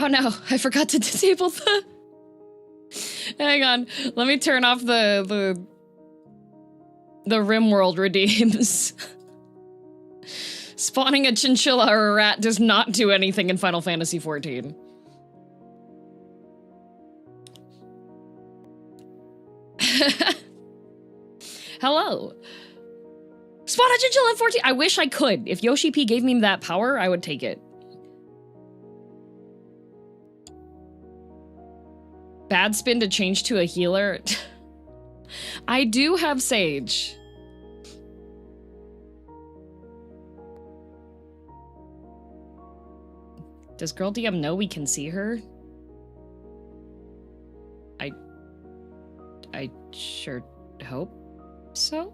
Oh no, I forgot to disable the... Hang on, let me turn off the RimWorld redeems. Spawning a chinchilla or a rat does not do anything in Final Fantasy XIV. Hello. Spawn a chinchilla in 14. I wish I could. If Yoshi P gave me that power, I would take it. Bad spin to change to a healer. I do have Sage. Does girldm know we can see her? I sure hope so.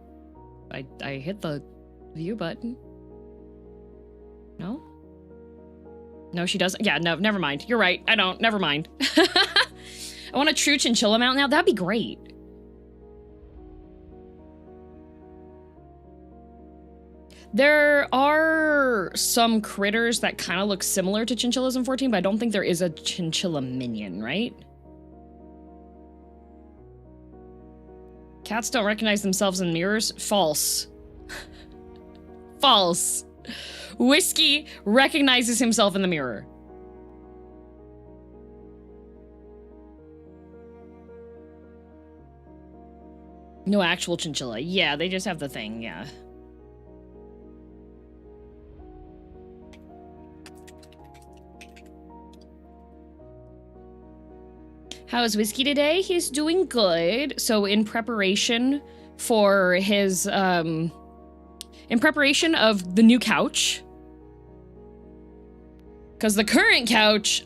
I hit the view button. No? No, she doesn't. Yeah, no, never mind. You're right. I don't. Never mind. I want a true chinchilla mount now. That'd be great. There are some critters that kind of look similar to chinchillas in 14, but I don't think there is a chinchilla minion, right? Cats don't recognize themselves in mirrors? False. False. Whiskey recognizes himself in the mirror. No actual chinchilla. Yeah, they just have the thing, yeah. How is Whiskey today? He's doing good. So in preparation for his, in preparation of the new couch, because the current couch,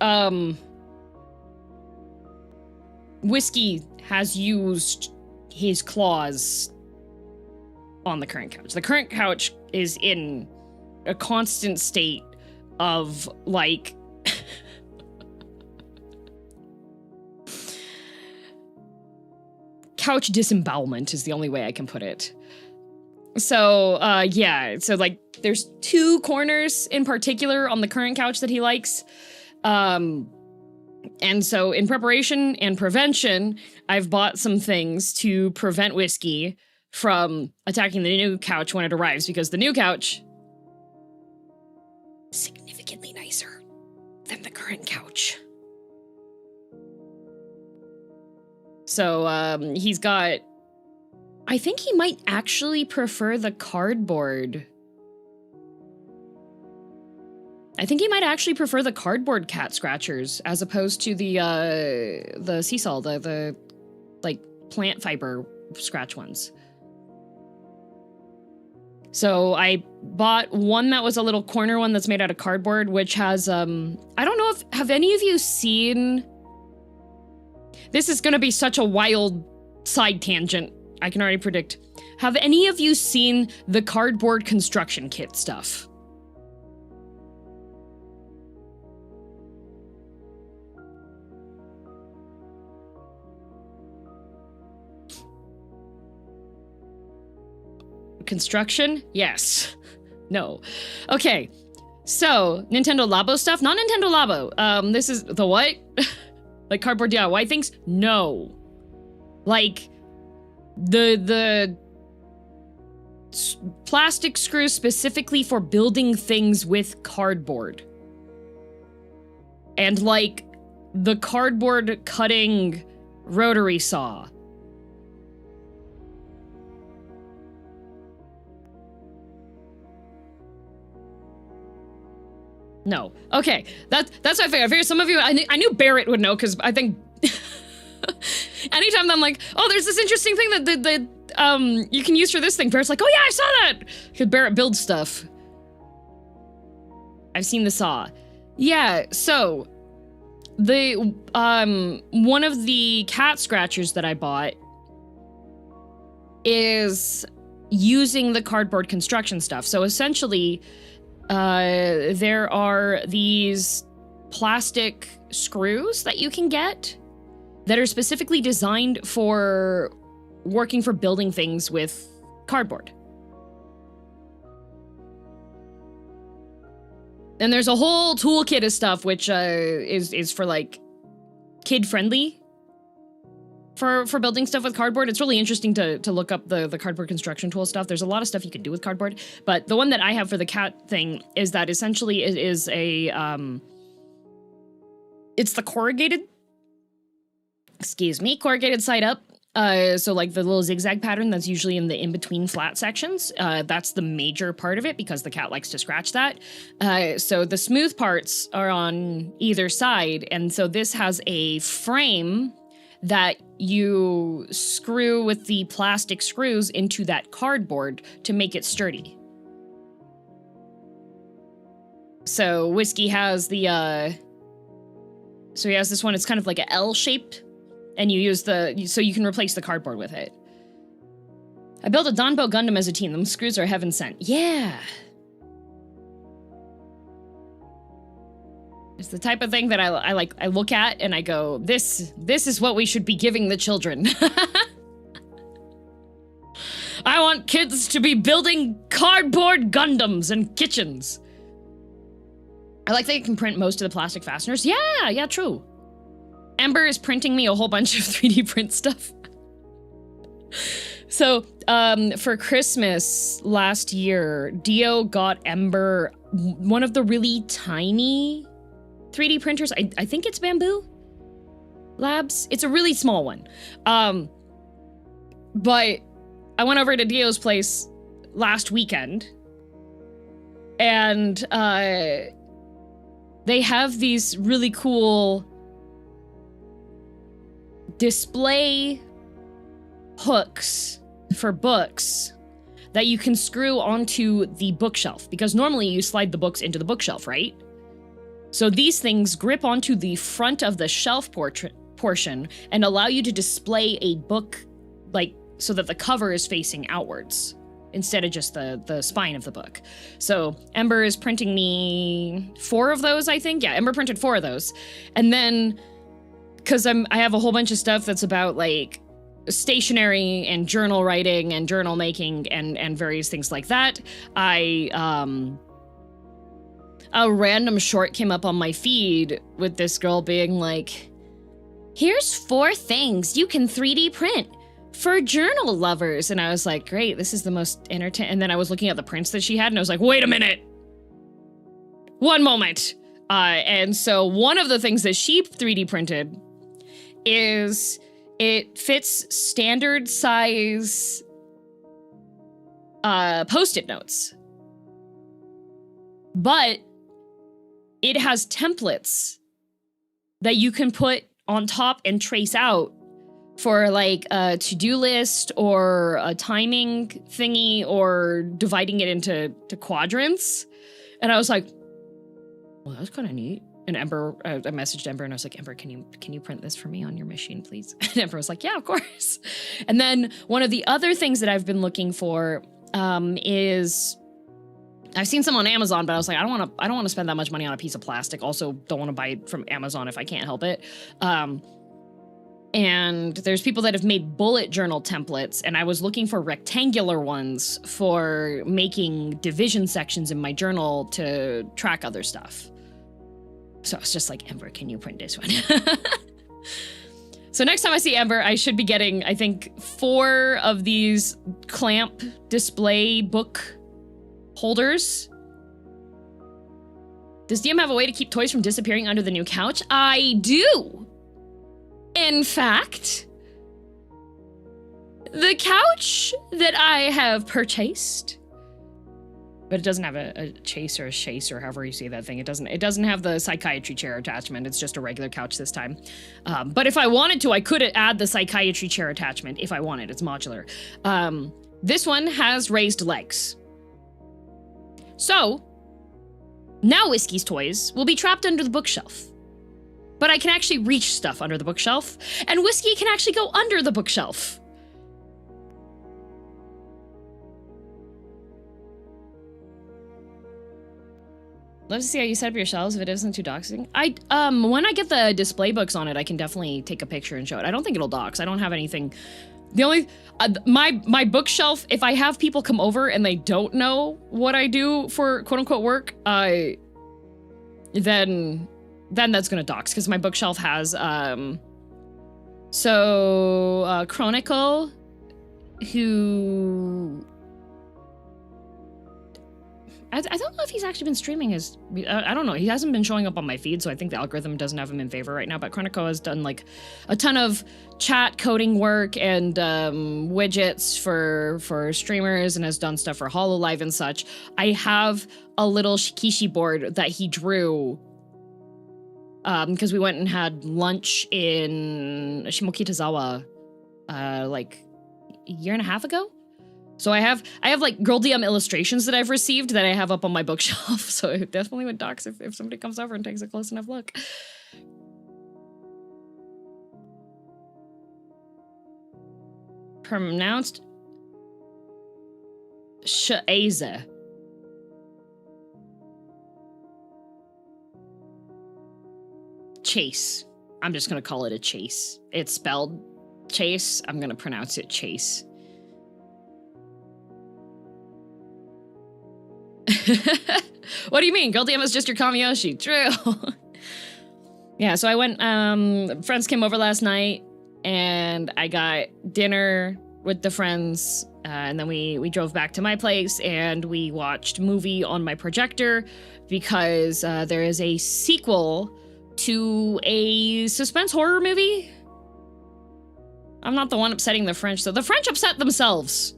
Whiskey has used his claws on the current couch. The current couch is in a constant state of, like, couch disembowelment is the only way I can put it. So, yeah, so, like, there's two corners in particular on the current couch that he likes. And so, in preparation and prevention, I've bought some things to prevent Whiskey from attacking the new couch when it arrives, because the new couch is significantly nicer than the current couch. So, he's got... I think he might actually prefer the cardboard. I think he might actually prefer the cardboard cat scratchers as opposed to the seesaw, the like, plant fiber scratch ones. So I bought one that was a little corner one that's made out of cardboard, which has, I don't know if... Have any of you seen... This is gonna be such a wild side tangent, I can already predict. Have any of you seen the cardboard construction kit stuff? Construction? Yes. No. Okay. So, Nintendo Labo stuff? Not Nintendo Labo. This is the what? Like cardboard DIY things? No. Like, the plastic screws specifically for building things with cardboard. And, like, the cardboard cutting rotary saw. No. Okay, that's what I figured. I figured some of you, I knew Barrett would know, because I think anytime I'm like, oh, there's this interesting thing that you can use for this thing, Barrett's like, oh yeah, I saw that! Because Barrett builds stuff. I've seen the saw. Yeah, so, the, one of the cat scratchers that I bought is using the cardboard construction stuff. So essentially, there are these plastic screws that you can get that are specifically designed for working for building things with cardboard. And there's a whole toolkit of stuff which is for like kid friendly for building stuff with cardboard. It's really interesting to look up the cardboard construction tool stuff. There's a lot of stuff you can do with cardboard, but the one that I have for the cat thing is that essentially it is a it's the corrugated side up. So like the little zigzag pattern that's usually in the in-between flat sections, that's the major part of it because the cat likes to scratch that. So the smooth parts are on either side, and so this has a frame that you screw with the plastic screws into that cardboard to make it sturdy. So Whiskey has the, so he has this one, it's kind of like an L-shaped, and you use so you can replace the cardboard with it. I built a Donbo Gundam as a team. Them screws are heaven sent. Yeah. It's the type of thing that I look at and I go, this is what we should be giving the children. I want kids to be building cardboard Gundams and kitchens. I like that you can print most of the plastic fasteners. Yeah, true. Ember is printing me a whole bunch of 3D print stuff. So, for Christmas last year, Dio got Ember one of the really tiny 3D printers. I think it's Bamboo Labs. It's a really small one. But I went over to Dio's place last weekend, and they have these really cool display hooks for books that you can screw onto the bookshelf, because normally you slide the books into the bookshelf, right? So these things grip onto the front of the shelf portion and allow you to display a book, like, so that the cover is facing outwards instead of just the spine of the book. So Ember is printing me 4 of those, I think. Yeah, Ember printed 4 of those. And then, because I have a whole bunch of stuff that's about, like, stationery and journal writing and journal making and various things like that, a random short came up on my feed with this girl being like, here's 4 things you can 3D print for journal lovers. And I was like, great, this is the most entertaining. And then I was looking at the prints that she had and I was like, wait a minute. One moment. And so one of the things that she 3D printed is it fits standard size Post-it notes. But it has templates that you can put on top and trace out for like a to-do list or a timing thingy or dividing it into quadrants. And I was like, well, that's kind of neat. And Ember, I messaged Ember and I was like, Ember, can you print this for me on your machine, please? And Ember was like, yeah, of course. And then one of the other things that I've been looking for is, I've seen some on Amazon, but I was like, I don't want to spend that much money on a piece of plastic. Also, don't want to buy it from Amazon if I can't help it. And there's people that have made bullet journal templates, and I was looking for rectangular ones for making division sections in my journal to track other stuff. So I was just like, Ember, can you print this one? So next time I see Ember, I should be getting, I think, 4 of these clamp display book holders. Does DM have a way to keep toys from disappearing under the new couch? I do! In fact, the couch that I have purchased, but it doesn't have a chase or a chase or however you say that thing. It doesn't have the psychiatry chair attachment. It's just a regular couch this time. But if I wanted to, I could add the psychiatry chair attachment if I wanted. It's modular. This one has raised legs. So now Whiskey's toys will be trapped under the bookshelf. But I can actually reach stuff under the bookshelf, and Whiskey can actually go under the bookshelf. Love to see how you set up your shelves if it isn't too doxing. When I get the display books on it, I can definitely take a picture and show it. I don't think it'll dox. I don't have anything. The only, my bookshelf, if I have people come over and they don't know what I do for quote unquote work, then that's gonna dox, because my bookshelf has Chronicle, who I don't know if he's actually been streaming his, I don't know, he hasn't been showing up on my feed, so I think the algorithm doesn't have him in favor right now, but Chronicle has done like a ton of chat coding work and widgets for streamers, and has done stuff for HoloLive and such. I have a little Shikishi board that he drew because we went and had lunch in Shimokitazawa like a year and a half ago. So I have like girldm illustrations that I've received that I have up on my bookshelf. So it definitely would dox if somebody comes over and takes a close enough look. Pronounced Shaeza. Chase. I'm just gonna call it a chase. It's spelled chase. I'm gonna pronounce it chase. What do you mean? girldm is just your Kamiyoshi. True. Yeah, so I went, friends came over last night, and I got dinner with the friends, and then we drove back to my place, and we watched a movie on my projector, because there is a sequel to a suspense horror movie. I'm not the one upsetting the French, though. The French upset themselves.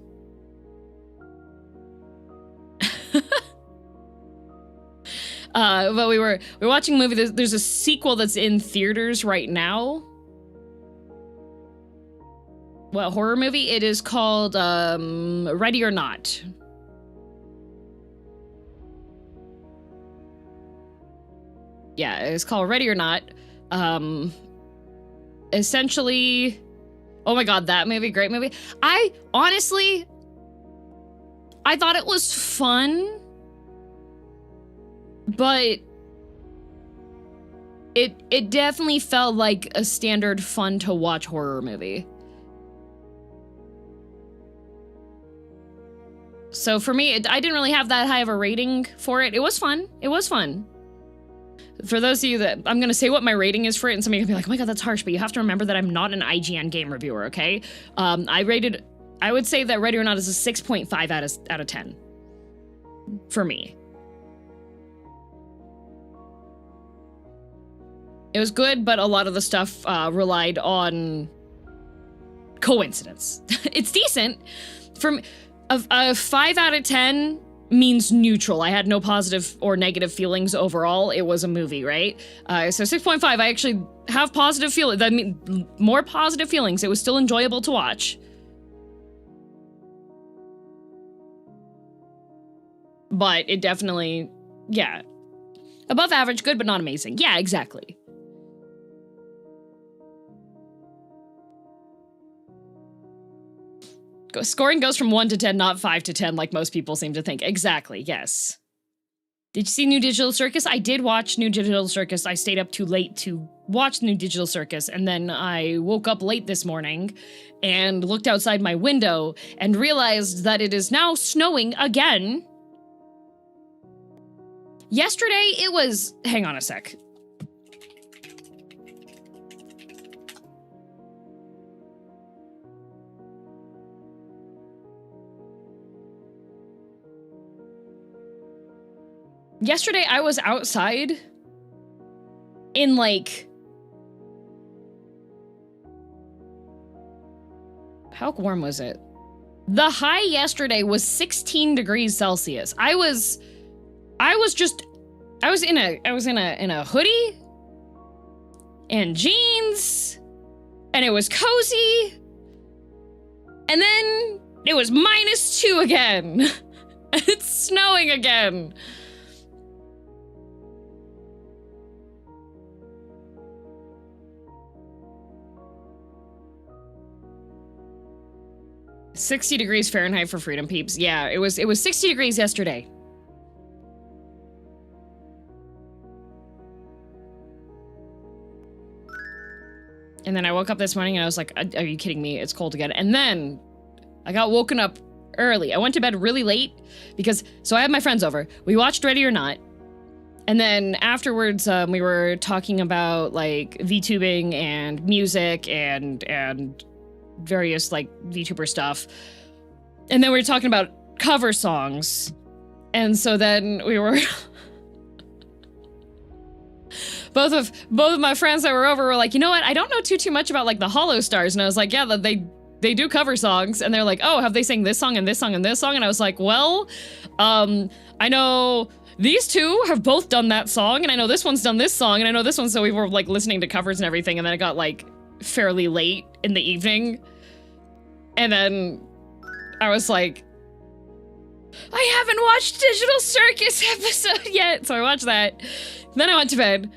But we were watching a movie. There's a sequel that's in theaters right now. What horror movie? It is called Ready or Not. Yeah, it's called Ready or Not. Essentially, oh my god, that movie, great movie. I thought it was fun, but it definitely felt like a standard fun to watch horror movie. So for me, I didn't really have that high of a rating for it. It was fun. It was fun. For those of you that, I'm going to say what my rating is for it, and somebody can be like, oh my god, that's harsh, but you have to remember that I'm not an IGN game reviewer, okay? I would say that Ready or Not is a 6.5 out of 10. For me. It was good, but a lot of the stuff relied on coincidence. It's decent. From a 5 out of 10 means neutral. I had no positive or negative feelings overall. It was a movie, right? So 6.5, I actually have positive feelings. I mean, more positive feelings. It was still enjoyable to watch. But it definitely, yeah. Above average, good, but not amazing. Yeah, exactly. Scoring goes from 1 to 10, not 5 to 10, like most people seem to think. Exactly, yes. Did you see New Digital Circus? I did watch New Digital Circus. I stayed up too late to watch New Digital Circus, and then I woke up late this morning and looked outside my window and realized that it is now snowing again. Yesterday, it was... Hang on a sec. Yesterday, I was outside in, like... How warm was it? The high yesterday was 16 degrees Celsius. I was in a hoodie and jeans, and it was cozy, and then it was -2 again. It's snowing again. $60 degrees Fahrenheit for freedom, peeps. Yeah, it was 60 degrees yesterday. And then I woke up this morning and I was like, are you kidding me? It's cold again. And then I got woken up early. I went to bed really late because, so I had my friends over. We watched Ready or Not. And then afterwards, we were talking about like VTubing and music and various like VTuber stuff. And then we were talking about cover songs. And so then we were both of my friends that were over were like, you know what? I don't know too much about like the Hollow Stars. And I was like, yeah, they do cover songs. And they're like, oh, have they sang this song and this song and this song? And I was like, well, I know these two have both done that song, and I know this one's done this song, and I know this one, so we were like listening to covers and everything, and then it got like fairly late in the evening. And then I was like, I haven't watched Digital Circus episode yet, so I watched that. Then I went to bed,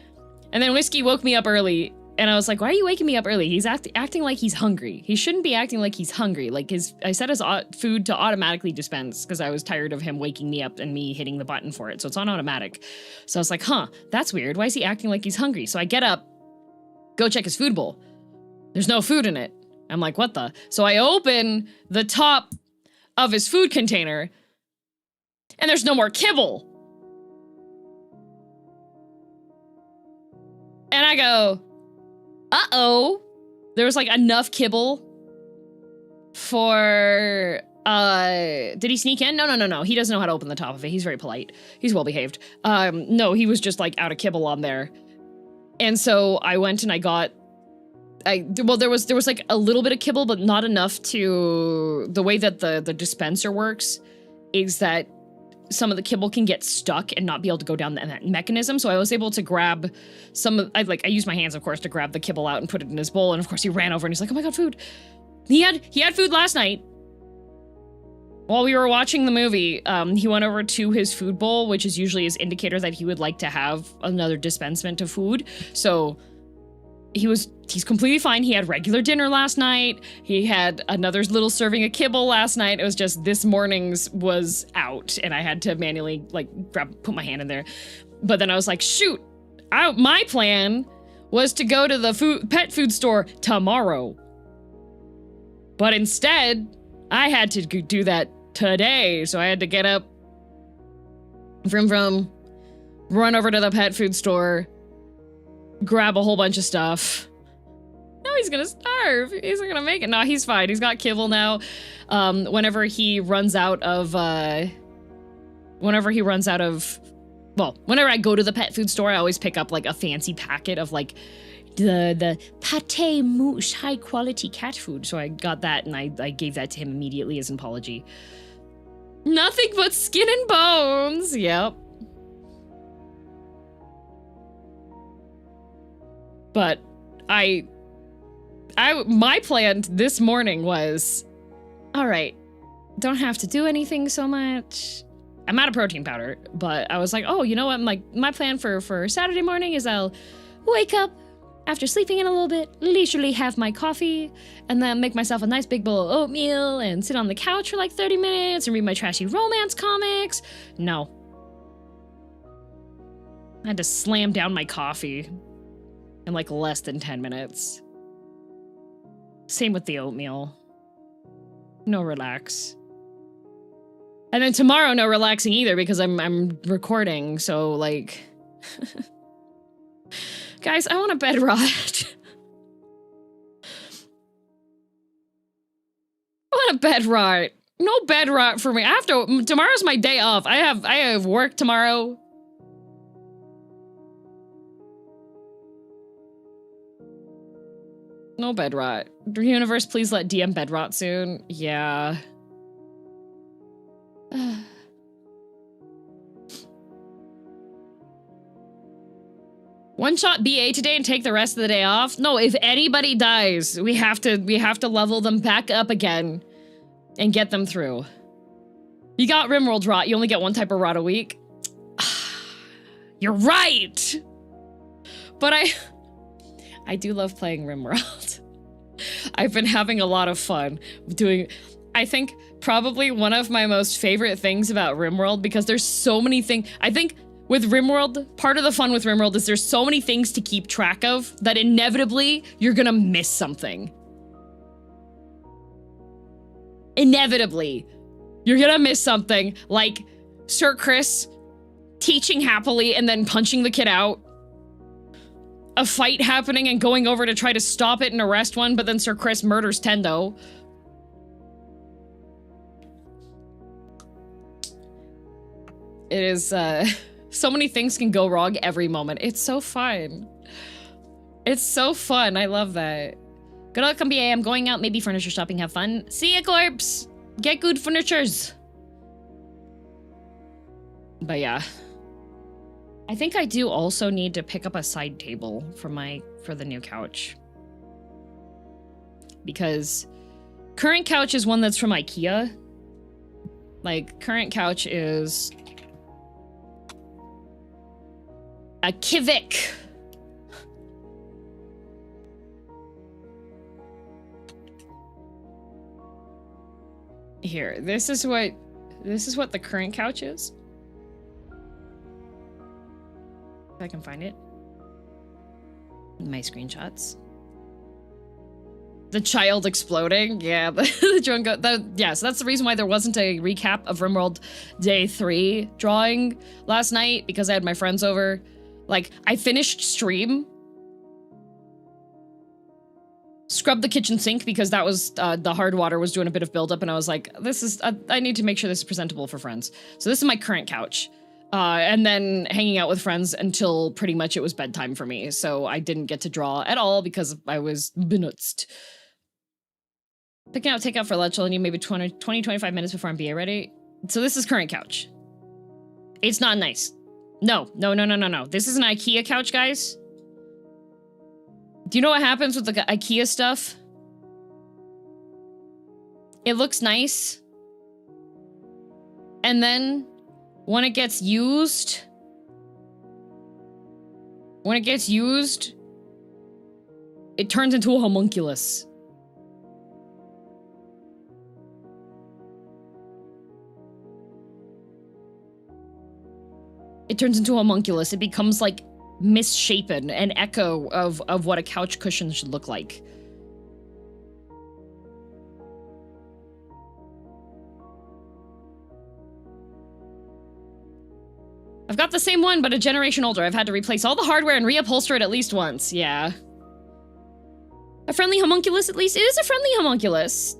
and then Whiskey woke me up early, and I was like, why are you waking me up early? He's acting like he's hungry. He shouldn't be acting like he's hungry. Like I set his food to automatically dispense because I was tired of him waking me up and me hitting the button for it. So it's on automatic. So I was like, huh, that's weird. Why is he acting like he's hungry? So I get up, go check his food bowl. There's no food in it. I'm like, what the? So I open the top of his food container and there's no more kibble. And I go, uh-oh, there was like enough kibble for, did he sneak in? No. He doesn't know how to open the top of it. He's very polite. He's well behaved. No, he was just like out of kibble on there. And so I went and I got, well, there was like a little bit of kibble, but not enough to, the way that the dispenser works is that some of the kibble can get stuck and not be able to go down that mechanism. So I was able to grab some of, I used my hands, of course, to grab the kibble out and put it in his bowl. And of course he ran over and he's like, oh my God, food. He had food last night. While we were watching the movie, he went over to his food bowl, which is usually his indicator that he would like to have another dispensement of food. So he's completely fine. He had regular dinner last night. He had another little serving of kibble last night. It was just this morning's was out and I had to manually like put my hand in there. But then I was like, shoot, my plan was to go to the pet food store tomorrow. But instead, I had to do that today. So I had to get up, vroom, run over to the pet food store, grab a whole bunch of stuff. No, he's gonna starve. He's not gonna make it. No, he's fine. He's got kibble now. Whenever he runs out of, well, whenever I go to the pet food store, I always pick up like a fancy packet of like the pate mouche high quality cat food. So I got that and I gave that to him immediately as an apology. Nothing but skin and bones. Yep. But my plan this morning was, all right, don't have to do anything so much. I'm out of protein powder, but I was like, oh, you know what? My plan for Saturday morning is I'll wake up after sleeping in a little bit, leisurely have my coffee, and then make myself a nice big bowl of oatmeal and sit on the couch for like 30 minutes and read my trashy romance comics. No. I had to slam down my coffee in like less than 10 minutes. Same with the oatmeal. No relax. And then tomorrow, no relaxing either because I'm recording, so like... Guys, I want a bed rot. I want a bed rot. No bed rot for me. Tomorrow's my day off. I have work tomorrow. No bed rot. Universe, please let DM bed rot soon. Yeah. One shot BA today and take the rest of the day off? No, if anybody dies, we have to level them back up again and get them through. You got Rimworld rot. You only get one type of rot a week. You're right. But I do love playing Rimworld. I've been having a lot of fun doing, I think probably one of my most favorite things about Rimworld, because there's so many things. I think with Rimworld, part of the fun with Rimworld is there's so many things to keep track of that inevitably you're gonna miss something. Inevitably, you're gonna miss something, like Sir Chris teaching happily and then punching the kid out. A fight happening and going over to try to stop it and arrest one, but then Sir Chris murders Tendo. It is, so many things can go wrong every moment. It's so fun. It's so fun. I love that. Good luck, MBA. I'm going out. Maybe furniture shopping. Have fun. See ya, Corpse. Get good furnitures. But yeah. I think I do also need to pick up a side table for the new couch. Because current couch is one that's from IKEA. Like, current couch is a Kivik. Here, this is what the current couch is. If I can find it. My screenshots. The child exploding, yeah, the drone yeah, so that's the reason why there wasn't a recap of RimWorld Day 3 drawing last night, because I had my friends over. Like, I finished stream, scrubbed the kitchen sink because that was, the hard water was doing a bit of buildup, and I was like, I need to make sure this is presentable for friends. So this is my current couch. And then hanging out with friends until pretty much it was bedtime for me, so I didn't get to draw at all because I was benutzed. Picking out takeout for lunch, I'll need maybe 20-25 minutes before I'm BA ready. So this is current couch. It's not nice. No. This is an IKEA couch, guys. Do you know what happens with the IKEA stuff? It looks nice. And then when it gets used, it turns into a homunculus. It turns into a homunculus. It becomes like misshapen, an echo of what a couch cushion should look like. I've got the same one, but a generation older. I've had to replace all the hardware and reupholster it at least once. Yeah. A friendly homunculus, at least? It is a friendly homunculus.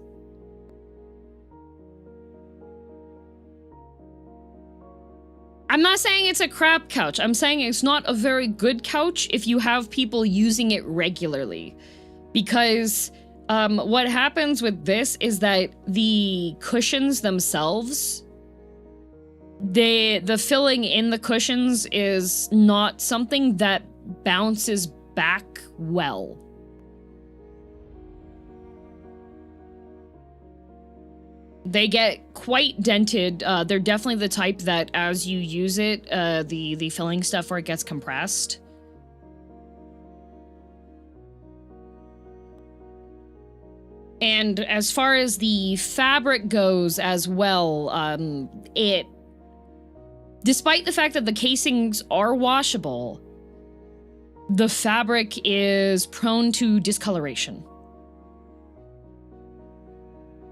I'm not saying it's a crap couch. I'm saying it's not a very good couch if you have people using it regularly. Because what happens with this is that the cushions themselves, the filling in the cushions is not something that bounces back well. They get quite dented. They're definitely the type that as you use it, the filling stuff where it gets compressed. And as far as the fabric goes as well, despite the fact that the casings are washable, the fabric is prone to discoloration.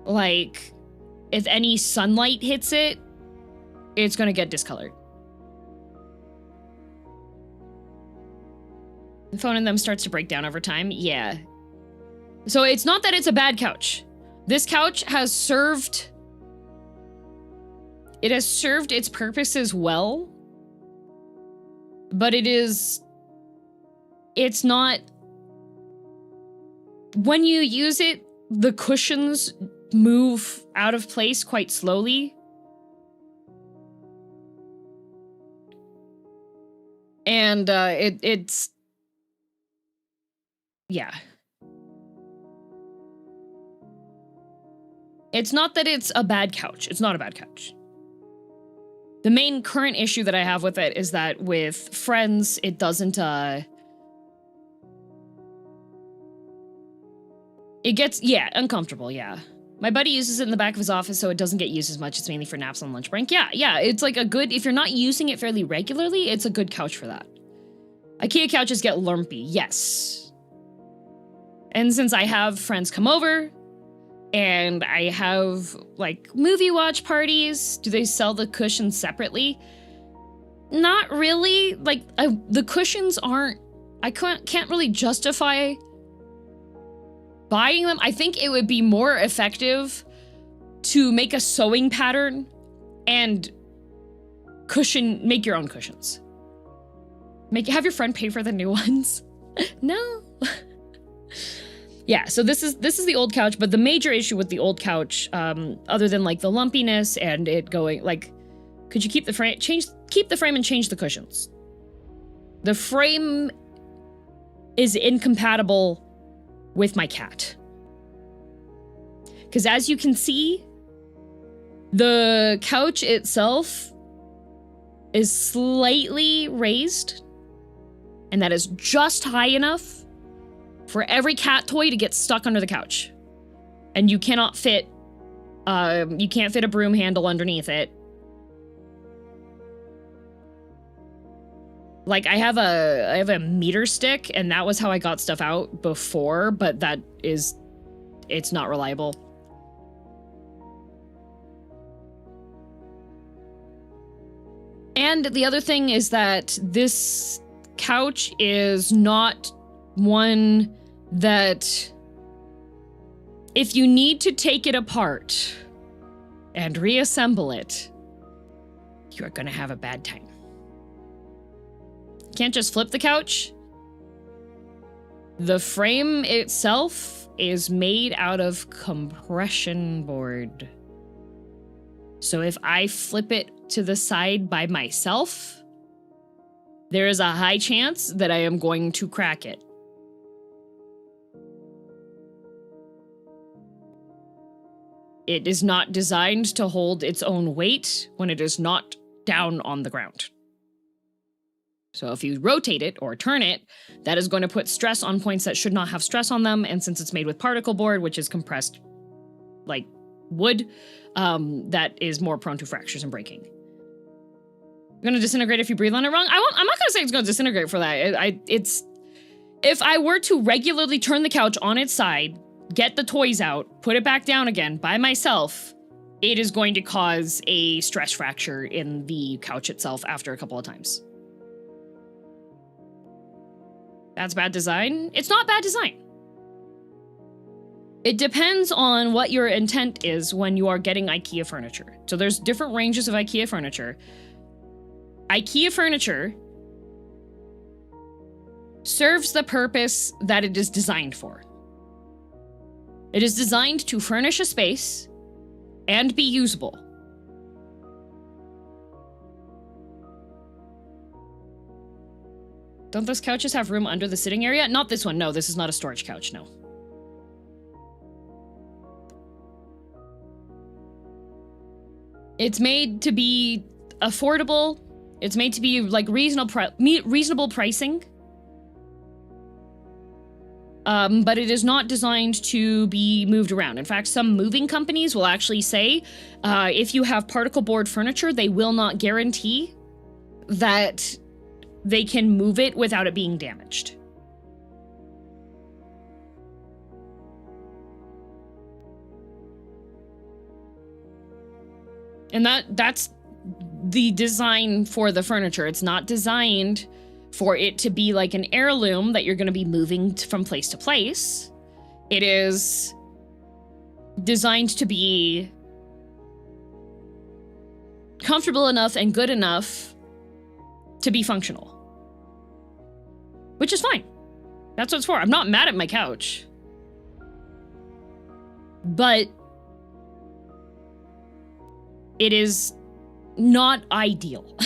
Like, if any sunlight hits it, it's gonna get discolored. The phone in them starts to break down over time. Yeah. So it's not that it's a bad couch. This couch has served... It has served its purposes well. But it's not... When you use it, the cushions move out of place quite slowly. And it's... Yeah. It's not that it's a bad couch. It's not a bad couch. The main current issue that I have with it is that with friends, it doesn't, it gets, yeah, uncomfortable, yeah. My buddy uses it in the back of his office, so it doesn't get used as much. It's mainly for naps on lunch break. Yeah, it's like a good, if you're not using it fairly regularly, it's a good couch for that. IKEA couches get lumpy, yes. And since I have friends come over, and I have, like, movie watch parties, do they sell the cushions separately? Not really. Like, the cushions aren't... I can't really justify buying them. I think it would be more effective to make a sewing pattern and make your own cushions. Have your friend pay for the new ones. No. Yeah, so this is the old couch, but the major issue with the old couch, other than like the lumpiness and it going like, could you keep the frame and change the cushions? The frame is incompatible with my cat. Because as you can see, the couch itself is slightly raised, and that is just high enough for every cat toy to get stuck under the couch. And you cannot fit, you can't fit a broom handle underneath it. Like, I have a meter stick, and that was how I got stuff out before, but it's not reliable. And the other thing is that this couch is not one that, if you need to take it apart and reassemble it, you're gonna have a bad time. Can't just flip the couch. The frame itself is made out of compression board. So if I flip it to the side by myself, there is a high chance that I am going to crack it. It is not designed to hold its own weight when it is not down on the ground. So if you rotate it or turn it, that is going to put stress on points that should not have stress on them. And since it's made with particle board, which is compressed like wood, that is more prone to fractures and breaking. Going to disintegrate if you breathe on it wrong? I'm not going to say it's going to disintegrate for that. If I were to regularly turn the couch on its side, get the toys out, put it back down again by myself, it is going to cause a stress fracture in the couch itself after a couple of times. That's bad design? It's not bad design. It depends on what your intent is when you are getting IKEA furniture. So there's different ranges of IKEA furniture. IKEA furniture serves the purpose that it is designed for. It is designed to furnish a space and be usable. Don't those couches have room under the sitting area? Not this one. No, this is not a storage couch. No. It's made to be affordable. It's made to be like reasonable pricing. But it is not designed to be moved around. In fact, some moving companies will actually say, if you have particle board furniture, they will not guarantee that they can move it without it being damaged. And that's the design for the furniture. It's not designed for it to be like an heirloom that you're going to be moving from place to place. It is designed to be comfortable enough and good enough to be functional. Which is fine. That's what it's for. I'm not mad at my couch. But it is not ideal.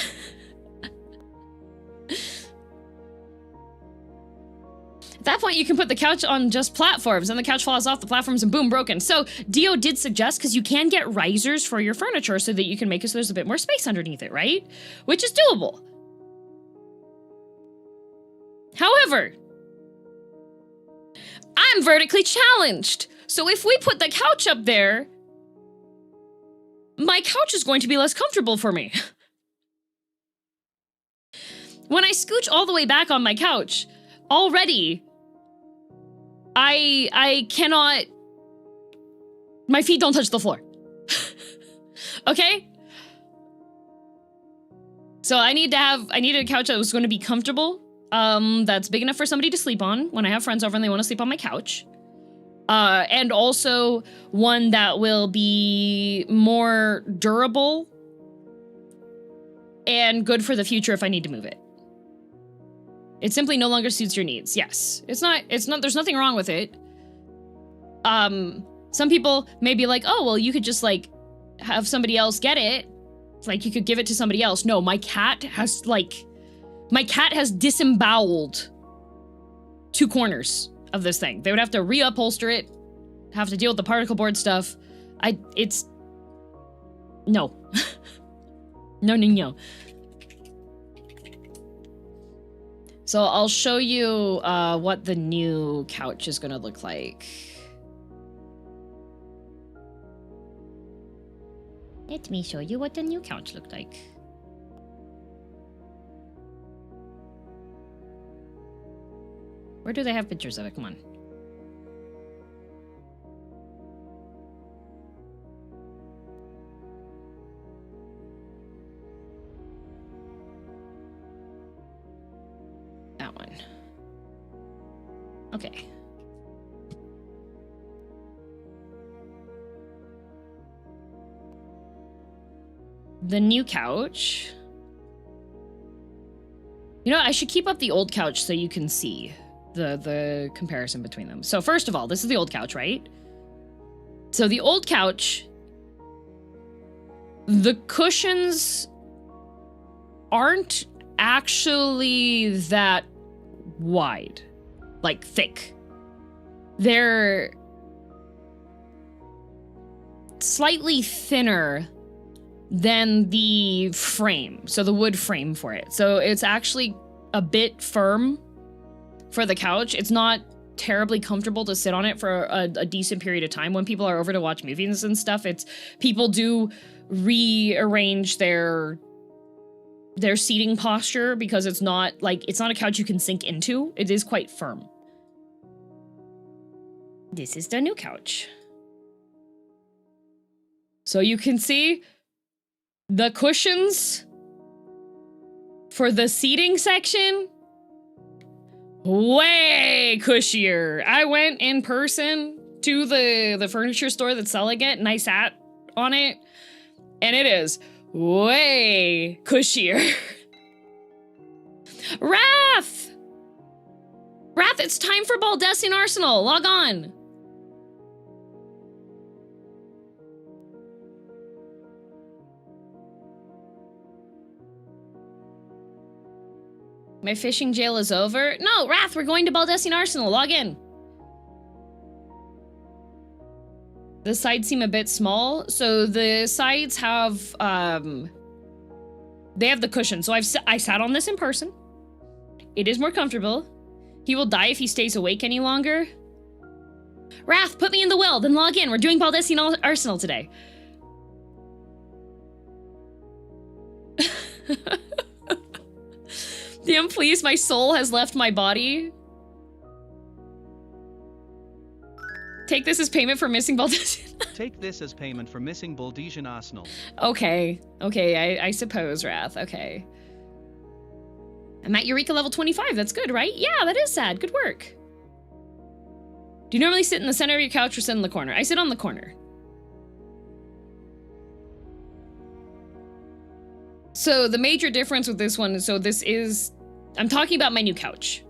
At that point, you can put the couch on just platforms, and the couch falls off the platforms and boom, broken. So Dio did suggest, because you can get risers for your furniture so that you can make it so there's a bit more space underneath it, right? Which is doable. However, I'm vertically challenged. So if we put the couch up there, my couch is going to be less comfortable for me. When I scooch all the way back on my couch, already, I cannot, my feet don't touch the floor. Okay? So I needed a couch that was going to be comfortable, that's big enough for somebody to sleep on when I have friends over and they want to sleep on my couch. And also one that will be more durable and good for the future if I need to move it. It simply no longer suits your needs. Yes. It's not, there's nothing wrong with it. Some people may be like, oh, well, you could just like have somebody else get it. Like you could give it to somebody else. No, my cat has disemboweled 2 corners of this thing. They would have to reupholster it, have to deal with the particle board stuff. No. No. So I'll show you what the new couch is gonna look like. Let me show you what the new couch looked like. Where do they have pictures of it? Come on. That one. Okay. The new couch. You know, I should keep up the old couch so you can see the comparison between them. So first of all, this is the old couch, right? So the old couch, the cushions aren't actually that wide, like thick. They're slightly thinner than the frame, so the wood frame for it. So it's actually a bit firm for the couch. It's not terribly comfortable to sit on it for a decent period of time. When people are over to watch movies and stuff, people do rearrange their seating posture because it's not a couch you can sink into. It is quite firm. This is the new couch. So you can see the cushions for the seating section, way cushier. I went in person to the furniture store that's selling it and I sat on it and it is way cushier. Wrath, it's time for Baldestian Arsenal. Log on. My fishing jail is over. No, Wrath, we're going to Baldestian Arsenal. Log in. The sides seem a bit small. So the sides have, they have the cushion. So I sat on this in person. It is more comfortable. He will die if he stays awake any longer. Wrath, put me in the will, then log in. We're doing Baldestian Arsenal today. Damn, please, my soul has left my body. Take this as payment for missing Baldesian. Take this as payment for missing Baldesian Arsenal. Okay, I suppose, Wrath, okay. I'm at Eureka level 25, that's good, right? Yeah, that is sad, good work. Do you normally sit in the center of your couch or sit in the corner? I sit on the corner. So the major difference with this one, so this is, I'm talking about my new couch.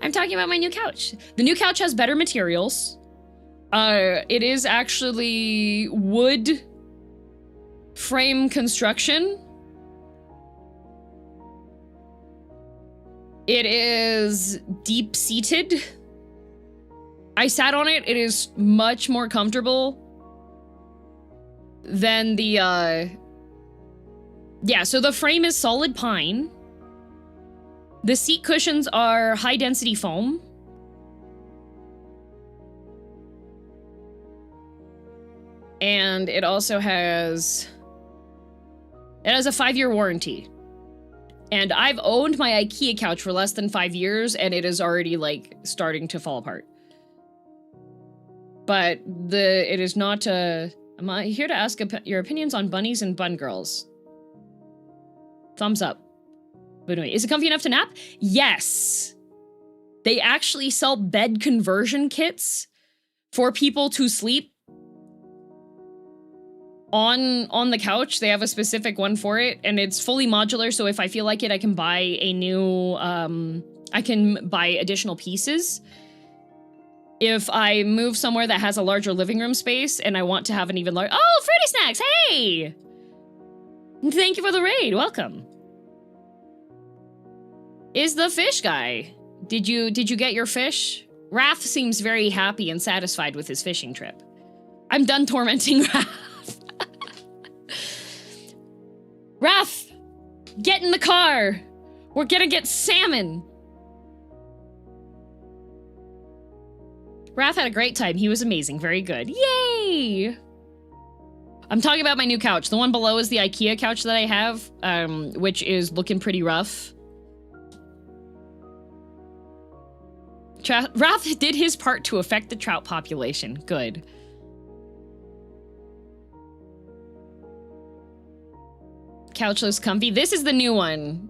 I'm talking about my new couch. The new couch has better materials. It is actually wood frame construction. It is deep-seated. I sat on it. It is much more comfortable than the, yeah, so the frame is solid pine. The seat cushions are high-density foam. And it also has... It has a 5-year warranty. And I've owned my IKEA couch for less than 5 years, and it is already, like, starting to fall apart. But it is not a... I'm here to ask your opinions on bunnies and bun girls. Thumbs up. But anyway, is it comfy enough to nap? Yes. They actually sell bed conversion kits for people to sleep on the couch. They have a specific one for it, and it's fully modular, so if I feel like it, I can buy a new, I can buy additional pieces. If I move somewhere that has a larger living room space and I want to have an even larger— Oh, Fruity Snacks, hey! Thank you for the raid, welcome. Is the fish guy. Did you get your fish? Raph seems very happy and satisfied with his fishing trip. I'm done tormenting Raph. Raph, get in the car. We're gonna get salmon. Raph had a great time. He was amazing. Very good. Yay! I'm talking about my new couch. The one below is the IKEA couch that I have, which is looking pretty rough. Raph did his part to affect the trout population. Good. Couch looks comfy. This is the new one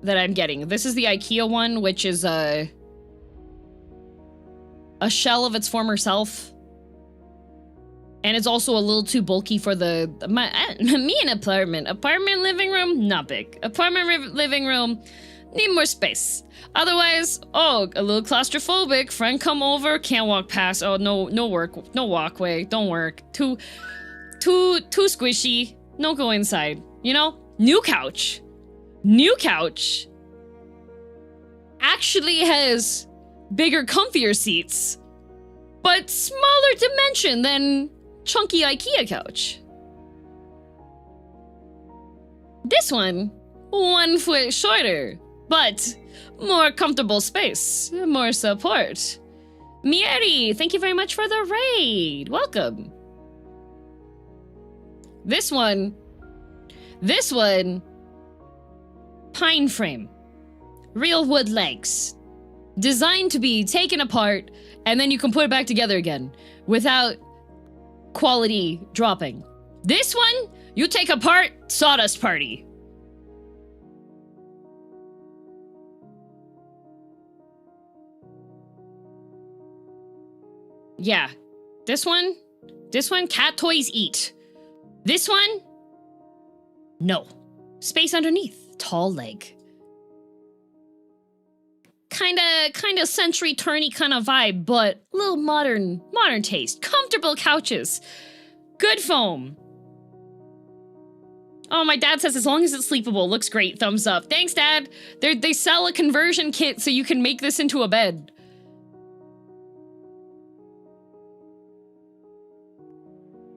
that I'm getting. This is the IKEA one, which is a shell of its former self. And it's also a little too bulky for me an apartment. Apartment living room, not big. Apartment living room, need more space. Otherwise, oh, a little claustrophobic. Friend come over, can't walk past. Oh, no walkway, don't work. Too squishy. No go inside. You know, new couch. New couch actually has bigger, comfier seats, but smaller dimension than chunky IKEA couch. This one, 1 foot shorter, but more comfortable space, more support. Mieri, thank you very much for the raid. Welcome. This one, pine frame, real wood legs. Designed to be taken apart, and then you can put it back together again without quality dropping. This one, you take apart, sawdust party. Yeah, this one, cat toys eat. This one, no. Space underneath, tall leg. Kinda century turny kind of vibe, but a little modern taste. Comfortable couches. Good foam. Oh, my dad says as long as it's sleepable, looks great. Thumbs up. Thanks, Dad. They sell a conversion kit so you can make this into a bed.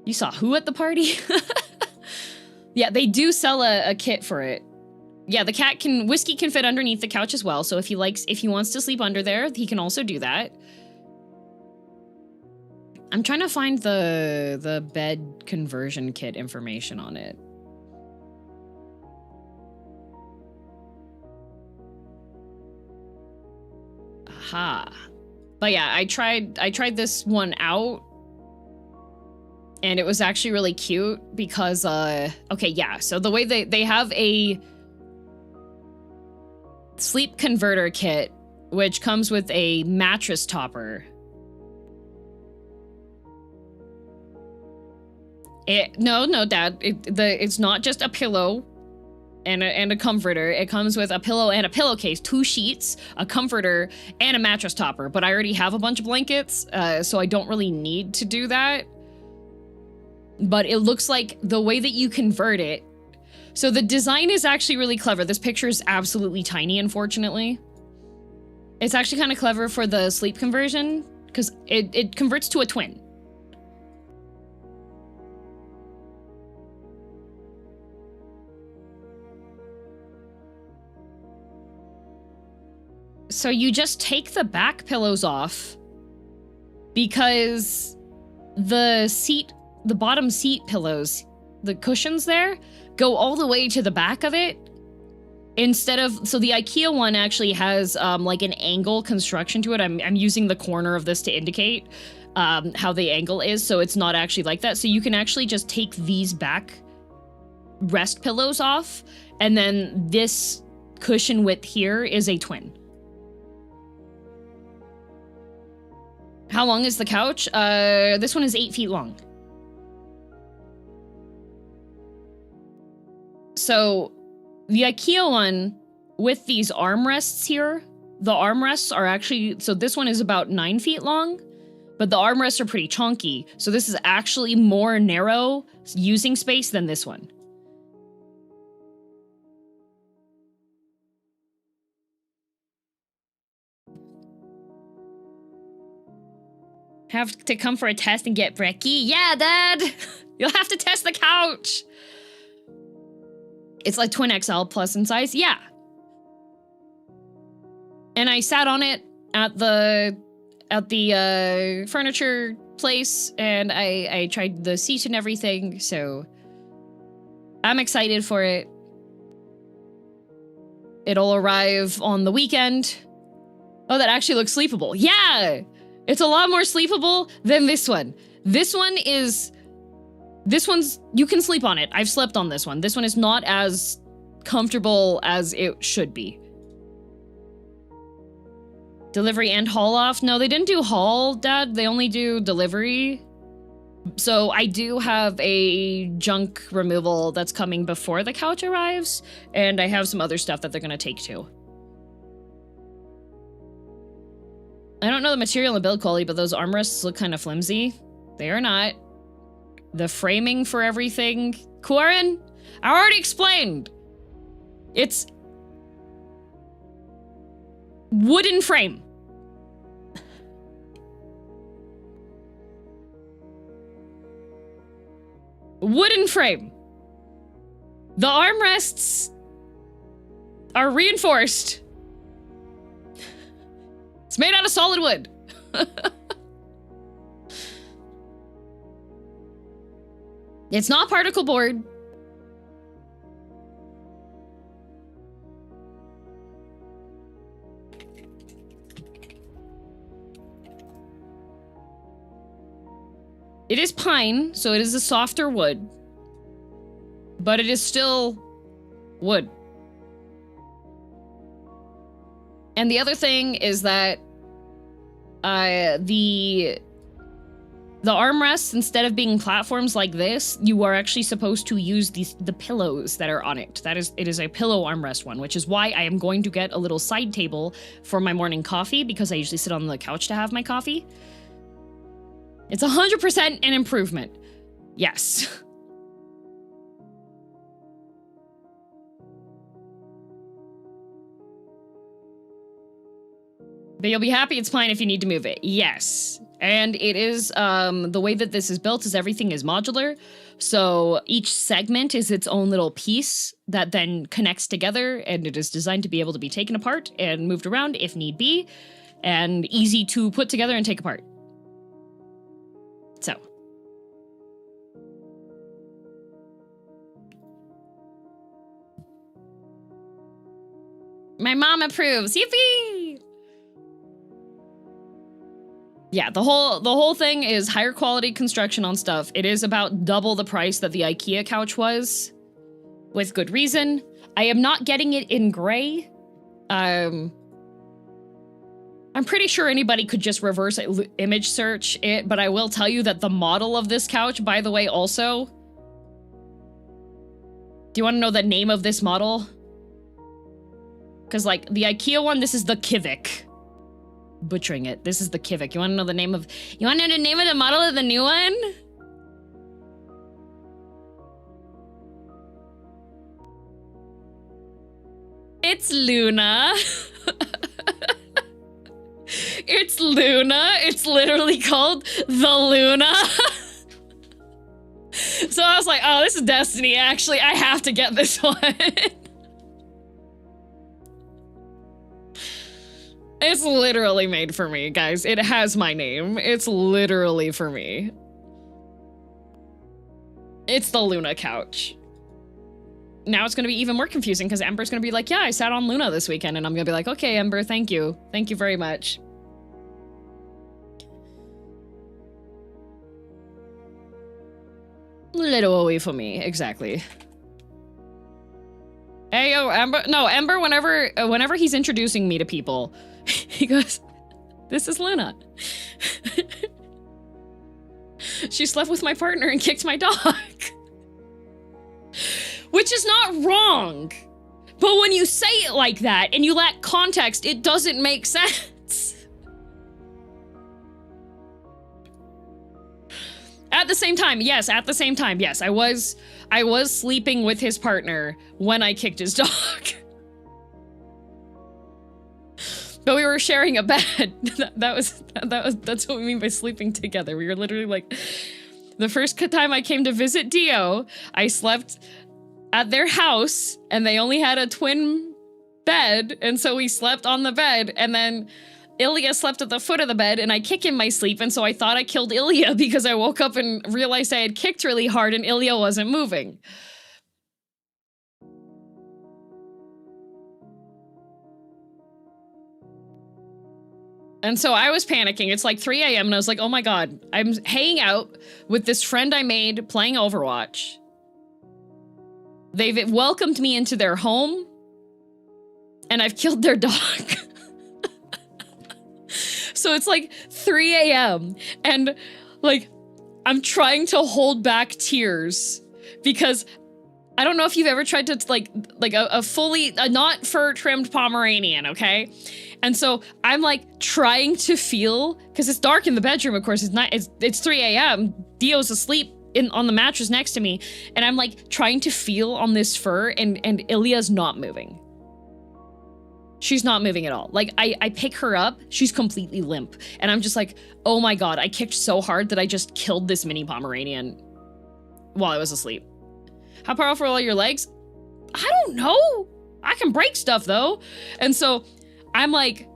You saw who at the party? Yeah, they do sell a kit for it. Yeah, Whiskey can fit underneath the couch as well, so if he wants to sleep under there, he can also do that. I'm trying to find the bed conversion kit information on it. Aha. But yeah, I tried this one out, and it was actually really cute because, okay, yeah, so the way they have a sleep converter kit, which comes with a mattress topper. No, Dad, it's not just a pillow and a comforter. It comes with a pillow and a pillowcase, 2 sheets, a comforter, and a mattress topper. But I already have a bunch of blankets, so I don't really need to do that. But it looks like the way that you convert it. So the design is actually really clever. This picture is absolutely tiny, unfortunately. It's actually kind of clever for the sleep conversion, because it converts to a twin. So you just take the back pillows off, because the bottom seat pillows, the cushions there, go all the way to the back of it. So the IKEA one actually has like an angle construction to it. I'm using the corner of this to indicate. how the angle is, so it's not actually like that. So you can actually just take these back rest pillows off, and then this cushion width here is a twin. How long is the couch? This one is 8 feet long. So the IKEA one with these armrests here, the armrests are actually, so this one is about 9 feet long, but the armrests are pretty chunky. So this is actually more narrow using space than this one. Have to come for a test and get brekkie? Yeah, Dad! You'll have to test the couch! It's like twin XL plus in size? Yeah. And I sat on it at the furniture place, and I tried the seat and everything, so I'm excited for it. It'll arrive on the weekend. Oh, that actually looks sleepable. Yeah! It's a lot more sleepable than this one. This one's, you can sleep on it. I've slept on this one. This one is not as comfortable as it should be. Delivery and haul off? No, they didn't do haul, Dad. They only do delivery. So I do have a junk removal that's coming before the couch arrives, and I have some other stuff that they're gonna take too. I don't know the material and build quality, but those armrests look kind of flimsy. They are not. The framing for everything... Quarren? I already explained! It's... wooden frame. Wooden frame. The armrests are reinforced. It's made out of solid wood. It's not particle board. It is pine, so it is a softer wood. But it is still wood. And the other thing is that the armrests, instead of being platforms like this, you are actually supposed to use the pillows that are on it. It is a pillow armrest one, which is why I am going to get a little side table for my morning coffee, because I usually sit on the couch to have my coffee. It's 100% an improvement. Yes. But you'll be happy it's fine if you need to move it. Yes. And it is, the way that this is built is everything is modular. So each segment is its own little piece that then connects together, and it is designed to be able to be taken apart and moved around if need be, and easy to put together and take apart. So. My mom approves. Yippee! Yeah, the whole thing is higher quality construction on stuff. It is about double the price that the IKEA couch was, with good reason. I am not getting it in gray. I'm pretty sure anybody could just reverse image search it, but I will tell you that the model of this couch, by the way, also... Do you want to know the name of this model? Because, like, the IKEA one, this is the Kivik. Butchering it. This is the Kivik. You want to know the name of... You want to know the name of the model of the new one? It's Luna. It's Luna. It's literally called the Luna. So I was like, oh, this is Destiny, actually. I have to get this one. It's literally made for me, guys. It has my name. It's literally for me. It's the Luna couch. Now it's gonna be even more confusing because Ember's gonna be like, yeah, I sat on Luna this weekend, and I'm gonna be like, okay, Ember, thank you. Thank you very much. little away from me. Exactly. Hey, yo, Ember. No, Ember, whenever he's introducing me to people, he goes, this is Luna. She slept with my partner and kicked my dog. Which is not wrong. But when you say it like that and you lack context, it doesn't make sense. At the same time, yes, I was sleeping with his partner when I kicked his dog. But we were sharing a bed. That's what we mean by sleeping together. We were literally like, the first time I came to visit Dio, I slept at their house and they only had a twin bed. And so we slept on the bed, and then Ilya slept at the foot of the bed and I kick in my sleep. And so I thought I killed Ilya because I woke up and realized I had kicked really hard and Ilya wasn't moving. And so I was panicking. It's like 3 a.m. and I was like, oh my God, I'm hanging out with this friend I made playing Overwatch. They've welcomed me into their home and I've killed their dog. So it's like 3 a.m. and like, I'm trying to hold back tears because I don't know if you've ever tried to like a not fur trimmed Pomeranian, okay? And so I'm like trying to feel, because it's dark in the bedroom, of course, it's 3 a.m. Dio's asleep on the mattress next to me, and I'm like trying to feel on this fur, and Ilya's not moving. She's not moving at all. Like I pick her up, she's completely limp, and I'm just like, oh my God, I kicked so hard that I just killed this mini Pomeranian while I was asleep. How powerful are your legs? I don't know. I can break stuff though. And so I'm like,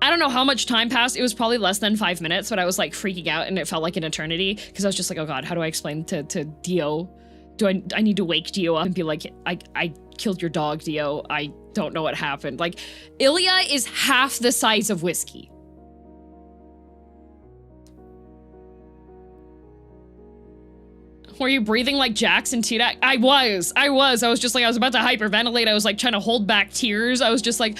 I don't know how much time passed. It was probably less than 5 minutes, but I was like freaking out and it felt like an eternity because I was just like, oh God, how do I explain to Dio? Do I need to wake Dio up and be like, I killed your dog, Dio. I don't know what happened. Like, Ilya is half the size of Whiskey. Were you breathing like Jax and T-Dac? I was just like, I was about to hyperventilate. I was like trying to hold back tears. I was just like,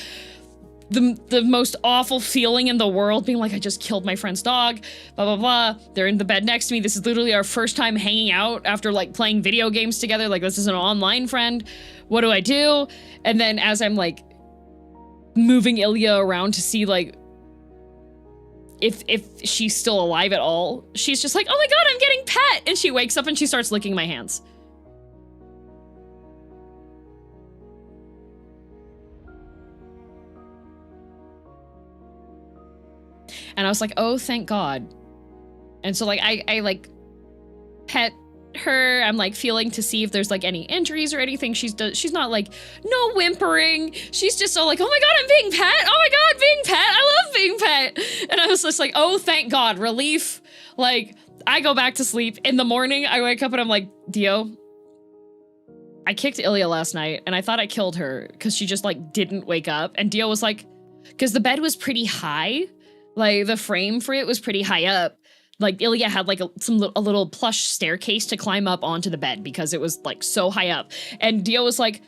the most awful feeling in the world, being like, I just killed my friend's dog, blah, blah, blah. They're in the bed next to me. This is literally our first time hanging out after like playing video games together. Like, this is an online friend. What do I do? And then as I'm like moving Ilya around to see like if she's still alive at all, she's just like, oh my God, I'm getting pet. And she wakes up and she starts licking my hands. And I was like, oh, thank God. And so like, I like pet her. I'm like feeling to see if there's like any injuries or anything. She's not like, no whimpering. She's just all like, oh my God, I'm being pet. Oh my God, being pet. I love being pet. And I was just like, oh, thank God, relief. Like, I go back to sleep. In the morning, I wake up and I'm like, Dio, I kicked Ilya last night and I thought I killed her because she just like didn't wake up. And Dio was like, because the bed was pretty high. Like, the frame for it was pretty high up. Like, Ilya had like a little plush staircase to climb up onto the bed because it was like so high up. And Dio was like,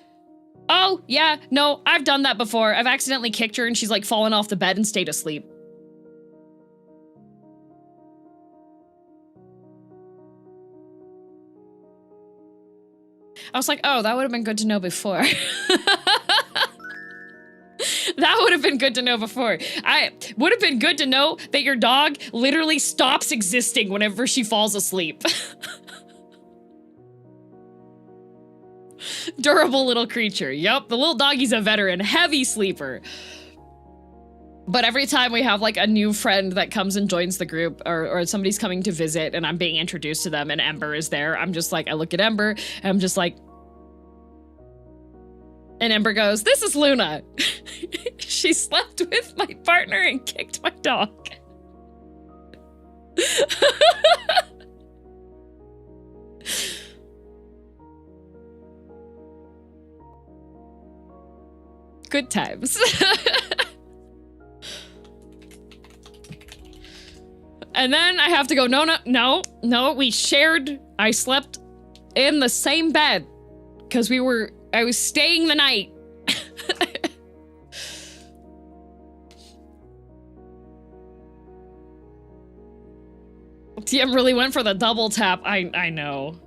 oh yeah, no, I've done that before. I've accidentally kicked her and she's like fallen off the bed and stayed asleep. I was like, oh, that would have been good to know before. That would have been good to know before. I would have been good to know that your dog literally stops existing whenever she falls asleep. Durable little creature. Yup, the little doggy's a veteran, heavy sleeper. But every time we have like a new friend that comes and joins the group, or somebody's coming to visit and I'm being introduced to them and Ember is there, I'm just like, I look at Ember and I'm just like, and Ember goes, this is Luna. She slept with my partner and kicked my dog. Good times. And then I have to go, no, we shared I slept in the same bed because I was staying the night. TM really went for the double tap. I know.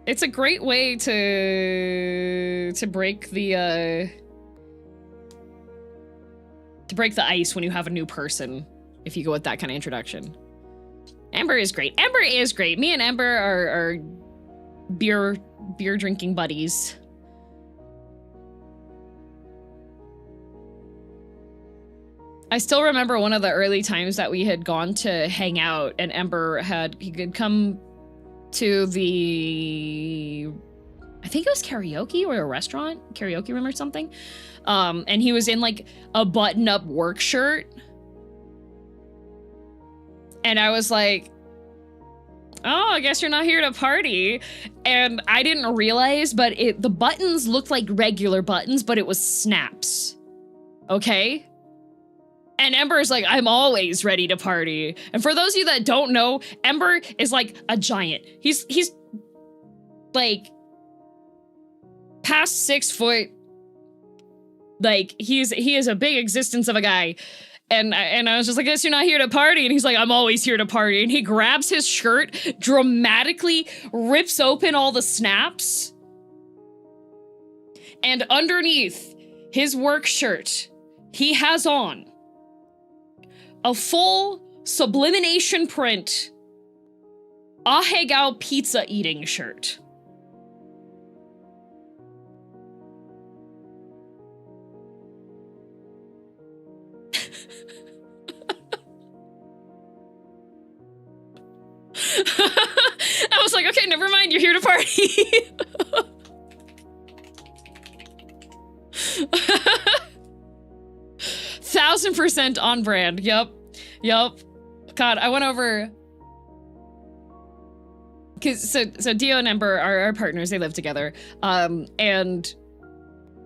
It's a great way to break the ice when you have a new person, if you go with that kind of introduction. Ember is great. Ember is great. Me and Ember are beer drinking buddies. I still remember one of the early times that we had gone to hang out, and Ember he could come to the, I think it was karaoke or a restaurant, karaoke room or something. And he was in like a button-up work shirt. And I was like, oh, I guess you're not here to party. And I didn't realize, but the buttons looked like regular buttons, but it was snaps. Okay? And Ember is like, I'm always ready to party. And for those of you that don't know, Ember is like a giant. He's like past 6 foot. Like he is a big existence of a guy. And I was just like, I guess you're not here to party. And he's like, I'm always here to party. And he grabs his shirt, dramatically rips open all the snaps. And underneath his work shirt, he has on a full sublimination print Ahegao pizza eating shirt. I was like, okay, never mind, you're here to party. 1000% on brand. Yep. God, I went over. So Dio and Ember are our partners. They live together. And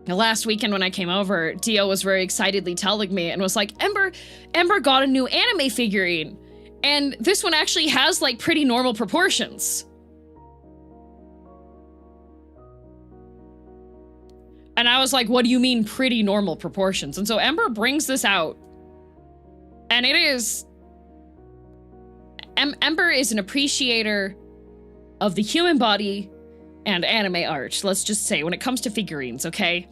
last weekend when I came over, Dio was very excitedly telling me and was like, Ember got a new anime figurine. And this one actually has like pretty normal proportions. And I was like, what do you mean pretty normal proportions? And so Ember brings this out. And it is... Ember is an appreciator of the human body and anime art. Let's just say, when it comes to figurines, okay?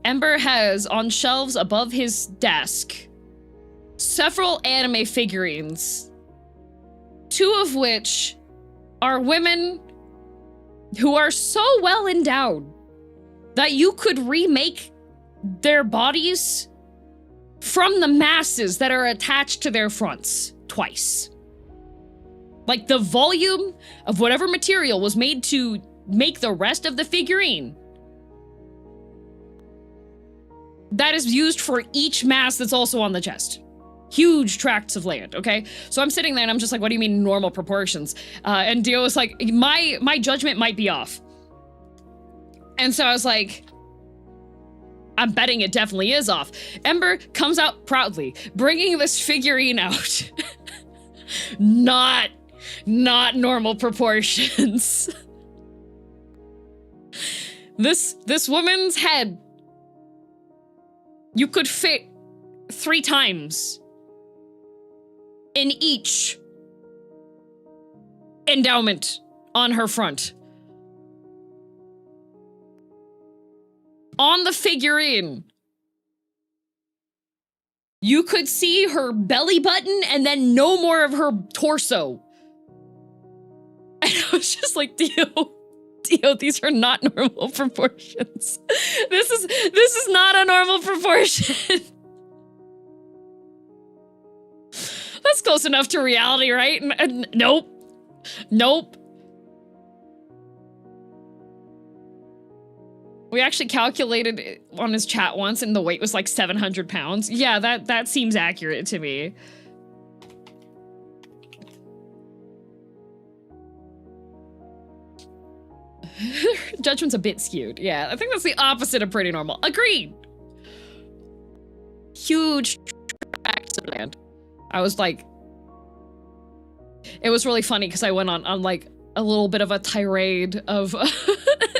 Ember has on shelves above his desk several anime figurines, 2 of which are women who are so well endowed that you could remake their bodies from the masses that are attached to their fronts twice. Like the volume of whatever material was made to make the rest of the figurine, that is used for each mass that's also on the chest. Huge tracts of land, okay? So I'm sitting there and I'm just like, what do you mean normal proportions? And Dio was like, my judgment might be off. And so I was like, I'm betting it definitely is off. Ember comes out proudly, bringing this figurine out. Not normal proportions. This woman's head, you could fit 3 times in each endowment on her front. On the figurine, you could see her belly button and then no more of her torso. And I was just like, Dio, these are not normal proportions. This is not a normal proportion. That's close enough to reality, right? Nope. We actually calculated it on his chat once and the weight was like 700 pounds. Yeah, that seems accurate to me. Judgment's a bit skewed. Yeah, I think that's the opposite of pretty normal. Agreed. Huge tracts of land. I was like, it was really funny because I went on like a little bit of a tirade of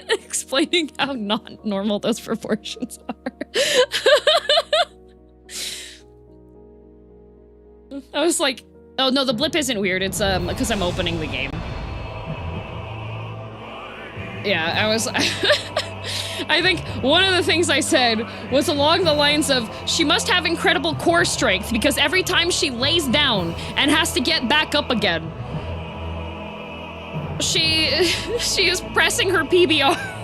explaining how not normal those proportions are. I was like, oh no, the blip isn't weird. It's because I'm opening the game. Yeah, I was. I think one of the things I said was along the lines of, she must have incredible core strength because every time she lays down and has to get back up again, she is pressing her PBR.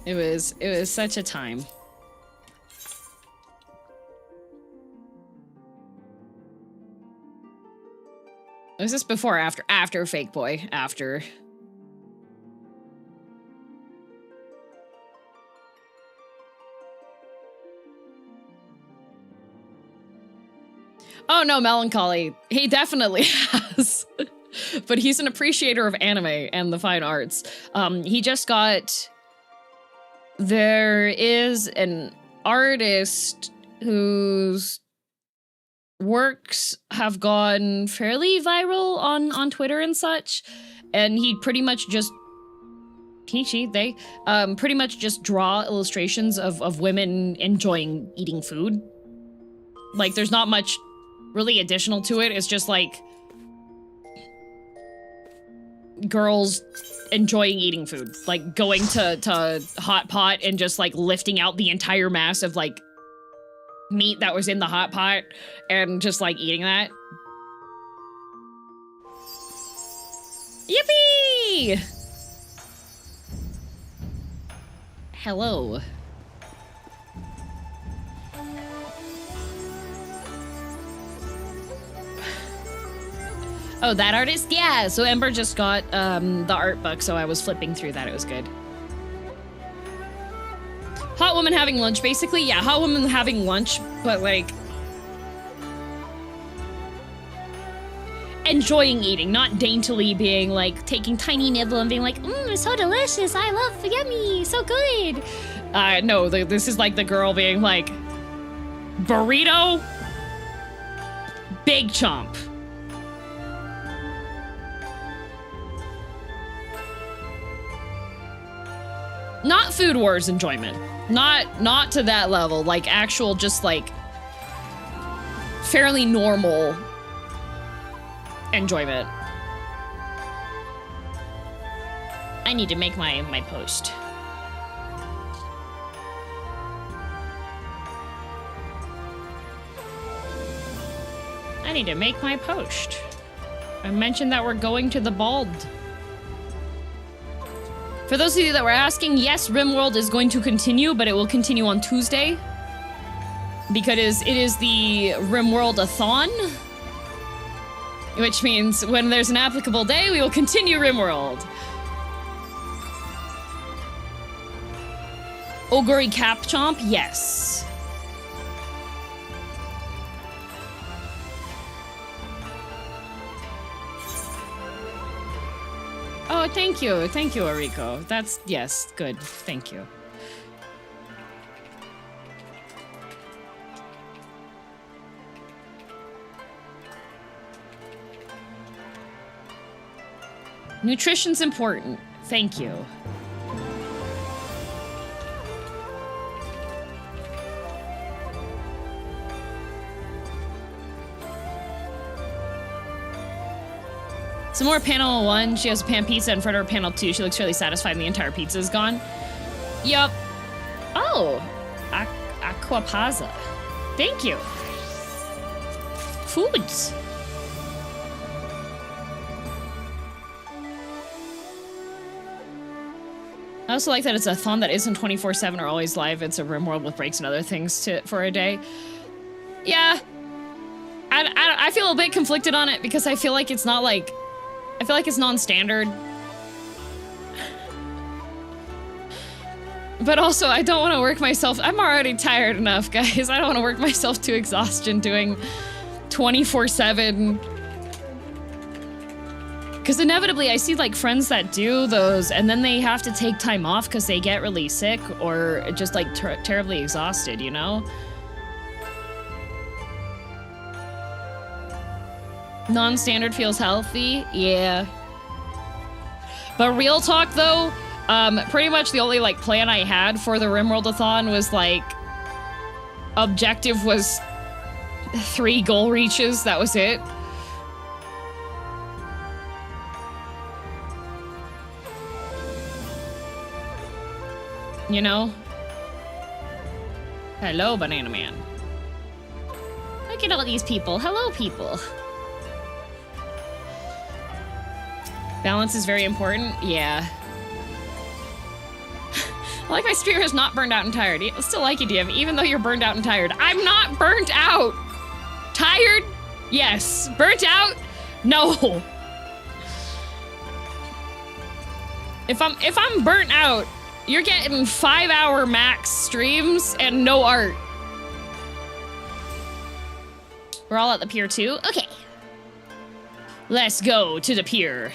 It was such a time. Was this before or after? After Fake Boy. After. Oh no, Melancholy. He definitely has. But he's an appreciator of anime and the fine arts. He just got... There is an artist whose works have gone fairly viral on Twitter and such, and he pretty much just they pretty much just draw illustrations of women enjoying eating food. Like, there's not much really additional to it. It's just like girls enjoying eating food, like going to hot pot and just like lifting out the entire mass of like meat that was in the hot pot and just like eating that. Yippee! Hello. Oh, that artist? Yeah, so Ember just got the art book, so I was flipping through that. It was good. Hot woman having lunch, basically. Yeah, hot woman having lunch, but like... enjoying eating, not daintily being like, taking tiny nibble and being like, it's so delicious, I love, yummy, so good. No, this is like the girl being like, burrito, big chomp. Not Food Wars enjoyment. Not to that level. Like, actual, just, like, fairly normal enjoyment. I need to make my post. I need to make my post. I mentioned that we're going to the Bald. For those of you that were asking, yes, RimWorld is going to continue, but it will continue on Tuesday. Because it is the RimWorld-a-thon. Which means when there's an applicable day, we will continue RimWorld. Oguri Cap Chomp, yes. Oh, thank you, Eureka. That's, yes, good, thank you. Nutrition's important, thank you. Some more panel 1, she has a pan pizza in front of her panel 2. She looks really satisfied and the entire pizza is gone. Yup. Oh, Aquapaza. Thank you. Foods. I also like that it's a thon that isn't 24/7 or always live. It's a RimWorld with breaks and other things for a day. Yeah. I feel a bit conflicted on it because I feel like it's not like... I feel like it's non-standard. But also, I don't want to work myself... I'm already tired enough, guys. I don't want to work myself to exhaustion doing 24/7 Because inevitably I see like friends that do those and then they have to take time off because they get really sick or just like terribly exhausted, you know? Non-standard feels healthy, yeah. But real talk though, pretty much the only like plan I had for the Rimworld-a-thon was like, objective was 3 goal reaches, that was it. You know? Hello, Banana Man. Look at all these people. Hello, people. Balance is very important. Yeah. I like my streamer is not burned out and tired. I still like you, DM, even though you're burned out and tired. I'm not burnt out. Tired? Yes. Burnt out? No. If I'm burnt out, you're getting 5-hour max streams and no art. We're all at the pier too? Okay. Let's go to the pier.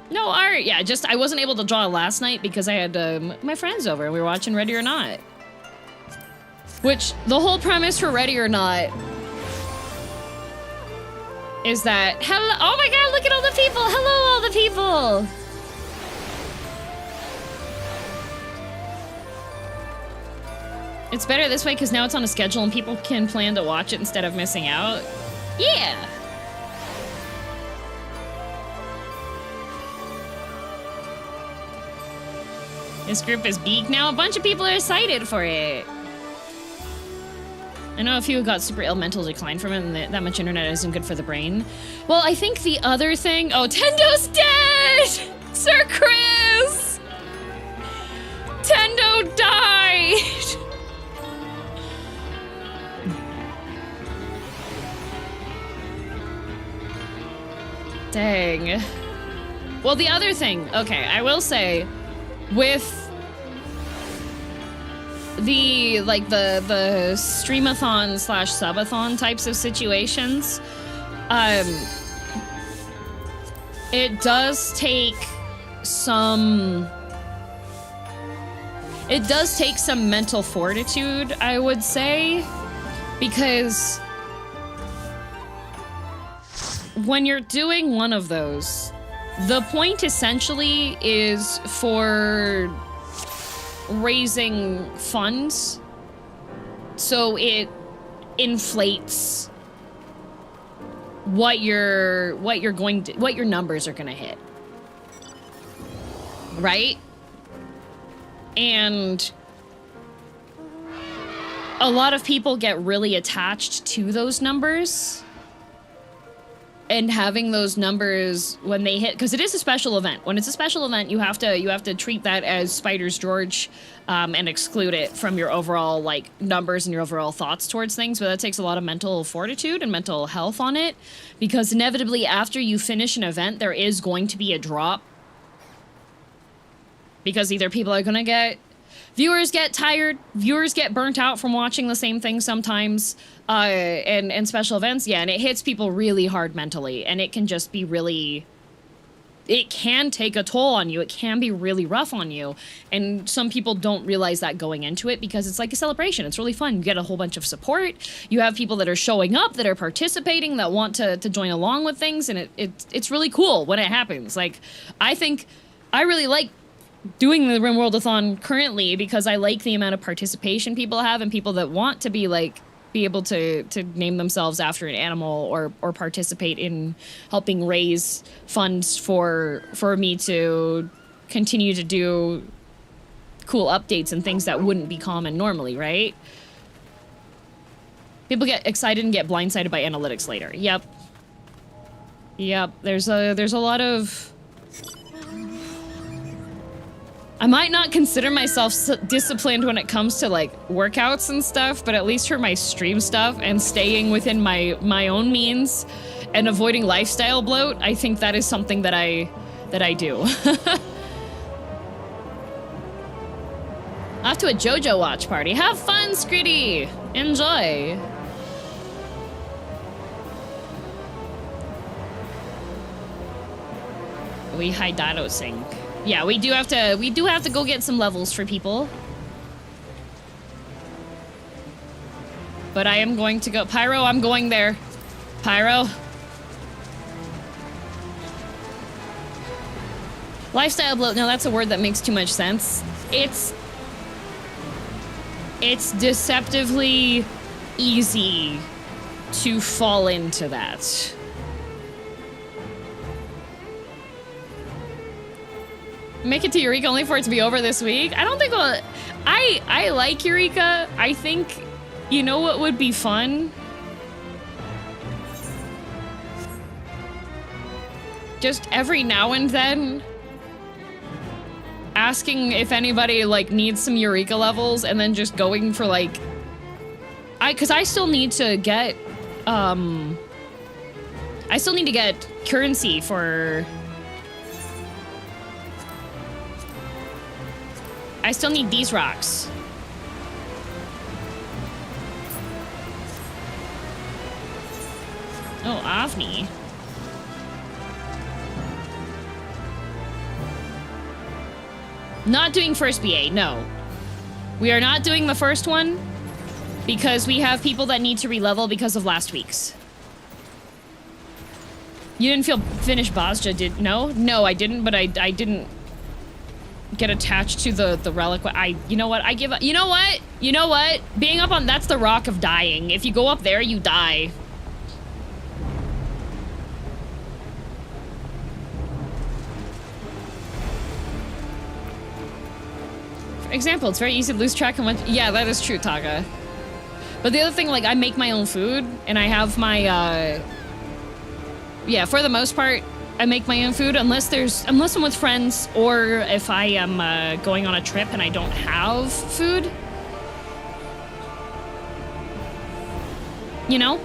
No art, yeah, just I wasn't able to draw last night because I had my friends over and we were watching Ready or Not. Which, the whole premise for Ready or Not is that, hello, oh my god, look at all the people, hello all the people. It's better this way because now it's on a schedule and people can plan to watch it instead of missing out. Yeah. This group is big now. A bunch of people are excited for it. I know a few got super ill mental decline from it, and that much internet isn't good for the brain. Well, I think the other thing... Oh, Tendo's dead! Sir Chris! Tendo died! Dang. Well, the other thing... Okay, I will say... With the streamathon / subathon types of situations, it does take some mental fortitude, I would say, because when you're doing one of those, the point essentially is for raising funds, so it inflates what your numbers are gonna hit, right? And a lot of people get really attached to those numbers. And having those numbers when they hit, because it is a special event. When it's a special event, you have to treat that as Spider's George, and exclude it from your overall like numbers and your overall thoughts towards things. But that takes a lot of mental fortitude and mental health on it, because inevitably after you finish an event, there is going to be a drop. Because either people are gonna get, viewers get tired, viewers get burnt out from watching the same thing sometimes, and special events, yeah, and it hits people really hard mentally, and it can just be really, it can take a toll on you, it can be really rough on you, and some people don't realize that going into it because it's like a celebration, it's really fun, you get a whole bunch of support, you have people that are showing up, that are participating, that want to join along with things, and it's really cool when it happens. Like, I think, I really like doing the Rimworld-a-thon currently because I like the amount of participation people have and people that want to be able to name themselves after an animal or participate in helping raise funds for me to continue to do cool updates and things that wouldn't be common normally, right? People get excited and get blindsided by analytics later. Yep. There's a lot of... I might not consider myself disciplined when it comes to like workouts and stuff, but at least for my stream stuff and staying within my own means and avoiding lifestyle bloat, I think that is something that I do. Off to a JoJo watch party. Have fun, Scritty! Enjoy! We Hydado-sing. Yeah, we do have to go get some levels for people. But I am going to go. Pyro, I'm going there. Pyro. Lifestyle bloat. Now that's a word that makes too much sense. It's deceptively easy to fall into that. Make it to Eureka only for it to be over this week? I don't think I like Eureka. I think, you know what would be fun? Just every now and then asking if anybody like needs some Eureka levels and then just going for like cuz I still need to get currency for I still need these rocks. Oh, Avni. Not doing first BA, no. We are not doing the first one because we have people that need to relevel because of last week's. You didn't finish Bosja, did no? No, I didn't, but I didn't get attached to the relic. You know what? I give up. You know what? You know what? Being up on that's the rock of dying. If you go up there, you die. Example, it's very easy to lose track of what. Yeah, that is true, Taga. But the other thing, like, I make my own food, and I have my, yeah, for the most part, I make my own food unless I'm with friends, or if I am going on a trip and I don't have food. You know?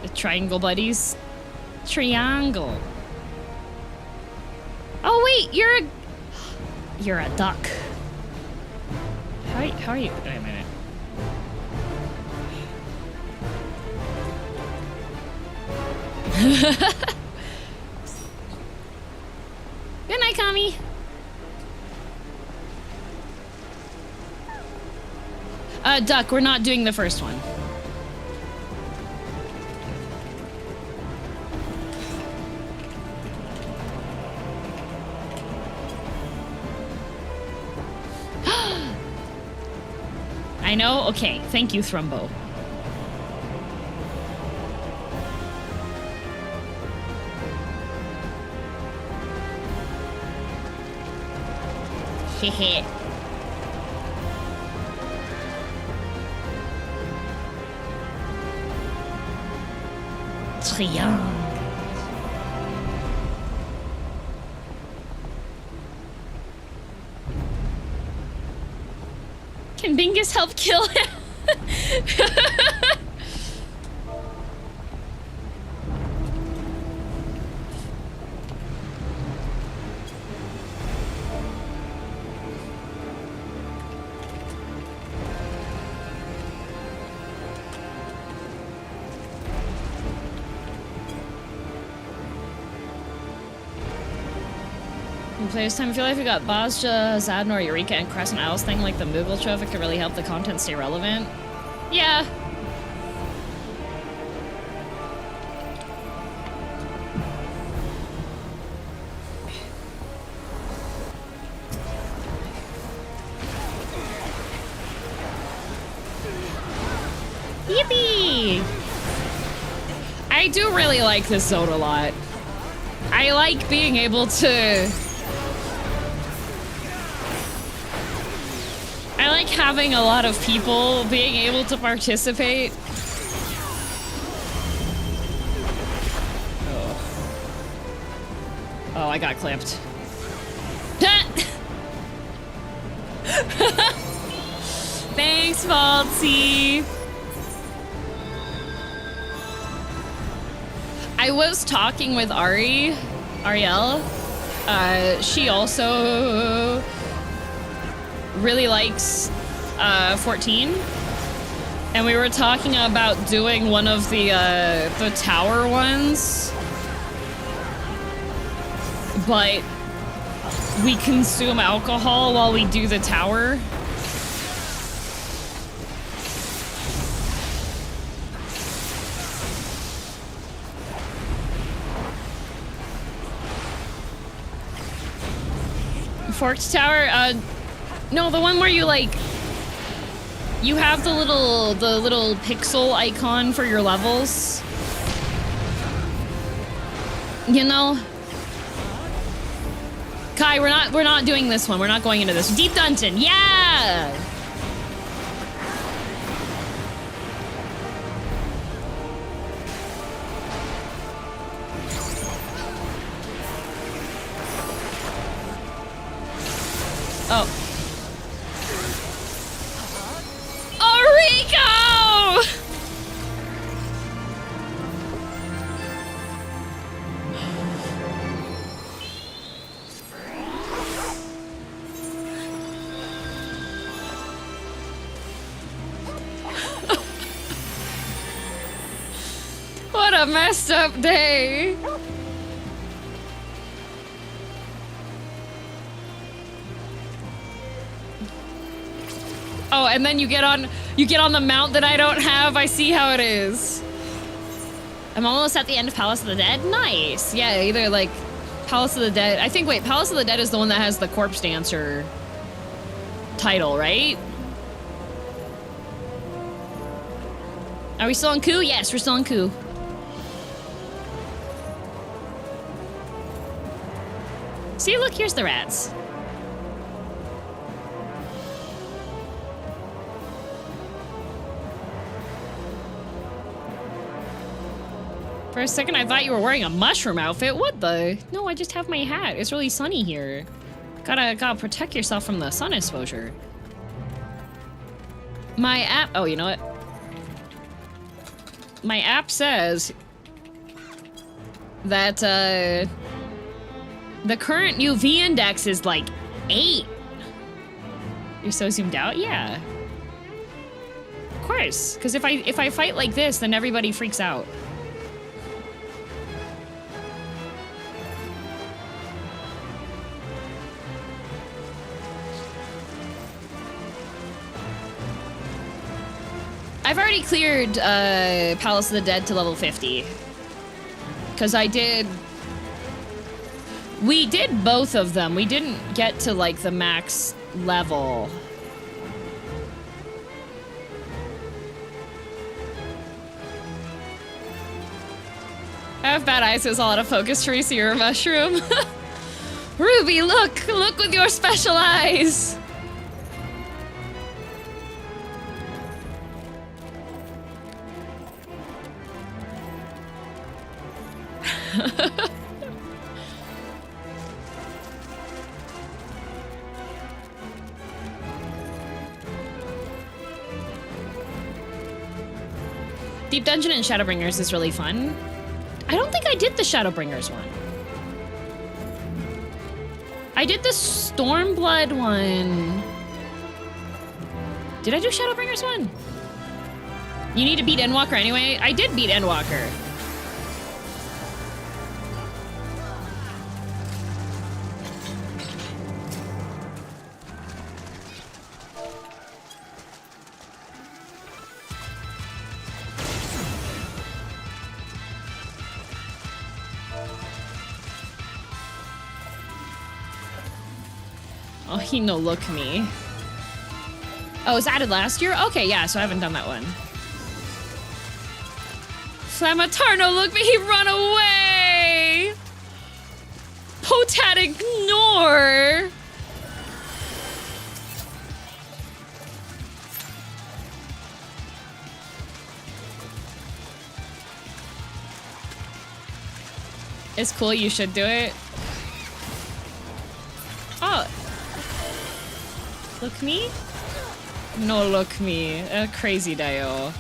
The triangle buddies. Triangle. Oh wait, you're a duck. How are you? Wait a minute. Good night, Kami. Duck, we're not doing the first one. I know? Okay, thank you, Thrumbo. Hehe. Triangle. Can Bingus help kill him? Play this time. I feel like we got Bosja, Zadnor, Eureka, and Crescent Isles thing like the Moogle Trove. It could really help the content stay relevant. Yeah. Yippee! I do really like this zone a lot. I like being able to... I like having a lot of people being able to participate. Oh, I got clipped. Thanks, Valtzy. I was talking with Ariel. She also really likes 14. And we were talking about doing one of the tower ones. But we consume alcohol while we do the tower. Forked Tower? No, the one where you, like... You have the little pixel icon for your levels. You know? Kai, we're not doing this one. We're not going into this. Deep Dungeon, yeah! Oh. Eureka! What a messed up day. Oh, and then you get on the mount that I don't have. I see how it is. I'm almost at the end of Palace of the Dead. Nice. Yeah, either like Palace of the Dead. I think, wait, Palace of the Dead is the one that has the Corpse Dancer title, right? Are we still on Ku? Yes, we're still on Ku. See, look, here's the rats. For a second, I thought you were wearing a mushroom outfit. What the? No, I just have my hat. It's really sunny here. Gotta protect yourself from the sun exposure. My app, oh, you know what? My app says that, the current UV index is like 8. You're so zoomed out? Yeah. Of course, because if I fight like this, then everybody freaks out. I've already cleared Palace of the Dead to level 50. Because we did both of them. We didn't get to like the max level. I have bad eyes, so it's all out of focus, Teresa, you're a mushroom. Ruby, look with your special eyes. Deep Dungeon and Shadowbringers is really fun. I don't think I did the Shadowbringers one. I did the Stormblood one. Did I do Shadowbringers one? You need to beat Endwalker anyway? I did beat Endwalker. Oh, he no look me. Oh, it was added last year? Okay, yeah, so I haven't done that one. Flamatar, no look me, he run away! Potat ignore! It's cool, you should do it. Oh. Look me? No look me. Crazy Dio.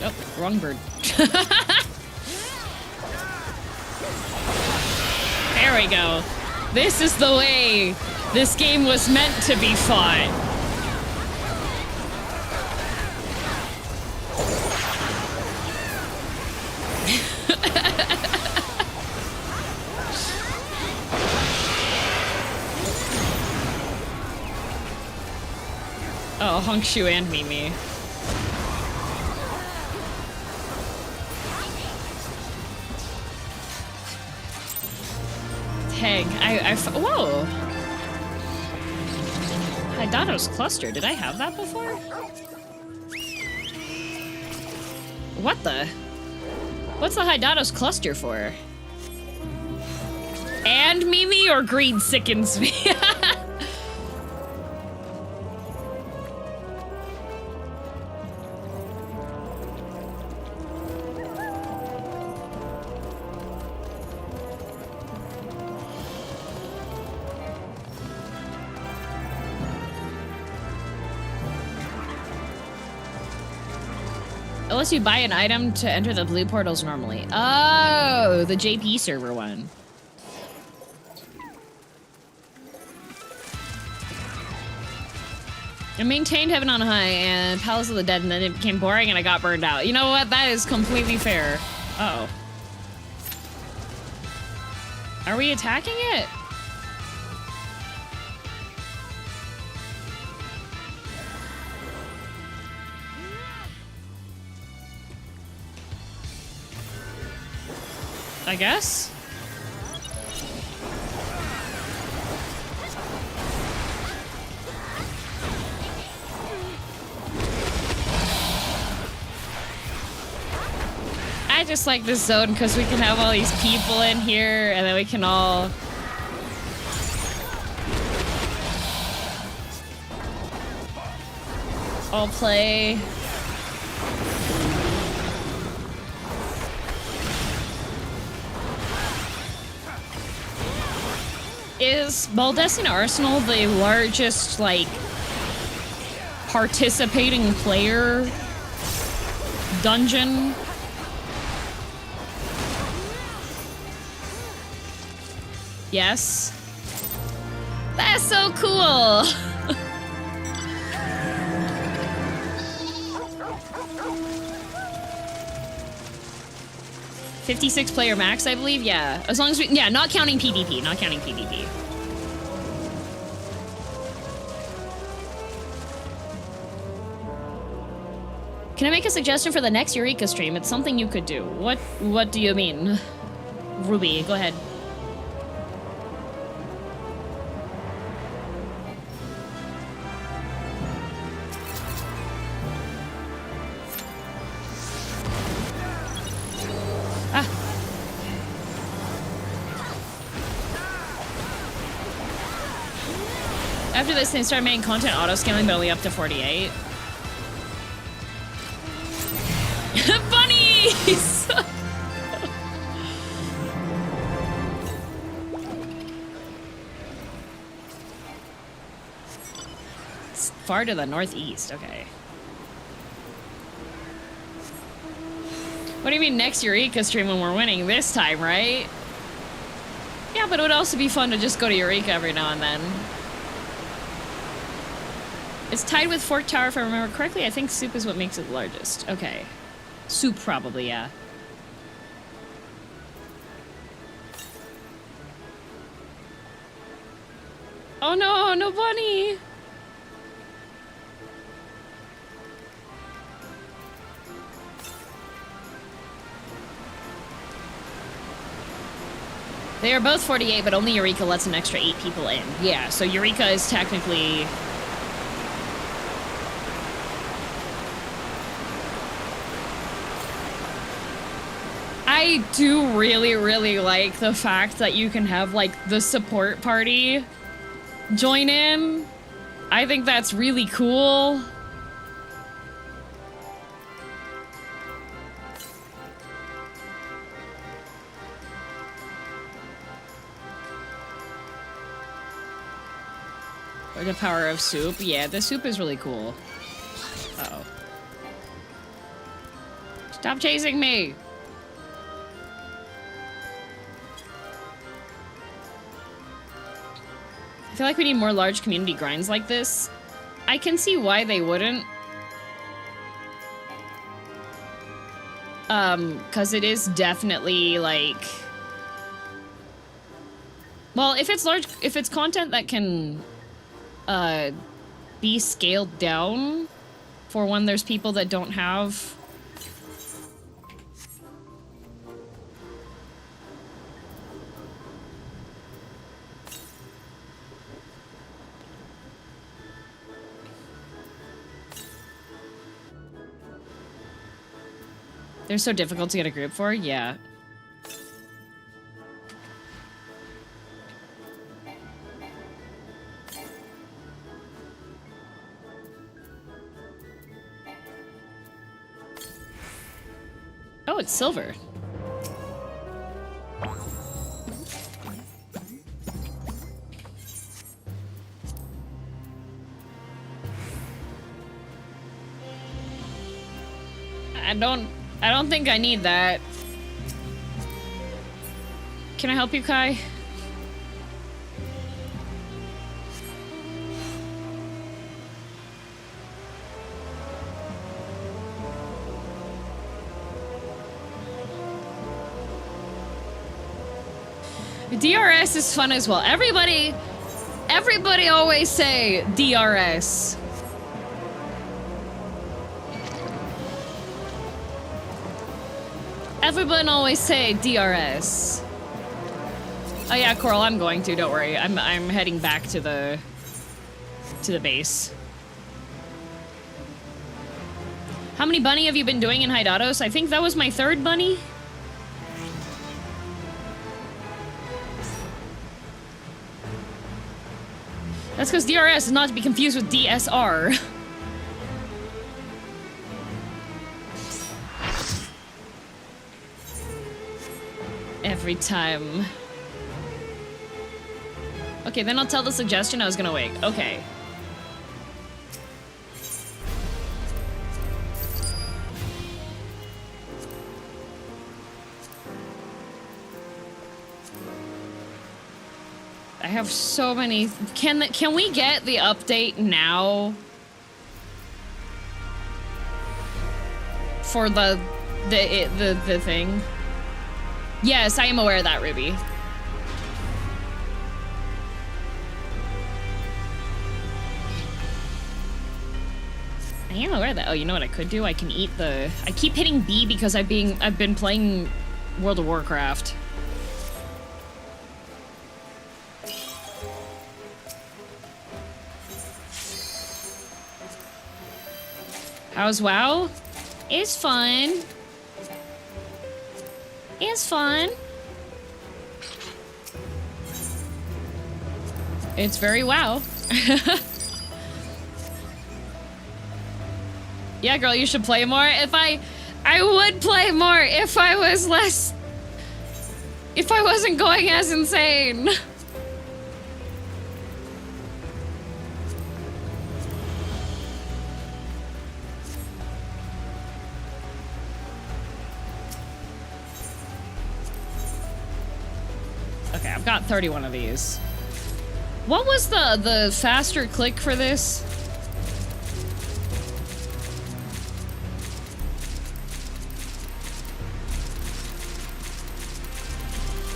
Oh, wrong bird. There we go. This is the way this game was meant to be fought. Oh, Honkshu and Mimi. Dang, whoa! Hydatos cluster, did I have that before? What the? What's the Hydatos cluster for? And Mimi or greed sickens me? Unless you buy an item to enter the blue portals normally. Oh, the JP server one. I maintained Heaven on High and Palace of the Dead, and then it became boring and I got burned out. You know what? That is completely fair. Uh oh. Are we attacking it? I guess? I just like this zone because we can have all these people in here and then we can all play. Is Baldestian Arsenal the largest, like, participating player dungeon? Yes. That's so cool! 56 player max, I believe? Yeah. As long as we... Yeah, not counting PvP. Not counting PvP. Can I make a suggestion for the next Eureka stream? It's something you could do. What do you mean? Ruby, go ahead. After this, they start making content auto-scaling, but only up to 48. Bunnies! It's far to the northeast, okay. What do you mean next Eureka stream when we're winning this time, right? Yeah, but it would also be fun to just go to Eureka every now and then. It's tied with Fork Tower, if I remember correctly. I think soup is what makes it largest. Okay. Soup, probably, yeah. Oh no, no bunny! They are both 48, but only Eureka lets an extra 8 people in. Yeah, so Eureka is technically... I do really, really like the fact that you can have, like, the support party join in. I think that's really cool. Or the power of soup. Yeah, the soup is really cool. Uh-oh. Stop chasing me! I feel like we need more large community grinds like this. I can see why they wouldn't. Because it is definitely, like... Well, if it's content that can, be scaled down for when there's people that don't have... They're so difficult to get a group for? Yeah. Oh, it's silver. I don't think I need that. Can I help you, Kai? DRS is fun as well. Everybody always say DRS. Everyone always say DRS. Oh yeah, Coral, I'm going to, don't worry. I'm heading back to the base. How many bunny have you been doing in Hydatos? I think that was my 3rd bunny. That's because DRS is not to be confused with DSR. Every time. Okay, then I'll tell the suggestion I was gonna wake. Okay. I have so many. Can we get the update now? For the thing? Yes, I am aware of that, Ruby. I am aware of that. Oh, you know what I could do? I can eat the... I keep hitting B because I've been playing World of Warcraft. How's WoW? It's fun. It's fun. It's very WoW. Yeah, girl, you should play more. I would play more if I was less... If I wasn't going as insane. Okay, I've got 31 of these. What was the faster click for this?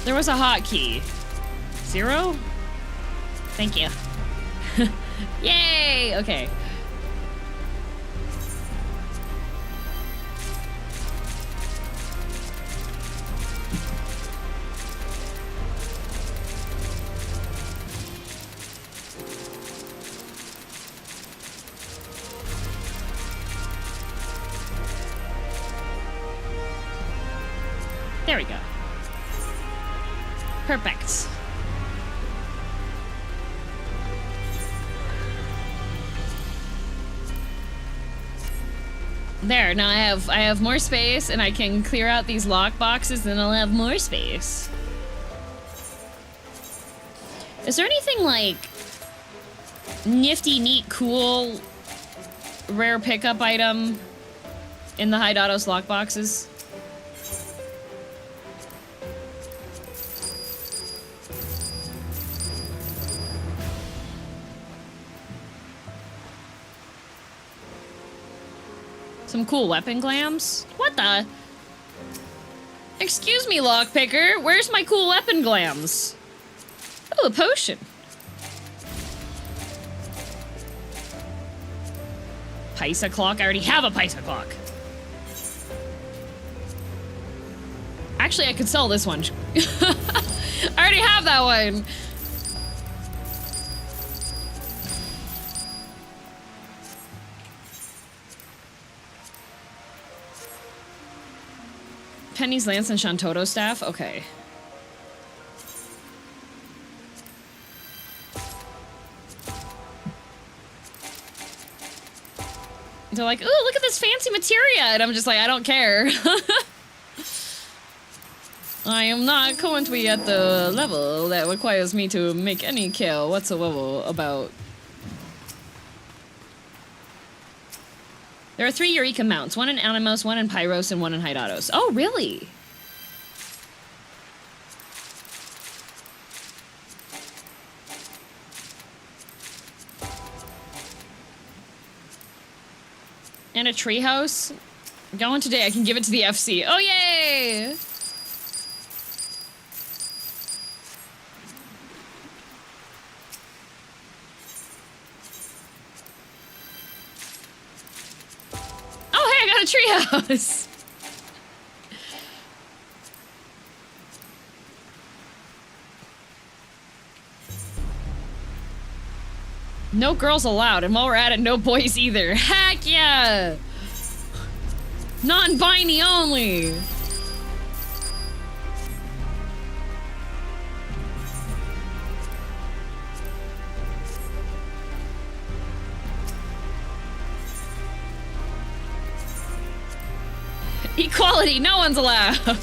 There was a hotkey. 0? Thank you. Yay! Okay. There we go. Perfect. There, now I have more space and I can clear out these lock boxes and I'll have more space. Is there anything like nifty, neat, cool, rare pickup item in the Hydatos lock boxes? Some cool weapon glams. What the? Excuse me, lockpicker. Where's my cool weapon glams? Oh, a potion. Paisa clock? I already have a Paisa clock. Actually, I could sell this one. I already have that one. Penny's lance and Shantoto staff? Okay. They're like, ooh, look at this fancy materia! And I'm just like, I don't care. I am not going to be at the level that requires me to make any care whatsoever about... There are 3 Eureka mounts, one in Animos, one in Pyros, and one in Hydatos. Oh, really? And a treehouse? Going today, I can give it to the FC. Oh, yay! Oh, hey, I got a treehouse! No girls allowed, and while we're at it, no boys either. Heck yeah! Non-binary only! Equality, no one's allowed!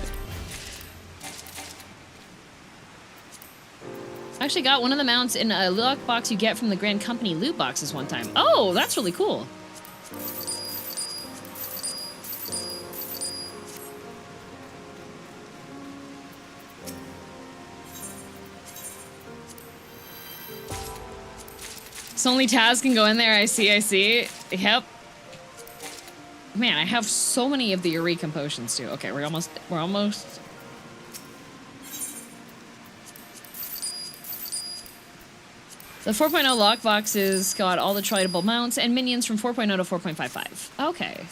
I actually got one of the mounts in a loot box you get from the Grand Company loot boxes one time. Oh, that's really cool. So only Taz can go in there, I see. Yep. Man, I have so many of the Eureka potions too. Okay, we're almost... The 4.0 lockboxes got all the tradable mounts and minions from 4.0 to 4.55. Okay.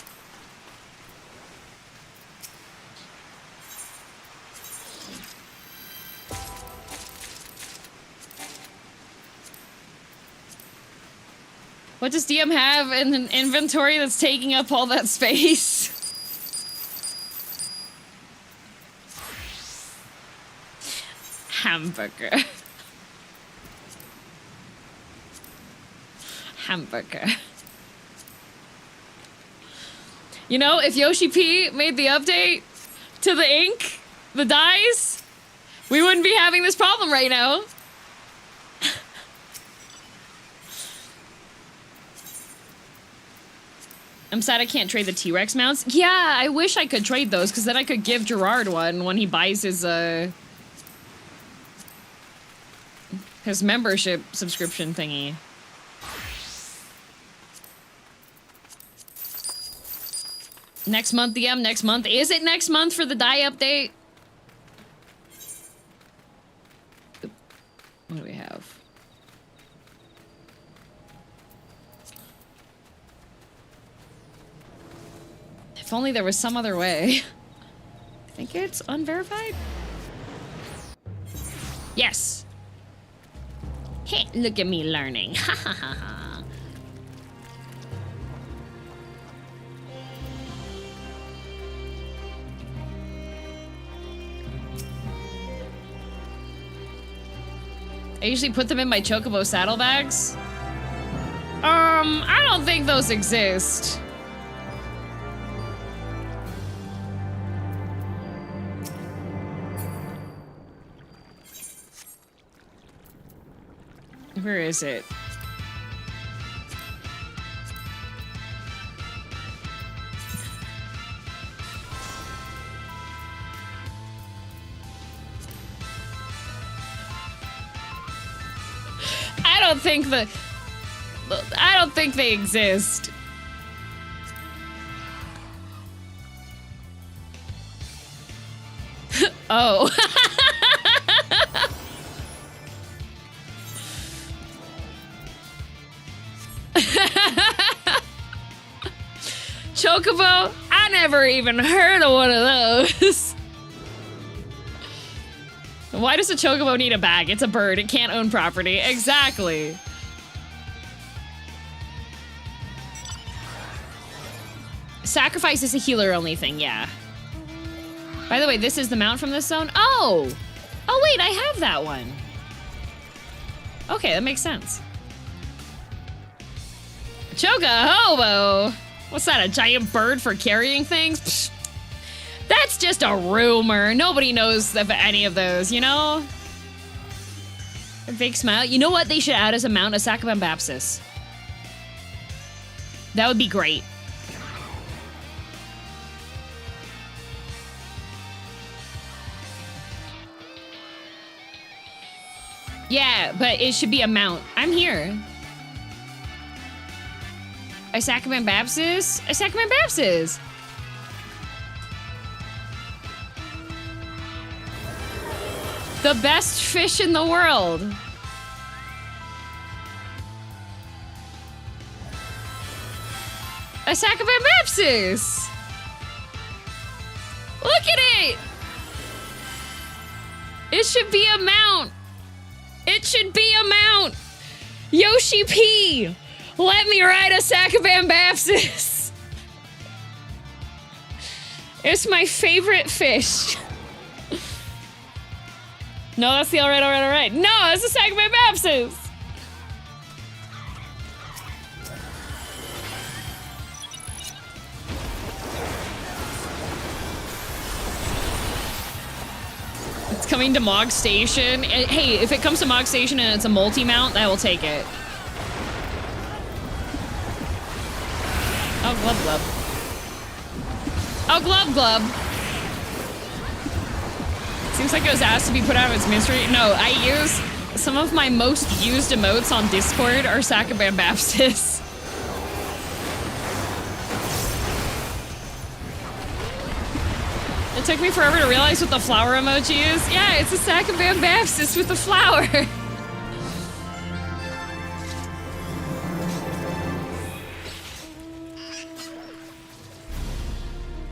What does DM have in an inventory that's taking up all that space? Hamburger. Hamburger. You know, if Yoshi P made the update to the ink, the dyes, we wouldn't be having this problem right now. I'm sad I can't trade the T-Rex mounts. Yeah, I wish I could trade those, because then I could give Gerard one when he buys his membership subscription thingy. Next month, DM, next month. Is it next month for the dye update? What do we have? If only there was some other way. I think it's unverified? Yes. Hey, look at me learning. Ha ha ha ha. I usually put them in my Chocobo saddlebags. I don't think those exist. Where is it? I don't think they exist. Oh. Chocobo? I never even heard of one of those. Why does a chocobo need a bag? It's a bird. It can't own property. Exactly. Sacrifice is a healer-only thing, yeah. By the way, this is the mount from this zone? Oh! Oh, wait, I have that one. Okay, that makes sense. Chocobo! What's that, a giant bird for carrying things? Psh, that's just a rumor. Nobody knows of any of those, you know? A big smile. You know what they should add as a mount? A Sakabambaspis. That would be great. Yeah, but it should be a mount. I'm here. A Sakabambaspis? A Sakabambaspis! The best fish in the world. A Sakabambaspis! Look at it! It should be a mount. It should be a mount. Yoshi P! Let me ride a Sakabambaspis. It's my favorite fish. No, that's the all right. No, it's a Sakabambaspis. It's coming to Mog Station. Hey, if it comes to Mog Station and it's a multi-mount, I will take it. Oh, glub glub. Oh, glub glub. Seems like it was asked to be put out of its misery. No, I use some of my most used emotes on Discord are Sakabambaspis. It took me forever to realize what the flower emoji is. Yeah, it's a Sakabambaspis with a flower.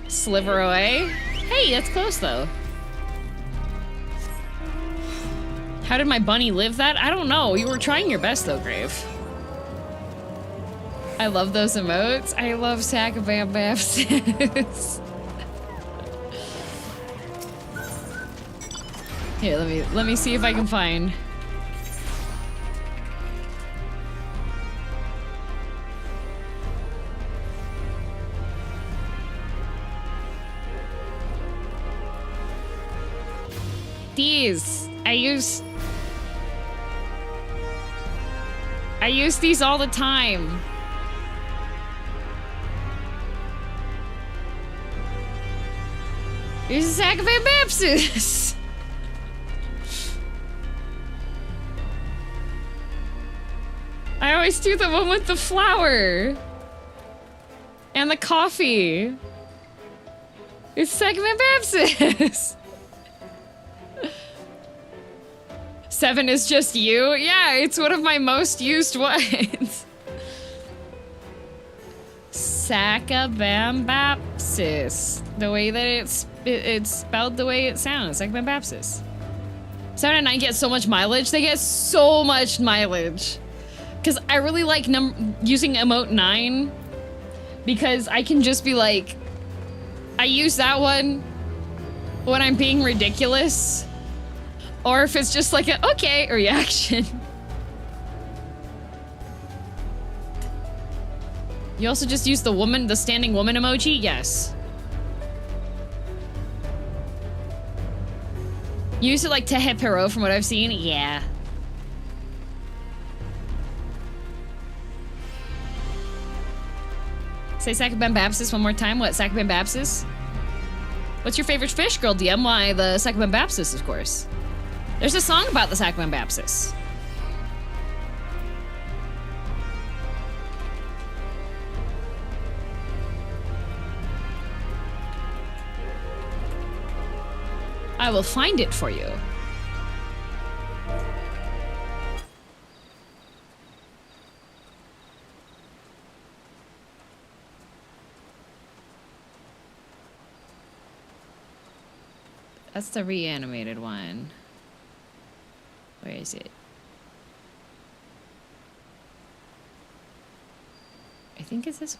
Sliver away. Hey, that's close though. How did my bunny live that? I don't know. You were trying your best though, Grave. I love those emotes. I love Sakabambaspis. Here, let me see if I can find. These. I use these all the time. Here's a Sakabambaspis. I always do the one with the flower. And the coffee. It's Sakabambaspis. 7 is just you? Yeah, it's one of my most used ones. Sakabambaspis. The way that it's spelled the way it sounds. Sakabambaspis. 7 and 9 get so much mileage. They get so much mileage. Because I really like using emote 9. Because I can just be like, I use that one when I'm being ridiculous. Or if it's just like an okay reaction. You also just use the standing woman emoji? Yes. You use it like Tehe Pero from what I've seen? Yeah. Say Sakabambaspis one more time. What, Sakabambaspis? What's your favorite fish, girl DM? Why, the Sakabambaspis, of course. There's a song about the Sakabambaspis. I I will find it for you. That's the reanimated one. Where is it? I think it's this.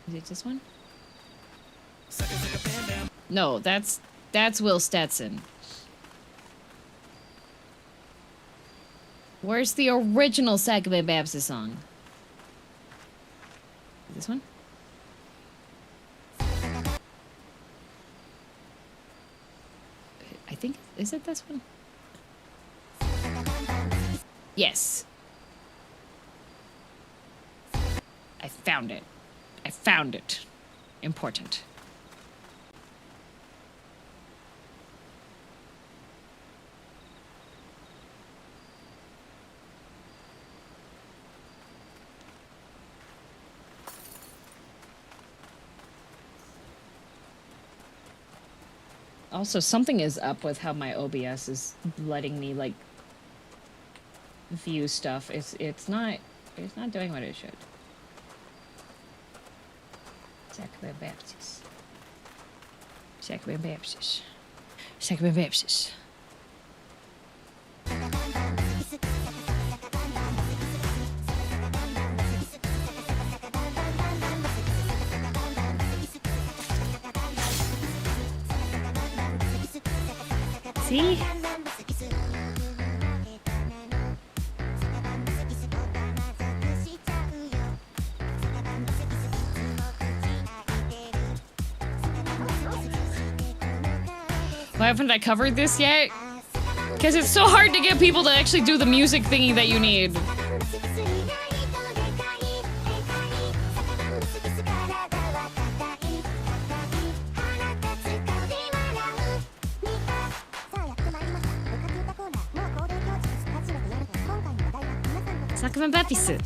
Is it this one? No, that's Will Stetson. Where's the original Sakabambaspis song? This one? I think, is it this one? Yes. I found it. I found it. Important. Also, something is up with how my OBS is letting me, like, view stuff. It's not doing what it should. Sakabambaspis. Sakabambaspis. Sakabambaspis. See? Why haven't I covered this yet? Because it's so hard to get people to actually do the music thingy that you need. Sakabambaspis.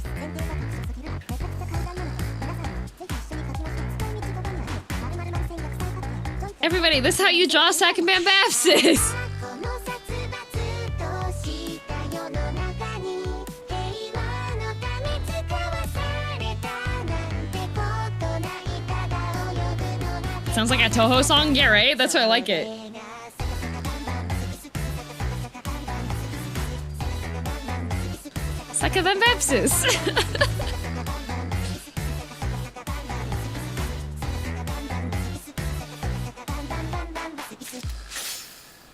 Everybody, this is how you draw Sakabambaspis. Sounds like a Toho song? Yeah, right? That's why I like it. Sakabambaspis.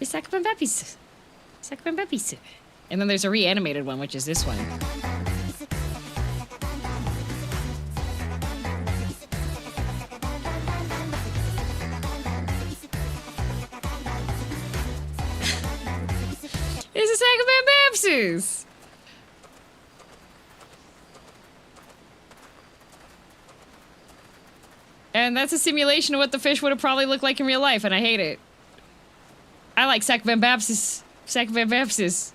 Sakabambaspis. Sakabambaspis. And then there's a reanimated one, which is this one. This is Sakabambaspis. And that's a simulation of what the fish would have probably looked like in real life, and I hate it. I like Sakabambaspis. Sakabambaspis.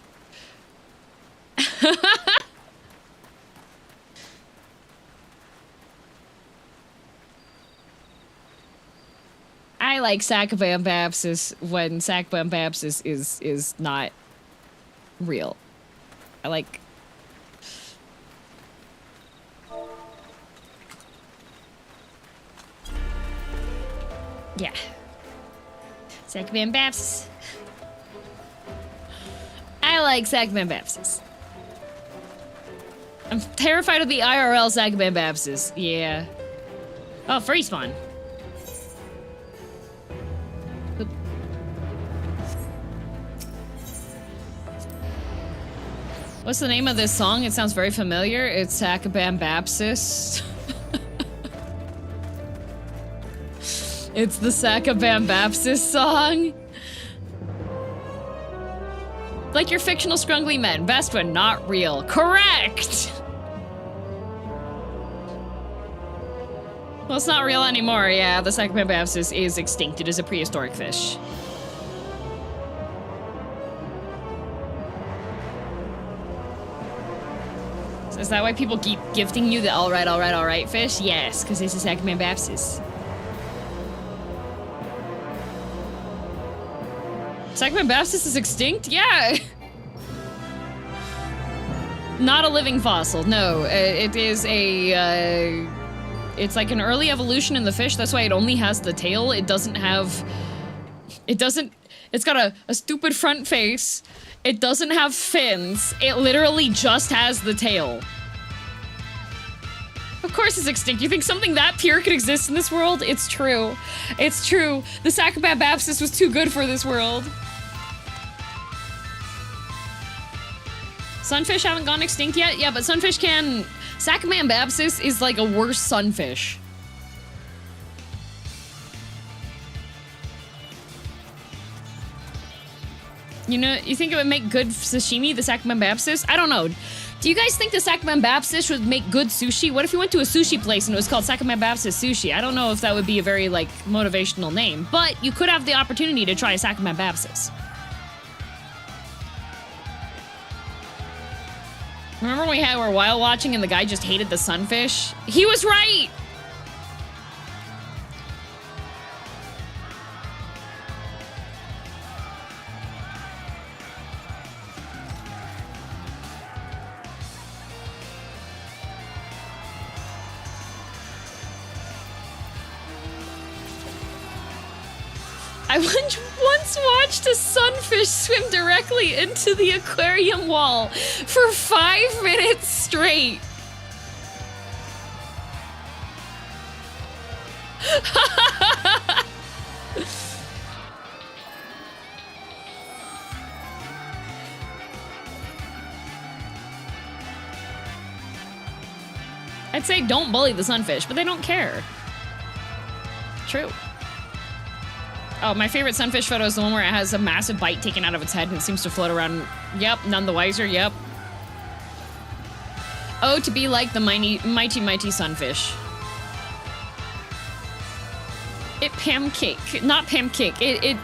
I like Sakabambaspis when Sakabambaspis is not real. I like... Yeah. Sakabambaspis. I like Sakabambaspis. I'm terrified of the IRL Sakabambaspis. Yeah. Oh, free spawn. Oop. What's the name of this song? It sounds very familiar. It's Sakabambaspis. It's the Sakabambaspis song. Like your fictional scrungly men. Best when not real. Correct! Well, it's not real anymore, yeah. The Sakabambaspis is extinct. It is a prehistoric fish. So is that why people keep gifting you the alright fish? Yes, because it's a Sakabambaspis. Sakabambaspis is extinct? Yeah! Not a living fossil, no. It is a, it's like an early evolution in the fish, that's why it only has the tail. It doesn't have... It's got a stupid front face. It doesn't have fins. It literally just has the tail. Of course it's extinct. You think something that pure could exist in this world? It's true. It's true. The Sakabambaspis was too good for this world. Sunfish haven't gone extinct yet? Yeah, but sunfish can... Sakabambaspis is like a worse sunfish. You know, you think it would make good sashimi, the Sakabambaspis? I don't know. Do you guys think the Sakabambaspis would make good sushi? What if you went to a sushi place and it was called Sakabambaspis Sushi? I don't know if that would be a very, like, motivational name, but you could have the opportunity to try a Sakabambaspis. Remember when we were while watching and the guy just hated the sunfish? He was right! I once watched a sunfish swim directly into the aquarium wall for 5 minutes straight. I'd say don't bully the sunfish, but they don't care. True. Oh, my favorite sunfish photo is the one where it has a massive bite taken out of its head and it seems to float around. Yep, none the wiser, yep. Oh, to be like the mighty sunfish. It pancake, not pancake. It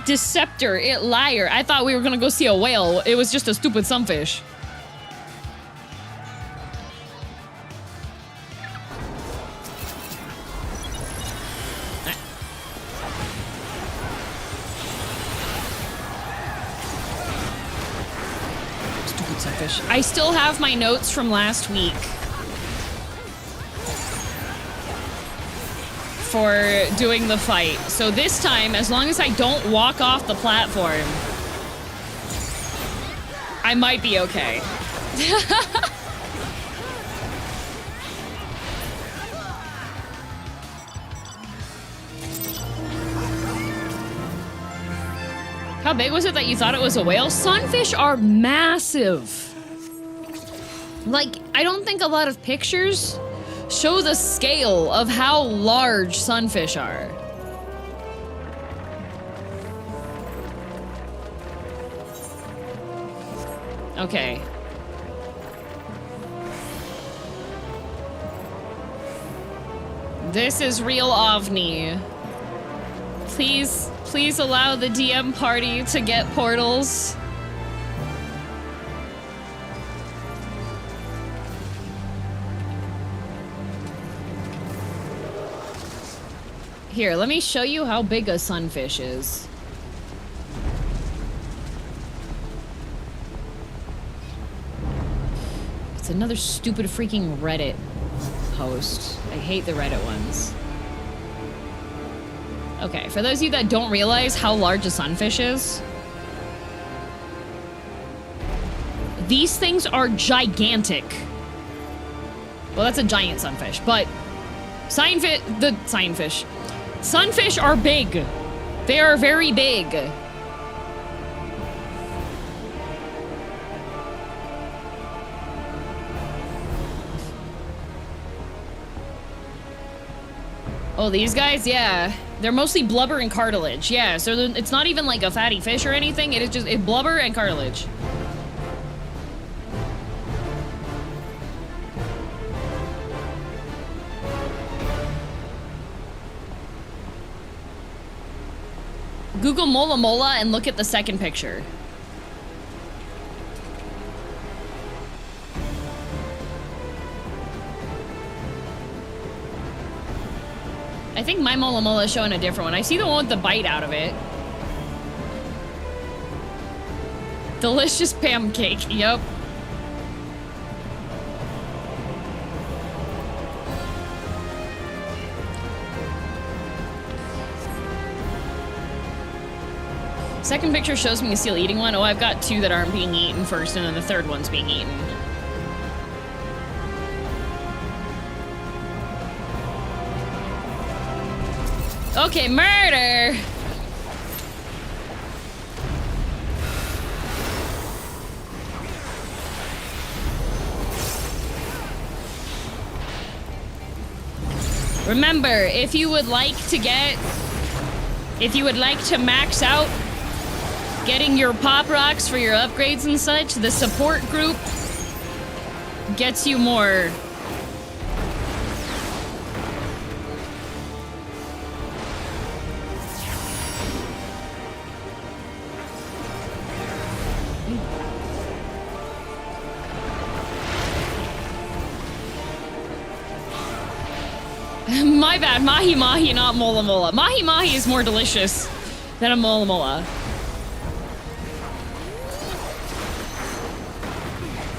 deceptor, it liar. I thought we were gonna go see a whale. It was just a stupid sunfish. I still have my notes from last week for doing the fight. So this time, as long as I don't walk off the platform, I might be okay. How big was it that you thought it was a whale? Sunfish are massive. Like, I don't think a lot of pictures show the scale of how large sunfish are. Okay. This is real OVNI. Please allow the DM party to get portals. Here, let me show you how big a sunfish is. It's another stupid freaking Reddit post. I hate the Reddit ones. Okay, for those of you that don't realize how large a sunfish is, these things are gigantic. Well, that's a giant sunfish, but sunfish are big. They are very big. Oh, these guys? Yeah. They're mostly blubber and cartilage. Yeah, so it's not even like a fatty fish or anything. It is just blubber and cartilage. Google Mola Mola and look at the second picture. I think my Mola Mola is showing a different one. I see the one with the bite out of it. Delicious pancake. Yep. Second picture shows me a seal eating one. Oh, I've got two that aren't being eaten first, and then the third one's being eaten. Okay, murder! Remember, if you would like to max out getting your pop rocks for your upgrades and such, the support group gets you more. My bad, mahi mahi, not mola mola. Mahi mahi is more delicious than a mola mola.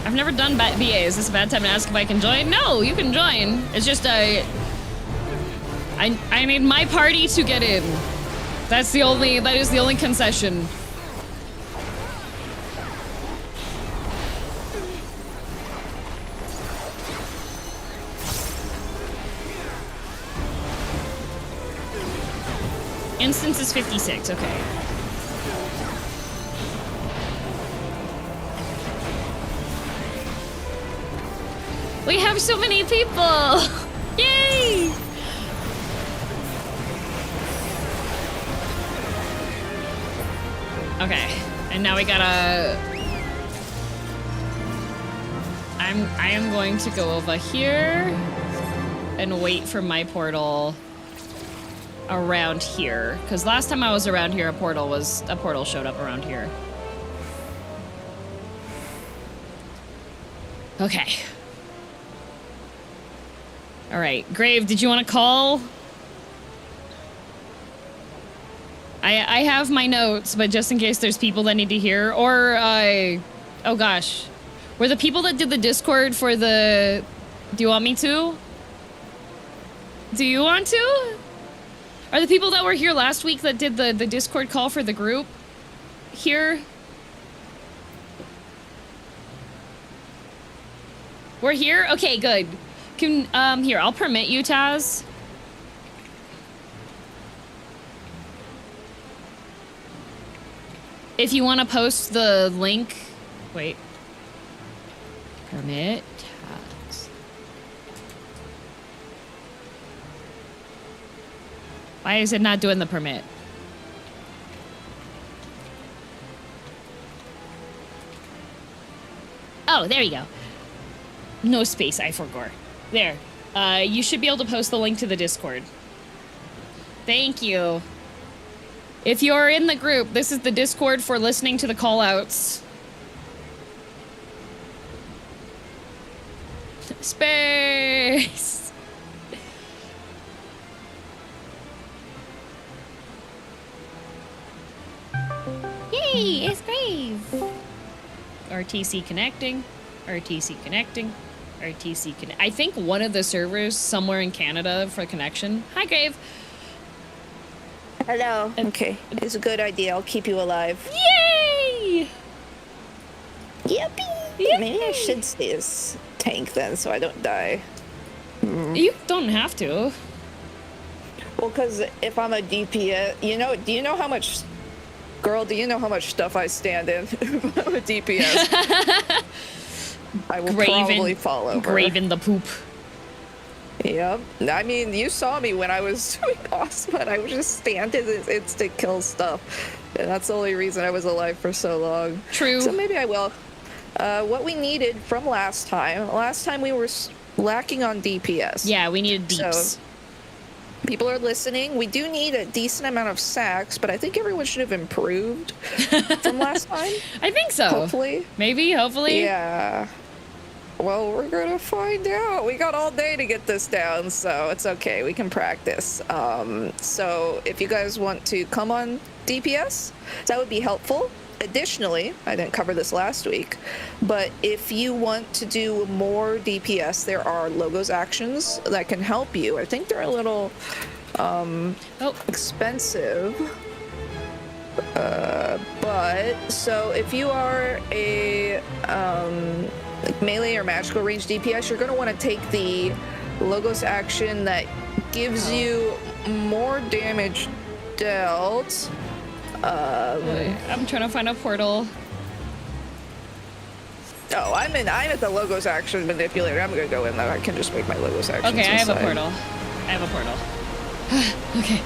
I've never done BA. Is this a bad time to ask if I can join? No, you can join. It's just I need my party to get in. That is the only concession. Instance is 56, okay. We have so many people! Yay! Okay, and now we gotta... I am going to go over here and wait for my portal around here, because last time I was around here, a portal showed up around here. Okay. All right, Grave, did you want to call? I have my notes, but just in case there's people that need to hear, or oh gosh, were the people that did the Discord for the? Do you want me to? Do you want to? Are the people that were here last week that did the Discord call for the group here? We're here? Okay, good. Can, here, I'll permit you, Taz. If you want to post the link, wait. Permit Taz. Why is it not doing the permit? Oh, there you go. No space, I forgot. There. You should be able to post the link to the Discord. Thank you. If you're in the group, this is the Discord for listening to the callouts. Space! Yay, it's Grave! RTC connecting. RTC connecting. RTC connect. I think one of the servers somewhere in Canada for connection. Hi, Grave. Hello. Okay, it's a good idea. I'll keep you alive. Yay! Yippee! Maybe I should stay as tank then, so I don't die. You don't have to. Well, because if I'm a DPS, do you know how much, girl, do you know how much stuff I stand in? If I'm a DPS, I will probably fall over. Graven the poop. Yep. I mean, you saw me when I was doing awesome, but I was just standing in instant kill stuff. And that's the only reason I was alive for so long. True. So maybe I will. What we needed from last time we were lacking on DPS. Yeah, we needed deeps. So, people are listening. We do need a decent amount of sacks, but I think everyone should have improved from last time. I think so. Hopefully. Maybe, hopefully. Yeah. Well, we're gonna find out. We got all day to get this down, so it's okay. We can practice. So if you guys want to come on DPS, that would be helpful. Additionally, I didn't cover this last week, but if you want to do more DPS, there are logos actions that can help you. I think they're a little expensive. But so if you are a like melee or magical range DPS, you're going to want to take the logos action that gives you more damage dealt. Wait, I'm trying to find a portal. Oh, I'm at the logos action manipulator. I'm gonna go in there. I can just make my logos action. Okay, I have a portal. Okay.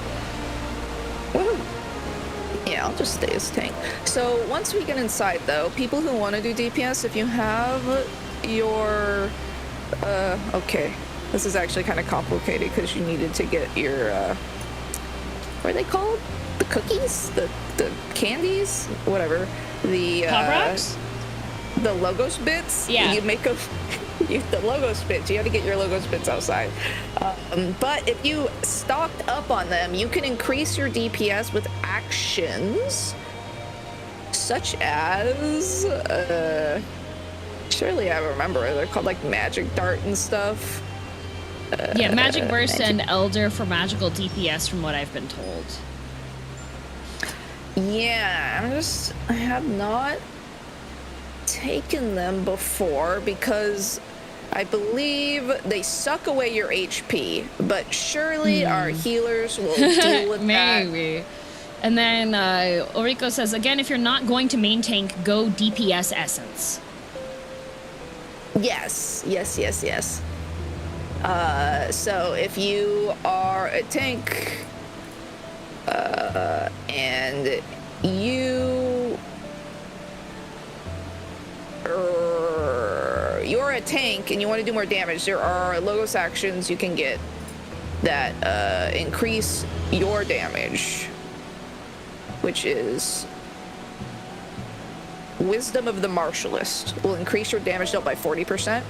Woo. Yeah, I'll just stay as tank. So once we get inside, though, people who want to do DPS, if you have your, okay, this is actually kind of complicated because you needed to get your, what are they called? The cookies, the candies, whatever. The Pop rocks? The logos bits. Yeah. You make them. The logos bits. You have to get your logos bits outside. But if you stocked up on them, you can increase your DPS with actions such as. Surely I remember. They're called like magic dart and stuff. Yeah, magic burst and elder for magical DPS, from what I've been told. Yeah, I have not taken them before because I believe they suck away your HP, but surely our healers will deal with that. Maybe. And then Eureka says, again, if you're not going to main tank, go DPS essence. Yes. So if you are a tank and you're a tank and you want to do more damage, there are logos actions you can get that increase your damage, which is Wisdom of the Martialist. Will increase your damage dealt by 40%,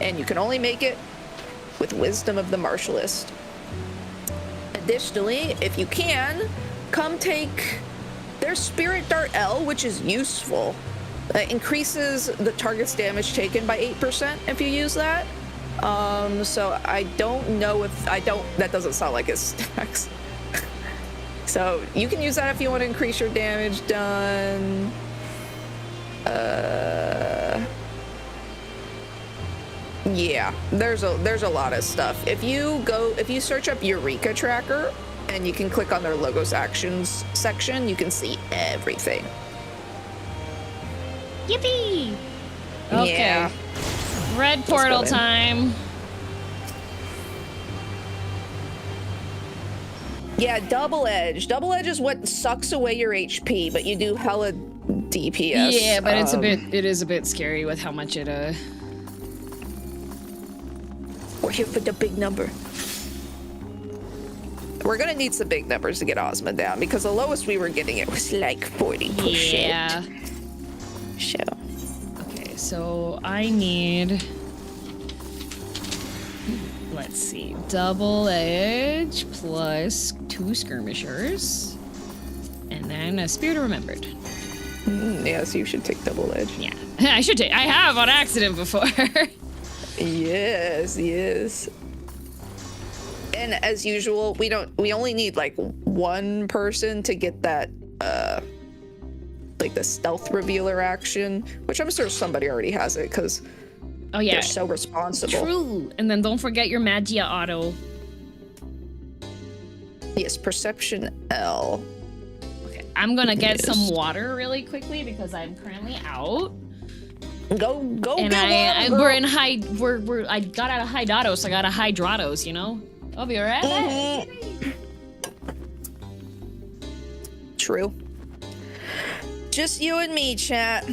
and you can only make it with Wisdom of the Martialist. Additionally, if you can, come take their Spirit Dart L, which is useful. Increases the target's damage taken by 8% if you use that. So I don't know if that doesn't sound like it stacks. So you can use that if you want to increase your damage done. Yeah, there's a lot of stuff. If you search up Eureka tracker and you can click on their logos actions section, you can see everything. Yippee! Okay. Yeah. Red portal time. Yeah, double edge. Double edge is what sucks away your HP, but you do hella DPS. Yeah, but it is a bit scary with how much it We're here for the big number. We're gonna need some big numbers to get Ozma down because the lowest we were getting it was like 40%. Yeah. So. Okay, so I need. Let's see, double edge plus 2 skirmishers, and then a spirit of remembered. Yes, you should take double edge. Yeah, I should take. I have on accident before. Yes. And as usual, we only need like one person to get that like the stealth revealer action, which I'm sure somebody already has it because they're so responsible. True. And then don't forget your magia auto. Yes, perception L. Okay, I'm gonna get some water really quickly because I'm currently out. Go and get we're in high. I got out of Hydatos, so I got a Hydratos. You know. I'll be right back. True. Just you and me, chat.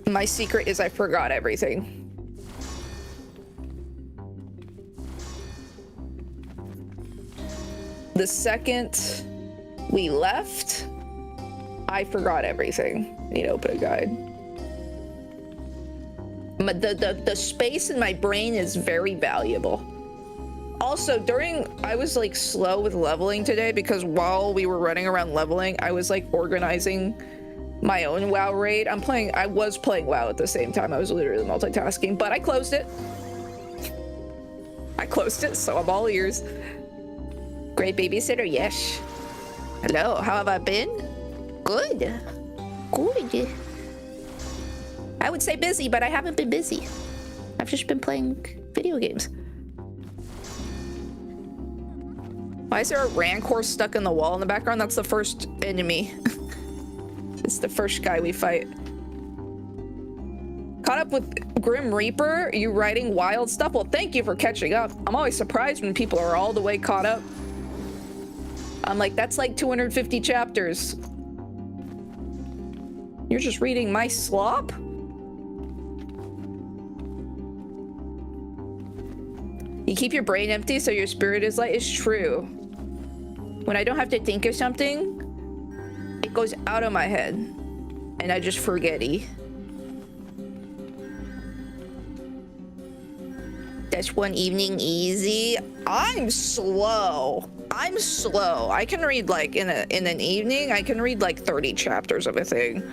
My secret is I forgot everything. The second we left, I forgot everything. I need to open a guide. The space in my brain is very valuable. Also, I was like slow with leveling today because while we were running around leveling, I was like organizing my own WoW raid. I was playing WoW at the same time. I was literally multitasking, but I closed it. So I'm all ears. Great babysitter, yes. Hello, how have I been? Good. I would say busy, but I haven't been busy. I've just been playing video games. Why is there a rancor stuck in the wall in the background? That's the first enemy. It's the first guy we fight. Caught up with Grim Reaper? You writing wild stuff? Well, thank you for catching up. I'm always surprised when people are all the way caught up. I'm like, that's like 250 chapters. You're just reading my slop? You keep your brain empty so your spirit is light. It's true. When I don't have to think of something, it goes out of my head and I just forget-y. That's one evening easy. I'm slow. I can read like in an evening, I can read like 30 chapters of a thing.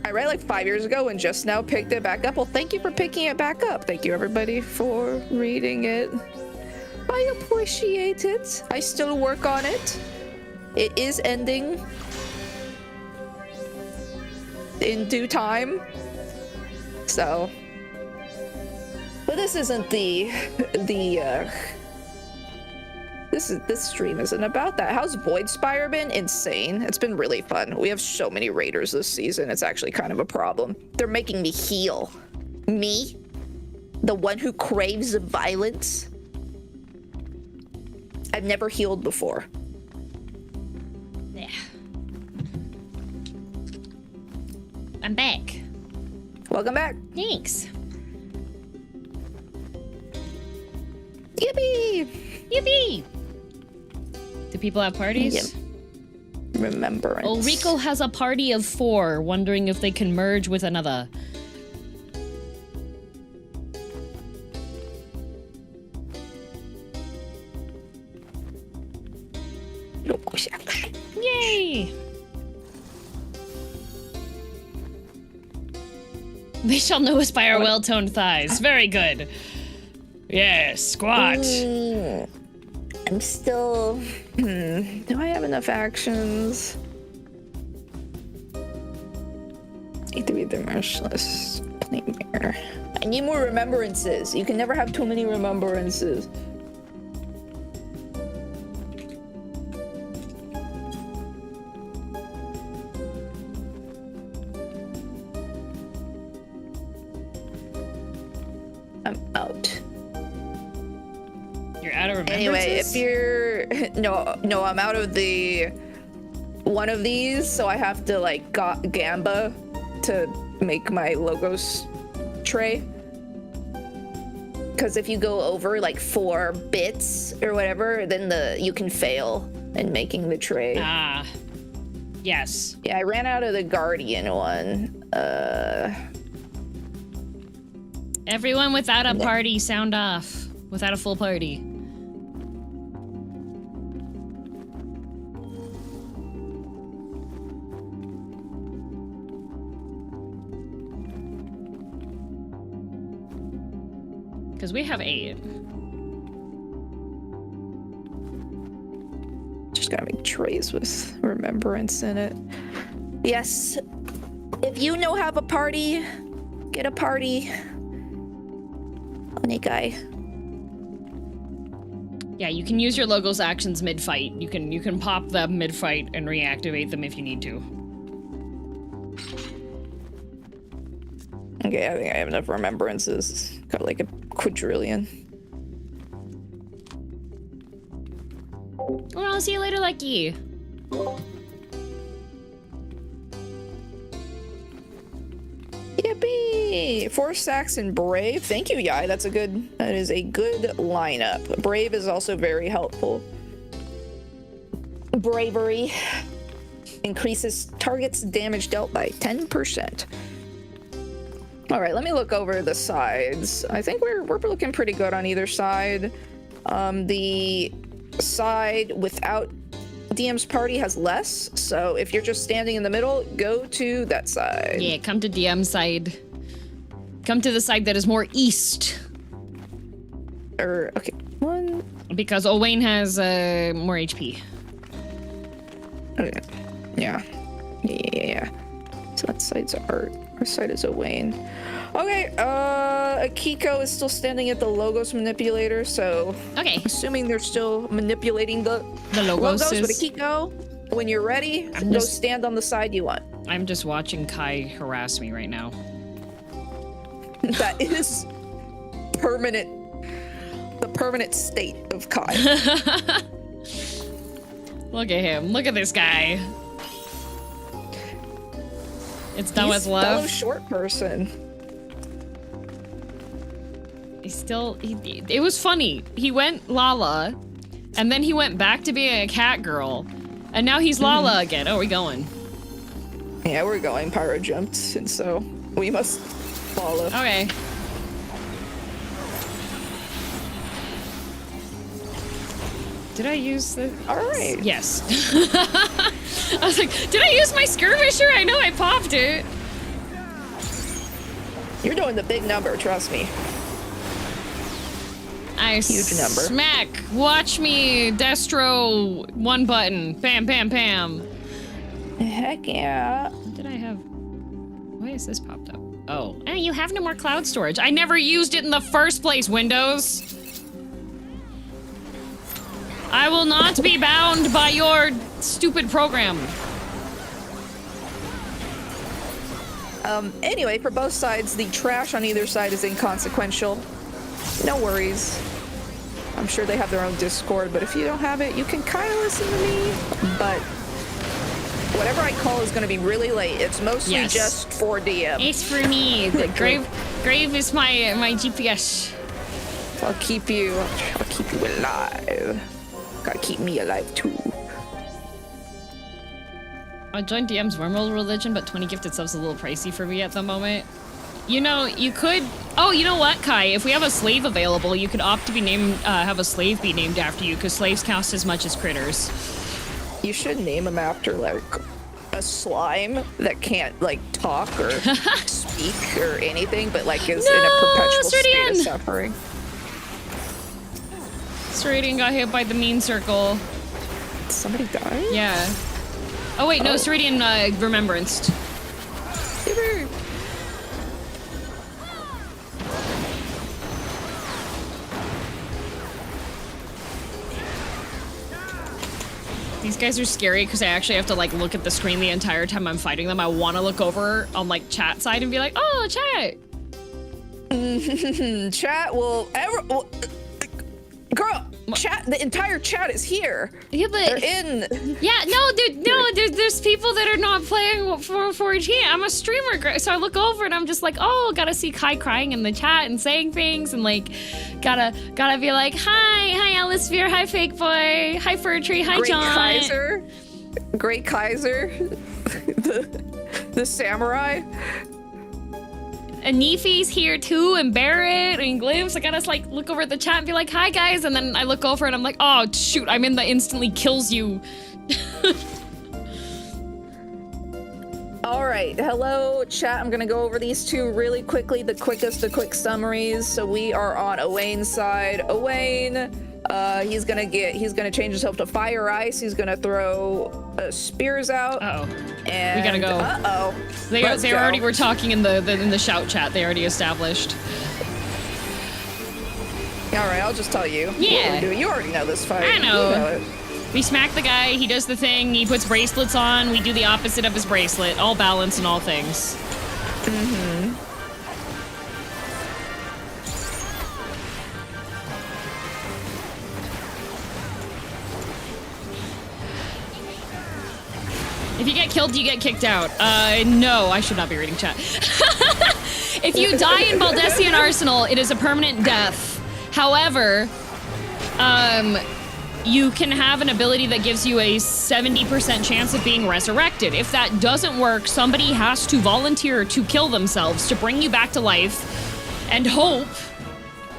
I read like 5 years ago and just now picked it back up. Well, thank you for picking it back up. Thank you everybody for reading it. I appreciate it. I still work on it. It is ending in due time. So, but this isn't this stream isn't about that. How's Voidspire been? Insane. It's been really fun. We have so many raiders this season. It's actually kind of a problem. They're making me heal. Me? The one who craves violence? I've never healed before. Yeah. I'm back. Welcome back. Thanks. Yippee! Yippee! Do people have parties? Yep. Remembrance. Oh, Rico has a party of 4, wondering if they can merge with another. Yay! They shall know us by our well-toned thighs. Very good. Yes, squat. I'm still... Do I have enough actions? Need to be the merciless nightmare. I need more remembrances. You can never have too many remembrances. I'm out. You're out of remembrances? Anyway, if you're... No, I'm out of the... one of these, so I have to, like, Gamba to make my logos tray. Because if you go over, like, 4 bits or whatever, then you can fail in making the tray. Ah. Yes. Yeah, I ran out of the Guardian one. Everyone without a party, sound off. Without a full party. Because we have 8. Just gotta make trays with remembrance in it. Yes. If you know have a party, get a party. Guy. Yeah, you can use your logos actions mid-fight. You can pop them mid-fight and reactivate them if you need to. Okay, I think I have enough remembrances. Got like a quadrillion. Well, I'll see you later, Lucky. Yippee! 4 stacks and Brave. Thank you, Yai. That is a good lineup. Brave is also very helpful. Bravery increases target's damage dealt by 10%. All right, let me look over the sides. I think we're looking pretty good on either side. The side without DM's party has less, so if you're just standing in the middle, go to that side. Yeah, come to DM side. Come to the side that is more east. Okay, one. Because Owain has more HP. Okay, yeah. So that side's art. Our side is Owain. Okay, Akiko is still standing at the Logos manipulator, so... Okay. Assuming they're still manipulating the Logos but Akiko, when you're ready, go stand on the side you want. I'm just watching Kai harass me right now. That is the permanent state of Kai. Look at him. Look at this guy. It's done with love. Fellow short person. It was funny. He went Lala, and then he went back to being a cat girl, and now he's Lala again. Oh, we're going. Yeah, we're going. Pyro jumped, and so we must follow. Okay. Did I use the... All right. Yes. I was like, did I use my skirmisher? I know I popped it. You're doing the big number, trust me. Huge number. Smack. Watch me destro one button. Bam, bam, bam. Heck yeah. Did I have... Why is this popped up? Oh, you have no more cloud storage. I never used it in the first place, Windows. I will not be bound by your stupid program. Anyway, for both sides, the trash on either side is inconsequential. No worries. I'm sure they have their own Discord, but if you don't have it, you can kind of listen to me. But whatever I call is going to be really late. It's mostly just for DM. It's for me. The grave is my GPS. I'll keep you alive. Gotta keep me alive too. I joined DM's Wormhole religion, but 20 gifted subs is a little pricey for me at the moment. You know, you could... Oh, you know what, Kai? If we have a slave available, you could opt to be named, have a slave be named after you, because slaves cost as much as critters. You should name him after, like, a slime that can't, like, talk or speak or anything, but, like, is in a perpetual state of suffering. Ceridian got hit by the mean circle. Somebody died? Yeah. Oh, wait, no, Ceridian, remembranced. These guys are scary because I actually have to like look at the screen the entire time I'm fighting them. I want to look over on like chat side and be like, oh, chat. Chat will girl, chat, the entire chat is here. Yeah, but they're in. Yeah, there's people that are not playing for 14. I'm a streamer, so I look over and I'm just like, oh, gotta see Kai crying in the chat and saying things and like, gotta be like, hi Alisphere, hi Fake Boy, hi Furtree, hi John. Great Kaiser, the samurai. And Nefi's here too, and Barrett, and Glimpse. I gotta like look over at the chat and be like, hi guys, and then I look over and I'm like, oh shoot, I'm in the instantly kills you. All right, hello chat. I'm gonna go over these two really quickly, the quick summaries. So we are on Owain's side. Owain, he's gonna change himself to fire ice. He's gonna throw spears out. Uh-oh. And we gotta go. Uh-oh. They already were talking in the shout chat. They already established. All right, I'll just tell you. Yeah. What we're doing. You already know this fight. I know. You know it. We smack the guy. He does the thing. He puts bracelets on. We do the opposite of his bracelet. All balance and all things. Mm-hmm. If you get killed, you get kicked out. No, I should not be reading chat. If you die in Baldestian Arsenal, it is a permanent death. However, you can have an ability that gives you a 70% chance of being resurrected. If that doesn't work, somebody has to volunteer to kill themselves to bring you back to life and hope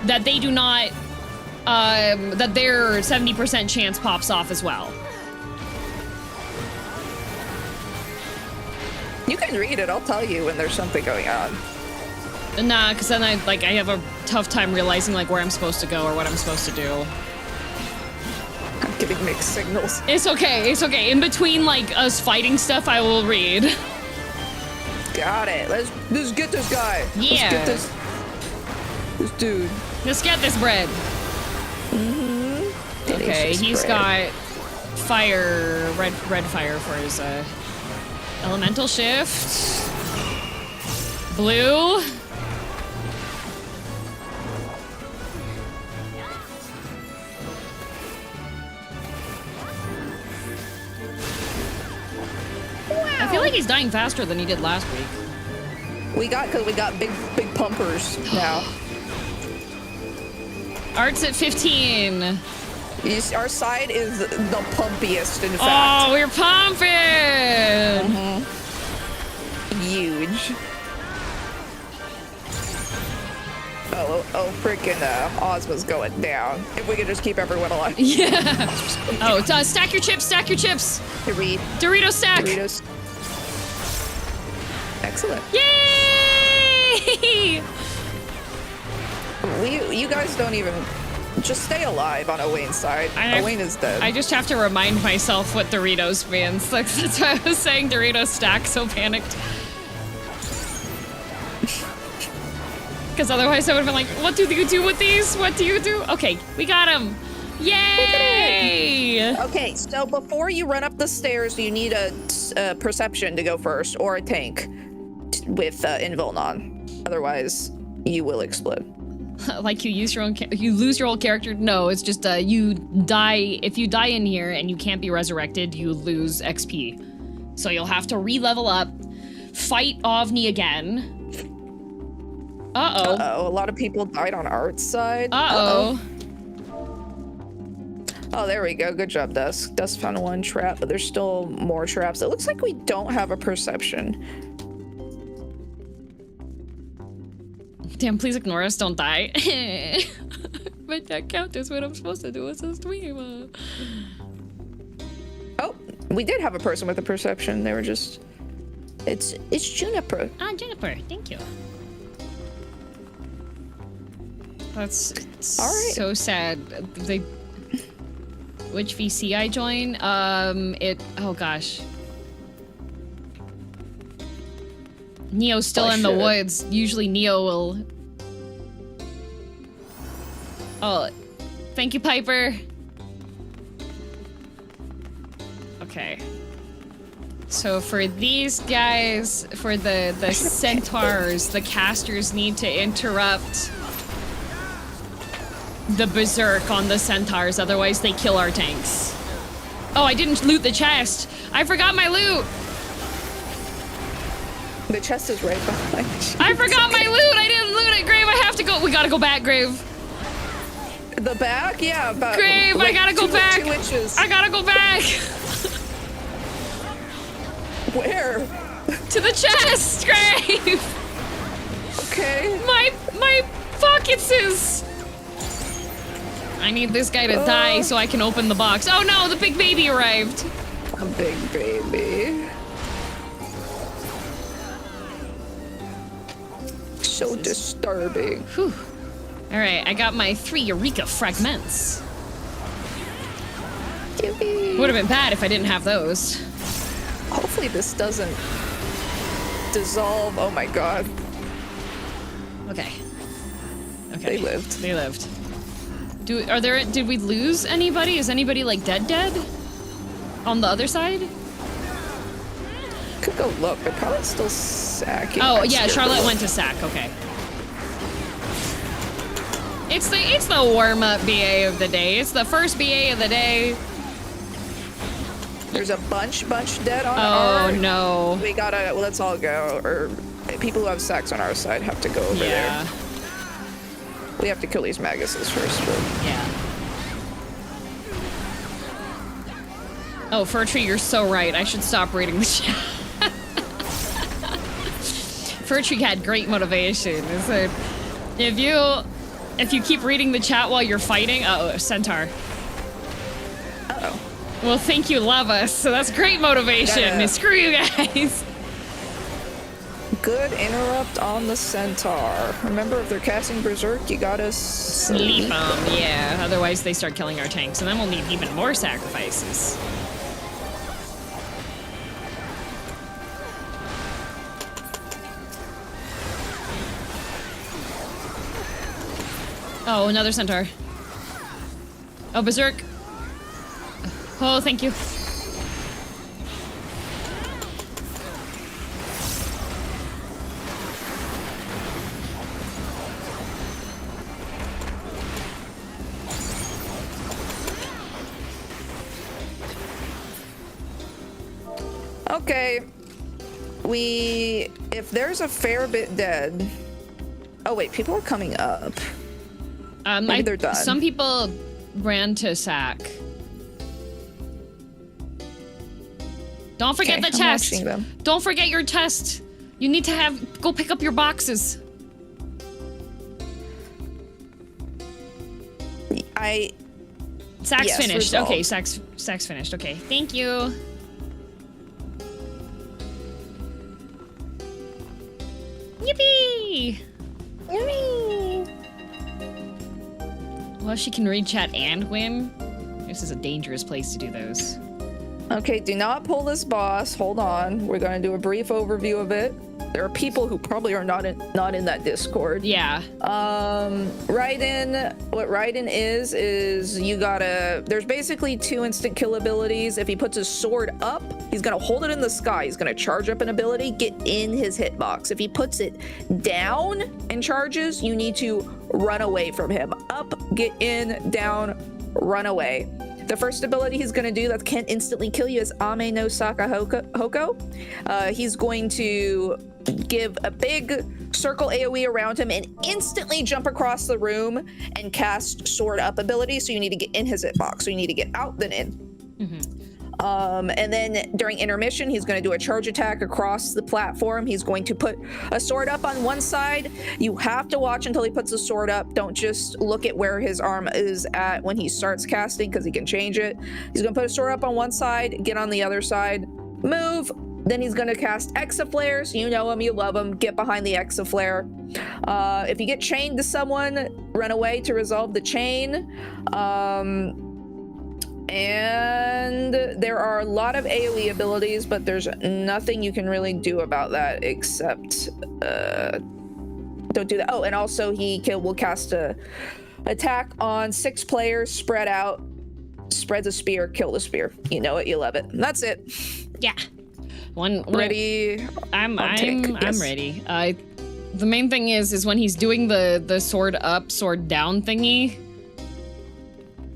that they do not, that their 70% chance pops off as well. You can read it. I'll tell you when there's something going on. Nah, because then I have a tough time realizing like where I'm supposed to go or what I'm supposed to do. I'm getting mixed signals. It's okay, it's okay. In between like us fighting stuff, I will read. Got it. Let's get this guy. Yeah. Let's get this dude. Let's get this bread. Mm-hmm. Okay, he's got fire, red fire for his elemental shift. Blue. I feel like he's dying faster than he did last week. Because we got big pumpers now. Art's at 15. Our side is the pumpiest, in fact. Oh, we're pumping! Huge. Oh, freaking Ozma's going down. If we could just keep everyone alive. Yeah. Oh, stack your chips, stack your chips. Dorito stack. Doritos. Excellent. Yay! You guys don't even just stay alive on Owain's side. Owain is dead. I just have to remind myself what Doritos means. Like, that's why I was saying Dorito stack, so panicked. Because otherwise I would have been like, what do you do with these? What do you do? Okay, we got him. Yay! Okay, so before you run up the stairs, you need a perception to go first, or a tank with Invuln on. Otherwise, you will explode. Like you lose your old character? No, it's just you die. If you die in here and you can't be resurrected, you lose XP. So you'll have to re-level up, fight Ovni again. Uh-oh. Uh-oh, a lot of people died on Art's side. Uh-oh. Oh, there we go. Good job, Dusk. Dusk found one trap, but there's still more traps. It looks like we don't have a perception. Damn, please ignore us. Don't die. But that count is what I'm supposed to do as a streamer. Oh, we did have a person with a perception. They were just... It's Juniper. Ah, Juniper. Thank you. That's all right. So sad. Which VC I join? Oh gosh. Neo's still in the woods. Usually Neo will... Oh, thank you, Piper. Okay. So for these guys, for the centaurs, the casters need to interrupt the berserk on the centaurs, otherwise they kill our tanks. Oh, I didn't loot the chest. I forgot my loot. The chest is right behind you. I forgot my loot. I didn't loot it, Grave. I have to go. We gotta go back, Grave. The back? Yeah, but Grave, I gotta go back. 2 inches. I gotta go back. Where? To the chest, Grave. Okay. My pockets is... I need this guy to die so I can open the box. Oh no, the big baby arrived. A big baby. So disturbing. Whew. All right, I got my 3 Eureka fragments. Would have been bad if I didn't have those. Hopefully this doesn't dissolve. Oh my god. Okay. They lived. They lived. Did we lose anybody? Is anybody like dead? On the other side? Could go look. They're probably still sacking. Oh yeah, Charlotte went to sack. Okay. It's the warm-up BA of the day. It's the first BA of the day. There's a bunch dead on our... Oh no. We gotta, let's all go. Or people who have sacks on our side have to go over there. We have to kill these Maguses first. But... Yeah. Oh, Fur Tree, you're so right. I should stop reading the chat. Fur Tree had great motivation. So if you keep reading the chat while you're fighting, uh-oh, Centaur. Uh-oh. Well, think you love us, so that's great motivation. Screw you guys. Good interrupt on the Centaur. Remember, if they're casting Berserk, you gotta sleep them. Yeah, otherwise they start killing our tanks, and then we'll need even more sacrifices. Oh, another Centaur. Oh, Berserk. Oh, thank you. Okay. If there's a fair bit dead. Oh wait, people are coming up. Maybe they're done. Some people ran to sack. Don't forget the test. Don't forget your test. You need to go pick up your boxes. Sack's finished. Resolved. Okay, Sack's finished. Okay, thank you. Yippee! Yippee! Well, she can read chat and win. This is a dangerous place to do those. Okay, do not pull this boss. Hold on. We're going to do a brief overview of it. There are people who probably are not in that Discord. Yeah. Ryden, what Ryden is you gotta, there's basically 2 instant kill abilities. If he puts his sword up, he's gonna hold it in the sky. He's gonna charge up an ability, get in his hitbox. If he puts it down and charges, you need to run away from him. Up, get in, down, run away. The first ability he's going to do that can instantly kill you is Ame no Saka Hoko. He's going to give a big circle AoE around him and instantly jump across the room and cast sword up ability. So you need to get in his hitbox. So you need to get out, then in. Mm-hmm. And then during intermission, he's going to do a charge attack across the platform. He's going to put a sword up on one side. You have to watch until he puts the sword up. Don't just look at where his arm is at when he starts casting, because he can change it. He's going to put a sword up on one side, get on the other side, move. Then he's going to cast Exaflares. You know him, you love him. Get behind the Exaflare. If you get chained to someone, run away to resolve the chain. And there are a lot of AoE abilities, but there's nothing you can really do about that except don't do that. Oh, and also he will cast a attack on 6 players, spread out, spreads a spear, kill the spear. You know it, you love it. And that's it. Yeah. Ready? I'm ready. The main thing is when he's doing the sword up, sword down thingy.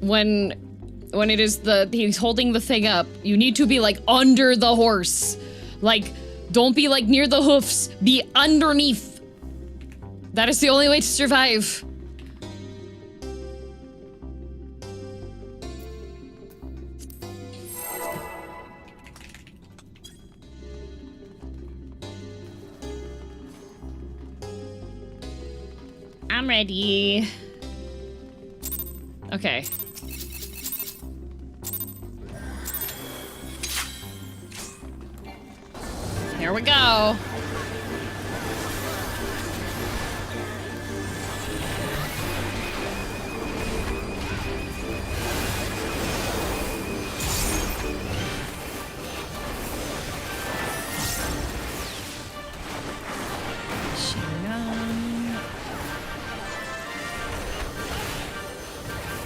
When it is he's holding the thing up, you need to be like under the horse. Like, don't be like near the hoofs, be underneath. That is the only way to survive. I'm ready. Okay. Here we go.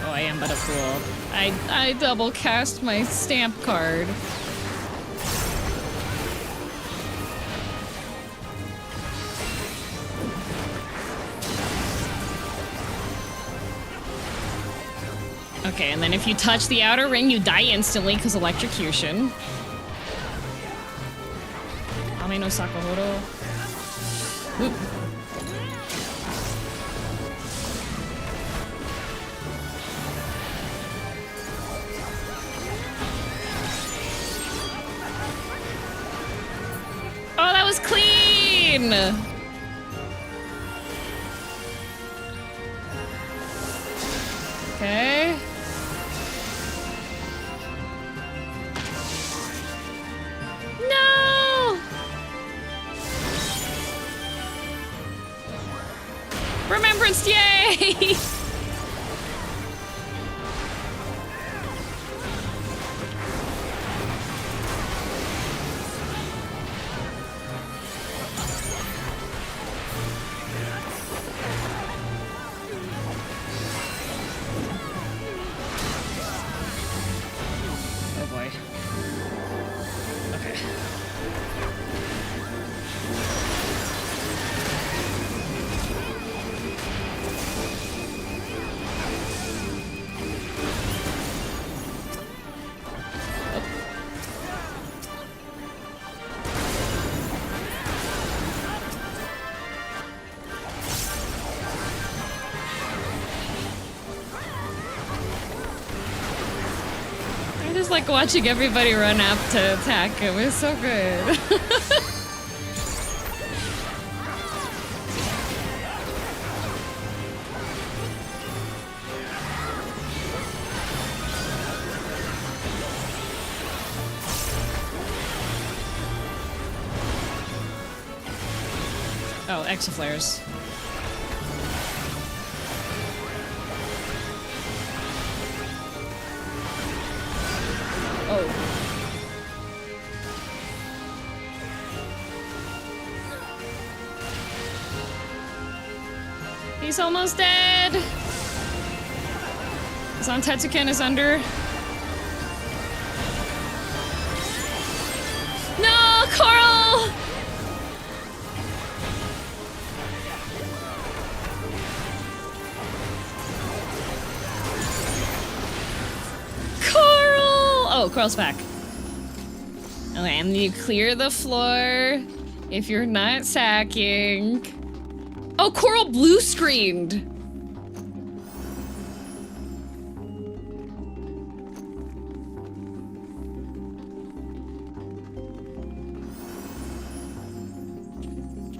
Oh, I am but a fool. I double cast my stamp card. Okay, and then if you touch the outer ring, you die instantly because electrocution. Ame no Sakahoro. Oop. clean! Okay. No! Remembrance, yay! Oh boy. Okay. I just like watching everybody run up to attack him. It's so good. Oh, exaflares. Oh. He's almost dead. Zantetsuken is under. No, Coral! Oh, Coral's back. Okay, and you clear the floor if you're not sacking. Oh, Coral blue screened.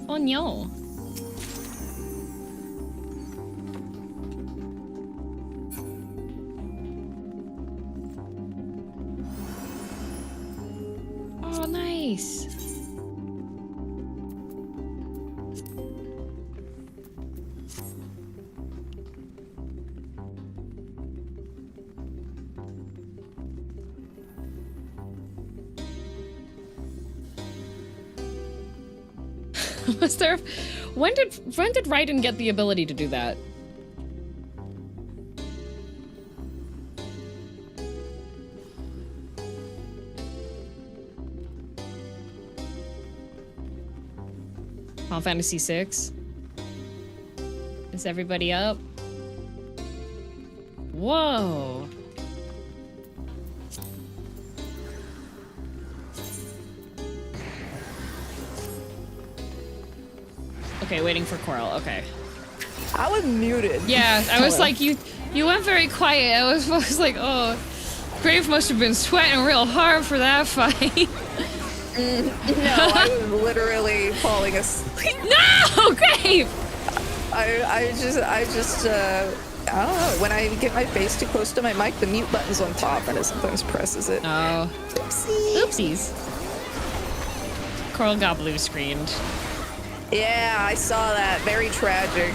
Oh no. Oh, nice. Was there? When did Ryden get the ability to do that? Final Fantasy VI? Is everybody up? Whoa. Okay, waiting for Coral. Okay. I was muted. Yeah, I was like, you went very quiet. I was like, oh, Grave must have been sweating real hard for that fight. No, I was literally falling asleep. No, Grave! I just I don't know. When I get my face too close to my mic, the mute button's on top, and it sometimes presses it. Oh. Oopsie. Oopsies. Coral got blue screened. Yeah, I saw that. Very tragic.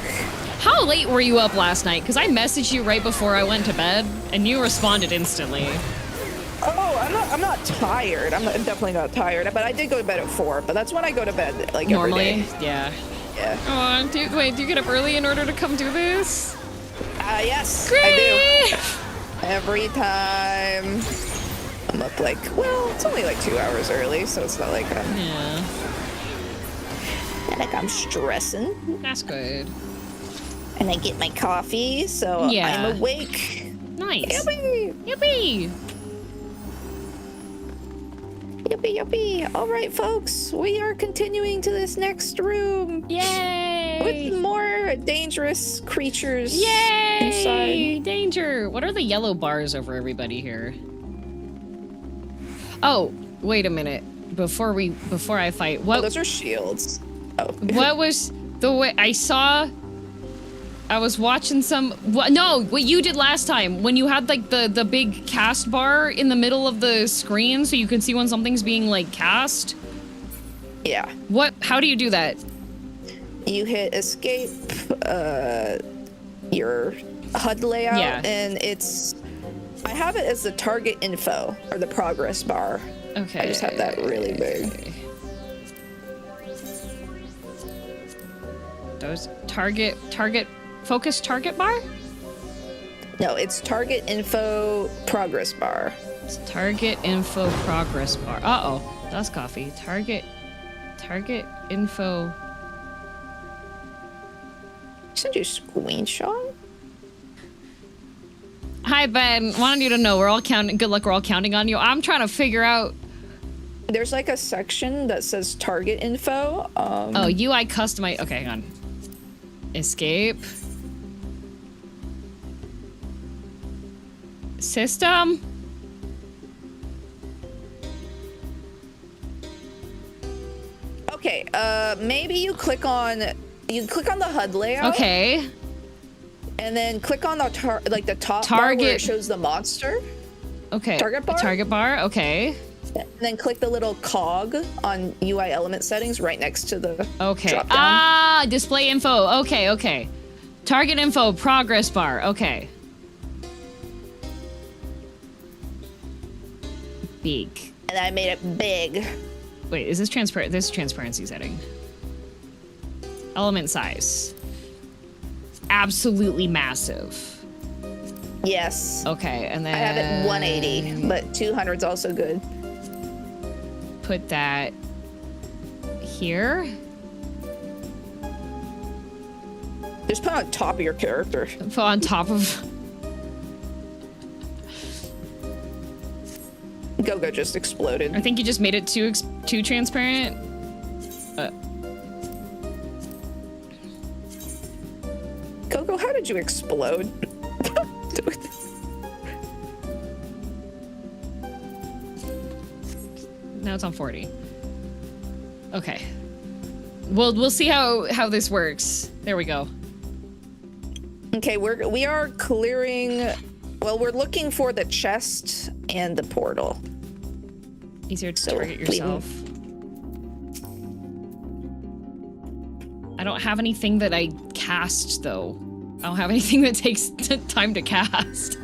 How late were you up last night? Because I messaged you right before I went to bed, and you responded instantly. Oh, I'm not tired. I'm definitely not tired. But I did go to bed at 4. But that's when I go to bed, like, normally. Every day. Yeah. Yeah. Oh, do you get up early in order to come do this? Yes, Great! I do. Every time. I'm up like, well, it's only like 2 hours early, so it's not like I'm. Yeah. Not like I'm stressing. That's good. And I get my coffee, so Yeah. I'm awake. Nice. Yippee! Yippee! Yippee, yippee. All right, folks, we are continuing to this next room. Yay! With more dangerous creatures Yay! inside. Danger! What are the yellow bars over everybody here? Oh, wait a minute. before I fight. Oh, What those are shields. Oh. what was the way I saw? I was watching what you did last time when you had like the big cast bar in the middle of the screen so you can see when something's being like cast. Yeah. How do you do that? You hit escape, your HUD layout, Yeah. and I have it as the target info or the progress bar. Okay. I just have that really big. Those focus target bar? No, it's target info progress bar. It's target info progress bar. Uh-oh, that's coffee. Target info. Send you a screenshot? Hi, Ben. Wanted you to know we're all counting. Good luck. We're all counting on you. I'm trying to figure out. There's like a section that says target info. Oh, UI customize. Okay, hang on. Escape. System. Okay, maybe you click on the HUD layout. Okay. And then click on the top bar Target. where it shows the monster. Okay. Target bar? Target bar. Okay. And then click the little cog on UI element settings right next to the Okay. drop down. Ah, display info. Okay. Target info progress bar. Okay. Big. And I made it big. Wait, is this transparent? This is transparency setting. Element size. Absolutely massive. Yes. Okay, and then I have it 180, but 200 is also good. Put that here. Just put on top of your character. Put on top of. Go just exploded. I think you just made it too transparent. Go, how did you explode? Now it's on 40. Okay. We'll see how this works. There we go. Okay, we are clearing. Well, we're looking for the chest and the portal. Easier to target yourself. I don't have anything that I cast though. I don't have anything that takes time to cast.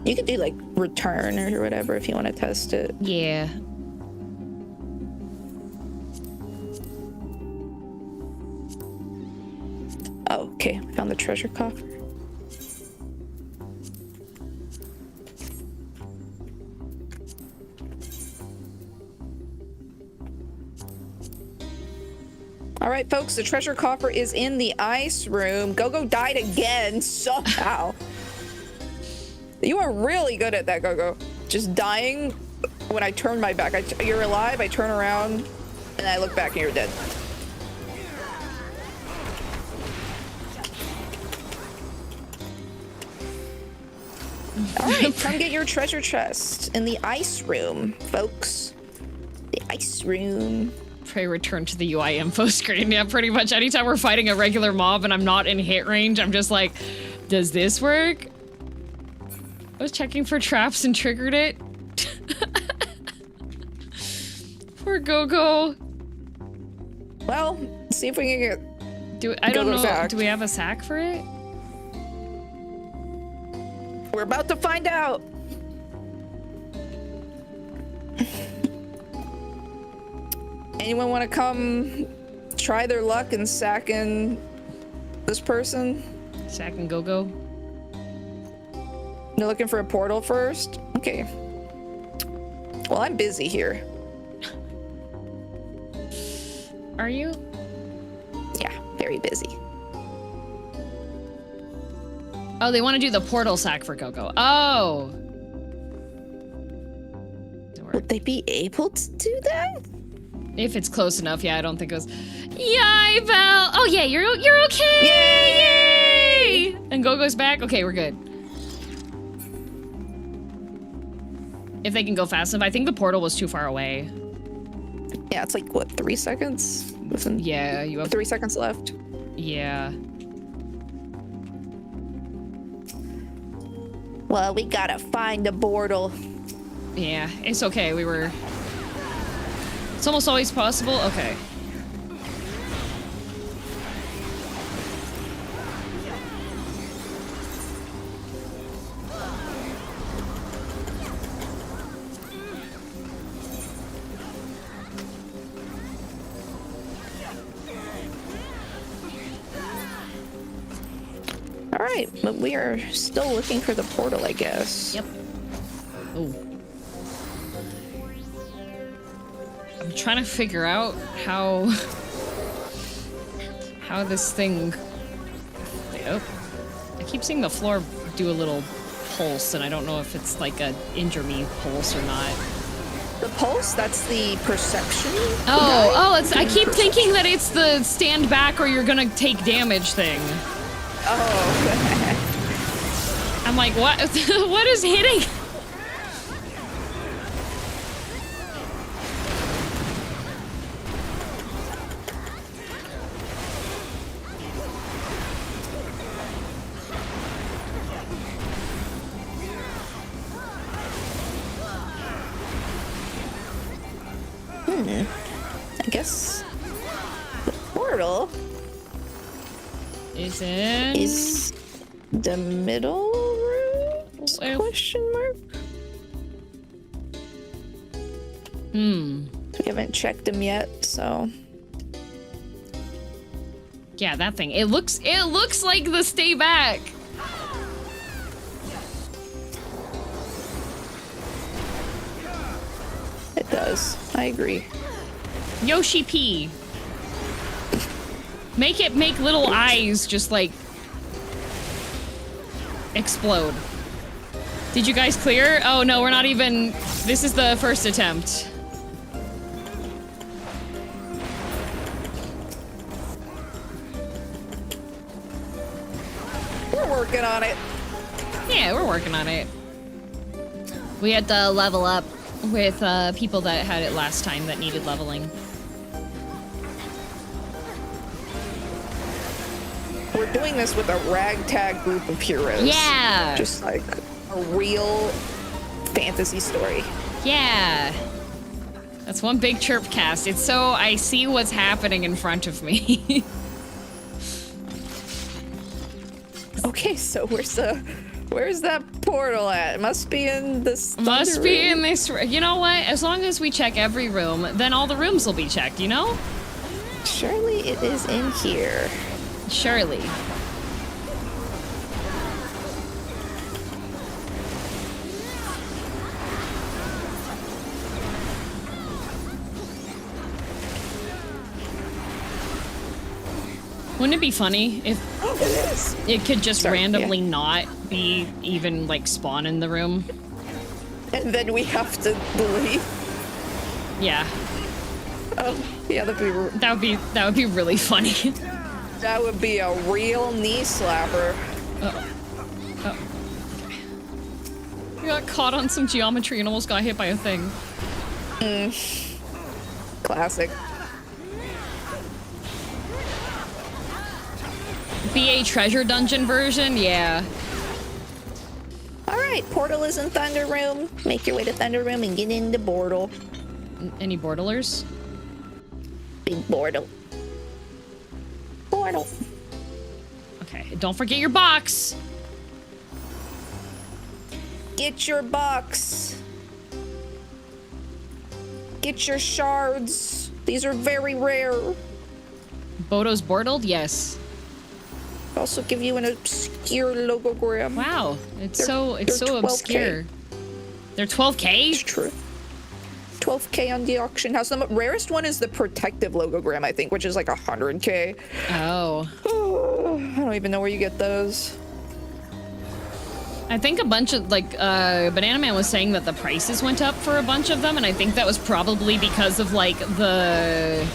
You could do like return or whatever if you want to test it. Yeah. Oh, okay. Found the treasure coffer. All right, folks, the treasure coffer is in the ice room. Go died again somehow. You are really good at that, Go. Just dying when I turn my back. You're alive, I turn around, and I look back and you're dead. All right, come get your treasure chest in the ice room, folks. The ice room. Pray return to the UI info screen. Yeah, pretty much anytime we're fighting a regular mob and I'm not in hit range, I'm just like, does this work? I was checking for traps and triggered it. Poor Go. Well, see if we can get. I don't know. Sack. Do we have a sack for it? We're about to find out. Anyone want to come try their luck in sacking this person? Sack and Go. You're looking for a portal first? Okay. Well, I'm busy here. Are you? Yeah, very busy. Oh, they want to do the portal sack for Go. Oh. Don't Would they be able to do that? If it's close enough, yeah, I don't think it was. Yay, Val! Oh yeah, you're okay! Yay! And Gogo's back? Okay, we're good. If they can go fast enough. I think the portal was too far away. Yeah, it's like, what, 3 seconds? Yeah, you have 3 seconds left. Yeah. Well, we gotta find the portal. Yeah, it's okay. It's almost always possible. Okay. All right, but we are still looking for the portal, I guess. Yep. Oh. I'm trying to figure out how this thing. Oh, I keep seeing the floor do a little pulse, and I don't know if it's like a injure me pulse or not. The pulse? That's the perception. I keep thinking that it's the stand back or you're gonna take damage thing. Oh. I'm like, what? What is hitting? I guess the portal is the middle room? Question mark? We haven't checked them yet, so. Yeah, that thing. It looks like the stay back. It does. I agree. Yoshi P. Make little eyes just like explode. Did you guys clear? Oh no, we're not even. This is the first attempt. We're working on it. Yeah, we're working on it. We had to level up with people that had it last time that needed leveling. We're doing this with a ragtag group of heroes. Yeah! Just like a real fantasy story. Yeah! That's one big chirp cast. It's so I see what's happening in front of me. Okay, so where's that portal at? It must be in this. Must be in this. You know what? As long as we check every room, then all the rooms will be checked, you know? Surely it is in here. Surely. Wouldn't it be funny if it could just randomly not be even like spawn in the room? And then we have to leave. Yeah. Oh, yeah, that would be really funny. That would be a real knee slapper. Oh. Okay. You got caught on some geometry and almost got hit by a thing. Classic. BA treasure dungeon version, yeah. All right, portal is in Thunder Room. Make your way to Thunder Room and get in the portal. Any bordelers? Big portal. Portal. Okay, don't forget your box. Get your box. Get your shards. These are very rare. Bodo's bordeled? Yes. Also give you an obscure logogram. Wow, it's so 12K. obscure. They're 12K? It's true. 12K on the auction house. The rarest one is the protective logogram, I think, which is like 100K. Oh. I don't even know where you get those. I think a bunch of, like, Banana Man was saying that the prices went up for a bunch of them, and I think that was probably because of, like, the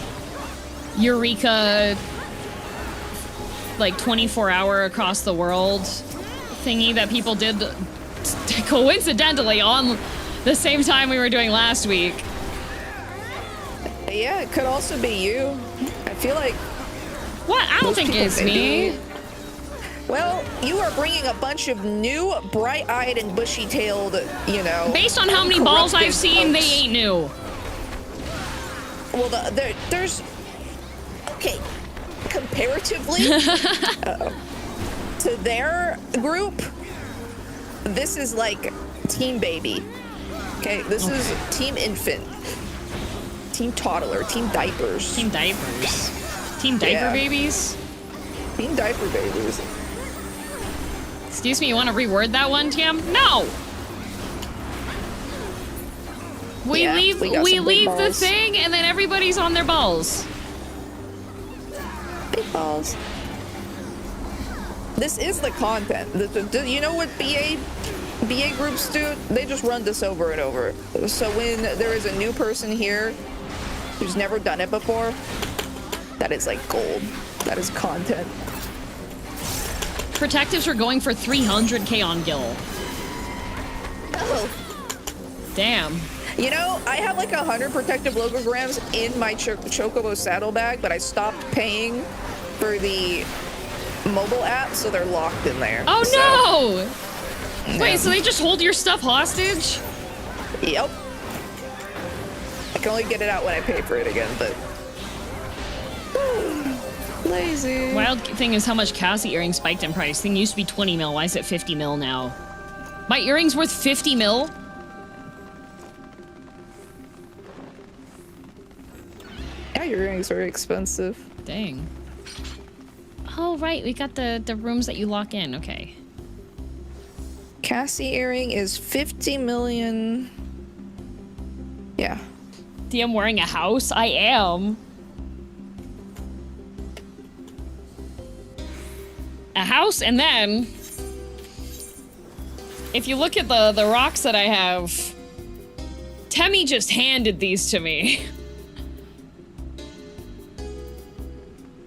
Eureka, like, 24-hour across the world thingy that people did coincidentally on the same time we were doing last week. Yeah, it could also be you. I feel like... What? I don't think it's me. Well, you are bringing a bunch of new, bright-eyed and bushy-tailed, you know... Based on how many balls I've seen, they ain't new. Well, there's... Okay, comparatively, to their group, this is like Team Baby. Okay, this is Team Infant. Team Toddler, Team Diapers. Team Diapers. Team Diaper Babies? Team Diaper Babies. Excuse me, you want to reword that one, Tim? No! We leave the thing, and then everybody's on their balls. Big balls. This is the content. You know what BA groups do? They just run this over and over. So when there is a new person here who's never done it before, that is like gold. That is content. Protectives are going for 300k on Gil. Oh. Damn. You know, I have like 100 protective logograms in my Chocobo saddlebag, but I stopped paying for the mobile app, so they're locked in there. Oh no! Wait, so they just hold your stuff hostage? Yep. I can only get it out when I pay for it again, but... Lazy. Wild thing is how much Cassie earring spiked in price. Thing used to be 20 mil. Why is it 50 mil now? My earring's worth 50 mil? Yeah, your earrings are expensive. Dang. Oh, right. We got the rooms that you lock in. Okay. Cassie earring is 50 million. Yeah. DM wearing a house? I am. A house, and then if you look at the rocks that I have, Temmie just handed these to me.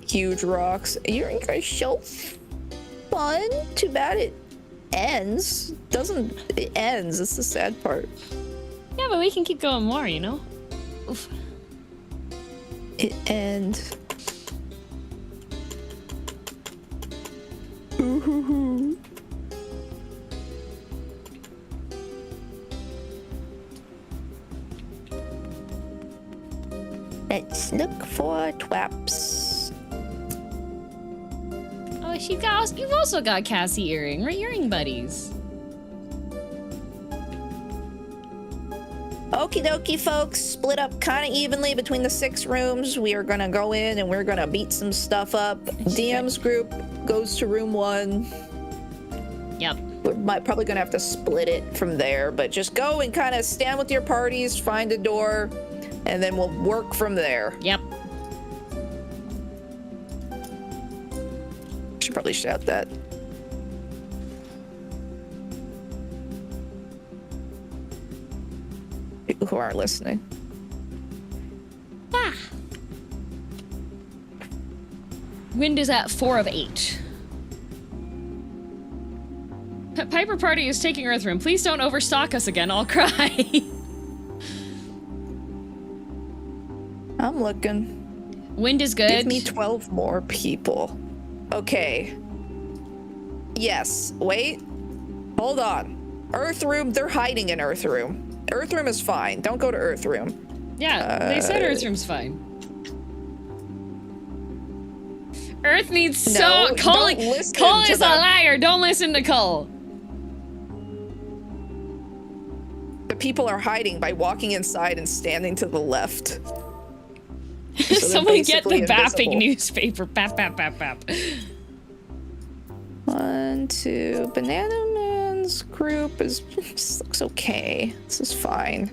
Huge rocks. Earring are so fun. Too bad it ends. It ends. It's the sad part. Yeah, but we can keep going more, you know? Oof. It ends. Ooh. Let's look for twaps. Oh, you've also got Cassie earring. We're earring buddies. Okie dokie, folks. Split up kind of evenly between the 6 rooms. We are gonna go in and we're gonna beat some stuff up. DM's group goes to room 1. Yep. We're probably gonna have to split it from there, but just go and kind of stand with your parties, find a door, and then we'll work from there. Yep. Should probably shout that. People who aren't listening. Ah. Wind is at 4 of 8. Piper Party is taking Earth Room. Please don't overstock us again. I'll cry. I'm looking. Wind is good. Give me 12 more people. Okay. Yes. Wait. Hold on. Earth Room. They're hiding in Earth Room. Earth Room is fine. Don't go to Earth Room. Yeah, they said Earth Room's fine. Earth needs Cole is a liar. Don't listen to Cole. The people are hiding by walking inside and standing to the left. So someone get the invisible. bapping newspaper. Bap, bap, bap, bap. 1, 2. Banana Man's group just looks okay. This is fine.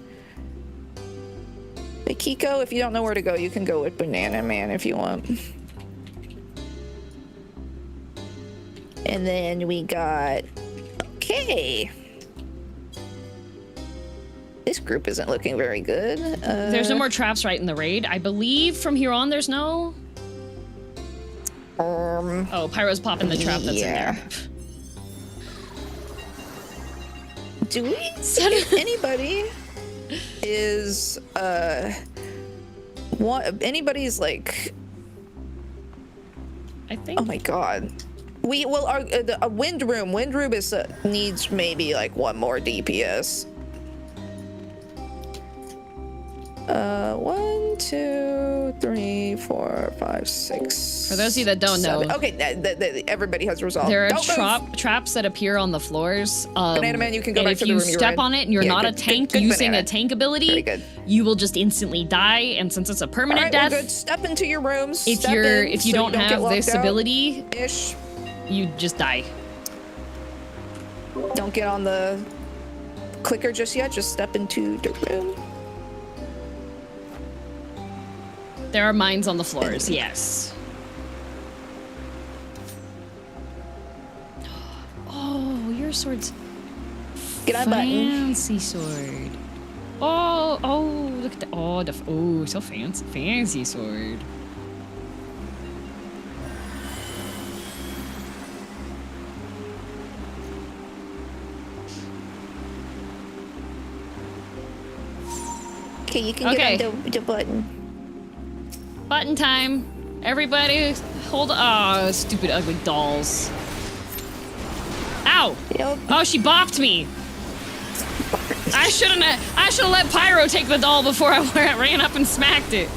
Hey, Kiko, if you don't know where to go, you can go with Banana Man if you want. And then we got... Okay. This group isn't looking very good. There's no more traps right in the raid. I believe from here on there's no... Oh, Pyro's popping the trap that's in there. Do we... If anybody is... anybody's like... I think... Oh my god. We will... a wind room. Wind room is needs maybe like one more DPS. 1, 2, 3, 4, 5, 6. For those of you that don't know, okay, everybody has resolved. There are traps that appear on the floors. Banana Man, you can go back to the room if you step on it and you're not a tank using a tank ability, you will just instantly die. And since it's a permanent death, good. Step into your rooms. If you don't have this ability, you just die. Don't get on the clicker just yet. Just step into the room. There are mines on the floors, yes. Oh, your sword's fancy sword. Oh, look at the, so fancy sword. Okay, you can get on the button. Button time. Everybody hold stupid ugly dolls. Ow! Yep. Oh, she bopped me. I shouldn't have let Pyro take the doll before I ran up and smacked it.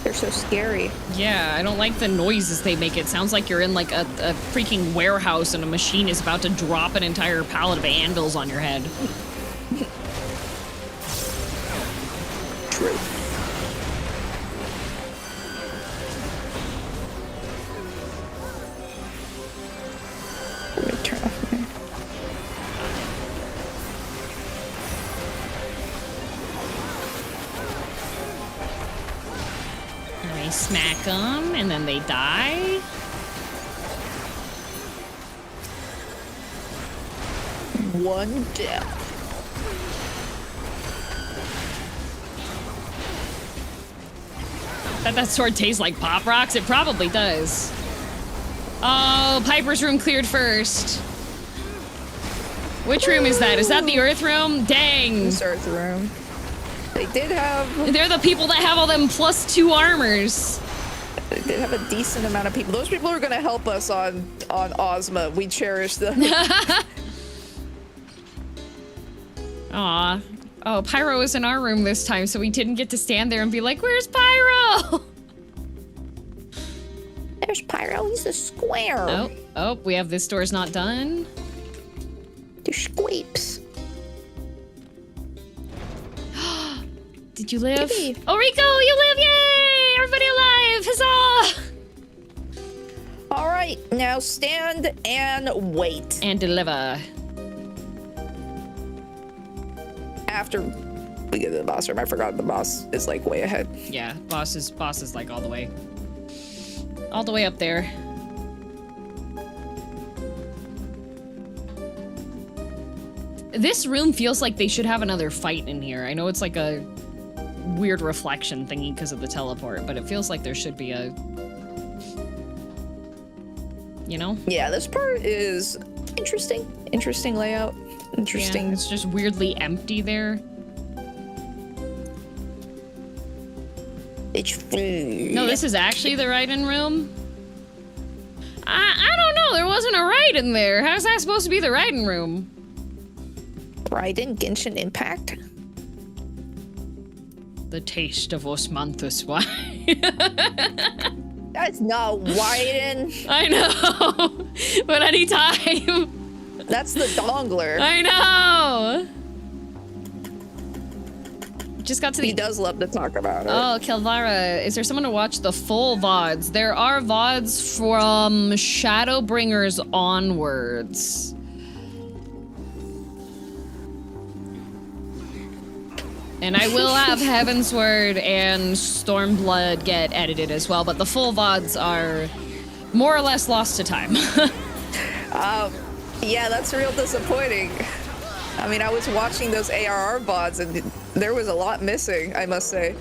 They're so scary. Yeah, I don't like the noises they make. It sounds like you're in like a freaking warehouse and a machine is about to drop an entire pallet of anvils on your head. True. Let me turn off my... I smack them and then they die. One death. That sword tastes like Pop Rocks? It probably does. Oh, Piper's room cleared first. Which room is that? Is that the Earth room? Dang. This Earth room. They did have... They're the people that have all them +2 armors. They did have a decent amount of people. Those people are going to help us on Ozma. We cherish them. Aw. Oh, Pyro was in our room this time, so we didn't get to stand there and be like, where's Pyro? There's Pyro. He's a square. Oh, we have this door's not done. There's squeeps. Did you live? Did Oh, Rico, you live! Yay! Everybody alive! Huzzah! All right, now stand and wait. And deliver. After we get to the boss room, I forgot the boss is like way ahead. Yeah, boss is like all the way up there. This room feels like they should have another fight in here. I know it's like a weird reflection thingy because of the teleport, but it feels like there should be a, you know? Yeah, this part is interesting. Interesting layout. Interesting. Yeah, it's just weirdly empty there. It's free. No, this is actually the Ryden room. I don't know. There wasn't a Ryden there. How's that supposed to be the Ryden room? Ryden Genshin Impact. The taste of Osmanthus wine. That's not Ryden. I know. But anytime. That's the dongler. I know. Just got to the... He does love to talk about it. Oh, Kelvara, is there someone to watch the full VODs? There are VODs from Shadowbringers onwards. And I will have Heavensward and Stormblood get edited as well, but the full VODs are more or less lost to time. Yeah, that's real disappointing. I mean, I was watching those ARR VODs and there was a lot missing, I must say.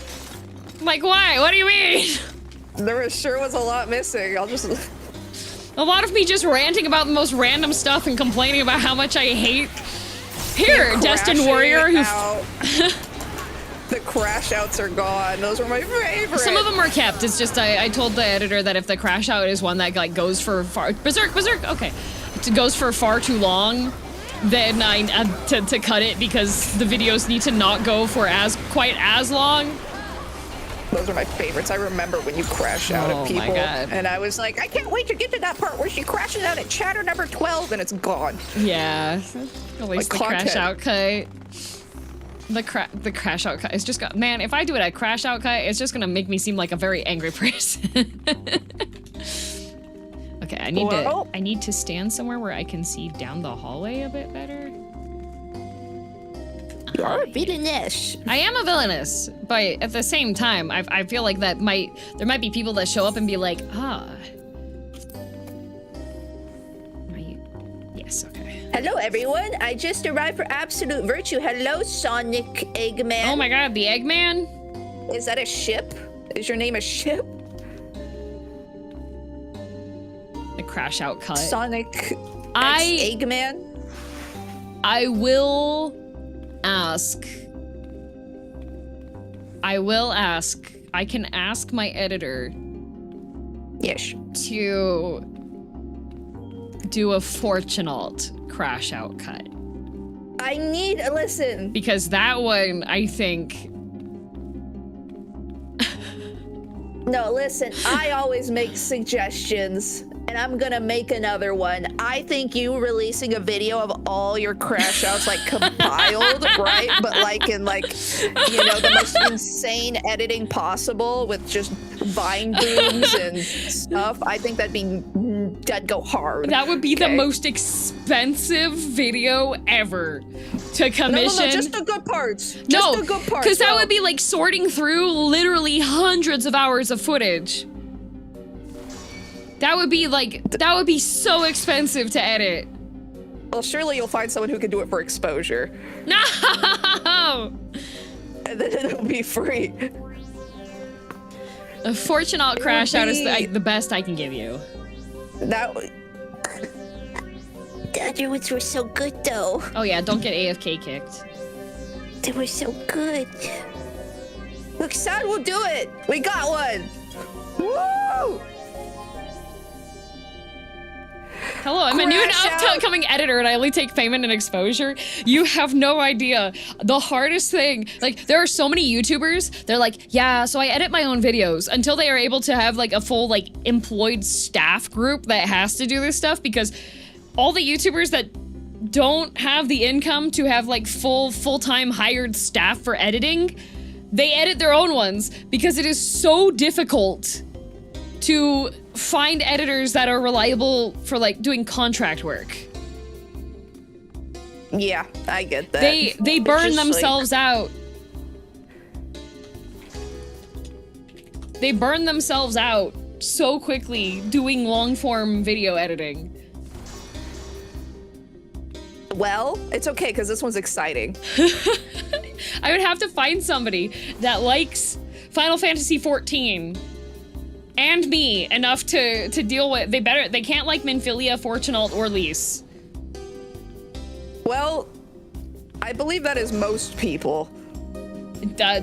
Like, why? What do you mean? Sure was a lot missing. I'll just... A lot of me just ranting about the most random stuff and complaining about how much I hate. Here, Destined Warrior, who... The crash outs are gone. Those were my favorite. Some of them are kept. It's just I told the editor that if the crash out is one that like goes for far... Berserk! Okay. It goes for far too long, then I to cut it because the videos need to not go for quite as long. Those are my favorites. I remember when you crash out at people. My God. And I was like, I can't wait to get to that part where she crashes out at chatter number 12 and it's gone. Yeah. At least like the crash out cut. The crash out cut is just got, man, if I do it at crash out cut, it's just gonna make me seem like a very angry person. Okay, I need to stand somewhere where I can see down the hallway a bit better. You're a villainess. I am a villainess, but at the same time, I feel like there might be people that show up and be like, yes, okay. Hello, everyone. I just arrived for Absolute Virtue. Hello, Sonic Eggman. Oh my God, the Eggman? Is that a ship? Is your name a ship? The crash out cut. Sonic Eggman? I will ask. I can ask my editor. Yes. To do a Fortunaut crash out cut. Listen. Because that one, I think. No, listen, I always make suggestions. And I'm gonna make another one. I think you releasing a video of all your crash outs like compiled, right? But like in the most insane editing possible with just vine booms and stuff. I think that'd go hard. That would be the most expensive video ever to commission. No, just the good parts. Just the good parts. Because that would be like sorting through literally hundreds of hours of footage. That would be so expensive to edit. Well, surely you'll find someone who can do it for exposure. No! And then it'll be free. A Fortunaut crash out is the best I can give you. The other ones were so good, though. Oh yeah, don't get AFK kicked. They were so good. Look, Sad will do it. We got one. Woo! Hello, I'm a new and upcoming editor and I only take payment and exposure. You have no idea. The hardest thing, like, there are so many YouTubers, they're like, yeah, so I edit my own videos until they are able to have like a full like employed staff group that has to do this stuff, because all the YouTubers that don't have the income to have like full-time hired staff for editing, they edit their own ones because it is so difficult to find editors that are reliable for like doing contract work. Yeah, I get that. They burn themselves out. They burn themselves out so quickly doing long form video editing. Well, it's okay because this one's exciting. I would have to find somebody that likes Final Fantasy 14 and me enough to deal with. They can't like Minfilia, Fortunaut, or Lise. Well, I believe that is most people. I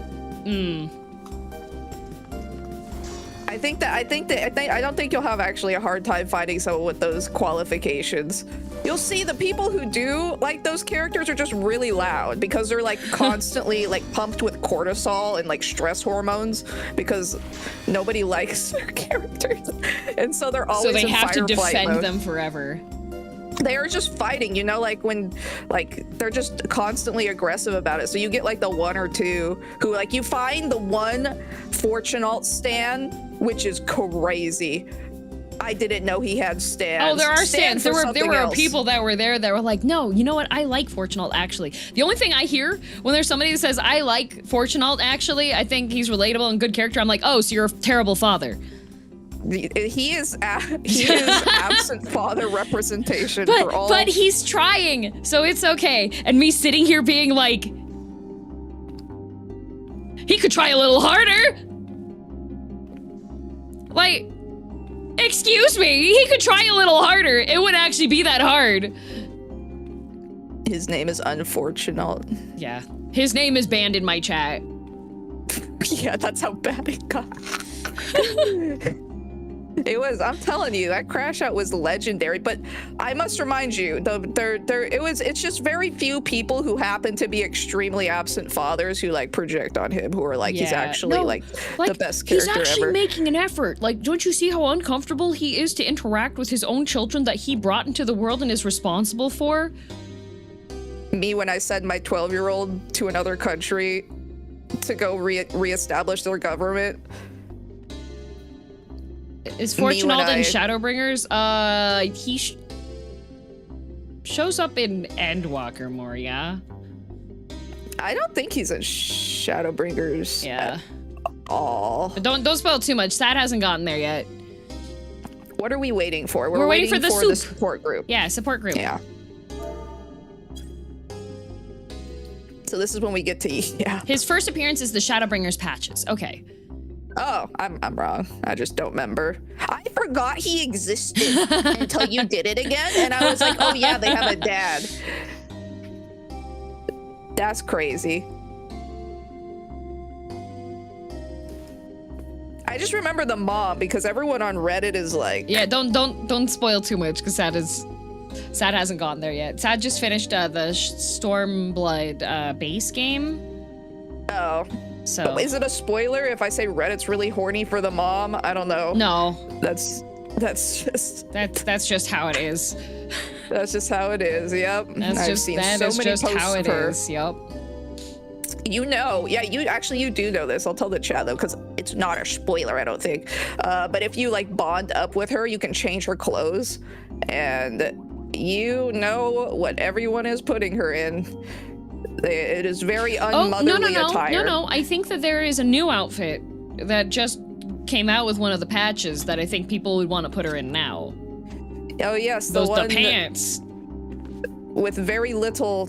don't think you'll have actually a hard time finding someone with those qualifications. You'll see the people who do like those characters are just really loud because they're like constantly like pumped with cortisol and like stress hormones because nobody likes their characters, and so they're always so they in have to defend mode. them forever. They are just fighting, you know, like when like they're just constantly aggressive about it. So you get like the one or two who like you find the one Fortunaut stan, which is crazy. I didn't know he had stands. Oh, there are stands. There were else. people that were there that were like, no, you know what? I like Fortunalt, actually. The only thing I hear when there's somebody that says, I like Fortunalt, actually, I think he's relatable and good character, I'm like, oh, so you're a terrible father. He is absent father representation for all. But he's trying, so it's okay. And me sitting here being like, he could try a little harder. Like, excuse me, he could try a little harder. It wouldn't actually be that hard. His name is Unfortunate. Yeah, his name is banned in my chat. Yeah, that's how bad it got. It was, I'm telling you, that crash out was legendary. But I must remind you, it's just very few people who happen to be extremely absent fathers who like project on him, who are like, he's actually like the best character ever. He's actually making an effort. Like, don't you see how uncomfortable he is to interact with his own children that he brought into the world and is responsible for? Me, when I send my 12-year-old to another country to go reestablish their government. Is Fortunald in Shadowbringers? He shows up in Endwalker more, yeah? I don't think he's in Shadowbringers at all. But don't spoil too much. Sad hasn't gotten there yet. What are we waiting for? We're waiting for the support group. Yeah, support group. Yeah. So this is when we get to, His first appearance is the Shadowbringers patches. Okay. Oh, I'm wrong. I just don't remember. I forgot he existed until you did it again, and I was like, oh yeah, they have a dad. That's crazy. I just remember the mom because everyone on Reddit is like, yeah, don't spoil too much because Sad hasn't gotten there yet. Sad just finished the Stormblood base game. Oh. So is it a spoiler if I say Reddit's really horny for the mom? I don't know. No. That's just how it is. That's just how it is. Yep. I've seen so many posts how it of her. is. Yep. You know, yeah, you do know this. I'll tell the chat though, because it's not a spoiler, I don't think. But if you like bond up with her, you can change her clothes, and you know what everyone is putting her in. It is very unmotherly attire. No, I think that there is a new outfit that just came out with one of the patches that I think people would want to put her in now. Oh yes, the pants with very little.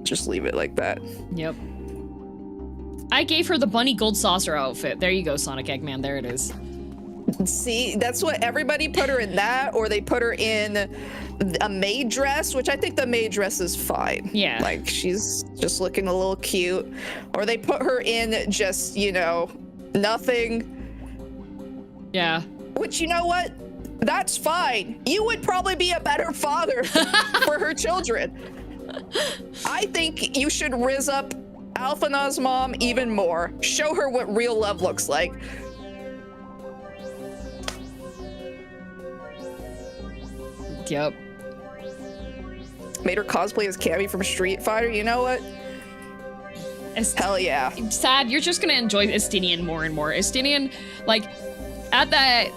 Just leave it like that. Yep. I gave her the bunny gold saucer outfit. There you go, Sonic Eggman. There it is. See, that's what everybody put her in, that, or they put her in a maid dress, which I think the maid dress is fine. Yeah. Like, she's just looking a little cute. Or they put her in just, you know, nothing. Yeah. Which, you know what? That's fine. You would probably be a better father for her children. I think you should rizz up Alphana's mom even more. Show her what real love looks like. Yep. Made her cosplay as Cammy from Street Fighter. You know what? Hell yeah. Sad, you're just gonna enjoy Estinian more and more. Estinian, like, at the,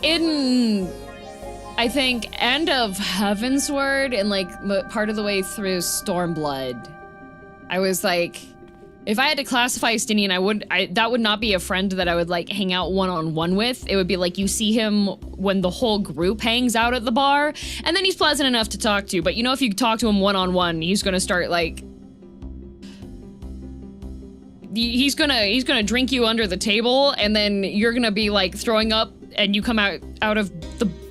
I think, end of Heavensward and, like, part of the way through Stormblood, I was like, if I had to classify Estinian, that would not be a friend that I would, like, hang out one-on-one with. It would be like you see him when the whole group hangs out at the bar, and then he's pleasant enough to talk to, but you know if you talk to him one-on-one, he's gonna start, like, he's gonna drink you under the table, and then you're gonna be, like, throwing up, and you come out of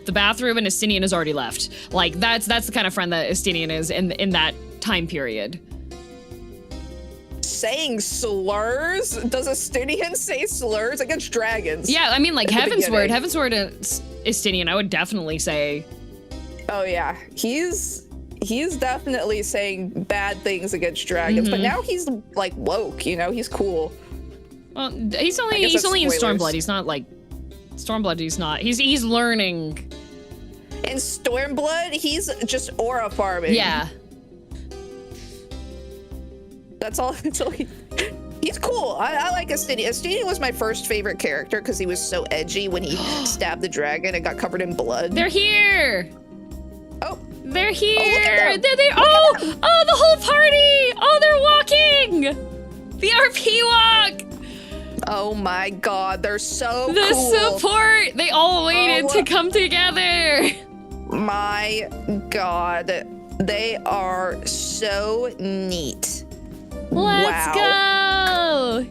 the bathroom, and Estinian has already left. Like, that's the kind of friend that Estinian is in that time period. Saying slurs? Does Estinian say slurs against dragons? Yeah, I mean, like, Heavensward Estinian, I would definitely say. Oh yeah, he's definitely saying bad things against dragons, but now he's like woke, you know, he's cool. Well, he's only in Stormblood. He's not like Stormblood. He's not. He's learning. In Stormblood, he's just aura farming. Yeah. That's all he. He's cool. I like Astidian. Astidian was my first favorite character because he was so edgy when he stabbed the dragon and got covered in blood. They're here. Oh. They're here. Oh, There they oh, the whole party. Oh, they're walking. The RP walk. Oh my god, they're so The cool. support. They all waited to come together. My god. They are so neat. Let's go.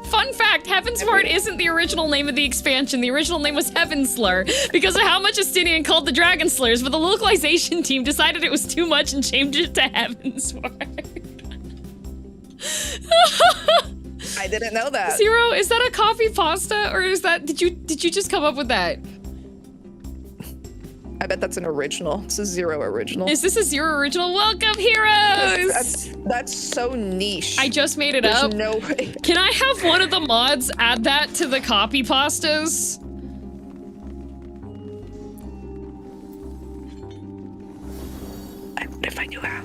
Fun fact, Heavensward isn't the original name of the expansion. The original name was Heavenslur because of how much Astidian called the Dragon Slurs, but the localization team decided it was too much and changed it to Heavensward. I didn't know that. Zero, is that a coffee pasta or is that did you just come up with that? I bet that's an original. It's a Zero original. Is this a Zero original? Welcome, heroes! That's so niche. I just made it There's up. no way. Can I have one of the mods add that to the copy pastas? I wonder if I knew how.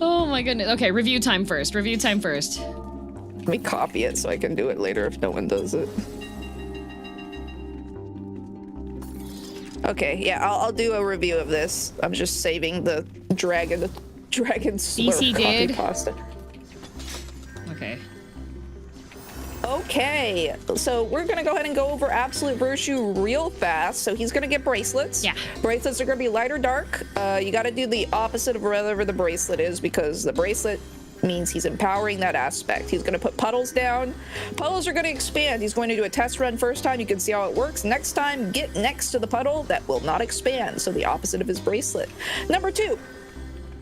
Oh my goodness. Okay, review time first. Review time first. Let me copy it so I can do it later if no one does it. Okay, yeah, I'll do a review of this. I'm just saving the dragon slurp DC copy did. pasta. Okay. Okay, so we're gonna go ahead and go over Absolute Virtue real fast. So he's gonna get bracelets. Yeah. Bracelets are gonna be light or dark. You gotta do the opposite of whatever the bracelet is because the bracelet means he's empowering that aspect. He's going to put puddles down. Puddles are going to expand. He's going to do a test run first time. You can see how it works. Next time, get next to the puddle that will not expand. So the opposite of his bracelet. Number 2,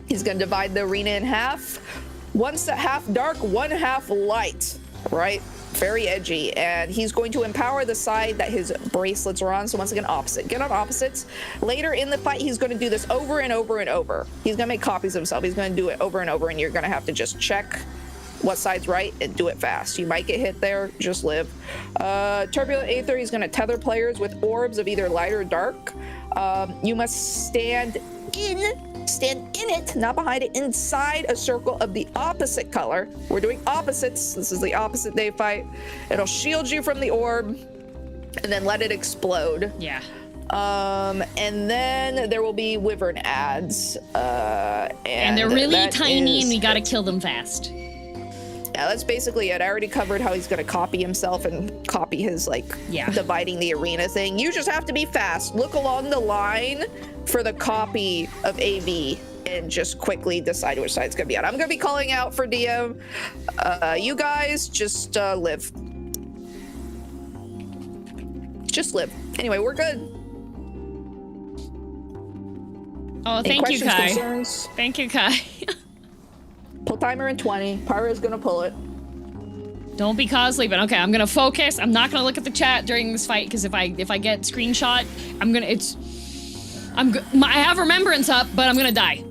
he's going to divide the arena in half. One half dark, one half light, right? Very edgy. And he's going to empower the side that his bracelets are on. So once again, opposite. Get on opposites. Later in the fight, he's going to do this over and over and over. He's going to make copies of himself. He's going to do it over and over, and you're going to have to just check what side's right and do it fast. You might get hit there. Just live. Turbulent Aether, he's going to tether players with orbs of either light or dark. You must stand in it, not behind it, inside a circle of the opposite color. We're doing opposites. This is the opposite day fight. It'll shield you from the orb and then let it explode. Yeah. And then there will be wyvern ads. And they're really tiny and we gotta kill them fast. Yeah, that's basically it. I already covered how he's gonna copy himself and copy his, dividing the arena thing. You just have to be fast. Look along the line for the copy of AV and just quickly decide which side it's gonna be on. I'm gonna be calling out for DM. You guys just live. Just live. Anyway, we're good. Oh, Any thank you, questions, Kai. concerns? Thank you, Kai. Pull timer in 20. Pyra's gonna pull it. Don't be cause sleeping. Okay, I'm gonna focus. I'm not gonna look at the chat during this fight because if I get screenshot, I have remembrance up, but I'm gonna die.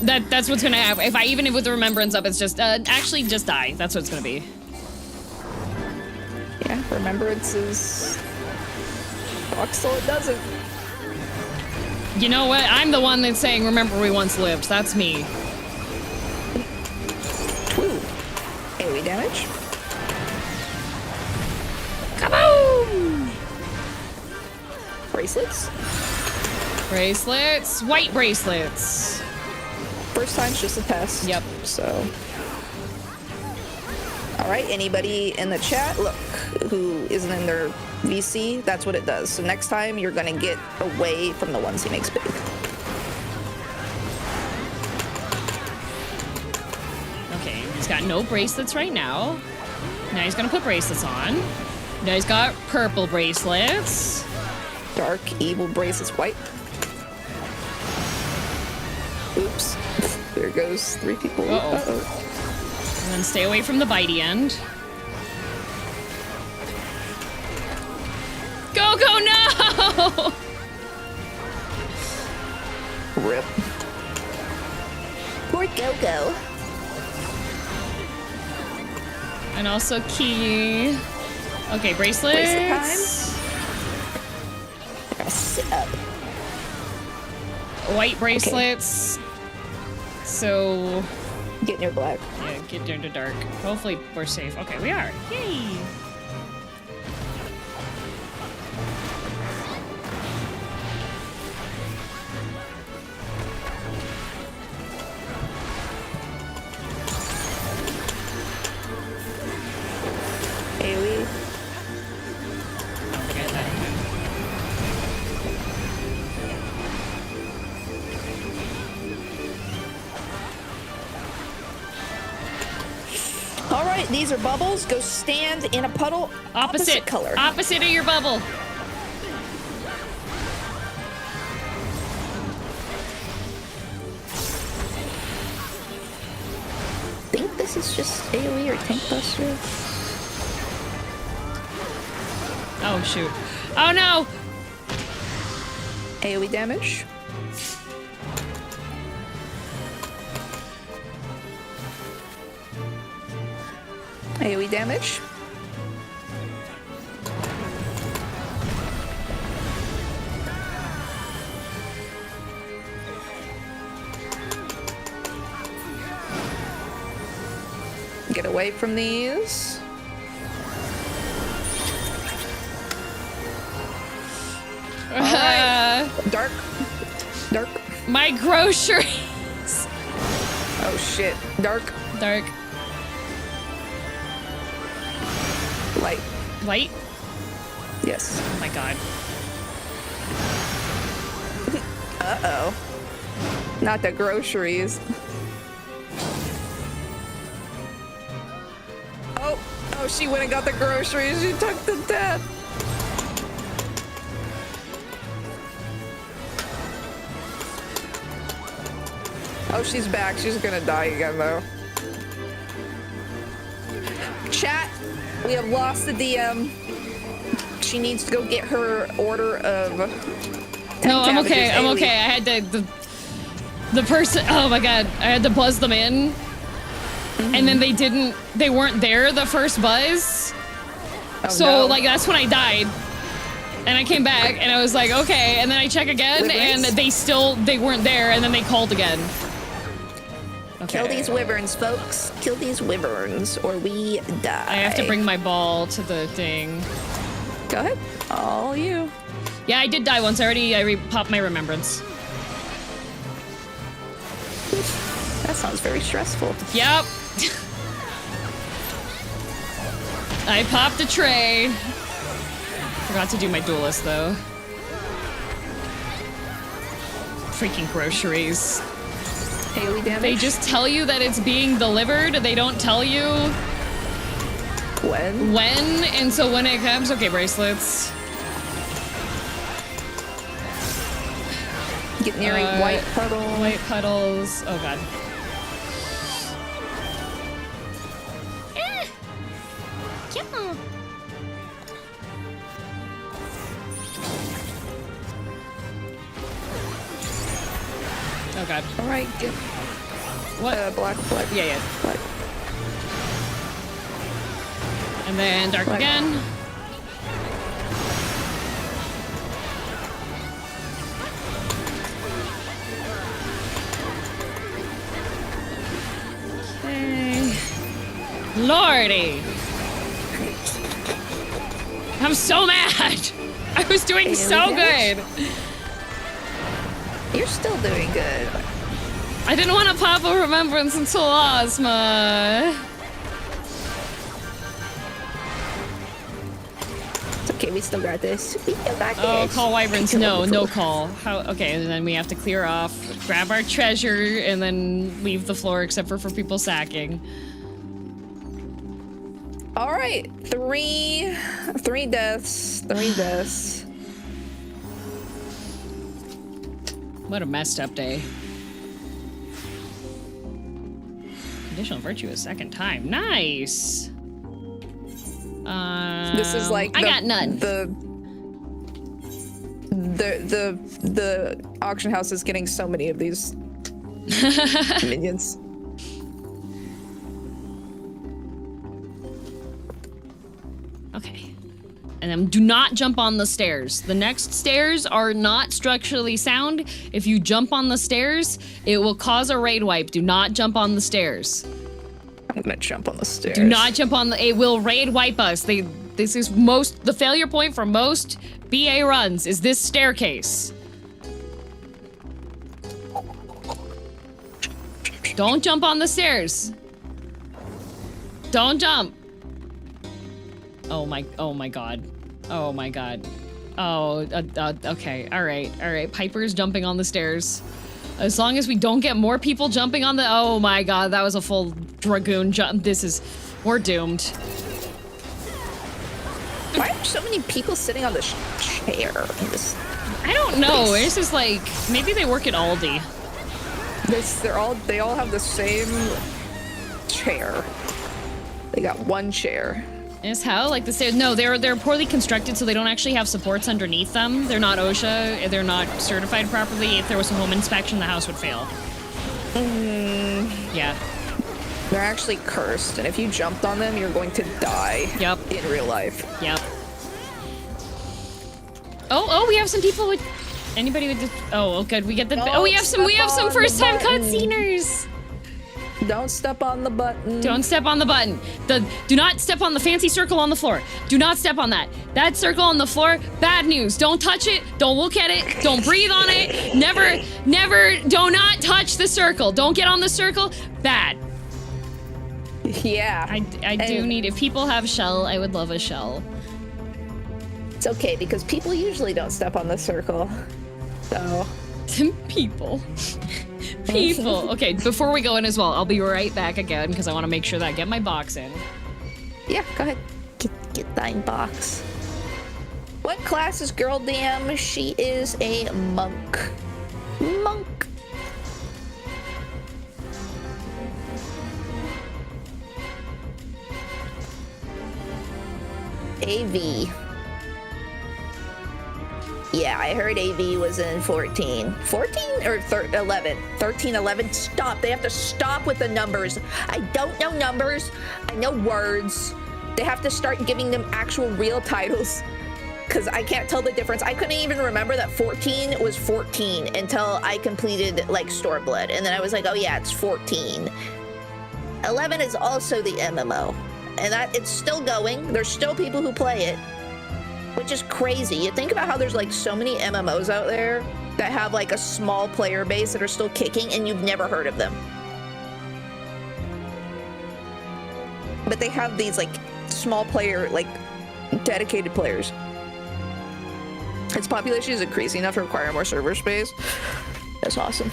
That's what's gonna happen. Even with the remembrance up, it's just actually just die. That's what it's gonna be. Yeah, remembrance is fucks till it doesn't. You know what? I'm the one that's saying, remember we once lived. That's me. Ooh. AoE damage. Kaboom! Bracelets. Bracelets. White bracelets. First time's just a test. Yep. So. Alright, anybody in the chat, look, who isn't in their VC, that's what it does. So next time you're gonna get away from the ones he makes big. Okay, he's got no bracelets right now. Now he's gonna put bracelets on. Now he's got purple bracelets. Dark, evil bracelets, white. Oops. There goes 3 people. Uh-oh. Uh-oh. And then stay away from the bitey end. Go, no! Rip. Poor Go-Go. And also key. Okay, bracelets. Bracelet time. Yes. up. White bracelets. So... Get near black. Yeah, get into dark. Hopefully we're safe. Okay, we are. Yay! AoE. Okay, that. All right, these are bubbles. Go stand in a puddle opposite color. Opposite of your bubble. I think this is just AoE or tank buster. Oh shoot. Oh no! AoE damage. AoE damage. Get away from these. Alright. Dark. Dark. My groceries. Oh shit. Dark. Dark. Light. Light? Yes. Oh my god. Uh-oh. Not the groceries. Oh, she went and got the groceries. She took the death. Oh, she's back. She's gonna die again, though. Chat, we have lost the DM. She needs to go get her order of... No, I'm okay. I'm okay. I had to... The person... Oh my god. I had to buzz them in. And then they weren't there the first buzz. Oh, so, no. like, that's when I died. And I came back, and I was like, okay. And then I check again, and they weren't there, and then they called again. Okay. Kill these wyverns, folks. Kill these wyverns, or we die. I have to bring my ball to the thing. Go ahead. All you. Yeah, I did die once. I popped my remembrance. That sounds very stressful. Yep. I popped a tray. Forgot to do my duelist, though. Freaking groceries. AoE damage. They just tell you that it's being delivered. They don't tell you when, and so when it comes... Okay, bracelets. Get near a white puddle. White puddles. Oh, God. Oh god. Alright, get... What? Black. Yeah. Black. And then dark Black. again. Okay. Lordy! I'm so mad! I was doing so good! You're still doing good. I didn't want to pop a remembrance until Ozma. It's okay, we still got this. We still got Oh, this. call wyverns. No call. How? Okay, and then we have to clear off, grab our treasure, and then leave the floor except for people sacking. All right, three deaths. What a messed up day. Conditional virtue a second time. Nice. This is like I got none. The auction house is getting so many of these minions. Okay. And then do not jump on the stairs. The next stairs are not structurally sound. If you jump on the stairs, it will cause a raid wipe. Do not jump on the stairs. I'm gonna jump on the stairs. Do not jump on the, it will raid wipe us. This is the failure point for most BA runs is this staircase. Don't jump on the stairs. Don't jump. Oh my god. Oh my god. Oh, okay. All right. Piper's jumping on the stairs. As long as we don't get more people jumping on the, oh my god, that was a full dragoon jump. We're doomed. Why are so many people sitting on this chair? I don't know. It's just like, maybe they work at Aldi. They all have the same chair. They got one chair. Is how? Like the stairs? No, they're poorly constructed, so they don't actually have supports underneath them. They're not OSHA. They're not certified properly. If there was a home inspection, the house would fail. Yeah. They're actually cursed, and if you jumped on them, you're going to die. Yep. In real life. Yep. Oh, we have some people with. Anybody with? Oh, good. We get the. Oh, we have some first-time cutsceners. Don't step on the button. Don't step on the button. Do not step on the fancy circle on the floor. Do not step on that. That circle on the floor, bad news. Don't touch it. Don't look at it. Don't breathe on it. Never, do not touch the circle. Don't get on the circle. Bad. Yeah. I do need, if people have shell, I would love a shell. It's okay, because people usually don't step on the circle. So. People. Okay, before we go in as well, I'll be right back again because I want to make sure that I get my box in. Yeah, go ahead. Get thine box. What class is girldm? She is a monk. Monk. AV. Yeah, I heard AV was in 14. 14 or 11? 13, 11? Stop. They have to stop with the numbers. I don't know numbers. I know words. They have to start giving them actual real titles because I can't tell the difference. I couldn't even remember that 14 was 14 until I completed like Storeblood. And then I was like, oh yeah, it's 14. 11 is also the MMO. And that it's still going. There's still people who play it. Which is crazy. You think about how there's like so many MMOs out there that have like a small player base that are still kicking and you've never heard of them. But they have these like small player, like dedicated players. Its population is increasing enough to require more server space. That's awesome.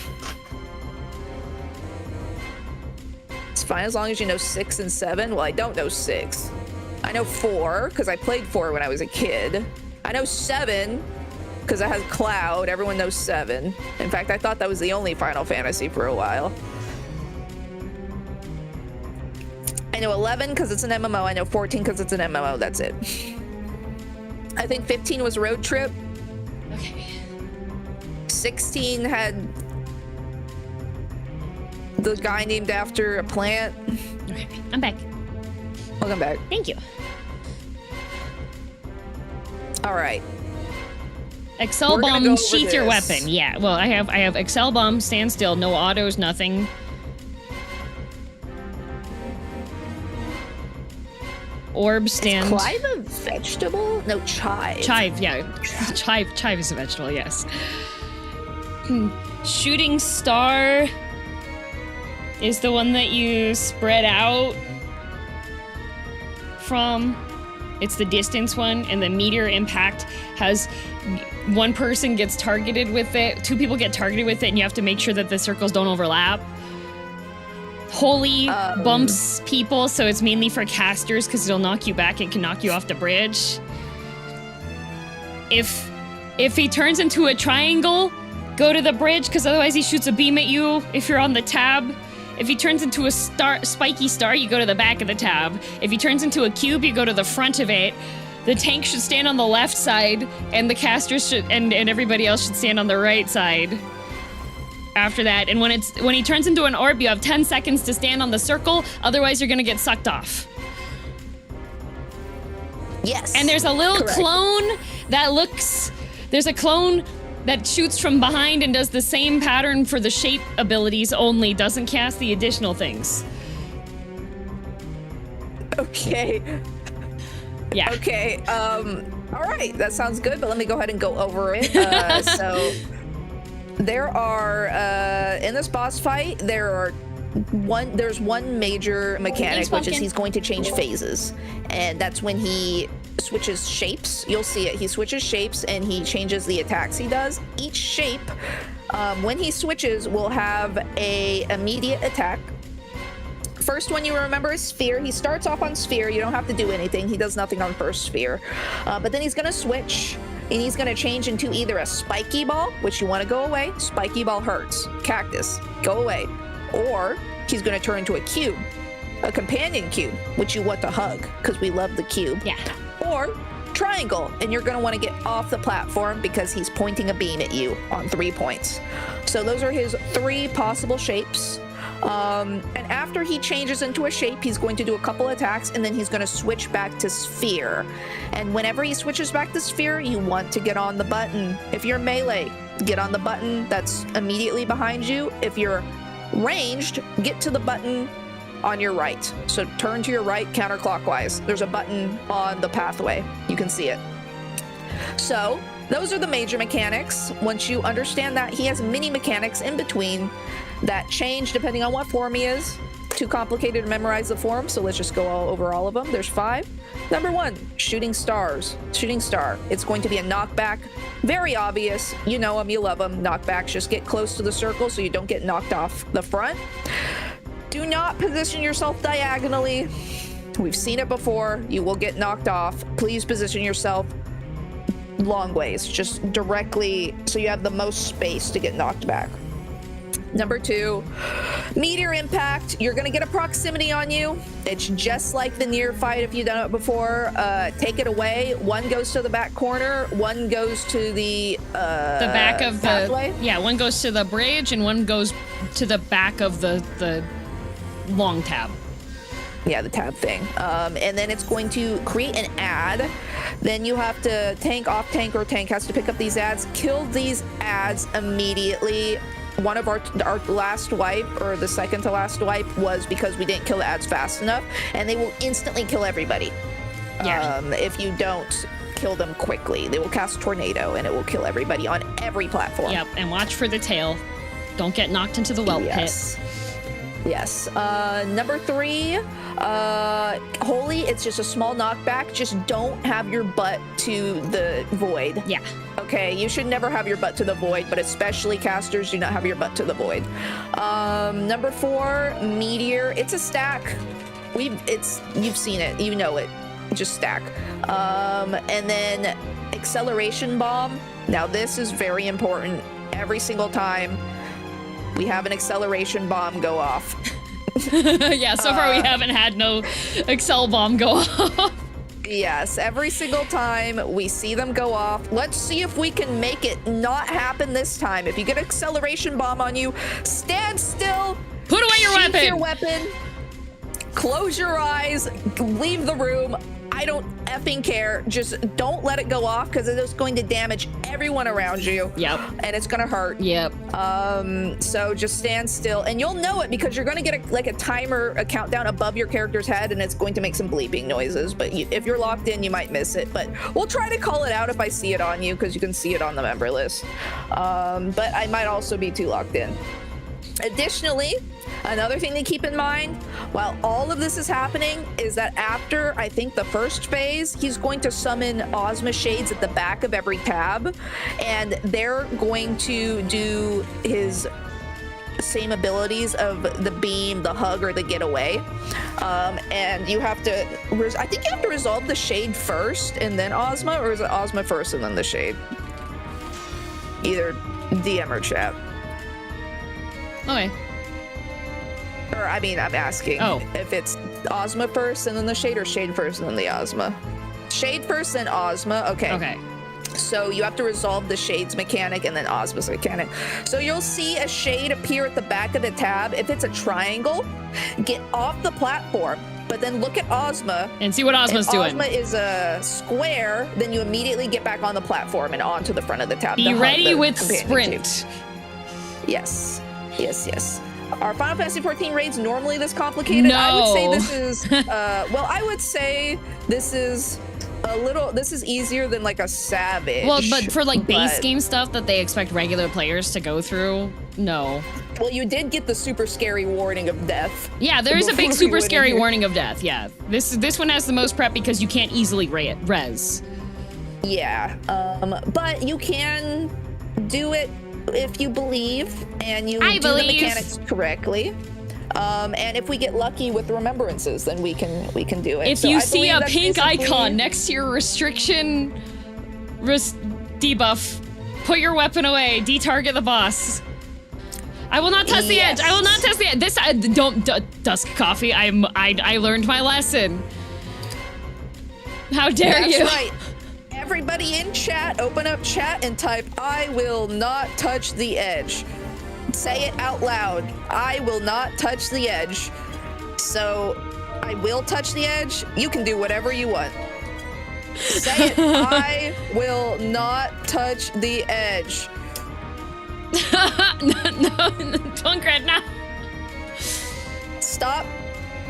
It's fine as long as you know 6 and 7. Well, I don't know 6. I know 4, because I played 4 when I was a kid. I know 7, because it has Cloud. Everyone knows 7. In fact, I thought that was the only Final Fantasy for a while. I know 11, because it's an MMO. I know 14, because it's an MMO. That's it. I think 15 was Road Trip. Okay. 16 had the guy named after a plant. Okay, I'm back. Welcome back. Thank you. All right. Excel bomb, sheath your weapon. Yeah. Well, I have Excel bomb, stand still, no autos, nothing. Orb stand. Is Clive a vegetable? No, chive. Chive, yeah. Chive is a vegetable, yes. Shooting star is the one that you spread out from. It's the distance one, and the meteor impact has one person gets targeted with it, 2 people get targeted with it, and you have to make sure that the circles don't overlap. Holy bumps people, so it's mainly for casters because it'll knock you back and can knock you off the bridge. If he turns into a triangle, go to the bridge because otherwise he shoots a beam at you if you're on the tab. If he turns into a spiky star, you go to the back of the tab. If he turns into a cube, you go to the front of it. The tank should stand on the left side, and the casters should, and everybody else should stand on the right side. After that, and when he turns into an orb, you have 10 seconds to stand on the circle, otherwise you're gonna get sucked off. Yes. And there's a little Correct. clone that looks... There's a clone that shoots from behind and does the same pattern for the shape abilities only, doesn't cast the additional things. Okay. Yeah. Okay. All right. That sounds good, but let me go ahead and go over it. So there are in this boss fight, there's one major mechanic, which is he's going to change phases, and that's when he switches shapes. You'll see it. He switches shapes and he changes the attacks he does. Each shape, when he switches, will have a immediate attack. First one you remember is Sphere. He starts off on Sphere. You don't have to do anything. He does nothing on first Sphere. But then he's going to switch, and he's going to change into either a Spiky Ball, which you want to go away. Spiky Ball hurts. Cactus, go away. Or he's going to turn into a cube, a companion cube, which you want to hug, because we love the cube. Yeah. Or triangle, and you're going to want to get off the platform because he's pointing a beam at you on 3 points. So those are his 3 possible shapes. And after he changes into a shape, he's going to do a couple attacks, and then he's going to switch back to Sphere. And whenever he switches back to Sphere, you want to get on the button. If you're melee, get on the button that's immediately behind you. If you're ranged, get to the button on your right. So turn to your right counterclockwise. There's a button on the pathway. You can see it. So those are the major mechanics. Once you understand that, he has mini mechanics in between that change depending on what form he is. Too complicated to memorize the form, so let's just go over all of them. There's 5. Number 1, shooting stars. Shooting star. It's going to be a knockback. Very obvious. You know him, you love him. Knockbacks, just get close to the circle so you don't get knocked off the front. Do not position yourself diagonally. We've seen it before. You will get knocked off. Please position yourself long ways, just directly so you have the most space to get knocked back. Number 2, meteor impact. You're going to get a proximity on you. It's just like the near fight if you've done it before. Take it away. 1 goes to the back corner. 1 goes to the back of pathway. Yeah, 1 goes to the bridge and 1 goes to the back of the long tab. Yeah, the tab thing. And then it's going to create an ad. Then you have to tank, off tank, or tank has to pick up these ads. Kill these ads immediately. One of our last wipe, or the second to last wipe, was because we didn't kill the ads fast enough, and they will instantly kill everybody. Yeah. If you don't kill them quickly, they will cast Tornado, and it will kill everybody on every platform. Yep, and watch for the tail. Don't get knocked into the whelp pit. Yes. Number 3, Holy, it's just a small knockback. Just don't have your butt to the void. Yeah. Okay, you should never have your butt to the void, but especially casters do not have your butt to the void. Number 4, Meteor. It's a stack. You've seen it. You know it. Just stack. And then Acceleration Bomb. Now this is very important. Every single time we have an acceleration bomb go off. Yeah, so far we haven't had no Excel bomb go off. Yes, every single time we see them go off. Let's see if we can make it not happen this time. If you get acceleration bomb on you, stand still. Put away your weapon. Your weapon. Close your eyes. Leave the room. I don't effing care. Just don't let it go off because it is going to damage everyone around you. Yep. And it's going to hurt. Yep. So just stand still, and you'll know it because you're going to get a timer, a countdown above your character's head, and it's going to make some bleeping noises. But if you're locked in, you might miss it. But we'll try to call it out if I see it on you because you can see it on the member list. But I might also be too locked in. Additionally, another thing to keep in mind while all of this is happening is that after, I think, the first phase, he's going to summon Ozma Shades at the back of every tab, and they're going to do his same abilities of the beam, the hug, or the getaway. And you have to, I think you have to resolve the Shade first and then Ozma, or is it Ozma first and then the Shade? Either DM or chat. Okay. Or, I mean, I'm asking if it's Ozma first and then the Shade, or Shade first and then the Ozma. Shade first, then Ozma. Okay. Okay. So you have to resolve the Shade's mechanic and then Ozma's mechanic. So you'll see a Shade appear at the back of the tab. If it's a triangle, get off the platform. but then look at Ozma. And see what Ozma's doing. Ozma is a square, then you immediately get back on the platform and onto the front of the tab. Be ready with sprint. Yes. Are Final Fantasy 14 raids normally this complicated? No. I would say this is, I would say this is easier than like a Savage. Well, but for like base game stuff that they expect regular players to go through, no. Well, you did get the super scary warning of death. Yeah, there is a big super scary warning of death, yeah. This one has the most prep because you can't easily res. Yeah, but you can do it if you believe and you do the mechanics correctly. And if we get lucky with remembrances, then we can do it. If you see a pink icon next to your restriction debuff, put your weapon away, detarget the boss. I will not test the edge. I will not test the edge. This don't Dusk Coffee. I learned my lesson. How dare you? That's right. Everybody in chat, open up chat and type, I will not touch the edge. Say it out loud. I will not touch the edge. So, I will touch the edge. You can do whatever you want. Say it. I will not touch the edge. No, Punkred, no. Stop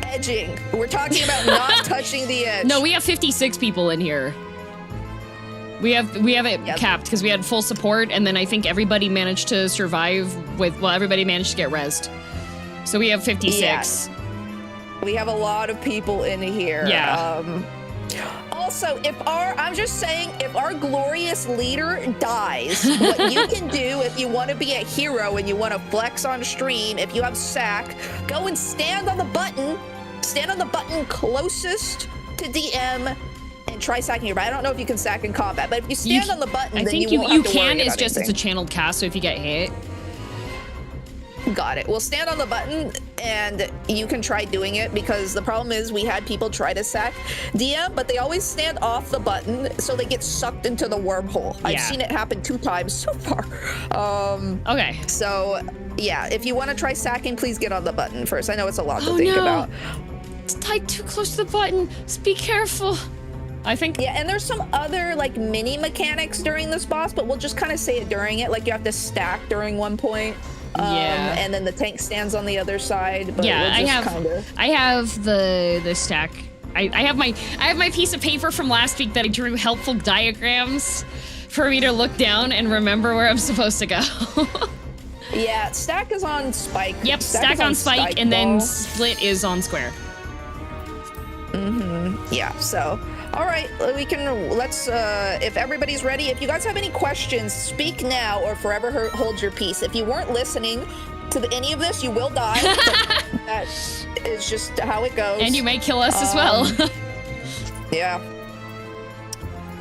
edging. We're talking about not touching the edge. No, we have 56 people in here. We have it capped because we had full support, and then I think everybody managed to survive everybody managed to get rezzed. So we have 56. Yeah. We have a lot of people in here. Yeah. Also, I'm just saying, if our glorious leader dies, what you can do if you want to be a hero and you want to flex on stream, if you have sack, go and stand on the button closest to DM and try sacking your. I don't know if you can sack in combat, but if you stand on the button, then you won't have to worry about it's anything. a channeled cast, so if you get hit. Got it. Well, stand on the button and you can try doing it, because the problem is we had people try to sack DM, but they always stand off the button, so they get sucked into the wormhole. Yeah. I've seen it happen 2 times so far. Okay. So, yeah, if you want to try sacking, please get on the button first. I know it's a lot to think about. It's tied too close to the button. Just be careful. I think. Yeah, and there's some other like mini mechanics during this boss, but we'll just kind of say it during it. Like you have to stack during one point. And then the tank stands on the other side. But yeah, I have the stack. I have my piece of paper from last week that I drew helpful diagrams for me to look down and remember where I'm supposed to go. Yeah, stack is on spike. Yep, stack on spike, and then split is on square. Yeah, so. All right, let's, if everybody's ready, if you guys have any questions, speak now or forever hold your peace. If you weren't listening to any of this, you will die. That is just how it goes. And you may kill us as well. Yeah.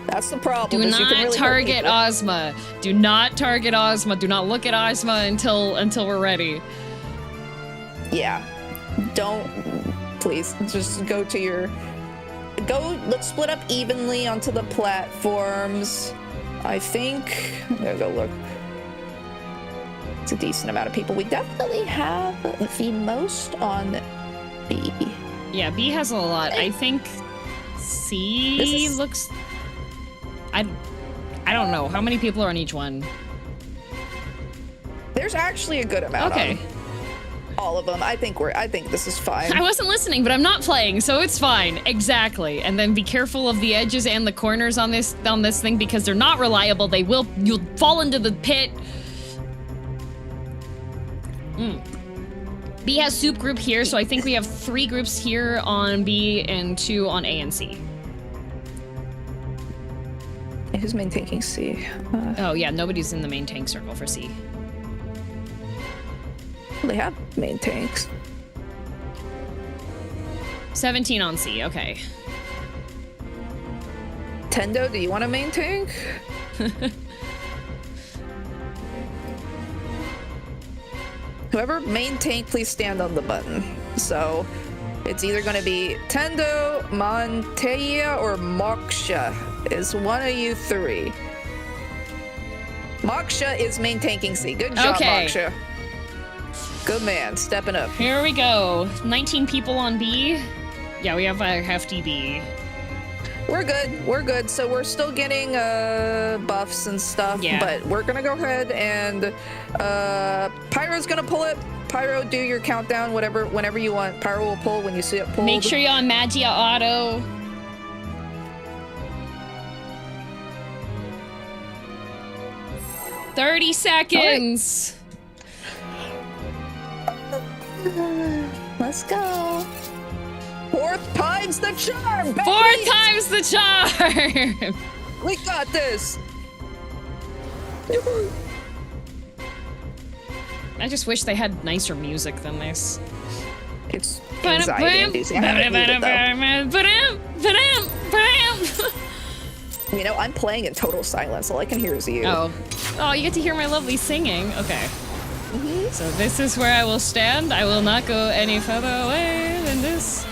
That's the problem. Do not target Ozma. Do not target Ozma. Do not look at Ozma until we're ready. Yeah. Don't, please, just go to your... let's split up evenly onto the platforms. I think, there we go, look. It's a decent amount of people. We definitely have the most on B. Yeah, B has a lot. I think C looks... I don't know. How many people are on each one? There's actually a good amount on all of them. I think this is fine. I wasn't listening, but I'm not playing, so it's fine. Exactly. And then be careful of the edges and the corners on this thing, because they're not reliable. You'll fall into the pit. B has soup group here, so I think we have 3 groups here on B and 2 on A and C. Who's main tanking C? Oh yeah, nobody's in the main tank circle for C. They have main tanks. 17 on C, okay. Tendo, do you want a main tank? Whoever main tank, please stand on the button. So, it's either going to be Tendo, Monteia, or Moksha. Is one of you 3. Moksha is main tanking C. Good job, Moksha. Good man, stepping up. Here we go. 19 people on B. Yeah, we have a hefty B. We're good. We're good. So we're still getting buffs and stuff. Yeah. But we're gonna go ahead and Pyro's gonna pull it. Pyro, do your countdown, whenever you want. Pyro will pull when you see it pulled. Make sure you're on Magia Auto. "30 seconds. Let's go. 4th time's the charm, baby! 4 times the charm. We got this. I just wish they had nicer music than this. It's anxiety-inducing. I haven't needed it, though. You know, I'm playing in total silence. All I can hear is you. Oh, you get to hear my lovely singing. Okay. So this is where I will stand. I will not go any further away than this.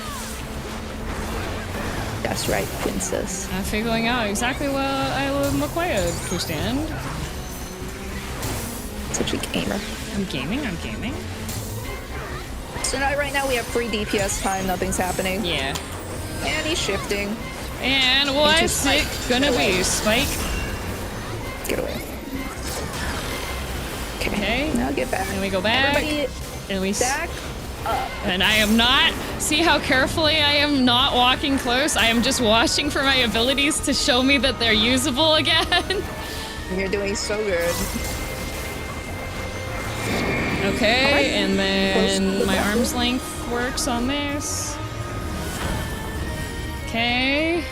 That's right, princess. I'm figuring out exactly where I am required to stand. Such a gamer. I'm gaming. So right now we have free DPS time. Nothing's happening. Yeah. And he's shifting. And what's it gonna be? Spike? Get away. Okay. Now get back. And we go back. Everybody and we back up. And I am not. See how carefully I am not walking close? I am just watching for my abilities to show me that they're usable again. You're doing so good. Okay, Right. and then my arm's length works on this. Okay.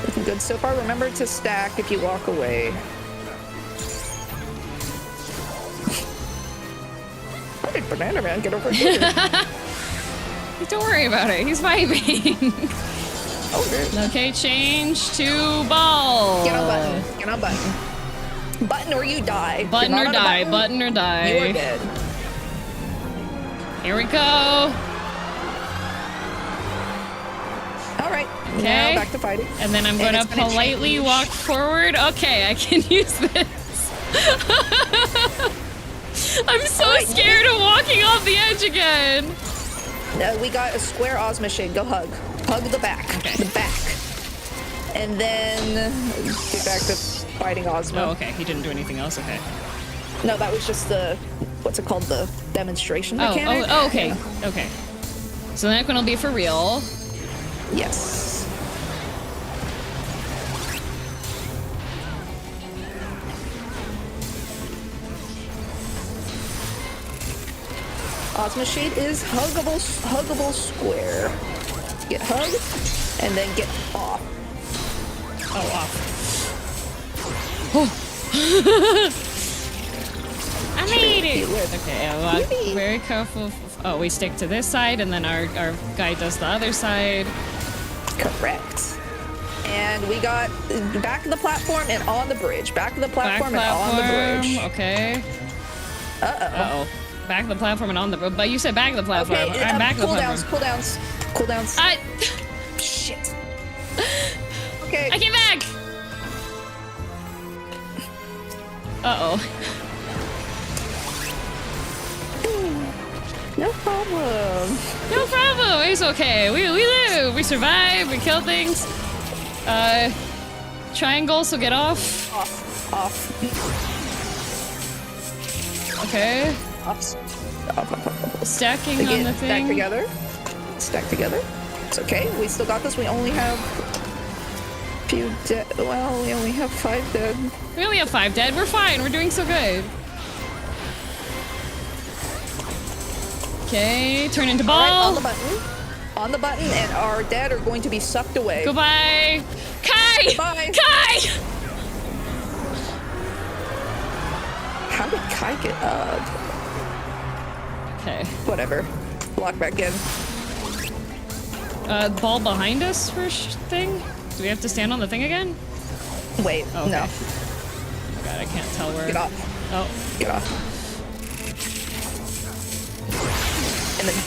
Looking good so far. Remember to stack if you walk away. How did Banana Man get over here? Don't worry about it. He's vibing. Oh, good. Okay, change to ball. Get on button. Get on button. Button or you die. Button You're or not on a die. button, Button or die. You are dead. Here we go. All right. Okay. Now back to fighting. And then I'm And gonna it's gonna politely change. walk forward. Okay, I can use this. I'm so Alright. scared of walking off the edge again. We got a square Ozma shade. Go hug. Hug the back. Okay. The back. And then get back to fighting Ozma. Oh, okay. He didn't do anything else. Okay. No, that was just the, what's it called? The demonstration mechanic? Oh, okay. Okay. So the next one will be for real. Yes. Ozma shade is huggable square. Get hugged, and then get off. Oh, off. I made it! Okay, well, very careful. Oh, we stick to this side, and then our guy does the other side. Correct. And we got back of the platform and on the bridge. Back of the platform and on the bridge. Okay. Uh-oh. Uh-oh. Back of the platform and on the... But you said back of the platform. Okay, I'm back of the platform. Cooldowns. Shit. Okay. I came back! Uh-oh. No problem. No problem. It's okay. We live. We survive. We kill things. Triangle, so get off. Off. Okay. Off. Stacking on the thing. Stack together. It's okay. We still got this. We only have few dead. Well, we only have 5 dead. We only have 5 dead. We're fine. We're doing so good. Okay, turn into ball. All right, on the button, and our dead are going to be sucked away. Goodbye. Kai! Bye. Kai! How did Kai get up? Okay. Whatever. Lock back in. Ball behind us for thing? Do we have to stand on the thing again? Wait, Oh, okay. no. Oh god, I can't tell where. Get off. Oh. Get off. And then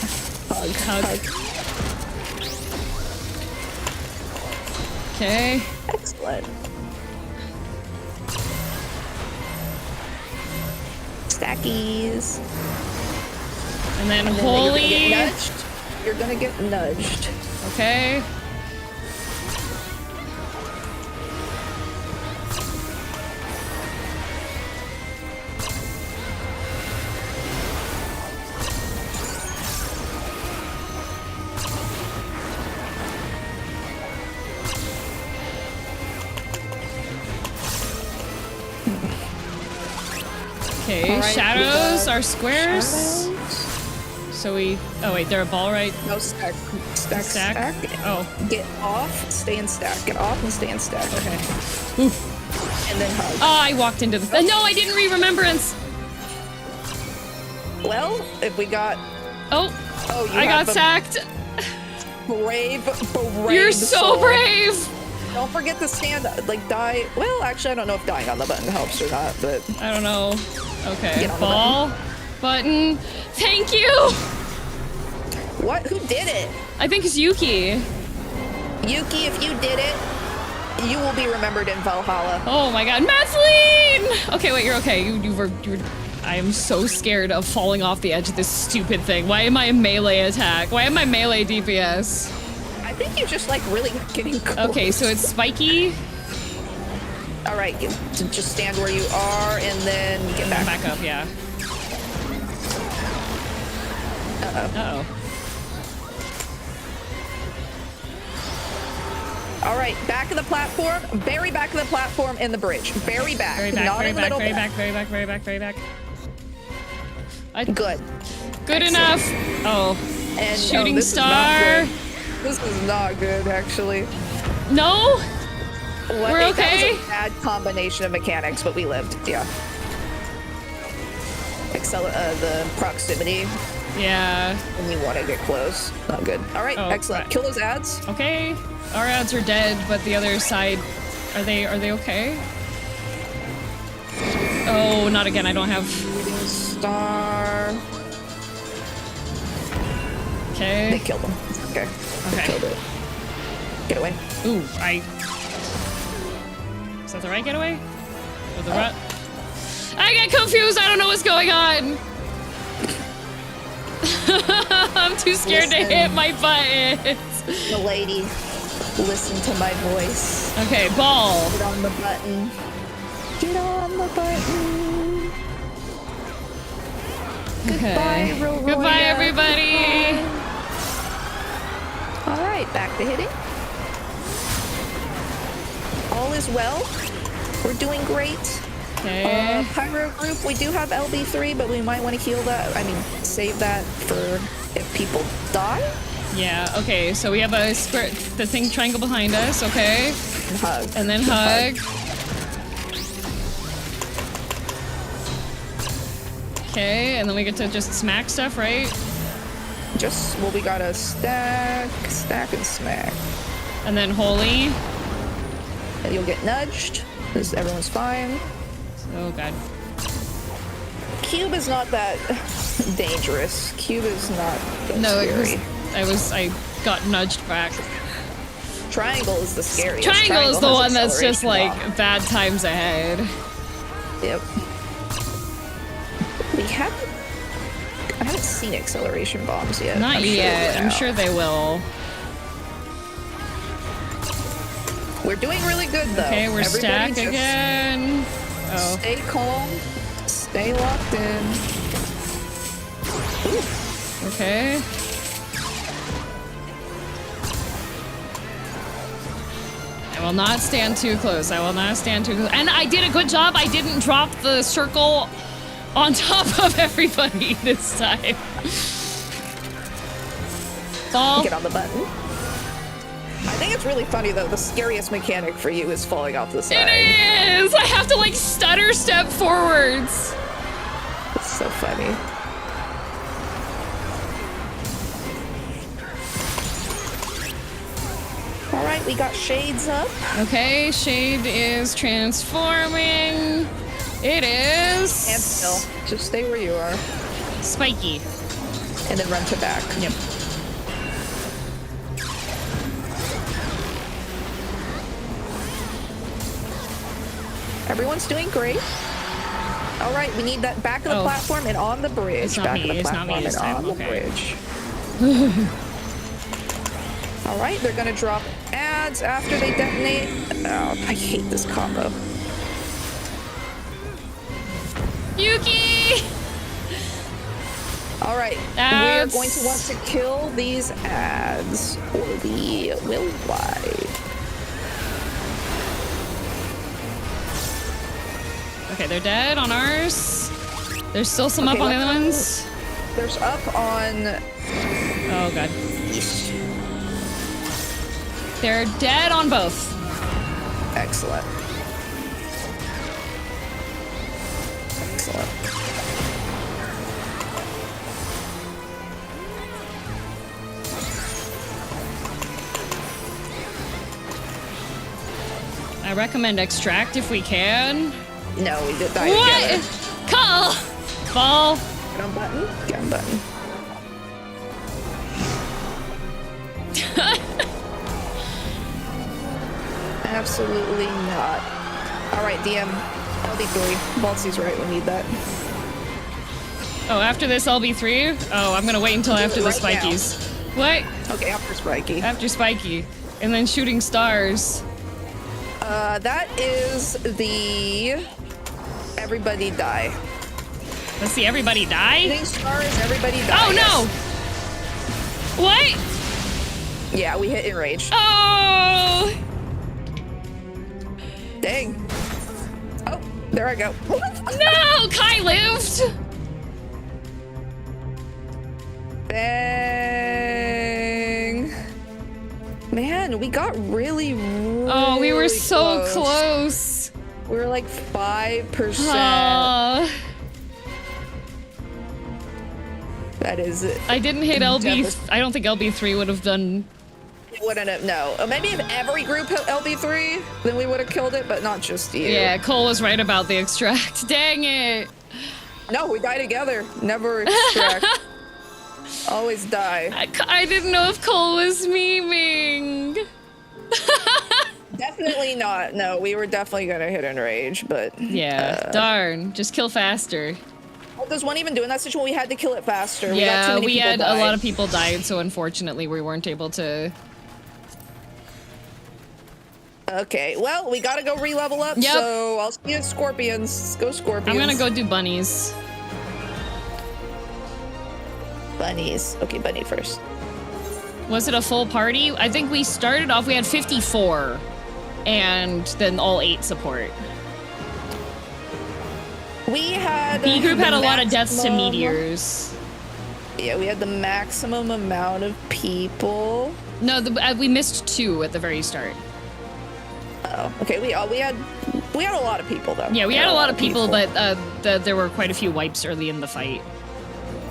hug. Okay. Excellent. Stackies. And then Then holy. You're gonna get nudged. Okay. Okay, All right, shadows are squares. Shadows. So we. Oh wait, they're a ball, right? No, stack. Stack. Oh, Get off, stay in stack. Get off and stay in stack. okay. And then hug. Oh, I walked into the. No, I didn't read remembrance. Well, if we got. Oh, you I got have a sacked. brave You're so soul. brave. Don't forget to stand up, like die. Well, actually, I don't know if dying on the button helps or not, but I don't know. Okay, Get on the ball, button. Thank you. what? Who did it? I think it's Yuki. Yuki, if you did it, you will be remembered in Valhalla. Oh my God, Mathleen! Okay, wait, you're okay. You were. I am so scared of falling off the edge of this stupid thing. Why am I a melee attack? Why am I melee DPS? I think you're just like really getting close. Okay, so it's spiky. All right, just stand where you are and then get back. Back up, yeah. Uh-oh. All right, back of the platform, very back of the platform in the bridge. Very back. Very back, Not very in the back, middle. very back, very back, very back, very back. Good. Good Excellent. enough. Oh. And Shooting this star. This is not good, actually. No? What, We're okay? That was a bad combination of mechanics, but we lived. Yeah. The proximity Yeah. when you want to get close. Not good. All right, Oh, excellent. right. Kill those ads. Okay. Our ads are dead, but the other side, are they okay? Oh, not again. I don't have. Star. They Okay. killed them. Okay. They Okay. killed it. Get away. Ooh, Is that the right getaway? Or the right? I get confused. I don't know what's going on. I'm too scared to Listen. hit my buttons. Milady, listen to my voice. Okay, ball. Get on the button. Get on the button. Goodbye, Okay. Roya. Goodbye, everybody. All right, back to hitting. All is well. We're doing great. Okay. Pyro group, we do have LB3, but we might want to heal that. I mean, save that for if people die. Yeah, okay, so we have a square, the thing triangle behind us, okay? And hug. And then hug. Okay, and then we get to just smack stuff, right? Well, we got a stack, and smack. And then holy. And you'll get nudged, because everyone's fine. Oh god. Cube is not that dangerous. Cube is not that No, scary. I got nudged back. Triangle is the scariest. Triangle is the has one that's just like acceleration bad times ahead. bomb. Yep. I haven't seen acceleration bombs yet. Not I'm sure yet. they're I'm out. sure they will. We're doing really good though. Okay, we're Everybody stacked just again. Oh. Stay calm. Stay locked in. Okay. I will not stand too close. I will not stand too close. And I did a good job. I didn't drop the circle on top of everybody this time. Ball. Get on the button. I think it's really funny though. The scariest mechanic for you is falling off the side. It is! I have to like stutter step forwards. It's so funny. All right, we got shades up. Okay, shade is transforming. It is. Stand still. Just stay where you are. Spiky. And then run to back. Yep. Everyone's doing great. All right, we need that back of the platform and on the bridge. It's not back me. of the It's not me platform this and time. on the Okay. bridge. All right, they're gonna drop ads after they detonate. Oh, I hate this combo. Yuki! All right, Ads. we're going to want to kill these ads, or we will die. Okay, they're dead on ours. There's still some up on the other ones. There's up on... Oh, God. They're dead on both. Excellent. Excellent. I recommend extract if we can. No, we did die What? together. Call! Ball. Get on button. Get on button. Absolutely not. All right, DM. LB3. Baltsy's right. We need that. Oh, after this LB3? Oh, I'm gonna wait until after the right now. spikies. What? Okay, after Spiky. After spiky. And then shooting stars. That is the everybody die. Let's see, everybody die? Shooting stars, everybody die. Oh, no! What? Yes. Yeah, we hit enrage. Oh! Dang. Oh, there I go. No! Kai lived! Bang. Man, we got really Oh, we were so close. close. We were like 5%. That is it. I didn't hit LB. I don't think LB3 would have done. Wouldn't have, no. Maybe if every group hit LB3, then we would have killed it, but not just you. Yeah, Cole was right about the extract. Dang it. No, we die together. Never extract. Always die. I didn't know if Cole was memeing. Definitely not. No, we were definitely gonna hit enrage, but Yeah, darn. Just kill faster. what does one even do in that situation? We had to kill it faster. Yeah, we we had had a lot of people died, so unfortunately we weren't able to. Okay, well, we gotta go re-level up, Yep. so I'll see you at Scorpions. Let's go Scorpions. I'm gonna go do bunnies. Bunnies. Okay, bunny first. Was it a full party? I think we started off, we had 54, and then all 8 support. We had... B group the had a lot of deaths to maximum- meteors. Yeah, we had the maximum amount of people. No, we missed 2 at the very start. Oh, okay, we had a lot of people, though. Yeah, we had a lot of people, but there were quite a few wipes early in the fight.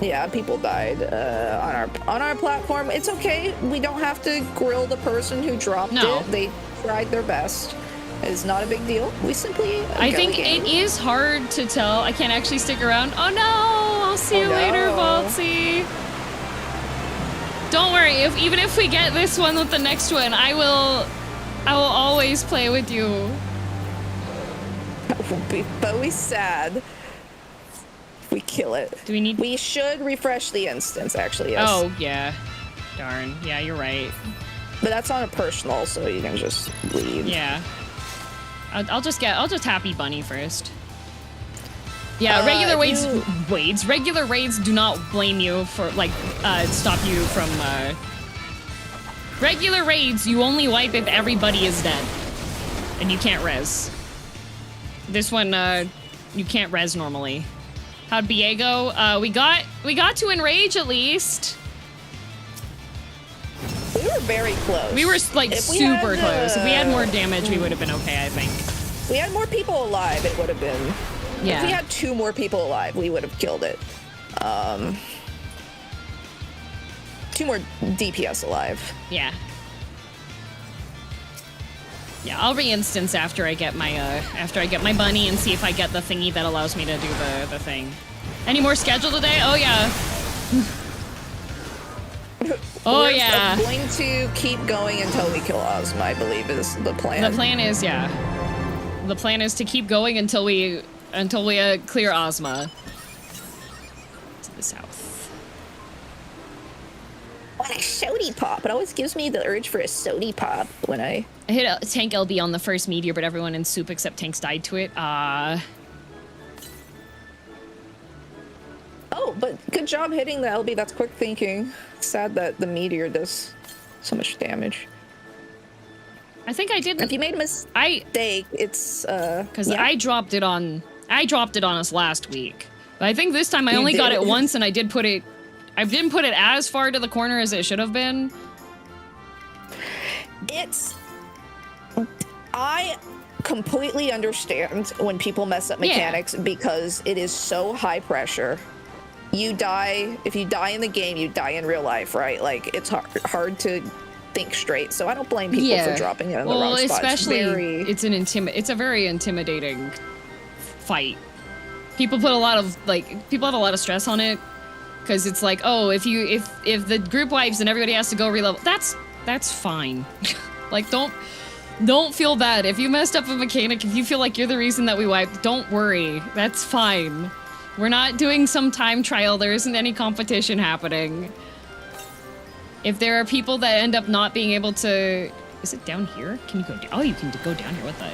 Yeah, people died on our platform. It's okay. We don't have to grill the person who dropped No. it. They tried their best. It's not a big deal. We simply I go think again. it is hard to tell. I can't actually stick around. Oh no! I'll see you later, no. Baltsy. Don't worry. Even if we get this one with the next one, I will always play with you. But we sad. We kill it. Do we need? We should refresh the instance, actually. Yes. Oh yeah. Darn. Yeah, you're right. But that's on a personal, so you can just leave. Yeah. I'll just happy bunny first. Yeah, regular regular raids do not blame you for stop you from regular raids. You only wipe if everybody is dead, and you can't res. This one you can't res normally. How'd BA go? We got to enrage at least. We were very close. We were like If we super had, close. If we had more damage, we would have been okay, I think. If we had more people alive, it would have been. Yeah. If we had 2 more people alive, we would have killed it. 2 more DPS alive. Yeah. Yeah, I'll re-instance after I get my bunny and see if I get the thingy that allows me to do the thing. Any more schedule today? Oh yeah. Oh We're yeah. going to keep going until we kill Ozma, I believe is the plan. The plan is to keep going until we until we clear Ozma. To the south. Want a sody pop? It always gives me the urge for a sody pop when I hit a tank LB on the first meteor, but everyone in soup except tanks died to it. Oh, but good job hitting the LB. That's quick thinking. Sad that the meteor does so much damage. I think I did. If you made a mistake, it's because I dropped it on us last week. But I think this time I only got it once, and I didn't put it as far to the corner as it should have been. I completely understand when people mess up mechanics because it is so high pressure. You die, if you die in the game, you die in real life, right? Like, it's hard to think straight, so I don't blame people for dropping it in the wrong spot. Especially, it's a very intimidating fight. People have a lot of stress on it, because it's like, oh, if the group wipes and everybody has to go relevel, that's fine. Like, don't feel bad. If you messed up a mechanic, if you feel like you're the reason that we wiped, don't worry. That's fine. We're not doing some time trial. There isn't any competition happening. If there are people that end up not being able to... Is it down here? Can you go down? Oh, you can go down here. What the...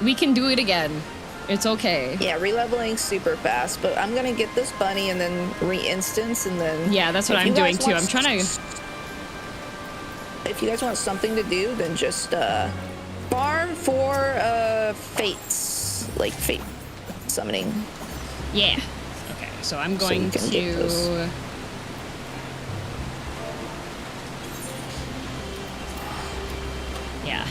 We can do it again. It's okay. Yeah, releveling's super fast, but I'm gonna get this bunny and then re-instance and then... Yeah, that's what I'm doing too. I'm trying to... If you guys want something to do, then just farm for fates. Like fate summoning. Yeah. Okay, so I'm going to... Yeah.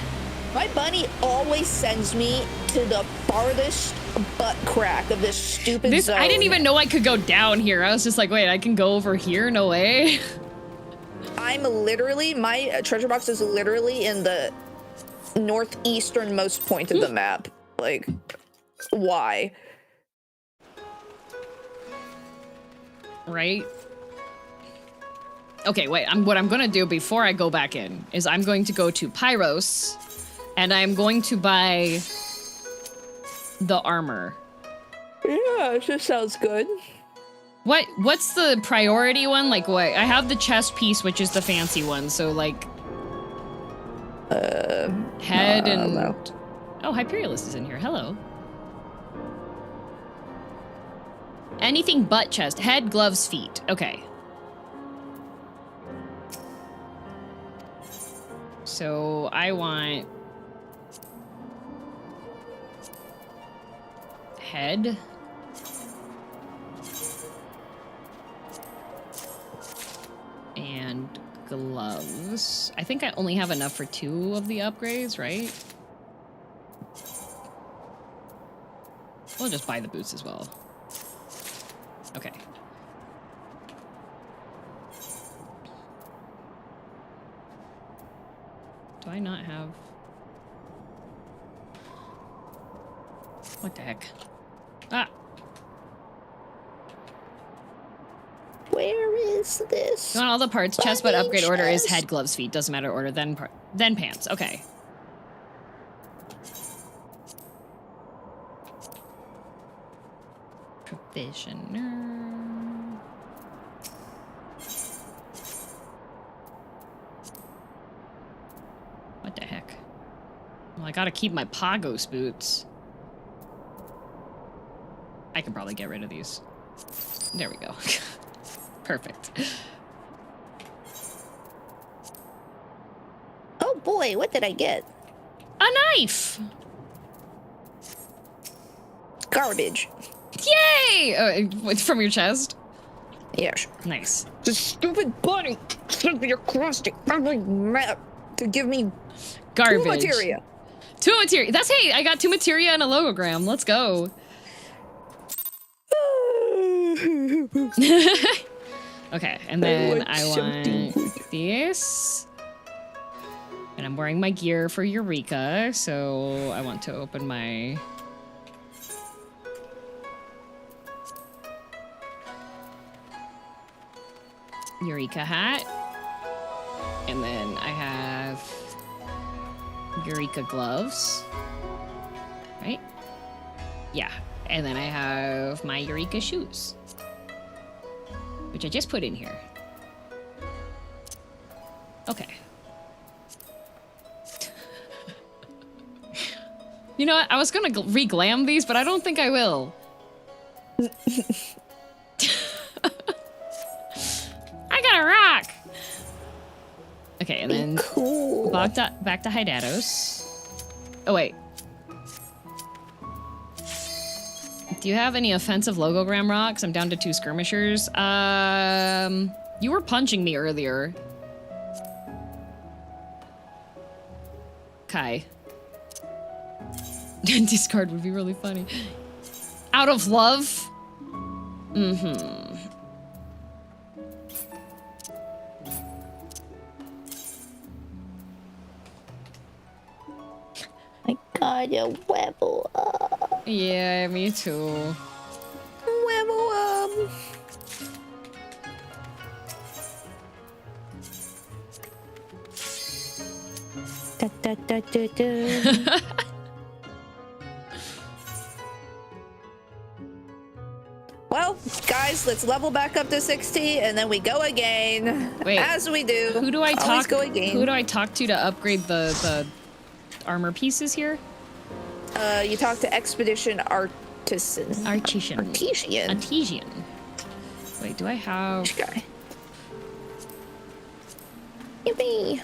My bunny always sends me to the farthest butt crack of this stupid zone. I didn't even know I could go down here. I was just like, wait, I can go over here? No way. I'm literally, my treasure box is literally in the northeasternmost point of the map. Like, why? Right? Okay, wait, what I'm gonna do before I go back in is I'm going to go to Pyros, and I'm going to buy the armor. Yeah, it just sounds good. What's the priority one? Like what? I have the chest piece, which is the fancy one, so like... head and... No. Oh, Hyperialist is in here, hello. Anything but chest. Head, gloves, feet. Okay. So I want... head. And gloves. I think I only have enough for 2 of the upgrades, right? We'll just buy the boots as well. Okay. Do I not have... What the heck? Ah! Where is this? You want all the parts, chest, but upgrade order is head, gloves, feet. Doesn't matter order, then pants. Okay. Provisioner. What the heck? Well, I gotta keep my Pagos boots. I can probably get rid of these. There we go. Perfect. Oh boy, what did I get? A knife! Garbage. Yay! It's from your chest? Yeah, sure. Nice. The stupid bunny took me across the map to give me garbage. 2 materia. 2 materia. That's, hey, I got 2 materia and a logogram. Let's go. Okay, and then I want this. And I'm wearing my gear for Eureka, so I want to open my... Eureka hat. And then I have Eureka gloves. Right? Yeah. And then I have my Eureka shoes, which I just put in here. Okay. You know what? I was gonna re-glam these, but I don't think I will. I got a rock! Okay, and then cool. back to Hydatos. Oh, wait. Do you have any offensive logogram rocks? I'm down to 2 skirmishers. You were punching me earlier. Kai. Discard would be really funny. Out of love? Mm-hmm. I gotta level up. Yeah, me too. Level up. Da, da, da, da, da. Well, guys, let's level back up to 60, and then we go again. Wait, as we do. Who do I Always talk? go again. Who do I talk to upgrade the armor pieces here? You talk to Expedition Artisan. Artesian. Artesian. Artesian. Wait, do I have? Which guy? Yippee.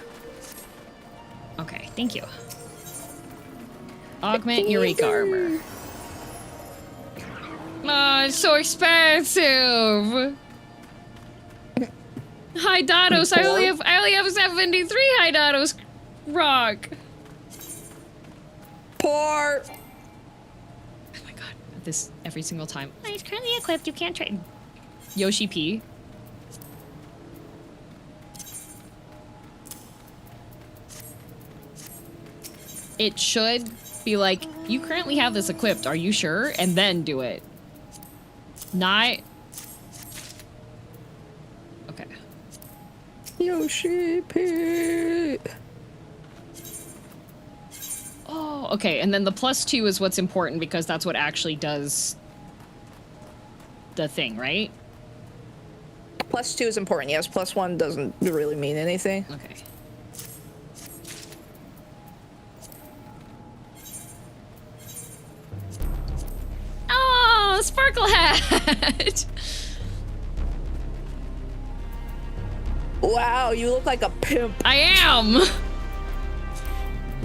Okay, thank you. Augment Eureka armor. Oh, it's so expensive. Hydatos. I only have 73 Hydatos rock. Poor. Oh my god, this every single time. Oh, it's currently equipped. You can't trade. Yoshi P. It should be like, you currently have this equipped. Are you sure? And then do it. Not. Okay. Yoshi P. Oh, okay. And then the +2 is what's important because that's what actually does the thing, right? +2 is important, yes. +1 doesn't really mean anything. Okay. Oh, Sparkle Hat! Wow, you look like a pimp. I am!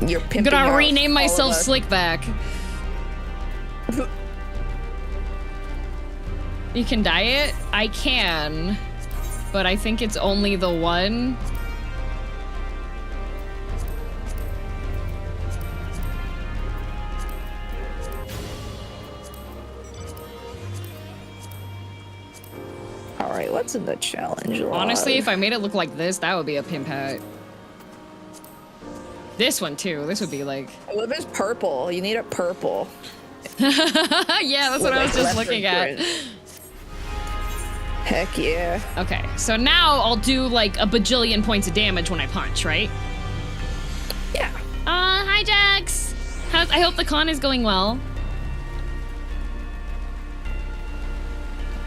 You're I'm pimping gonna out rename all of myself us. Slickback. You can dye it? I can. But I think it's only the one. Alright, what's in the challenge log? Honestly, if I made it look like this, that would be a pimp hat. This one too. This would be like. What if it's purple? You need it purple. Yeah, that's what I was just looking at. Heck yeah. Okay, so now I'll do like a bajillion points of damage when I punch, right? Yeah. Hi Jax! I hope the con is going well.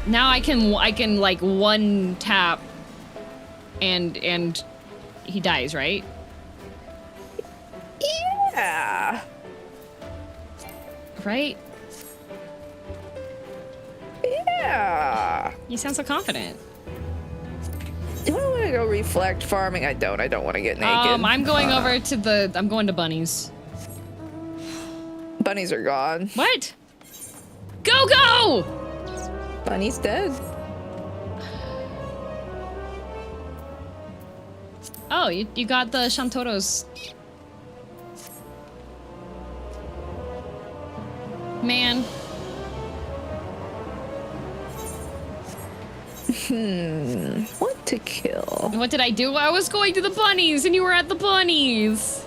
Now I can like one tap and he dies, right? Yeah. Right? Yeah. You sound so confident. Do I want to go reflect farming? I don't want to get naked. I'm going over to I'm going to bunnies. Bunnies are gone. What? Go! Bunny's dead. Oh, you got the Shantoros. Man. What to kill? What did I do? I was going to the bunnies and you were at the bunnies.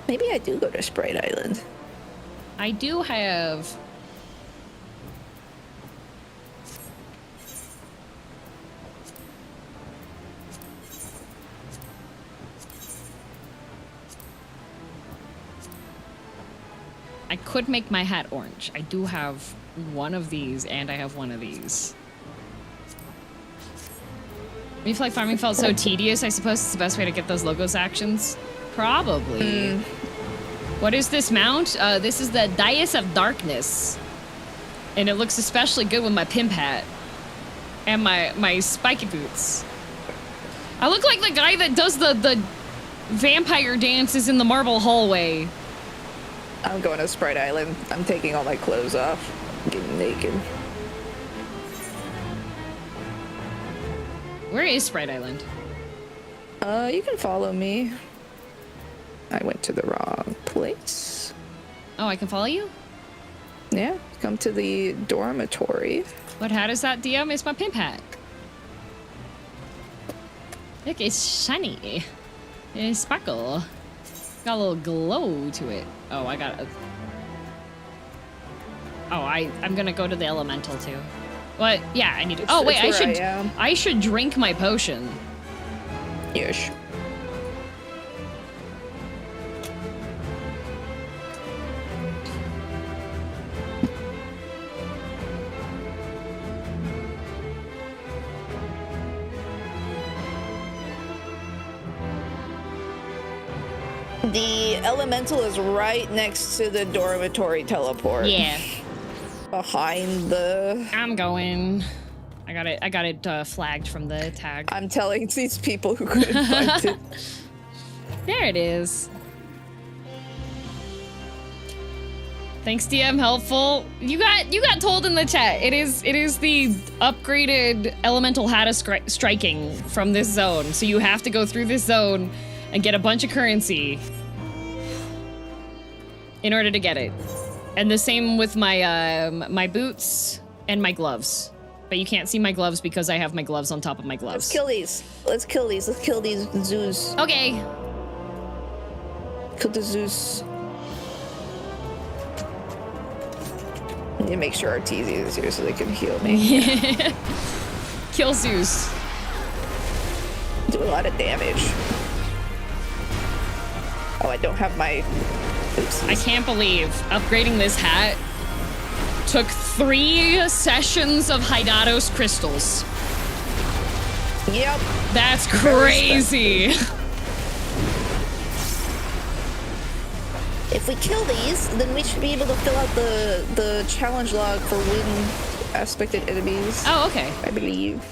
Maybe I do go to Sprite Island. I do have... I could make my hat orange. I do have one of these, and I have one of these. I feel like farming felt so tedious. I suppose it's the best way to get those logos actions. Probably. What is this mount? This is the Dais of Darkness. And it looks especially good with my pimp hat. And my spiky boots. I look like the guy that does the vampire dances in the marble hallway. I'm going to Sprite Island. I'm taking all my clothes off. I'm getting naked. Where is Sprite Island? You can follow me. I went to the wrong place. Oh, I can follow you? Yeah, come to the dormitory. What hat is that, DM? It's my pimp hat. Look, it's shiny. It's sparkle. Got a little glow to it. Oh, I got a... Oh, I'm gonna go to the elemental too. What? Yeah, I need to... Oh, wait, I should drink my potion. Yes. The elemental is right next to the dormitory teleport. Yeah. Behind the... I'm going. I got it flagged from the tag. I'm telling these people who couldn't find it. There it is. Thanks, DM. Helpful. You got told in the chat. It is the upgraded elemental hat of striking from this zone. So you have to go through this zone and get a bunch of currency in order to get it. And the same with my my boots and my gloves. But you can't see my gloves because I have my gloves on top of my gloves. Let's kill these. Let's kill these. Let's kill these zoos. Okay. Kill the zoos. I need to make sure Arteezy is here so they can heal me. Kill zoos. Do a lot of damage. Oh, I don't have my... Oopsies. I can't believe upgrading this hat took 3 sessions of Hydatos crystals. Yep. That's crazy. If we kill these, then we should be able to fill out the challenge log for win aspected enemies. Oh, okay. I believe.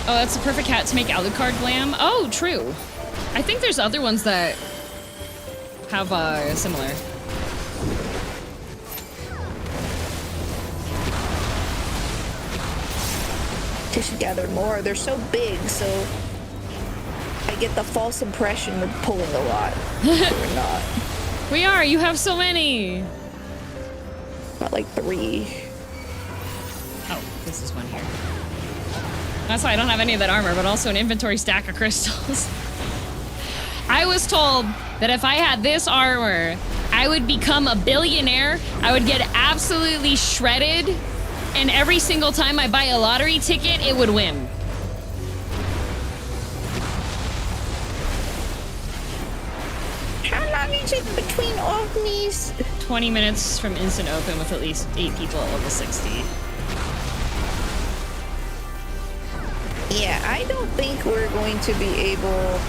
Oh, that's the perfect hat to make Alucard glam. Oh, true. I think there's other ones that have similar. They should gather more. They're so big, so I get the false impression we're pulling a lot. We're not. We are. You have so many. Not like 3. Oh, this is one here. That's why I don't have any of that armor, but also an inventory stack of crystals. I was told that if I had this armor, I would become a billionaire. I would get absolutely shredded, and every single time I buy a lottery ticket, it would win. How long is it between openings? 20 minutes from instant open with at least 8 people at level 60. Yeah, I don't think we're going to be able...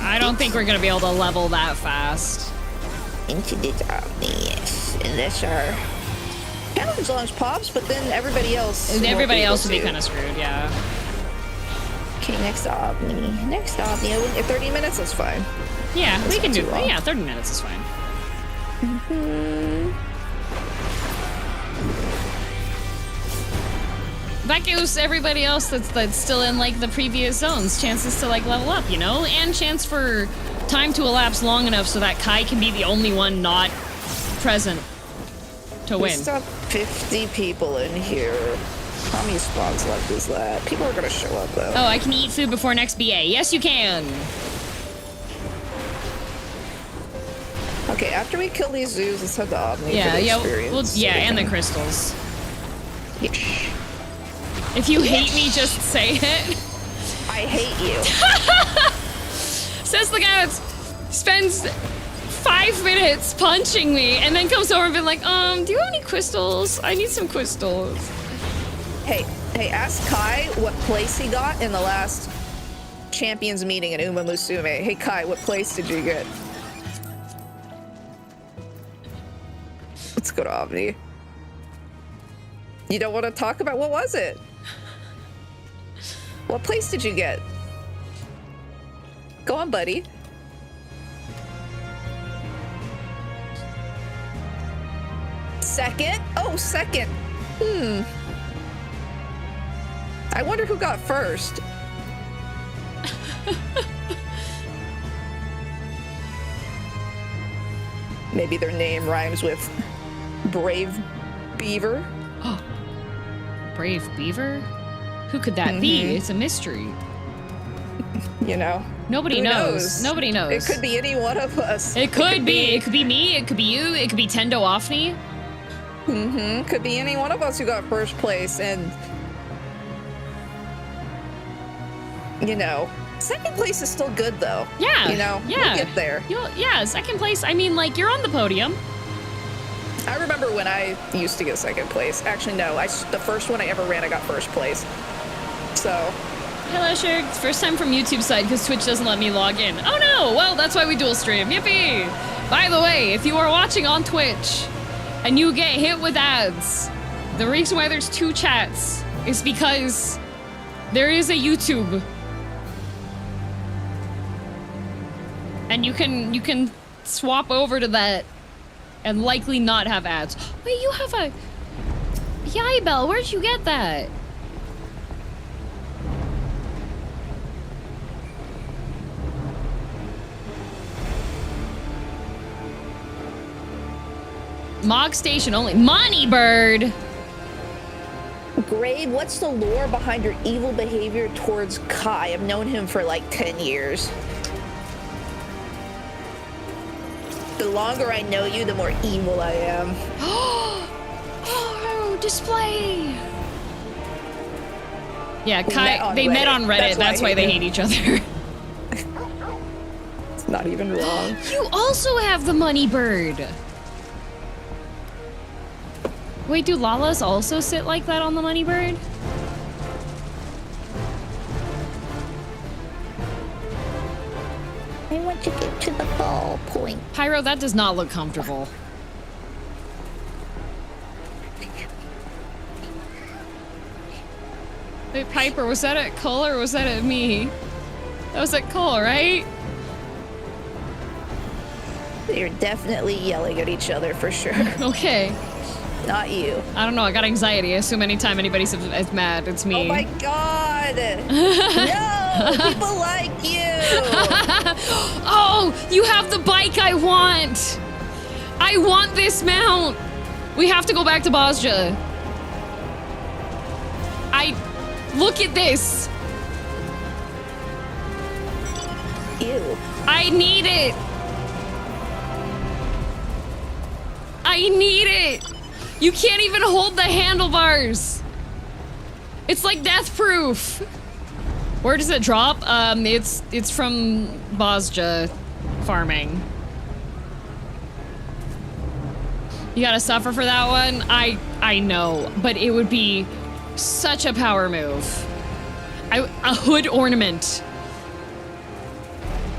I don't think we're gonna be able to level that fast. Into this Omni, yes. Unless our challenge launch pops, but then everybody else... Everybody else would be kind of screwed, yeah. Okay, next Omni. Next Omni. 30 minutes, that's fine. Yeah, That's we can not do too it. long. Yeah, 30 minutes is fine. That gives everybody else that's still in like the previous zones chances to like level up, you know, and chance for time to elapse long enough so that Kai can be the only one not present to win. We still have 50 people in here. How many spawns left is that? People are gonna show up though. Oh, I can eat food before next BA. Yes, you can. Okay, after we kill these zoos, let's have the Omni Yeah, for the yeah, experience. well, so yeah, we and the can- crystals. Yes. If you hate me, just say it. I hate you. Says the guy that spends 5 minutes punching me and then comes over and been like, do you have any crystals? I need some crystals. Hey, ask Kai what place he got in the last champions meeting in Uma Musume. Hey Kai, what place did you get? Let's go to Omni. You don't want to talk about what was it? What place did you get? Go on, buddy. Second? Oh, second. I wonder who got first. Maybe their name rhymes with Brave Beaver. Brave Beaver? Who could that be? It's a mystery. You know. Nobody knows. Nobody knows. It could be any one of us. It could be. It could be me. It could be you. It could be Tendo Offney. Could be any one of us who got first place, and you know, second place is still good though. Yeah. You know, we'll get there. Yeah, second place. I mean, like, you're on the podium. I remember when I used to get second place. Actually, no. The first one I ever ran, I got first place. So. Hello, sure. It's first time from YouTube side because Twitch doesn't let me log in. Oh no! Well, that's why we dual stream. Yippee! By the way, if you are watching on Twitch and you get hit with ads, the reason why there's 2 chats is because there is a YouTube. And you can swap over to that and likely not have ads. Wait, you have a Yai Bell, where'd you get that? Mog Station only. Money Bird! Grave, what's the lore behind your evil behavior towards Kai? I've known him for like 10 years. The longer I know you, the more evil I am. Oh, display! Yeah, Kai, they met on Reddit. That's why they hate each other. It's not even wrong. You also have the Money Bird! Wait, do Lalas also sit like that on the Money Bird? I want to get to the ball point. Pyro, that does not look comfortable. Wait, Piper, was that at Cole or was that at me? That was at Cole, right? They're definitely yelling at each other for sure. Okay. Not you. I don't know, I got anxiety. I assume anytime anybody says it's mad, it's me. Oh my god! No! People like you! Oh! You have the bike I want! I want this mount! We have to go back to Bosja. Look at this! Ew. I need it! I need it! You can't even hold the handlebars! It's like death proof! Where does it drop? It's from Bosja farming. You gotta suffer for that one? I know, but it would be such a power move. A hood ornament.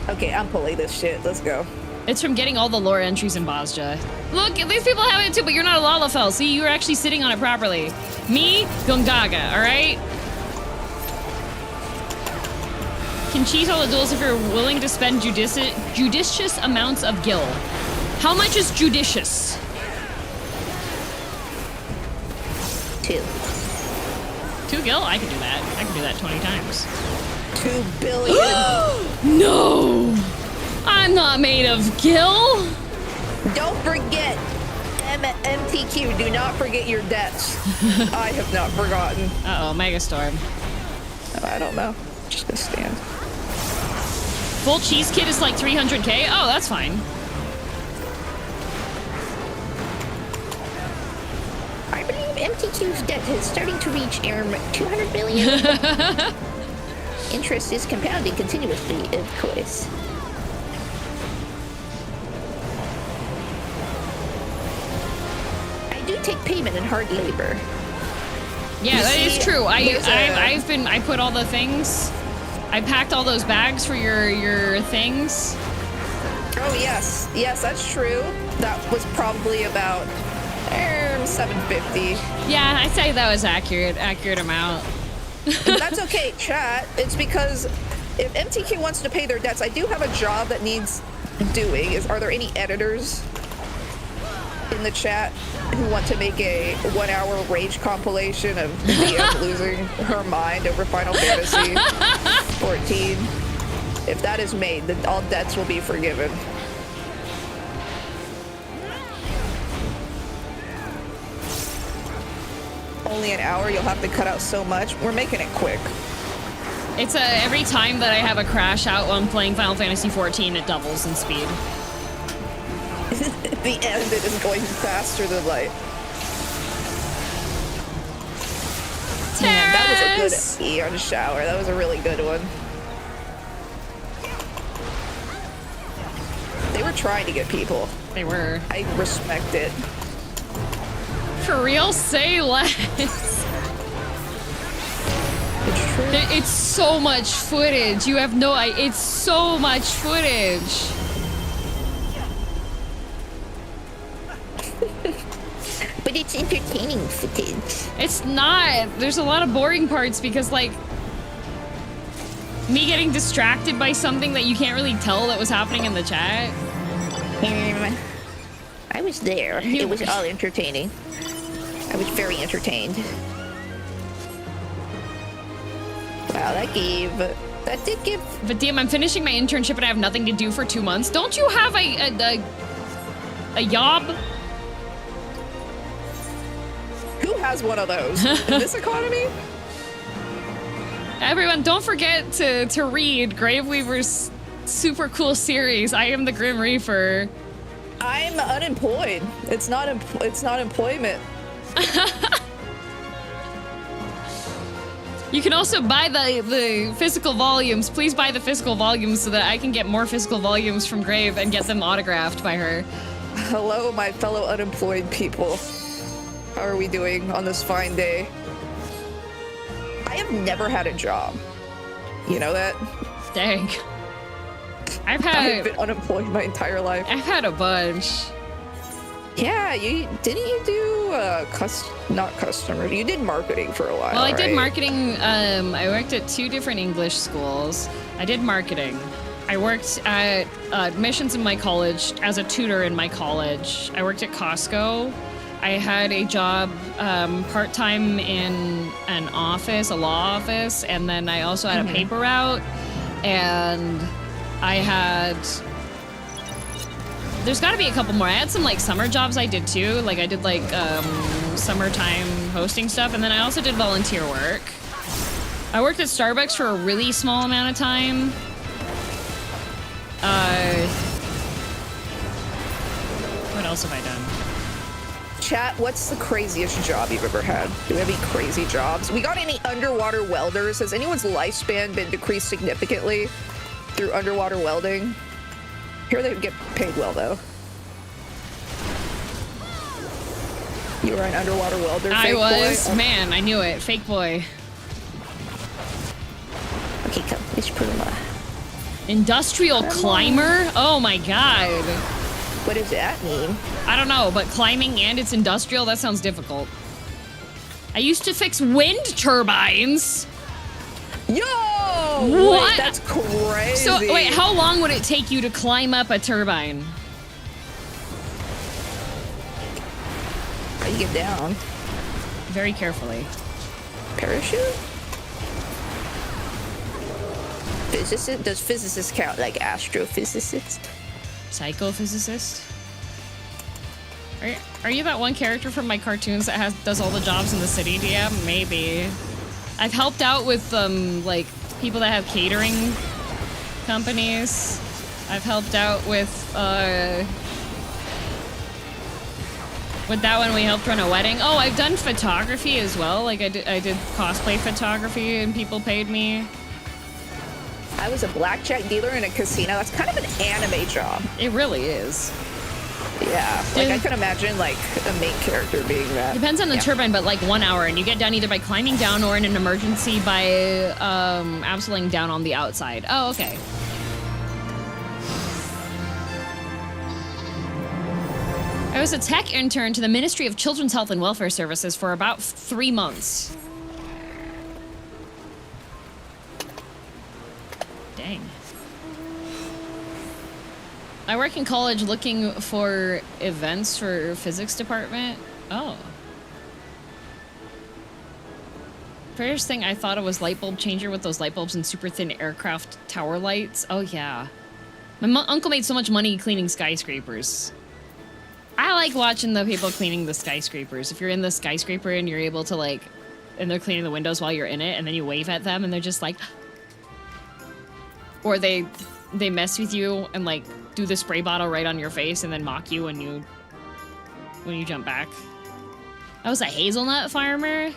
Okay, I'm pulling this shit. Let's go. It's from getting all the lore entries in Bosja. Look, these people have it too, but you're not a lalafell. See, you're actually sitting on it properly. Me, Gungaga, alright? Can cheese all the duels if you're willing to spend judicious amounts of gil. How much is judicious? 2. 2 gil? I can do that. I can do that 20 times. 2 billion. No! I'm not made of gil! Don't forget, MTQ, do not forget your debts. I have not forgotten. Uh-oh, Megastorm. I don't know. Just gonna stand. Full cheese kit is like 300k? Oh, that's fine. I believe MTQ's debt is starting to reach 200 billion. Interest is compounding continuously, of course. take payment in hard labor. Yeah, that is true. I put all the things. I packed all those bags for your things. Oh yes, yes, that's true. That was probably about $750. Yeah, I'd say that was accurate amount. That's okay, chat. It's because if MTQ wants to pay their debts, I do have a job that needs doing. Are there any editors in the chat who want to make a 1-hour rage compilation of DM losing her mind over Final Fantasy 14? If that is made, then all debts will be forgiven. Only an hour, you'll have to cut out so much. We're making it quick. It's every time that I have a crash out when playing Final Fantasy 14, it doubles in speed. The end, it is going faster than light. Man, that was a good Eon shower. That was a really good one. They were trying to get people. They were. I respect it. For real, say less. It's true. It's so much footage. You have no idea. It's so much footage. But it's entertaining footage. It's not. There's a lot of boring parts because, like, me getting distracted by something that you can't really tell that was happening in the chat. I was there. It was all entertaining. I was very entertained. Wow, that did give. But damn, I'm finishing my internship and I have nothing to do for 2 months. Don't you have a job? Who has one of those in this economy? Everyone, don't forget to read Graveweaver's super cool series. I Am the Grim Reaper. I'm unemployed. It's not employment. You can also buy the physical volumes. Please buy the physical volumes so that I can get more physical volumes from Grave and get them autographed by her. Hello, my fellow unemployed people. How are we doing on this fine day? I have never had a job. You know that? Dang. I've been unemployed my entire life. I've had a bunch. Yeah, didn't you do not customers? You did marketing for a while. Well, I did right? marketing. I worked at 2 different English schools. I did marketing. I worked at admissions in my college as a tutor in my college. I worked at Costco. I had a job part-time in an office, a law office, and then I also had a paper route, and I had... There's got to be a couple more. I had some, like, summer jobs I did, too. Like, I did, like, summertime hosting stuff, and then I also did volunteer work. I worked at Starbucks for a really small amount of time. What else have I done? Chat, what's the craziest job you've ever had? Do we have any crazy jobs? We got any underwater welders? Has anyone's lifespan been decreased significantly through underwater welding? Here they get paid well, though. You were an underwater welder, fake was. boy? Man, I knew it. Fake boy. Okay, come. Let's put him on. Industrial climber? Oh my god. What does that mean? I don't know, but climbing and it's industrial, that sounds difficult. I used to fix wind turbines. Yo! What? Wait, that's crazy. So, wait, how long would it take you to climb up a turbine? How do you get down? Very carefully. Parachute? Physicist? Does physicist count like astrophysicist? Psychophysicist? Are you that one character from my cartoons that does all the jobs in the city, DM? Maybe. I've helped out with, like, people that have catering companies. I've helped out with that one we helped run a wedding. Oh, I've done photography as well. Like, I did cosplay photography and people paid me. I was a blackjack dealer in a casino. That's kind of an anime job. It really is. Yeah, like I could imagine like a main character being that. Depends on the turbine, but like 1 hour, and you get down either by climbing down or in an emergency by absoling down on the outside. Oh, okay. I was a tech intern to the Ministry of Children's Health and Welfare Services for about 3 months. Dang. I work in college looking for events for physics department. Oh. First thing I thought it was light bulb changer with those light bulbs and super thin aircraft tower lights. Oh yeah. My uncle made so much money cleaning skyscrapers. I like watching the people cleaning the skyscrapers. If you're in the skyscraper and you're able to like, and they're cleaning the windows while you're in it, and then you wave at them and they're just like, or they mess with you and like do the spray bottle right on your face and then mock you when you jump back. I was a hazelnut farmer.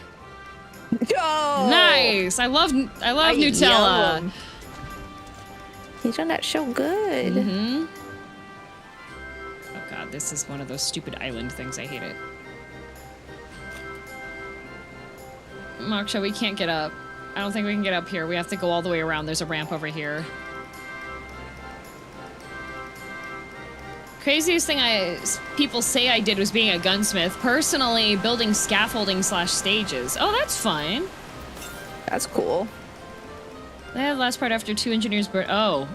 Oh, nice. I love Nutella. Hazelnut's so good. Mm-hmm. Oh god, this is one of those stupid island things. I hate it. Moksha, we can't get up. I don't think we can get up here. We have to go all the way around. There's a ramp over here. Craziest thing people say I did was being a gunsmith. Personally, building scaffolding / stages. Oh, that's fun. That's cool. They had the last part after 2 engineers burnt. Oh.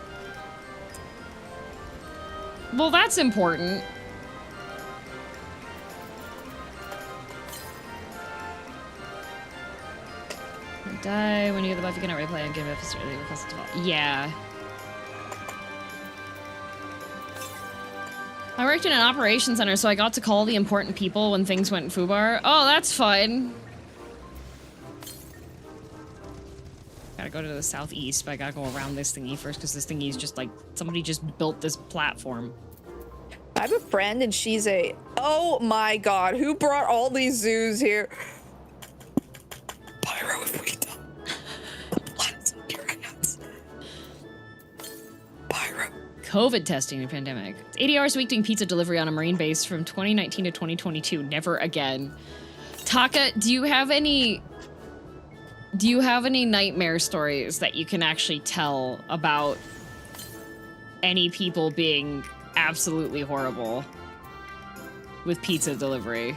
Well, that's important. Die when you get the buff, you cannot replay and give it a really request to fall. Yeah. I worked in an operations center, so I got to call the important people when things went foobar. Oh, that's fun. Gotta go to the southeast, but I gotta go around this thingy first, because this thingy is just like, somebody just built this platform. I have a friend, and she's a... Oh my god, who brought all these zoos here? Pyro, if we don't. Let's your hands. Pyro. COVID testing in pandemic. It's 80 hours a week doing pizza delivery on a marine base from 2019 to 2022. Never again. Taka, do you have any nightmare stories that you can actually tell about any people being absolutely horrible with pizza delivery?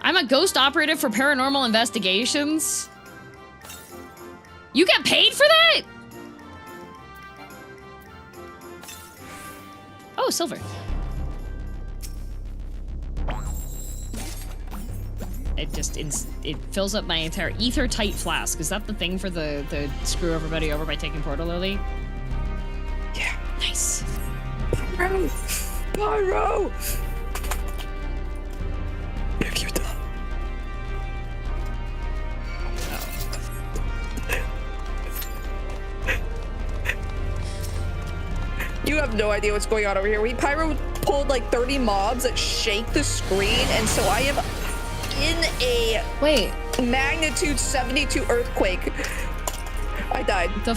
I'm a ghost operative for paranormal investigations. You get paid for that? Oh, silver. It fills up my entire ether tight flask. Is that the thing for the screw everybody over by taking Porto Lily? Yeah. Nice. Pyro! Pyro! If you done. You have no idea what's going on over here. Pyro pulled like 30 mobs that shake the screen, and so I am in a magnitude 72 earthquake. I died. The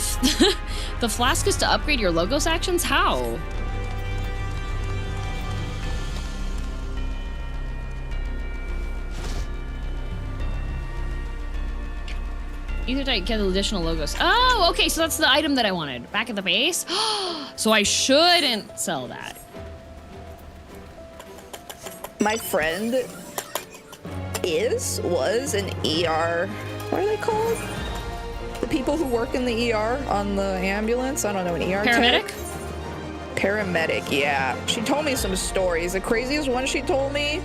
flask is to upgrade your logos actions? How? Either to get additional logos. Oh, okay, so that's the item that I wanted. Back at the base? So I shouldn't sell that. My friend was an ER, what are they called? The people who work in the ER on the ambulance? I don't know, an ER Paramedic? tech? Paramedic, yeah. She told me some stories. The craziest one she told me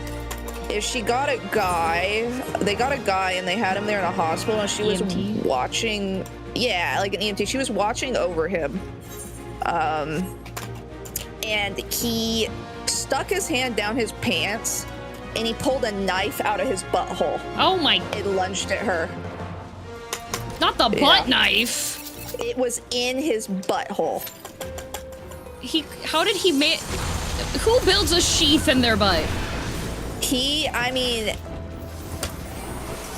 is she got a guy, they got a guy and they had him there in a hospital, and she was EMT? watching, yeah, like an EMT. She was watching over him. And he stuck his hand down his pants and he pulled a knife out of his butthole. Oh my. It lunged at her. Not the butt knife. It was in his butthole. How did he make, who builds a sheath in their butt? I mean,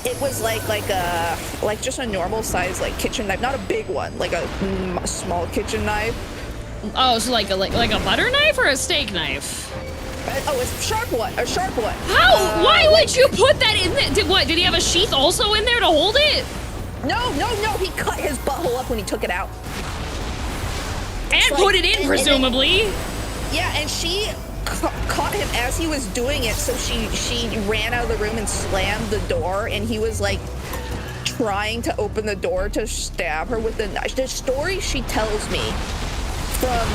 it was like just a normal size like kitchen knife, not a big one, like a small kitchen knife. Oh, so like a butter knife or a steak knife? Oh, it's a sharp one. A sharp one. How? Why would you put that in there? Did he have a sheath also in there to hold it? No. He cut his butthole up when he took it out. And put it in, presumably. Yeah, and she caught him as he was doing it, so she ran out of the room and slammed the door, and he was like trying to open the door to stab her with the knife. The story she tells me from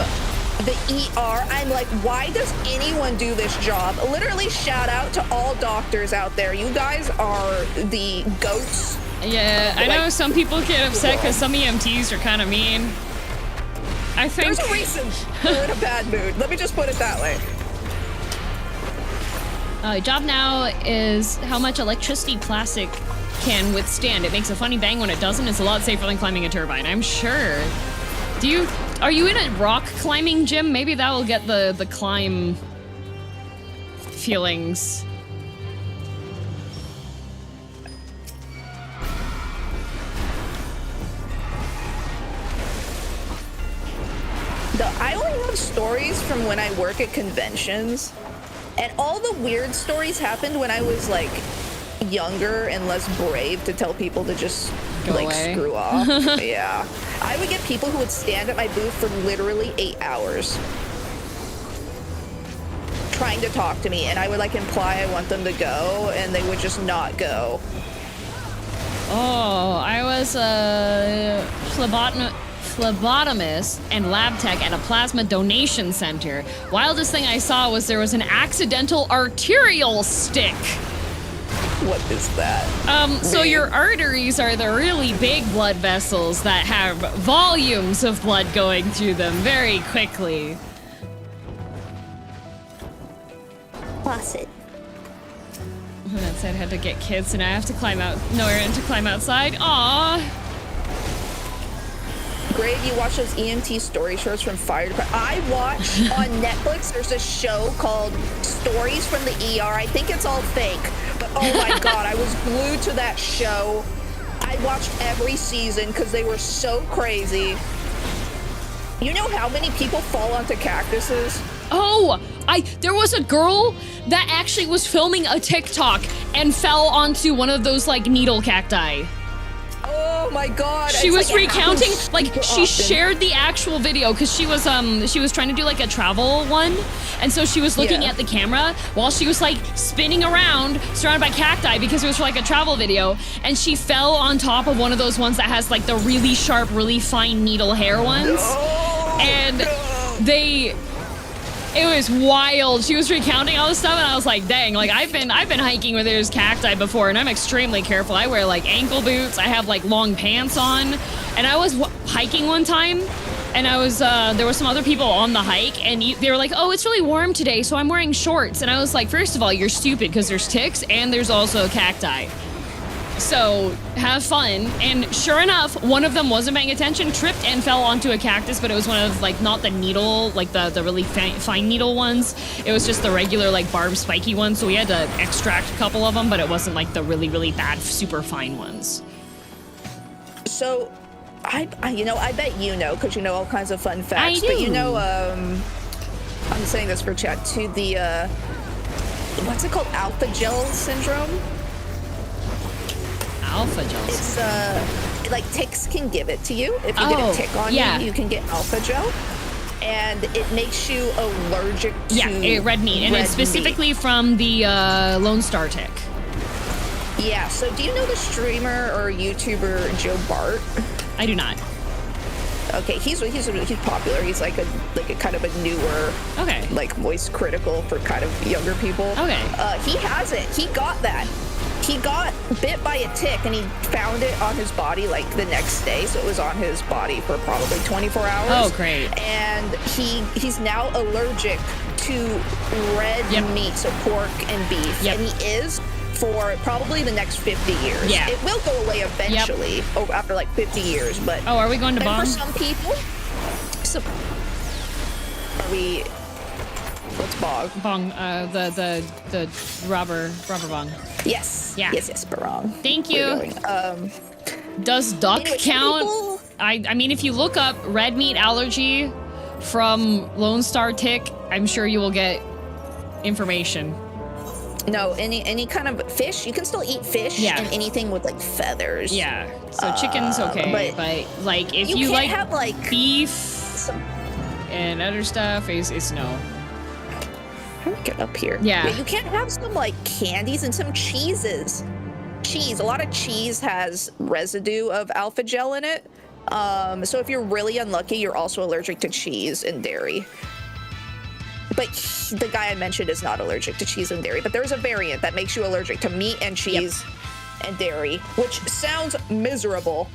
the ER, I'm like, why does anyone do this job? Literally, shout out to all doctors out there. You guys are the goats. Yeah, I know some people get upset because some EMTs are kind of mean. I think there's a reason they're in a bad mood. Let me just put it that way. Job now is how much electricity plastic can withstand. It makes a funny bang when it doesn't. It's a lot safer than climbing a turbine, I'm sure. Are you in a rock climbing gym? Maybe that will get the climb feelings. I only have stories from when I work at conventions, and all the weird stories happened when I was like younger and less brave to tell people to just go like away. Screw off. Yeah, I would get people who would stand at my booth for literally 8 hours trying to talk to me, and I would like imply I want them to go, and they would just not go. Oh, I was a phlebotomist and lab tech at a plasma donation center. Wildest thing I saw was there was an accidental arterial stick. What is that? So your arteries are the really big blood vessels that have volumes of blood going through them very quickly. Faucet. That said, I had to get kids and I have to climb out, nowhere to climb outside. Aww. Great, you watch those EMT story shorts from fire department. I watch on Netflix, there's a show called Stories from the ER. I think it's all fake, but oh my God, I was glued to that show. I watched every season because they were so crazy. You know how many people fall onto cactuses? Oh, there was a girl that actually was filming a TikTok and fell onto one of those like needle cacti. Oh my God! She was recounting, like she often. shared the actual video because she was trying to do like a travel one, and so she was looking at the camera while she was like spinning around surrounded by cacti because it was for like a travel video, and she fell on top of one of those ones that has like the really sharp, really fine needle hair ones, and it was wild. She was recounting all this stuff, and I was like, dang, like I've been hiking where there's cacti before, and I'm extremely careful. I wear like ankle boots, I have like long pants on, and I was hiking one time, and I was there were some other people on the hike, and they were like, oh, it's really warm today, so I'm wearing shorts, and I was like, first of all, you're stupid because there's ticks and there's also cacti. So have fun. And sure enough, one of them wasn't paying attention, tripped and fell onto a cactus, but it was one of like not the needle, like the really fine needle ones. It was just the regular like barbed spiky ones. So we had to extract a couple of them, but it wasn't like the really, really bad, super fine ones. So I bet you know, because you know all kinds of fun facts. I do. But you know, I'm saying this for chat to the what's it called? Alpha gel syndrome? Alpha gel. It's like ticks can give it to you. If you get a tick on you, you can get alpha gel, and it makes you allergic to red meat, and it's specifically from the Lone Star tick. Yeah. So do you know the streamer or YouTuber Joe Bart? I do not. Okay, he's popular. He's like a kind of a newer, like voice critical for kind of younger people. Okay. He has it. He got that. He got bit by a tick, and he found it on his body like the next day. So it was on his body for probably 24 hours. Oh, great. And he's now allergic to red meat, so pork and beef. And he is for probably the next 50 years. Yeah. It will go away eventually after like 50 years. But are we going to Bong? For some people, are we? What's Bong? Bong, the robber bong. Yes. Yeah. Yes, barong. Thank you. Does duck count? I mean, if you look up red meat allergy, from Lone Star Tick, I'm sure you will get information. No, any kind of fish. You can still eat fish and anything with like feathers. Yeah. So chicken's okay, but like if you like, have, like beef and other stuff, is no. How do we get up here? Yeah. You can't have some like candies and some cheeses. Cheese. A lot of cheese has residue of alpha gel in it. So if you're really unlucky, you're also allergic to cheese and dairy. But the guy I mentioned is not allergic to cheese and dairy. But there's a variant that makes you allergic to meat and cheese and dairy, which sounds miserable.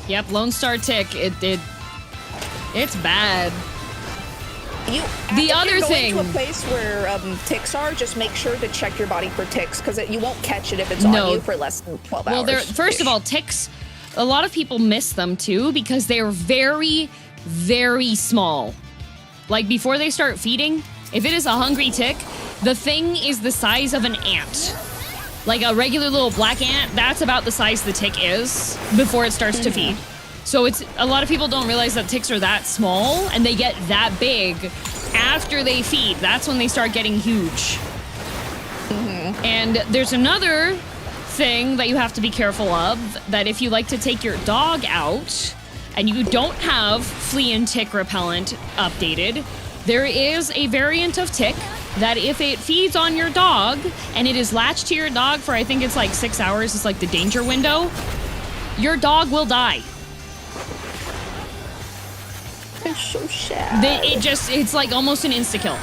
Yep, Lone Star Tick. It's bad. The other thing, to a place where ticks are, just make sure to check your body for ticks, because you won't catch it if it's on you for less than 12 hours. Well, first of all, ticks. A lot of people miss them too because they're very, very small. Like before they start feeding, if it is a hungry tick, the thing is the size of an ant. Like a regular little black ant, that's about the size the tick is before it starts to feed. So a lot of people don't realize that ticks are that small and they get that big after they feed. That's when they start getting huge. And there's another thing that you have to be careful of, that if you like to take your dog out and you don't have flea and tick repellent updated, there is a variant of tick that if it feeds on your dog and it is latched to your dog for, I think it's like 6 hours, it's like the danger window, your dog will die. It's so sad. It's like almost an insta-kill.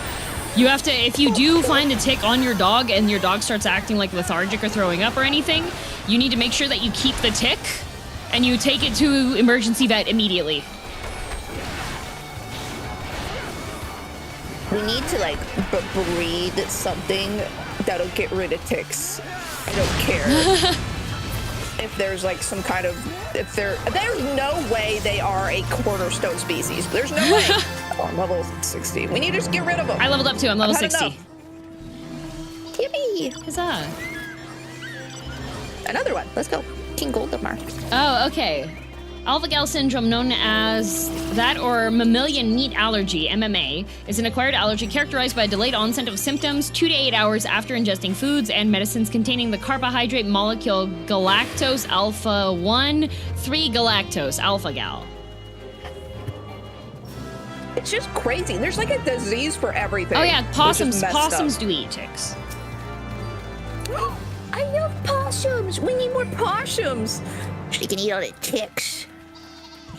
You have to, if you do find a tick on your dog and your dog starts acting like lethargic or throwing up or anything, you need to make sure that you keep the tick and you take it to emergency vet immediately. We need to like breed something that'll get rid of ticks. I don't care. If there's like some kind of, there's no way they are a cornerstone species. There's no way. Oh, I'm level 60. We need to just get rid of them. I leveled up too. I'm level 60. Yippee! Huzzah. Another one. Let's go. King Goldemar. Oh, okay. Alpha-gal syndrome, known as that or mammalian meat allergy, MMA, is an acquired allergy characterized by a delayed onset of symptoms 2 to 8 hours after ingesting foods and medicines containing the carbohydrate molecule galactose alpha-1, 3-galactose, alpha-gal. It's just crazy. There's like a disease for everything. Oh yeah, possums do eat ticks. I love possums. We need more possums. So you can eat all the ticks.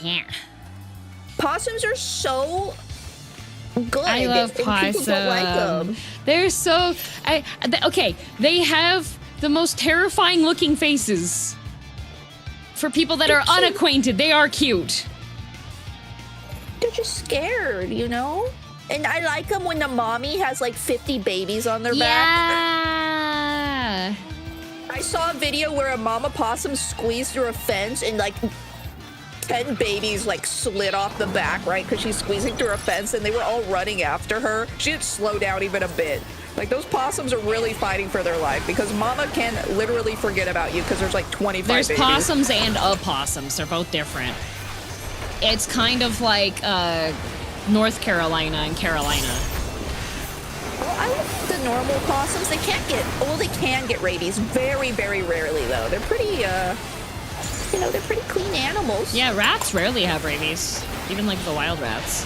Yeah. Possums are so good. I love possums. People don't like them. They're so... okay, they have the most terrifying looking faces. For people that are unacquainted, they are cute. They're just scared, you know? And I like them when the mommy has like 50 babies on their back. I saw a video where a mama possum squeezed through a fence and like 10 babies like slid off the back, right? Because she's squeezing through a fence and they were all running after her. She didn't slow down even a bit. Like those possums are really fighting for their life because mama can literally forget about you because there's like 25 There's babies. possums and opossums. They're both different. It's kind of like North Carolina and Carolina. Well, I like the normal possums. They can get rabies. Very, very rarely though. They're pretty, they're pretty clean animals. Yeah, rats rarely have rabies. Even like the wild rats.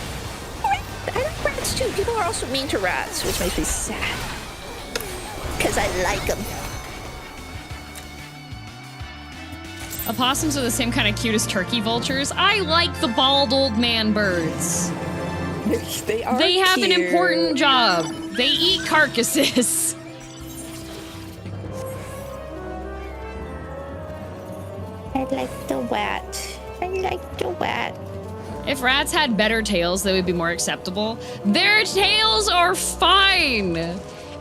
I like rats too. People are also mean to rats, which makes me sad. Because I like them. Opossums are the same kind of cute as turkey vultures. I like the bald old man birds. They are They have cute. an important job. They eat carcasses. I like the rat. I like the rat. If rats had better tails, they would be more acceptable. Their tails are fine. It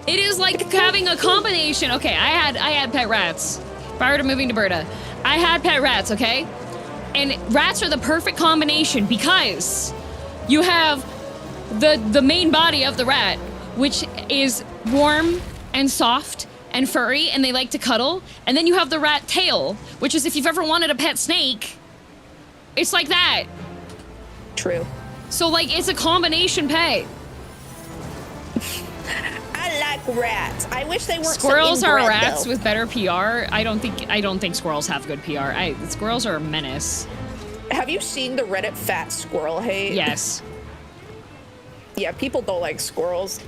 is like having a combination. Okay, I had pet rats prior to moving to Berta. I had pet rats, okay? And rats are the perfect combination because you have the main body of the rat, which is warm and soft and furry, and they like to cuddle. And then you have the rat tail, which is if you've ever wanted a pet snake, it's like that. True. So, like, it's a combination pet. I like rats. I wish they weren't Squirrels so are inbred, rats though. with better PR. I don't think squirrels have good PR. Squirrels are a menace. Have you seen the Reddit fat squirrel hate? Yes. Yeah, people don't like squirrels.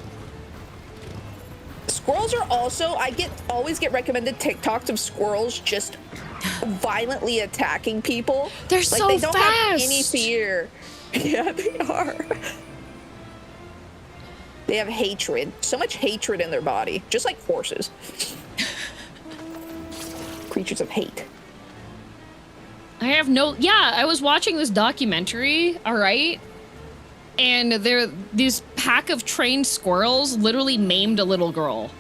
Squirrels are also, always get recommended TikToks of squirrels just violently attacking people. They're like, so they don't have fast. any fear. Yeah, they are. They have hatred. So much hatred in their body. Just like horses. Creatures of hate. I was watching this documentary, all right? And this pack of trained squirrels literally maimed a little girl.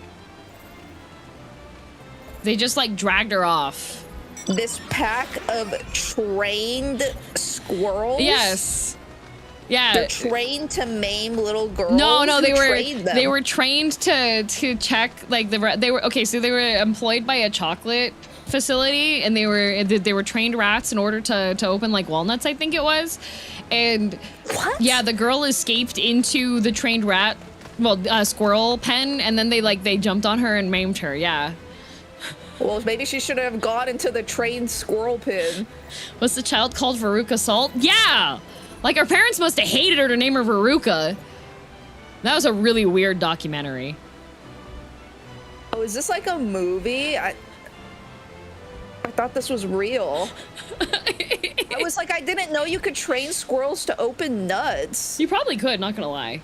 They just, like, dragged her off. This pack of trained squirrels? Yes. Yeah. They're trained to maim little girls? No, they Who were trained to check, like, they were employed by a chocolate facility, and they were trained rats in order to open, like, walnuts, I think it was. And what? Yeah, the girl escaped into the trained rat, squirrel pen, and then they jumped on her and maimed her. Yeah. Well, maybe she should have gone into the trained squirrel pen. Was the child called Veruca Salt? Yeah! Like, her parents must have hated her to name her Veruca. That was a really weird documentary. Oh, is this like a movie? I thought this was real. I was like, I didn't know you could train squirrels to open nuts. You probably could, not gonna lie.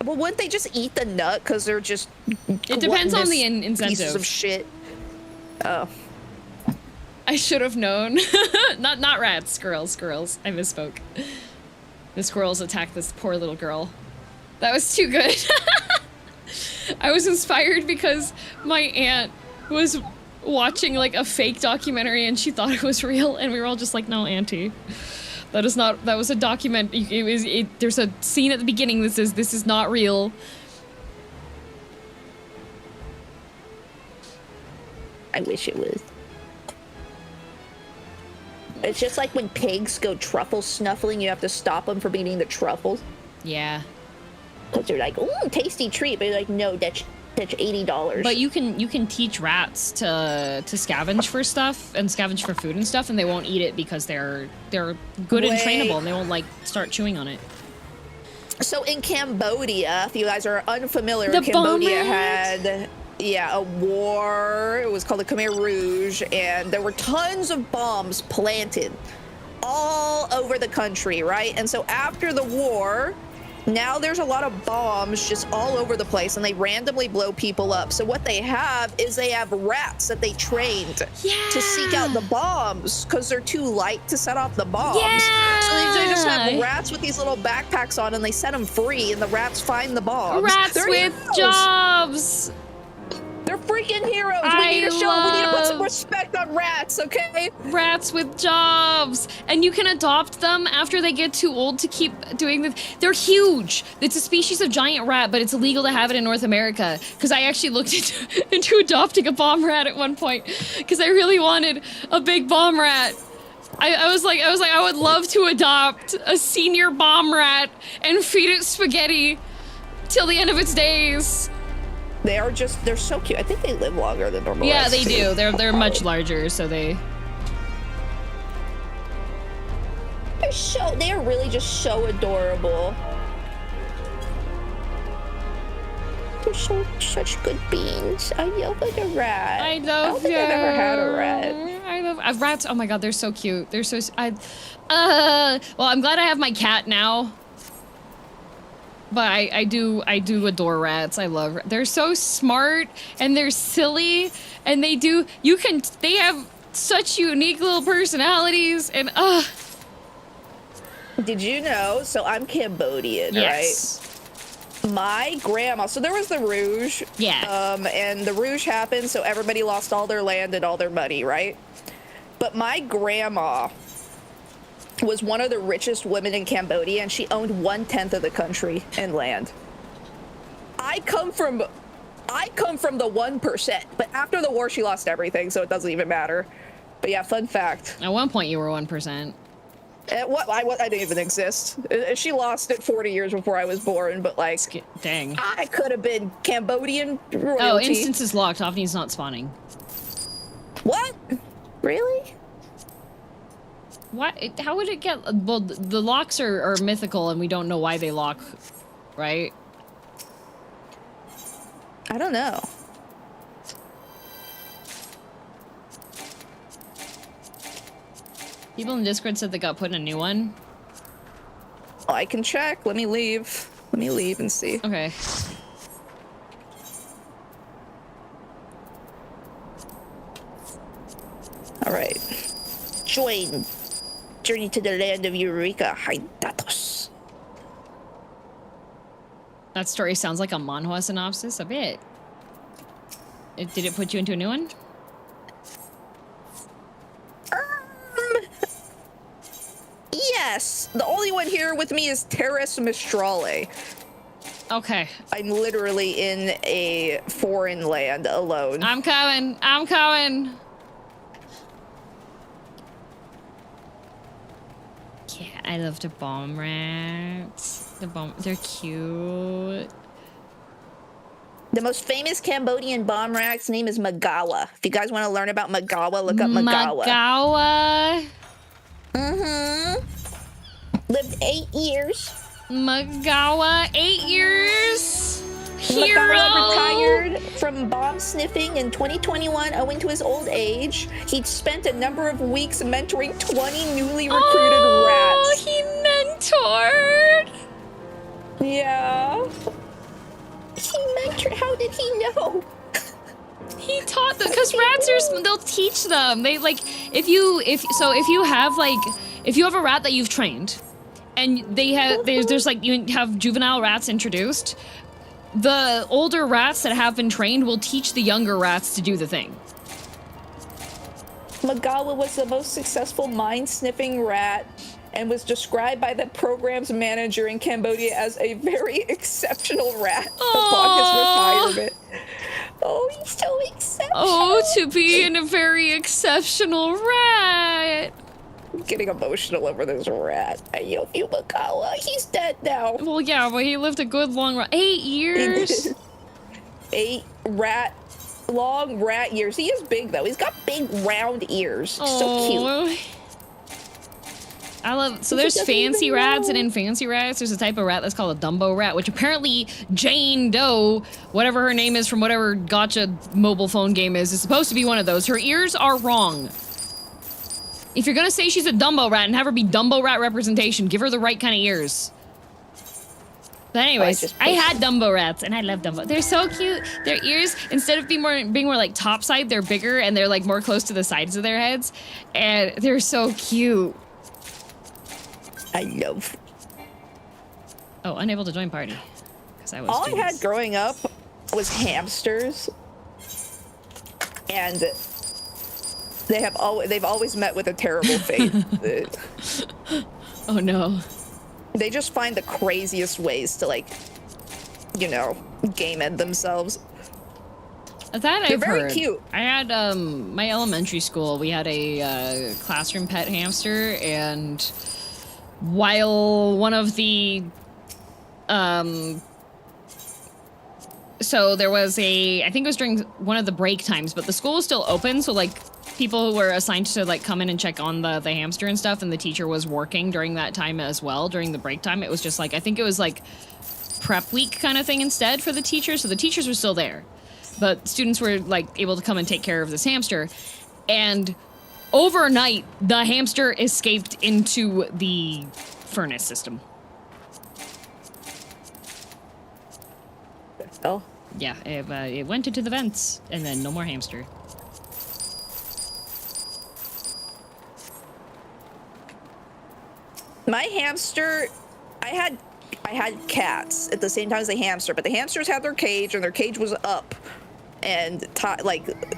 Well, wouldn't they just eat the nut because they're just It depends on the incentive. pieces of shit. Oh. I should have known. not rats, squirrels. I misspoke. The squirrels attacked this poor little girl. That was too good. I was inspired because my aunt was watching, like, a fake documentary and she thought it was real, and we were all just like, no, auntie. That was a document. There's a scene at the beginning that says this is not real. I wish it was. It's just like when pigs go truffle snuffling, you have to stop them from eating the truffles. Yeah. Because they're like, ooh, tasty treat. But you're like, no, that's $80. But you can teach rats to scavenge for stuff and scavenge for food and stuff, and they won't eat it because they're good and trainable, and they won't, like, start chewing on it. So in Cambodia, if you guys are unfamiliar, The Cambodia bomb had a war. It was called the Khmer Rouge, and there were tons of bombs planted all over the country, right? And so after the war, now there's a lot of bombs just all over the place, and they randomly blow people up. So what they have is they have rats that they trained to seek out the bombs because they're too light to set off the bombs. Yeah. So they just have rats with these little backpacks on, and they set them free, and the rats find the bombs. Rats They're with heroes. jobs. They're freaking heroes. We need to put some respect on rats, okay? Rats with jobs. And you can adopt them after they get too old to keep doing this. They're huge. It's a species of giant rat, but it's illegal to have it in North America. Because I actually looked into adopting a bomb rat at one point. Because I really wanted a big bomb rat. I was like, I would love to adopt a senior bomb rat and feed it spaghetti till the end of its days. They're so cute. I think they live longer than normal. Yeah, rats, they too. do. They're much larger, so they... They're really just so adorable. They're such good beings. I love a rat. I I don't think I've ever had a rat. I love rats. Oh my god, they're so cute. They're so... well, I'm glad I have my cat now. But I do adore rats. I love they're so smart and they're silly and they have such unique little personalities and Did you know? So I'm Cambodian, yes. right? My grandma, so there was the Rouge. Yeah. And the Rouge happened, so everybody lost all their land and all their money, right? But my grandma was one of the richest women in Cambodia, and she owned 1/10 of the country and land. I come from the 1%, but after the war she lost everything, so it doesn't even matter. But yeah, fun fact. At one point you were 1%. I didn't even exist. She lost it 40 years before I was born, but like, dang. I could have been Cambodian royalty. Oh, instance is locked. Hoffney's not spawning. What? Really? What? How would it get? Well, the locks are mythical, and we don't know why they lock, right? I don't know. People in Discord said they got put in a new one. Oh, I can check. Let me leave. Let me leave and see. Okay. All right. Join. Journey to the land of Eureka. Hydatos. That story sounds like a manhwa synopsis a bit. Did it put you into a new one? Yes. The only one here with me is Terrace Mistrale. Okay. I'm literally in a foreign land alone. I'm coming. I'm coming. Yeah, I love the bomb rats. They're cute. The most famous Cambodian bomb rat's name is Magawa. If you guys want to learn about Magawa, look up Magawa. Magawa. Mm-hmm. Lived 8 years. Magawa, 8 years. Hero. Magawa retired from bomb sniffing in 2021 owing to his old age. He'd spent a number of weeks mentoring 20 newly recruited rats. Oh, he mentored. Yeah. He mentored. How did he know? He taught them because rats are. They'll teach them. They like if you have a rat that you've trained, and there's like you have juvenile rats introduced. The older rats that have been trained will teach the younger rats to do the thing. Magawa was the most successful mine-sniffing rat and was described by the program's manager in Cambodia as a very exceptional rat upon his retirement. Oh, he's so exceptional. Oh, to be in a very exceptional rat. I'm getting emotional over this rat. I love you, Magawa. He's dead now. Well, yeah, but he lived a good long run. 8 years. 8 long rat years. He is big though. He's got big round ears. So cute. I love. So there's fancy rats, and in fancy rats, there's a type of rat that's called a Dumbo rat, which apparently Jane Doe, whatever her name is from whatever gotcha mobile phone game is supposed to be one of those. Her ears are wrong. If you're gonna say she's a Dumbo rat and have her be Dumbo rat representation, give her the right kind of ears. But anyways, I had Dumbo rats, and I love Dumbo. They're so cute. Their ears, instead of being more like topside, they're bigger, and they're like more close to the sides of their heads, and they're so cute. I love. Oh, unable to join party. Because I was. All I had growing up was hamsters, and they've always met with a terrible fate. Oh no. They just find the craziest ways to, like, game end themselves. That They're I've very heard. cute. I had my elementary school. We had a classroom pet hamster, and while one of the so there was I think it was during one of the break times, but the school was still open, so like people who were assigned to like come in and check on the hamster and stuff, and the teacher was working during that time as well, during the break time. It was just like, I think it was like prep week kind of thing instead for the teachers, so the teachers were still there, but students were like able to come and take care of this hamster. And overnight, the hamster escaped into the furnace system. Oh. Yeah, it went into the vents, and then no more hamster. My hamster, I had cats at the same time as the hamster, but the hamsters had their cage, and their cage was up and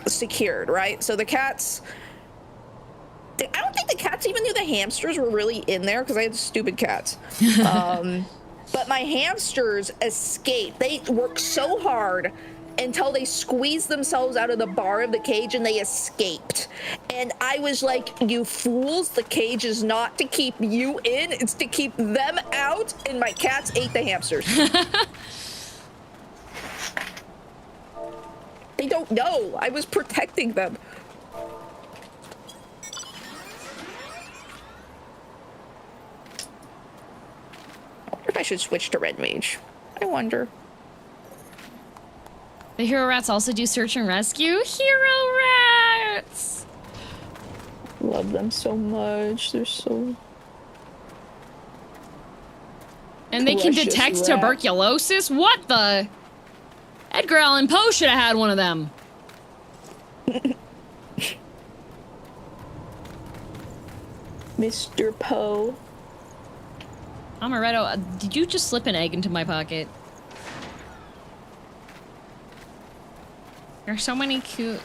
secured, right? So the cats, I don't think the cats even knew the hamsters were really in there because I had stupid cats. But my hamsters escaped. They worked so hard, until they squeezed themselves out of the bar of the cage and they escaped. And I was like, you fools, the cage is not to keep you in, it's to keep them out. And my cats ate the hamsters. They don't know. I was protecting them. I wonder if I should switch to Red Mage. I wonder. The hero rats also do search and rescue. Hero rats! Love them so much. They're so... And they can detect tuberculosis? What the? Edgar Allan Poe should have had one of them. Mr. Poe. Amaretto, did you just slip an egg into my pocket? There are so many cute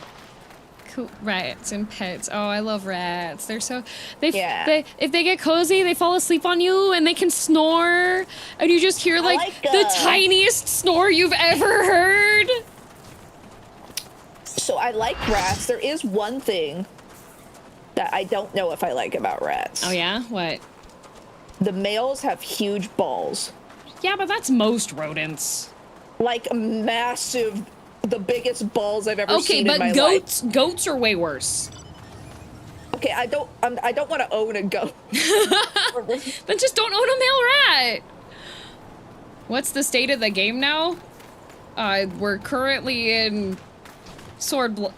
rats and pets. Oh, I love rats. They're so... if they get cozy, they fall asleep on you and they can snore. And you just hear like the tiniest snore you've ever heard. So I like rats. There is one thing that I don't know if I like about rats. Oh yeah? What? The males have huge balls. Yeah, but that's most rodents. Like massive, the biggest balls I've ever seen in my life. Okay, but goats are way worse. Okay, I don't want to own a goat. Then just don't own a male rat. What's the state of the game now? We're currently in Stormblood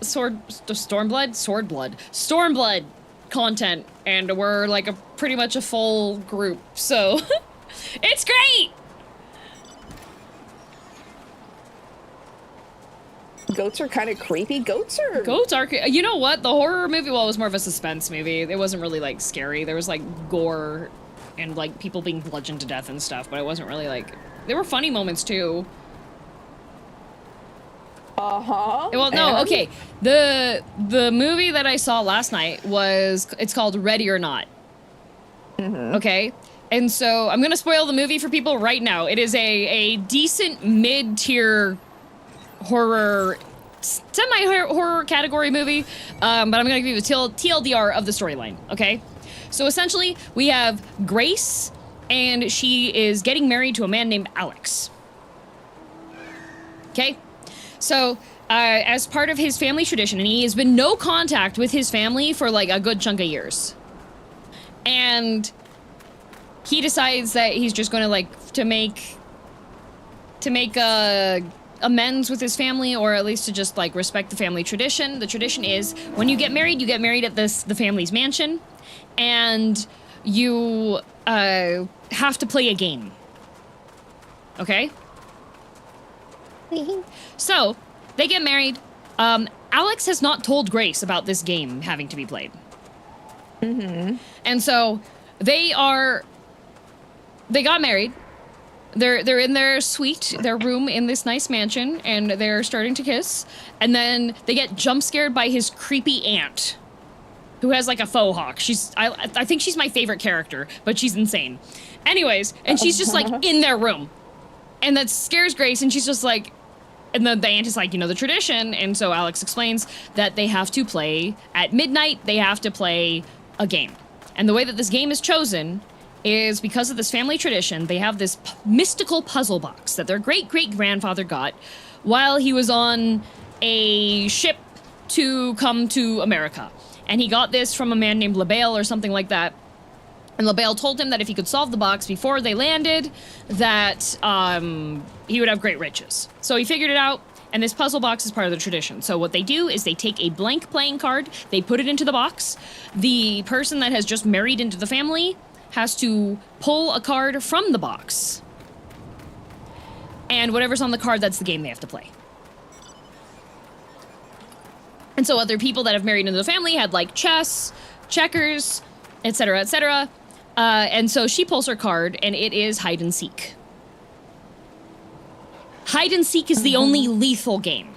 content, and we're like pretty much a full group, so it's great. Goats are kind of creepy. Goats are. You know what? The horror movie, well, it was more of a suspense movie. It wasn't really like scary. There was like gore and like people being bludgeoned to death and stuff, but it wasn't really like. There were funny moments too. Uh-huh. Well, no, okay. The movie that I saw last night it's called Ready or Not. Mm-hmm. Okay? And so I'm gonna spoil the movie for people right now. It is a decent mid-tier horror, semi-horror category movie, but I'm gonna give you the TLDR of the storyline, okay? So essentially, we have Grace, and she is getting married to a man named Alex. Okay? So, as part of his family tradition, and he has been no contact with his family for like a good chunk of years. And he decides that he's just gonna like, to make amends with his family, or at least to just like respect the family tradition. The tradition is, when you get married at the family's mansion, and you, have to play a game. Okay? So, they get married. Alex has not told Grace about this game having to be played. Mm-hmm. And so, they got married. They're in their suite, their room in this nice mansion, and they're starting to kiss. And then they get jump scared by his creepy aunt, who has like a faux hawk. I think she's my favorite character, but she's insane. Anyways, and she's just like in their room. And that scares Grace, and she's just like, and the aunt is like, you know, the tradition. And so Alex explains that they have to play at midnight, they have to play a game. And the way that this game is chosen is because of this family tradition. They have this mystical puzzle box that their great-great-grandfather got while he was on a ship to come to America. And he got this from a man named LaBelle or something like that. And LaBelle told him that if he could solve the box before they landed, that he would have great riches. So he figured it out, and this puzzle box is part of the tradition. So what they do is they take a blank playing card, they put it into the box. The person that has just married into the family has to pull a card from the box. And whatever's on the card, that's the game they have to play. And so other people that have married into the family had like chess, checkers, etc., etc. And so she pulls her card, and it is hide and seek. Hide and seek is the only lethal game.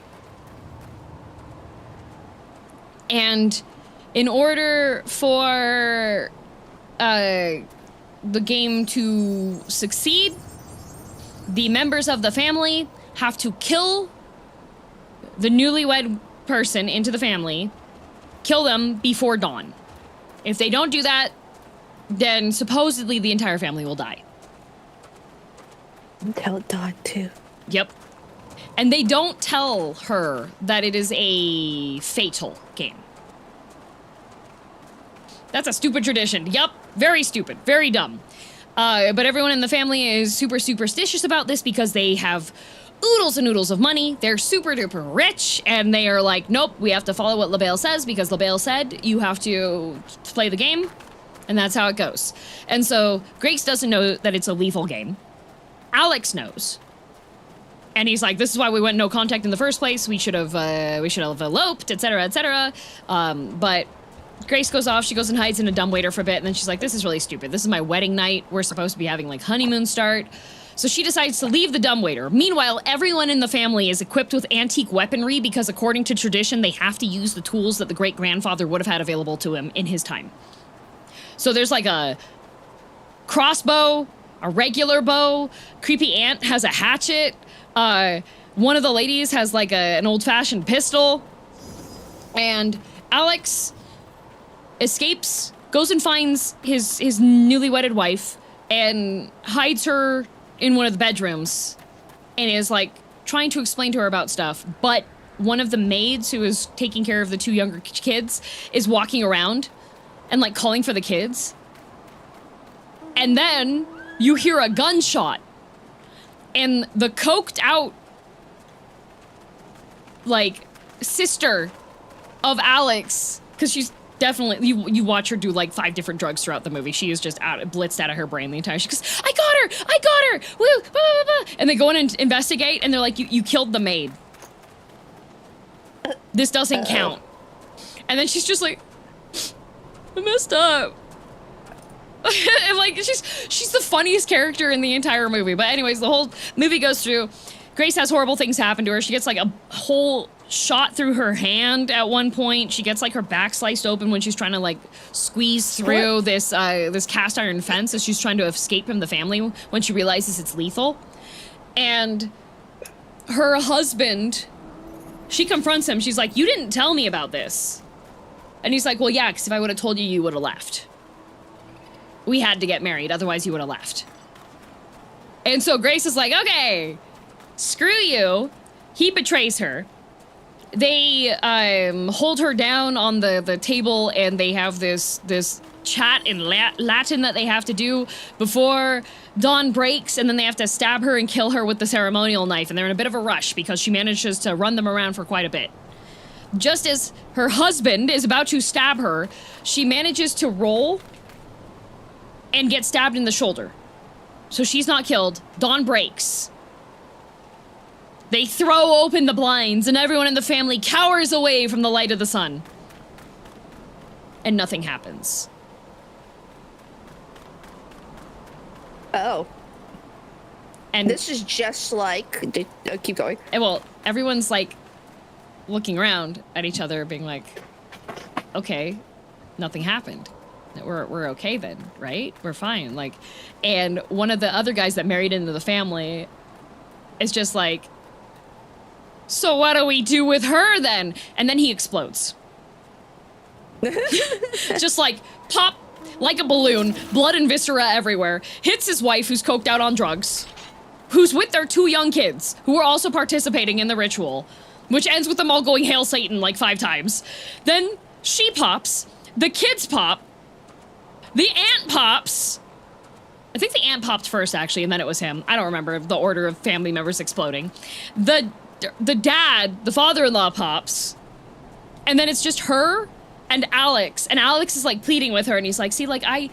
And in order for the game to succeed, the members of the family have to kill the newlywed person into the family, kill them before dawn. If they don't do that, then supposedly the entire family will die. Tell Dawn too. Yep. And they don't tell her that it is a fatal game. That's a stupid tradition. Yep. Very stupid. Very dumb. But everyone in the family is super superstitious about this because they have oodles and oodles of money. They're super duper rich, and they are like, nope, we have to follow what LaBelle says because LaBelle said you have to play the game, and that's how it goes. And so Grace doesn't know that it's a lethal game. Alex knows. And he's like, this is why we went no contact in the first place. We should have eloped, etc., etc. But Grace goes off. She goes and hides in a dumbwaiter for a bit, and then she's like, this is really stupid. This is my wedding night. We're supposed to be having, like, honeymoon start. So she decides to leave the dumbwaiter. Meanwhile, everyone in the family is equipped with antique weaponry because, according to tradition, they have to use the tools that the great-grandfather would have had available to him in his time. So there's, like, a crossbow, a regular bow. Creepy aunt has a hatchet. One of the ladies has, like, an old-fashioned pistol. And Alex escapes, goes and finds his newly wedded wife, and hides her in one of the bedrooms, and is, like, trying to explain to her about stuff. But one of the maids who is taking care of the two younger kids is walking around and, like, calling for the kids. And then you hear a gunshot, and the coked out, like, sister of Alex, because she's definitely, you watch her do like 5 different drugs throughout the movie. She is just blitzed out of her brain the entire. She goes, I got her, woo, blah, blah, blah. And they go in and investigate, and they're like, you killed the maid. This doesn't count. And then she's just like, I messed up. And like, she's the funniest character in the entire movie. But anyways, the whole movie goes through. Grace has horrible things happen to her. She gets like a whole shot through her hand at one point. She gets like her back sliced open when she's trying to like squeeze through this cast iron fence as she's trying to escape from the family when she realizes it's lethal. And her husband, she confronts him. She's like, you didn't tell me about this. And he's like, well, yeah, because if I would have told you, you would have left. We had to get married, otherwise you would have left. And so Grace is like, okay, screw you. He betrays her. They hold her down on the table, and they have this chat in Latin that they have to do before dawn breaks, and then they have to stab her and kill her with the ceremonial knife, and they're in a bit of a rush because she manages to run them around for quite a bit. Just as her husband is about to stab her, she manages to roll and get stabbed in the shoulder. So she's not killed. Dawn breaks. They throw open the blinds, and everyone in the family cowers away from the light of the sun. And nothing happens. Oh. And this is just like... keep going. Well, everyone's, like, looking around at each other, being like, okay, nothing happened. We're okay then, right? We're fine. Like, and one of the other guys that married into the family is just like, so what do we do with her then? And then he explodes. Just like, pop, like a balloon, blood and viscera everywhere, hits his wife who's coked out on drugs, who's with their 2 young kids, who are also participating in the ritual, which ends with them all going, Hail Satan, like 5 times. Then she pops, the kids pop, the aunt pops. I think the aunt popped first, actually, and then it was him. I don't remember the order of family members exploding. The dad, the father-in-law, pops, and then it's just her and Alex is like pleading with her, and he's like, see, like, I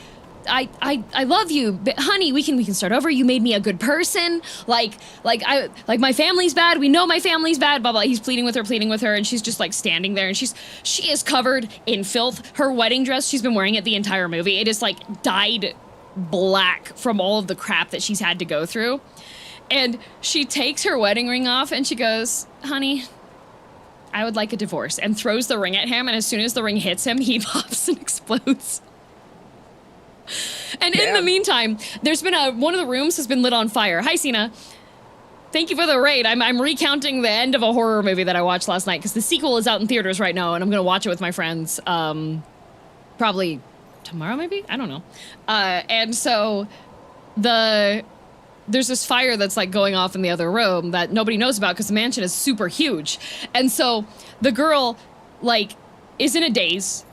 love you, but honey, we can start over. You made me a good person. Like my family's bad. We know my family's bad. Blah blah. He's pleading with her, and she's just like standing there, and she is covered in filth. Her wedding dress, she's been wearing it the entire movie. It is like dyed black from all of the crap that she's had to go through. And she takes her wedding ring off, and she goes, honey, I would like a divorce, and throws the ring at him, and as soon as the ring hits him, he pops and explodes. And in the meantime, there's been one of the rooms has been lit on fire. Hi, Cena. Thank you for the raid. I'm recounting the end of a horror movie that I watched last night because the sequel is out in theaters right now, and I'm gonna watch it with my friends. Probably tomorrow, maybe? I don't know. And so there's this fire that's like going off in the other room that nobody knows about because the mansion is super huge. And so the girl like is in a daze.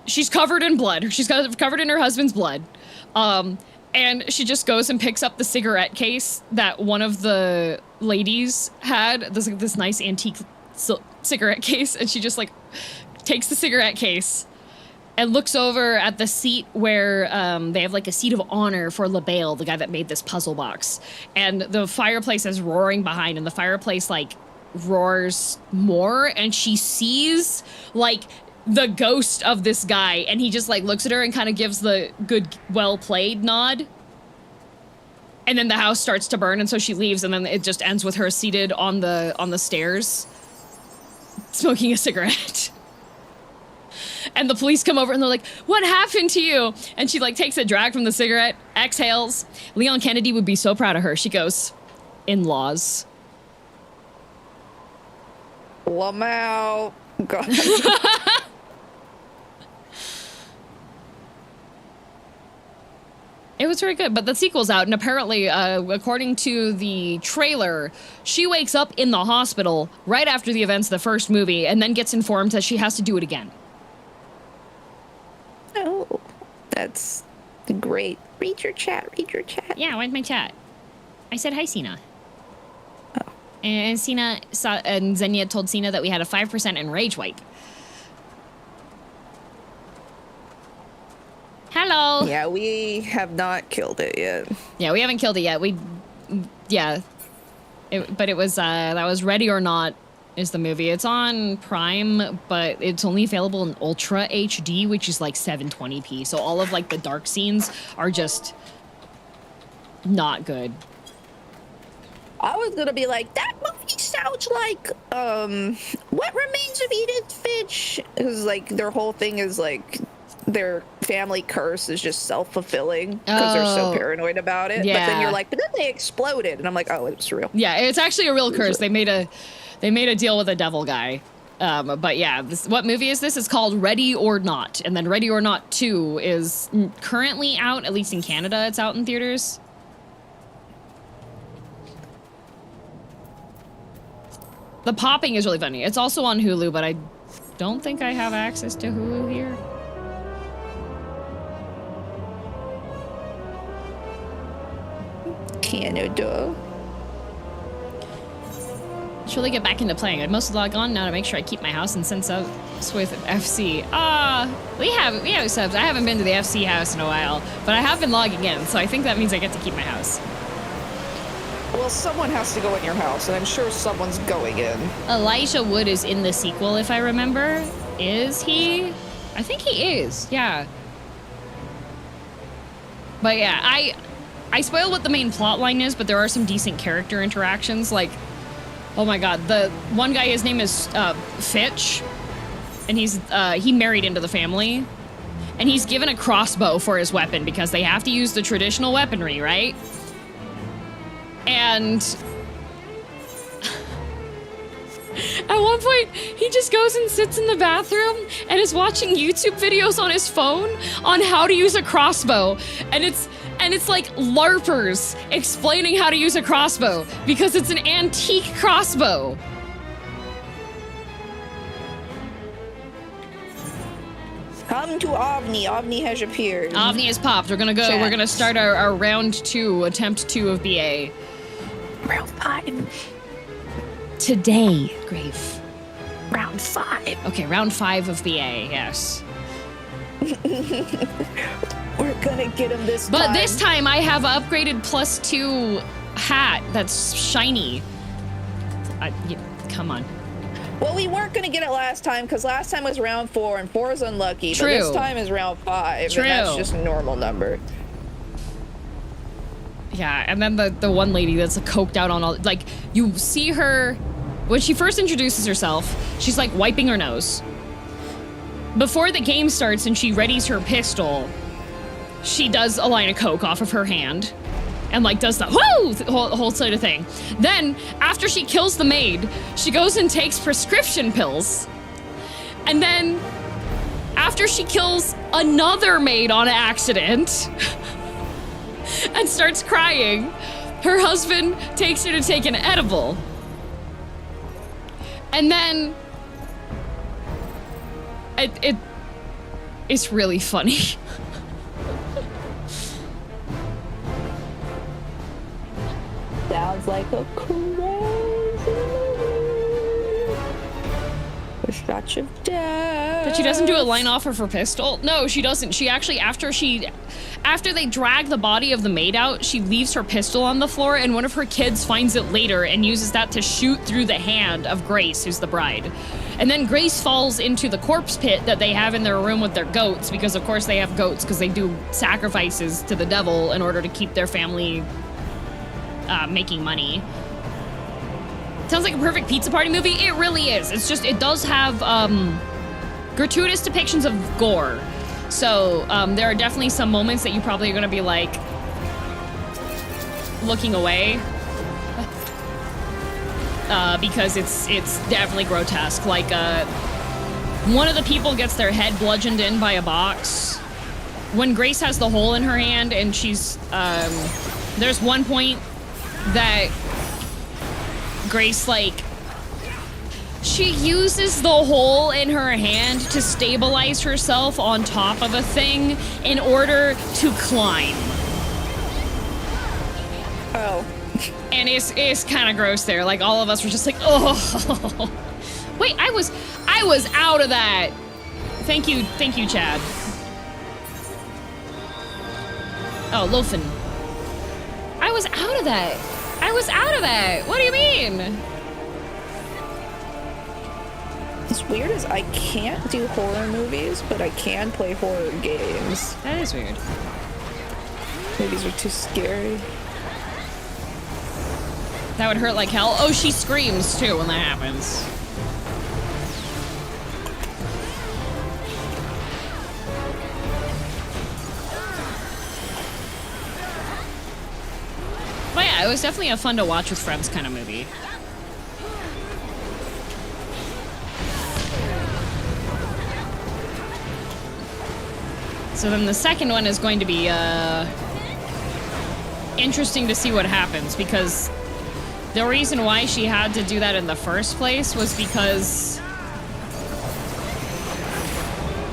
She's covered in blood. She's covered in her husband's blood. And she just goes and picks up the cigarette case that one of the ladies had. There's like this nice antique cigarette case, and she just like takes the cigarette case and looks over at the seat where they have like a seat of honor for LaBelle, the guy that made this puzzle box. And the fireplace is roaring behind, and the fireplace like roars more, and she sees like the ghost of this guy, and he just like looks at her and kind of gives the good, well played nod. And then the house starts to burn, and so she leaves, and then it just ends with her seated on the stairs, smoking a cigarette. And the police come over and they're like, "What happened to you?" And she like takes a drag from the cigarette, exhales. Leon Kennedy would be so proud of her. She goes, "In-laws." Lamau. God. It was very good, but the sequel's out, and apparently, according to the trailer, she wakes up in the hospital right after the events of the first movie, and then gets informed that she has to do it again. Oh, that's great. Read your chat, read your chat. Yeah, where's my chat? I said hi, Cena. Oh. And Cena saw, and Xenia told Cena that we had a 5% in Rage Wipe. Hello. Yeah, we have not killed it yet. Yeah, we haven't killed it yet. But it was, that was Ready or Not is the movie. It's on Prime, but it's only available in Ultra HD, which is like 720p. So all of like the dark scenes are just not good. I was gonna be like, that movie sounds like, What Remains of Edith Finch? Because like their whole thing is like, their family curse is just self-fulfilling because they're so paranoid about it. Yeah. But then you're like, but then they exploded, and I'm like, oh, it's real. Yeah, it's actually a real curse. They made a deal with a devil guy. But yeah, what movie is this? It's called Ready or Not, and then Ready or Not 2 is currently out, at least in Canada. It's out in theaters. The popping is really funny. It's also on Hulu, but I don't think I have access to Hulu here. Canada. Should really get back into playing. I'd mostly log on now to make sure I keep my house and send subs with FC. We have subs. I haven't been to the FC house in a while, but I have been logging in, so I think that means I get to keep my house. Well, someone has to go in your house, and I'm sure someone's going in. Elijah Wood is in the sequel, if I remember. Is he? I think he is, yeah. But yeah, I spoiled what the main plot line is, but there are some decent character interactions. Like, oh my god, the one guy, his name is Fitch, and he married into the family, and he's given a crossbow for his weapon because they have to use the traditional weaponry, right? And at one point, he just goes and sits in the bathroom and is watching YouTube videos on his phone on how to use a crossbow, and it's like LARPers explaining how to use a crossbow because it's an antique crossbow. Come to Ovni. Ovni has appeared. Ovni has popped. We're gonna go. Chat. We're gonna start our round 2, attempt 2 of BA. Round 5. Today, Grave. Round 5. Okay, round 5 of BA, yes. We're gonna get him this time. But this time I have an upgraded +2 hat that's shiny. Come on. Well, we weren't gonna get it last time because last time was round 4 and 4 is unlucky. True. But this time is round 5. True. And that's just a normal number. Yeah, and then the one lady that's coked out on all, like, you see her, when she first introduces herself, she's like wiping her nose. Before the game starts and she readies her pistol, she does a line of coke off of her hand. and like does the whoo whole sort of thing. Then after she kills the maid, she goes and takes prescription pills. And then after she kills another maid on accident and starts crying, her husband takes her to take an edible. And then it's really funny. Sounds like a crazy movie. A stretch of death. But she doesn't do a line off of her pistol? No, she doesn't. She actually, after they drag the body of the maid out, she leaves her pistol on the floor, and one of her kids finds it later and uses that to shoot through the hand of Grace, who's the bride. And then Grace falls into the corpse pit that they have in their room with their goats, because of course they have goats, because they do sacrifices to the devil in order to keep their family making money. Sounds like a perfect pizza party movie. It really is. It's just, it does have gratuitous depictions of gore. So there are definitely some moments that you probably are going to be like looking away because it's definitely grotesque. Like one of the people gets their head bludgeoned in by a box. When Grace has the hole in her hand and she's there's one point that Grace, like, she uses the hole in her hand to stabilize herself on top of a thing in order to climb. Oh. And it's kind of gross there. Like, all of us were just like, oh. Wait, I was out of that. Thank you, Chad. Oh, Lofen. I was out of that. What do you mean? What's weird is I can't do horror movies, but I can play horror games. That is weird. Movies are too scary. That would hurt like hell. Oh, she screams too when that happens. But yeah, it was definitely a fun to watch with friends kind of movie. So then the second one is going to be interesting to see what happens, because the reason why she had to do that in the first place was because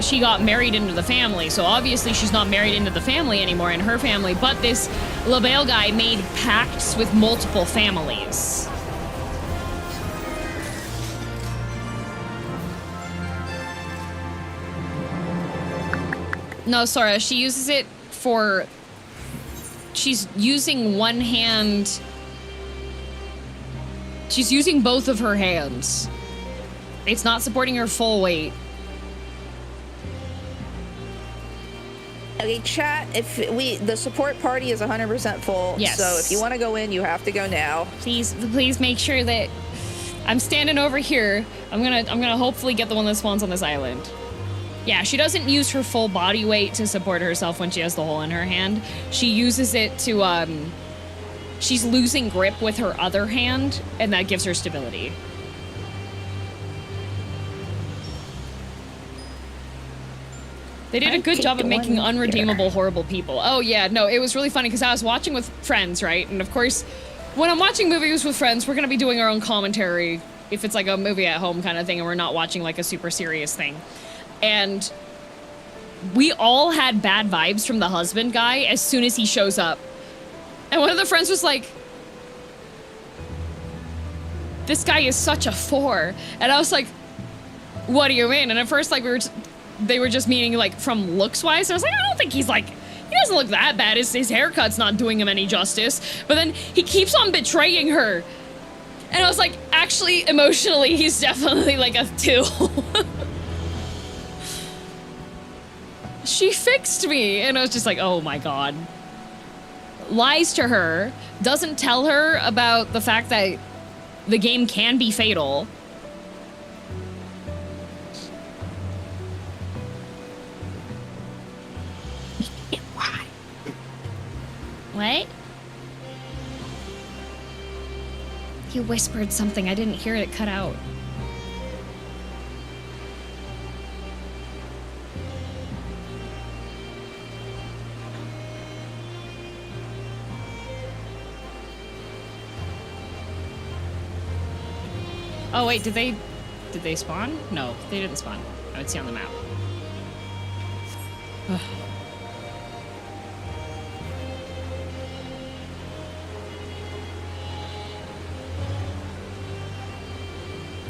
she got married into the family. So obviously she's not married into the family anymore in her family, but this LaBelle guy made pacts with multiple families. No, Sora, she uses it for... She's using one hand... She's using both of her hands. It's not supporting her full weight. Okay, chat, the support party is 100% full. Yes. So if you want to go in, you have to go now. Please make sure that I'm standing over here. I'm gonna hopefully get the one that spawns on this island. Yeah, she doesn't use her full body weight to support herself when she has the hole in her hand. She uses it to, she's losing grip with her other hand, and that gives her stability. They did a good job of making unredeemable, horrible people. Oh yeah, no, it was really funny because I was watching with friends, right? And of course, when I'm watching movies with friends, we're gonna be doing our own commentary if it's like a movie at home kind of thing and we're not watching like a super serious thing. And we all had bad vibes from the husband guy as soon as he shows up. And one of the friends was like, this guy is such a 4. And I was like, what do you mean? And at first, like, they were just meaning, like, from looks-wise. And I was like, I don't think he's, like, he doesn't look that bad. His haircut's not doing him any justice. But then he keeps on betraying her. And I was like, actually, emotionally, he's definitely, like, a 2. She fixed me. And I was just like, oh, my God. Lies to her. Doesn't tell her about the fact that the game can be fatal. What? you whispered something. I didn't hear it cut out. Oh wait, did they spawn? No, they didn't spawn. I would see on the map. Ugh.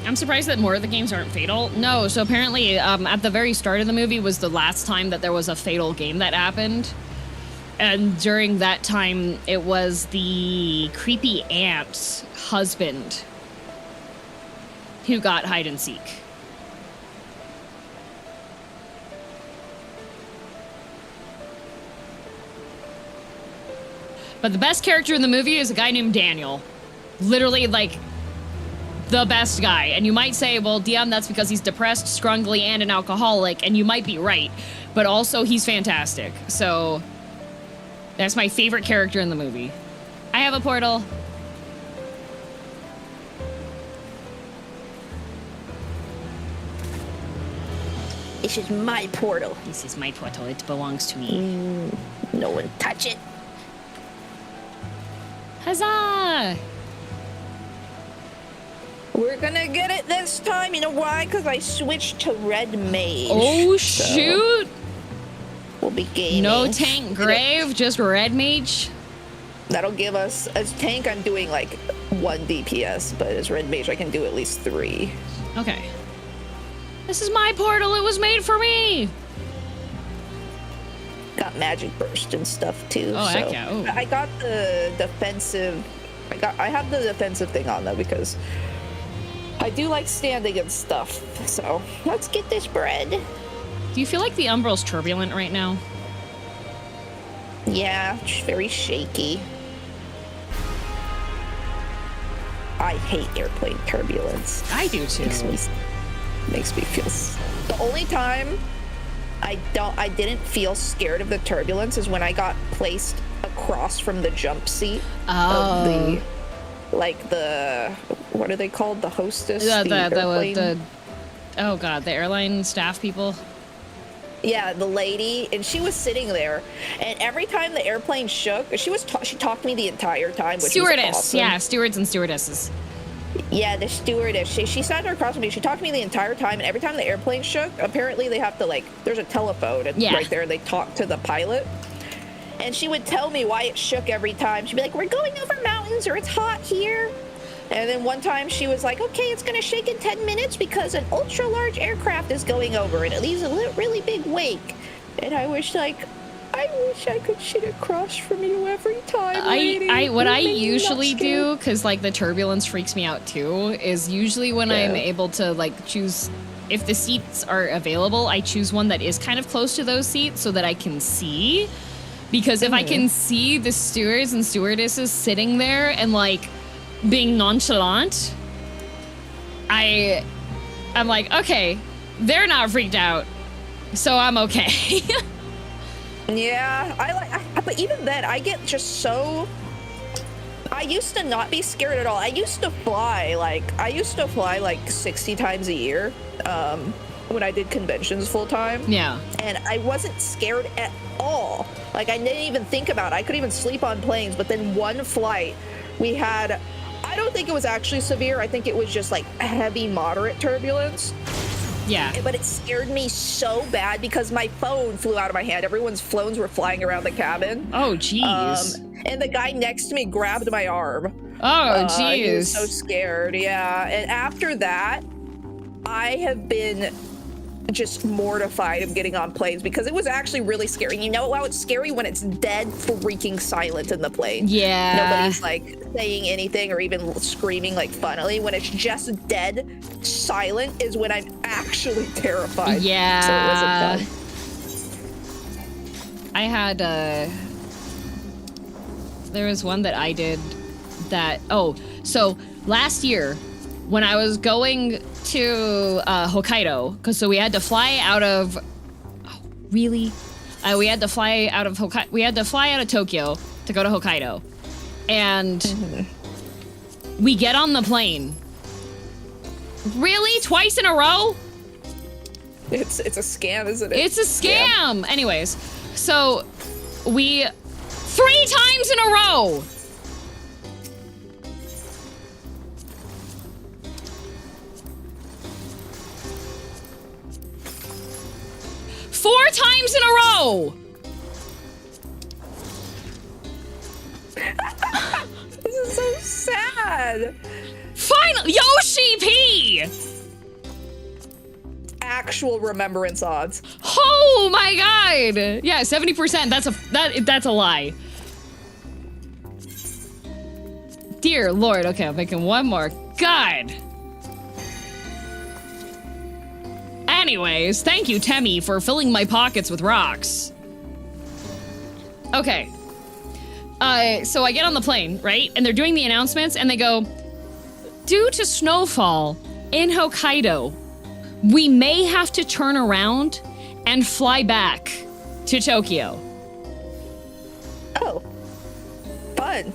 I'm surprised that more of the games aren't fatal. No, so apparently at the very start of the movie was the last time that there was a fatal game that happened. And during that time, it was the creepy aunt's husband who got hide and seek. But the best character in the movie is a guy named Daniel. Literally, like, the best guy. And you might say, well, DM, that's because he's depressed, scrungly, and an alcoholic, and you might be right. But also, he's fantastic. So, that's my favorite character in the movie. I have a portal. This is my portal. This is my portal. It belongs to me. No one touch it. Huzzah! We're gonna get it this time. You know why? Because I switched to red mage. Oh, so shoot! We'll be gaming. No tank grave, just red mage? That'll give us... As tank, I'm doing like 1 DPS, but as red mage, I can do at least 3. Okay. This is my portal. It was made for me. Got magic burst and stuff too. Oh, so heck yeah. Ooh. I got the defensive. I have the defensive thing on though because I do like standing and stuff. So let's get this bread. Do you feel like the Umbral's turbulent right now? Yeah, it's very shaky. I hate airplane turbulence. I do too. Makes me feel. The only time I didn't feel scared of the turbulence is when I got placed across from the jump seat of the, like the, what are they called? The hostess? The oh god, the airline staff people. Yeah, the lady, and she was sitting there, and every time the airplane shook, she talked to me the entire time, which Stewardess, was awesome. yeah, stewards and stewardesses. Yeah, the stewardess. She sat there across from me. She talked to me the entire time, and every time the airplane shook, apparently they have to, like, there's a telephone right there, and they talk to the pilot. And she would tell me why it shook every time. She'd be like, we're going over mountains, or it's hot here. And then one time she was like, okay, it's going to shake in 10 minutes because an ultra-large aircraft is going over, and it leaves a really big wake. And I wish I could shit across from you every time. What I usually do, because like the turbulence freaks me out too, is usually when I'm able to like choose, if the seats are available, I choose one that is kind of close to those seats so that I can see. Because if I can see the stewards and stewardesses sitting there and like being nonchalant, I'm like, okay, they're not freaked out, so I'm okay. Yeah, but even then, I get just so... I used to not be scared at all. I used to fly like 60 times a year when I did conventions full time. Yeah. And I wasn't scared at all. Like, I didn't even think about it. I couldn't even sleep on planes. But then one flight, we had... I don't think it was actually severe. I think it was just like heavy, moderate turbulence. Yeah. But it scared me so bad because my phone flew out of my hand. Everyone's phones were flying around the cabin. Oh, jeez. And the guy next to me grabbed my arm. Oh, jeez. He was so scared, yeah. And after that, I have been just mortified of getting on planes because it was actually really scary. You know how it's scary when it's dead freaking silent in the plane? Yeah. Nobody's like saying anything or even screaming like funnily. When it's just dead silent is when I'm actually terrified. Yeah. So it wasn't fun. I had there was one that I did that, so last year when I was going to Hokkaido, because so we had to fly out of, we had to fly out of Tokyo to go to Hokkaido, and We get on the plane. Really? Twice in a row? It's a scam, isn't it? It's a scam! Yeah. Anyways, so we 3 times in a row! Four times in a row! This is so sad. Finally, Yoshi P! Actual remembrance odds. Oh my god! Yeah, 70%. That's a lie. Dear Lord. Okay, I'm making one more. God. Anyways, thank you, Temmie, for filling my pockets with rocks. Okay. So I get on the plane, right? And they're doing the announcements, and they go, due to snowfall in Hokkaido, we may have to turn around and fly back to Tokyo. Oh. Fun.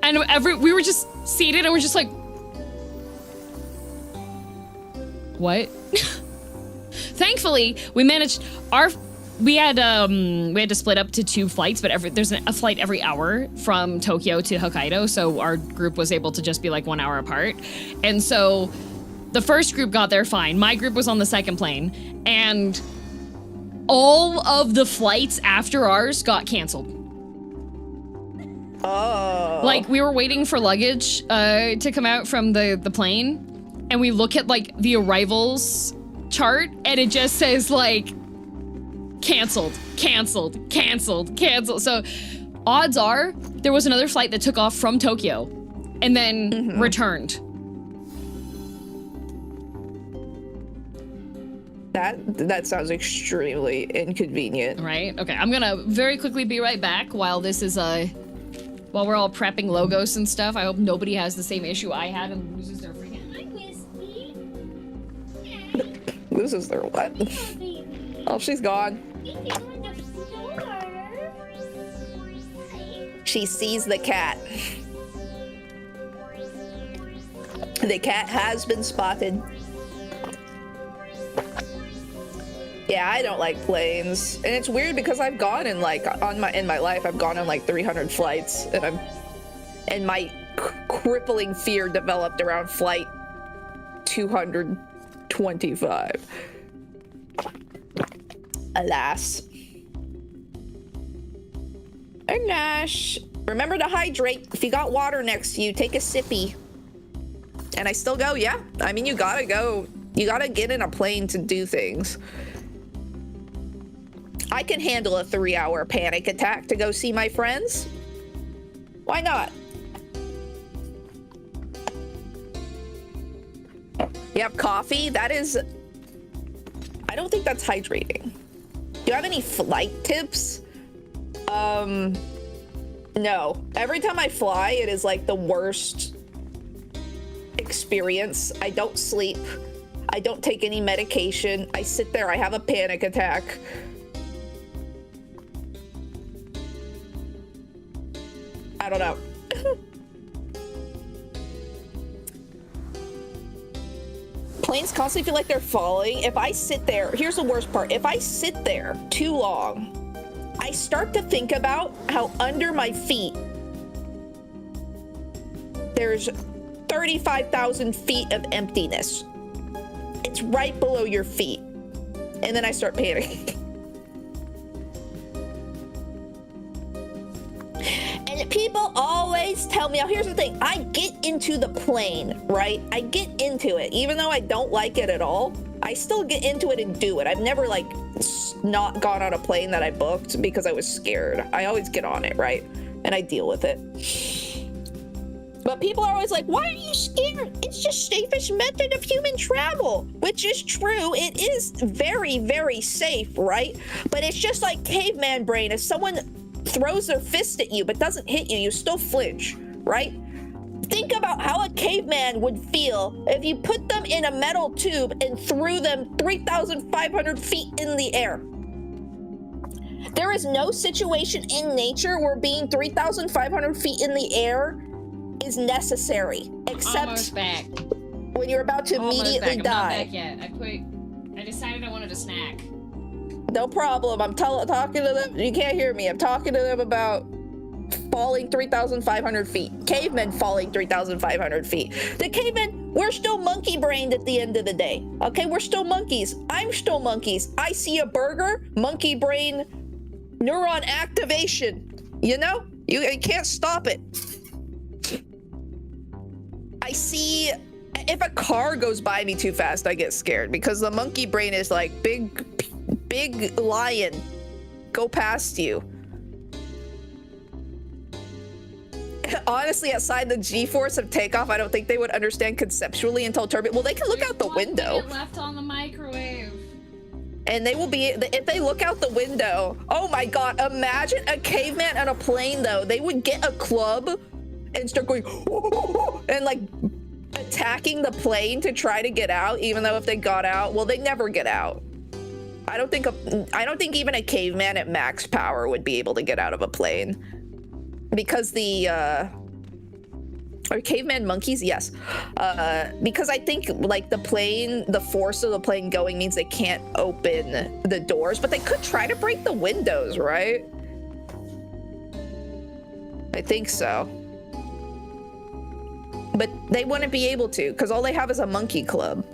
And we were just seated, and we're just like, what? Thankfully, we managed we had to split up to 2 flights, but there's a flight every hour from Tokyo to Hokkaido, so our group was able to just be like 1 hour apart. And so the first group got there fine. My group was on the second plane, and all of the flights after ours got canceled. Oh. Like, we were waiting for luggage to come out from the plane, and we look at like the arrivals chart, and it just says like canceled, canceled, canceled, canceled. So odds are there was another flight that took off from Tokyo and then returned. That sounds extremely inconvenient. Right? Okay, I'm gonna very quickly be right back while this is while we're all prepping logos and stuff. I hope nobody has the same issue I had and loses their freaking. Loses their what? Oh, she's gone. She sees the cat. The cat has been spotted. Yeah, I don't like planes. And it's weird because I've gone in like in my life I've gone on like 300 flights, and my crippling fear developed around flight 225. Alas. Oh gosh. Remember to hydrate. If you got water next to you, take a sippy. And I still go, yeah. I mean, you gotta go. You gotta get in a plane to do things. I can handle a 3-hour panic attack to go see my friends. Why not? You have coffee? That is... I don't think that's hydrating. Do you have any flight tips? No. Every time I fly, it is like the worst experience. I don't sleep. I don't take any medication. I sit there, I have a panic attack. I don't know. Planes constantly feel like they're falling. If I sit there, here's the worst part. If I sit there too long, I start to think about how under my feet, there's 35,000 feet of emptiness. It's right below your feet. And then I start panicking. And people always tell me, now here's the thing, I get into the plane, right? I get into it, even though I don't like it at all, I still get into it and do it. I've never like not gone on a plane that I booked because I was scared. I always get on it, right? And I deal with it. But people are always like, why are you scared? It's just safest method of human travel, which is true. It is very, very safe, right? But it's just like caveman brain. If someone throws their fist at you but doesn't hit you, you still flinch, right? Think about how a caveman would feel if you put them in a metal tube and threw them 3,500 feet in the air. There is no situation in nature where being 3,500 feet in the air is necessary, except Almost back. when you're about to immediately die. I'm not back yet. I decided I wanted a snack. No problem. I'm talking to them. You can't hear me. I'm talking to them about falling 3,500 feet. Cavemen falling 3,500 feet. The cavemen, we're still monkey-brained at the end of the day. Okay, we're still monkeys. I'm still monkeys. I see a burger, monkey brain, neuron activation. You know? You can't stop it. I see... If a car goes by me too fast, I get scared because the monkey brain is like, big lion, go past you. Honestly, outside the G-force of takeoff, I don't think they would understand conceptually until turbulence. Well, they can look out the window. Left on the microwave. And they will be, if they look out the window, oh my god, imagine a caveman on a plane though. They would get a club and start going, and like attacking the plane to try to get out, even though if they got out, well, they never get out. I don't think even a caveman at max power would be able to get out of a plane. Because are caveman monkeys? Yes. Because I think like the force of the plane going means they can't open the doors, but they could try to break the windows, right? I think so. But they wouldn't be able to, because all they have is a monkey club.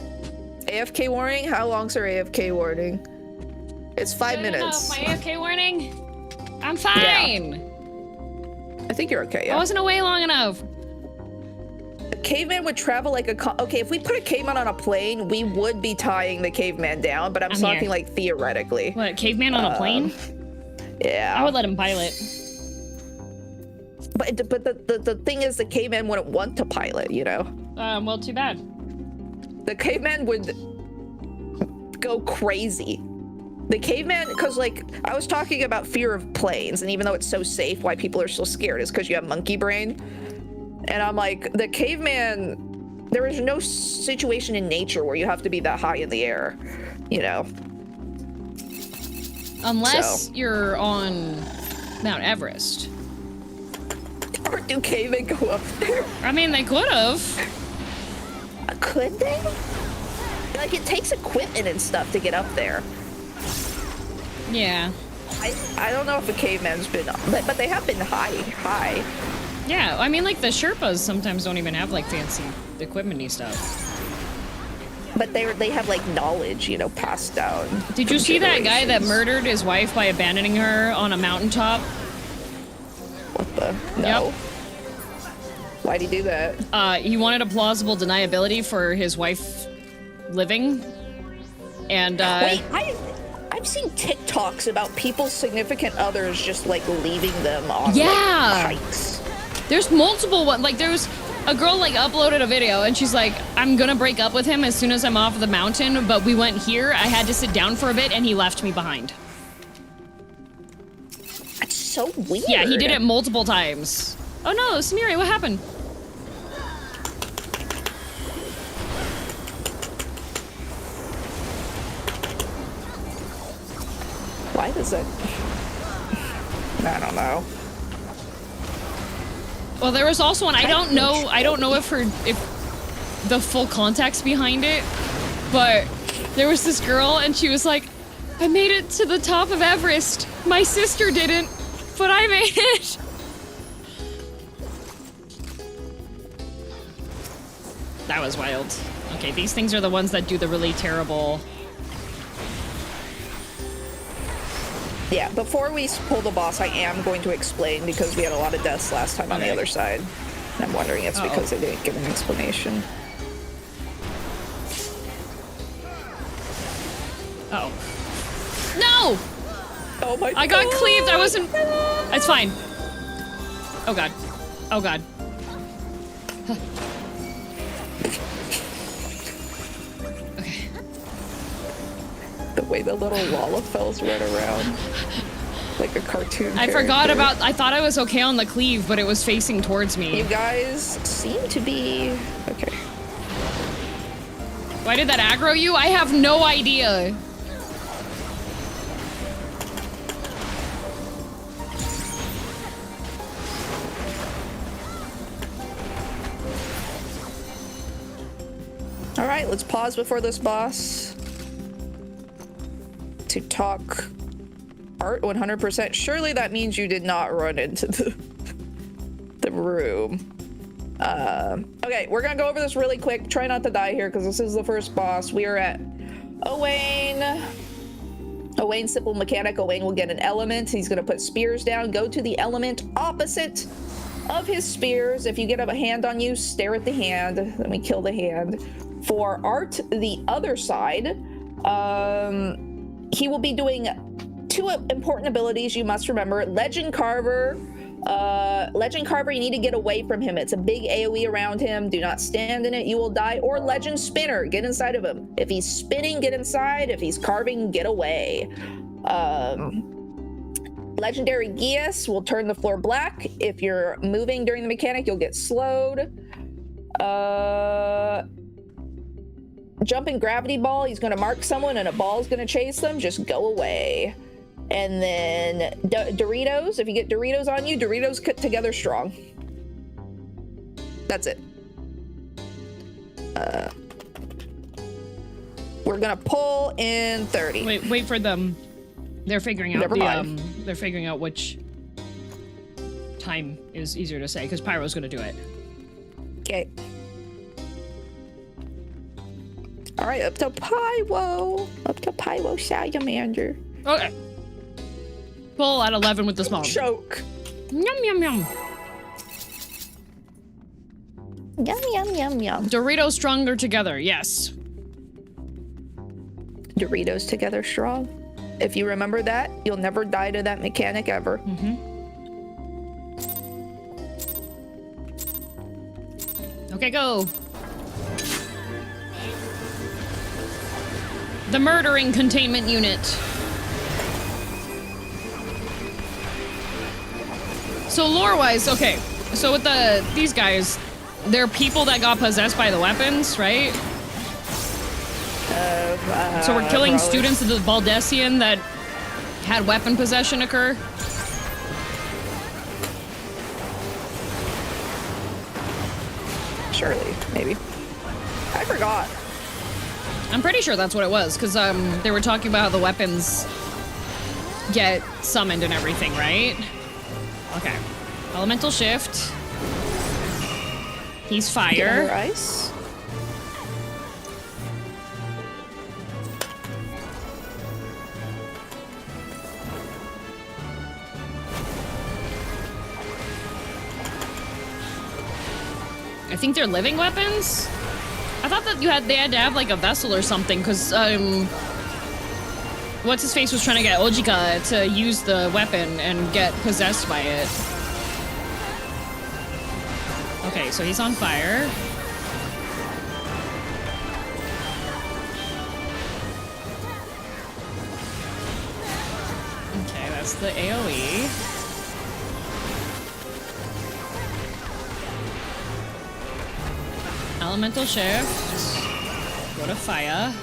AFK warning? How long's our AFK warning? It's 5 minutes. My AFK warning? I'm fine. Yeah. I think you're okay, yeah. I wasn't away long enough. A caveman would travel like a... Okay, if we put a caveman on a plane, we would be tying the caveman down, but I'm talking here. like theoretically. What, caveman on a plane? Yeah. I would let him pilot. But the thing is, the caveman wouldn't want to pilot, you know? Well, too bad. The caveman would go crazy. The caveman, because like, I was talking about fear of planes, and even though it's so safe, why people are so scared is because you have monkey brain. And I'm like, the caveman, there is no situation in nature where you have to be that high in the air, you know? Unless you're on Mount Everest. Or do cavemen go up there? I mean, they could have. Could they? Like, it takes equipment and stuff to get up there. Yeah. I don't know if a caveman's been, but they have been high. Yeah, I mean, like, the Sherpas sometimes don't even have, like, fancy equipment-y stuff. But they have, like, knowledge, you know, passed down. Did you see that guy that murdered his wife by abandoning her on a mountaintop? What the? No. Yep. Why'd he do that? He wanted a plausible deniability for his wife living. And, Wait, I've seen TikToks about people's significant others just, like, leaving them on, like, hikes. There's multiple ones. Like, there was a girl, like, uploaded a video, and she's like, I'm gonna break up with him as soon as I'm off the mountain, but we went here, I had to sit down for a bit, and he left me behind. That's so weird. Yeah, he did it multiple times. Oh no, Samiri, what happened? Why does it? I don't know. Well, there was also one. I don't know if the full context behind it, but there was this girl, and she was like, "I made it to the top of Everest. My sister didn't, but I made it." That was wild. Okay, these things are the ones that do the really terrible. Yeah, before we pull the boss, I am going to explain because we had a lot of deaths last time on the other side. And I'm wondering if it's because they didn't give an explanation. Uh-oh. No! Oh my god. I got cleaved. I wasn't... It's fine. Oh god. Oh god. Okay. The way the little lalafells run around. Like a cartoon I forgot about... I thought I was okay on the cleave, but it was facing towards me. You guys seem to be... Okay. Why did that aggro you? I have no idea. All right, let's pause before this boss to talk art 100%. Surely that means you did not run into the room. Okay, we're gonna go over this really quick. Try not to die here because this is the first boss. We are at Owain. Owain's simple mechanic. Owain will get an element. He's gonna put spears down. Go to the element opposite of his spears. If you get a hand on you, stare at the hand. Then we kill the hand. For art, the other side, he will be doing 2 important abilities you must remember. Legend Carver. Legend Carver, you need to get away from him. It's a big AoE around him. Do not stand in it, you will die. Or Legend Spinner, get inside of him. If he's spinning, get inside. If he's carving, get away. Legendary Geas will turn the floor black. If you're moving during the mechanic, you'll get slowed. Jumping Gravity Ball, he's going to mark someone and a ball's going to chase them. Just go away. And then Doritos, if you get Doritos on you, Doritos cut together strong. That's it. We're going to pull in 30. Wait for them. They're figuring out they're figuring out which time is easier to say because Pyro's gonna do it. Okay. All right, up to Pyro. Up to Pyro Salamander. Okay. Pull at 11 with the small. Choke. Yum yum yum. Yum yum yum yum. Doritos stronger together. Yes. Doritos together strong. If you remember that, you'll never die to that mechanic ever. Okay, go. The murdering containment unit. So lore-wise, okay. So with these guys, they're people that got possessed by the weapons, right? So we're killing probably. students of the Baldestian that had weapon possession occur? Surely, maybe. I forgot. I'm pretty sure that's what it was, because they were talking about how the weapons get summoned and everything, right? Okay. Elemental shift. He's fire. Get under ice. I think they're living weapons? I thought that they had to have like a vessel or something, because what's his face was trying to get Ojika to use the weapon and get possessed by it. Okay, so he's on fire. Okay, that's the AoE. Elemental shift. Go to fire.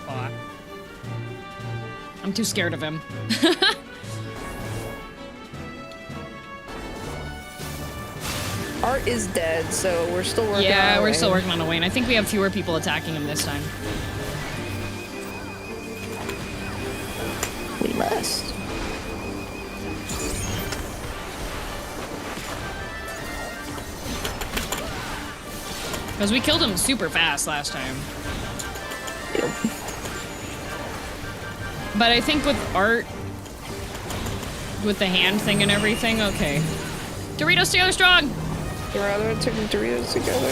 Oh. I'm too scared of him. Art is dead, so we're still working on Yeah, we're Wayne. still working on Wayne. I think we have fewer people attacking him this time. We must. Because we killed him super fast last time. Yep. But I think with art, with the hand thing and everything, okay. Doritos together strong! We're rather taking Doritos together.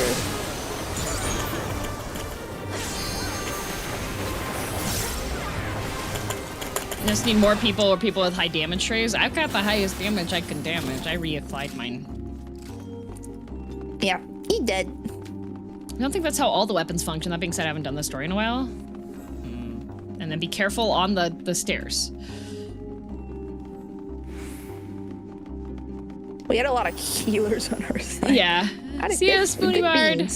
Just need more people or people with high damage trays. I've got the highest damage I can damage. I reapplied mine. Yeah, he dead. I don't think that's how all the weapons function. That being said, I haven't done this story in a while. And then be careful on the stairs. We had a lot of healers on our side. Yeah. See ya, Spoony Bard.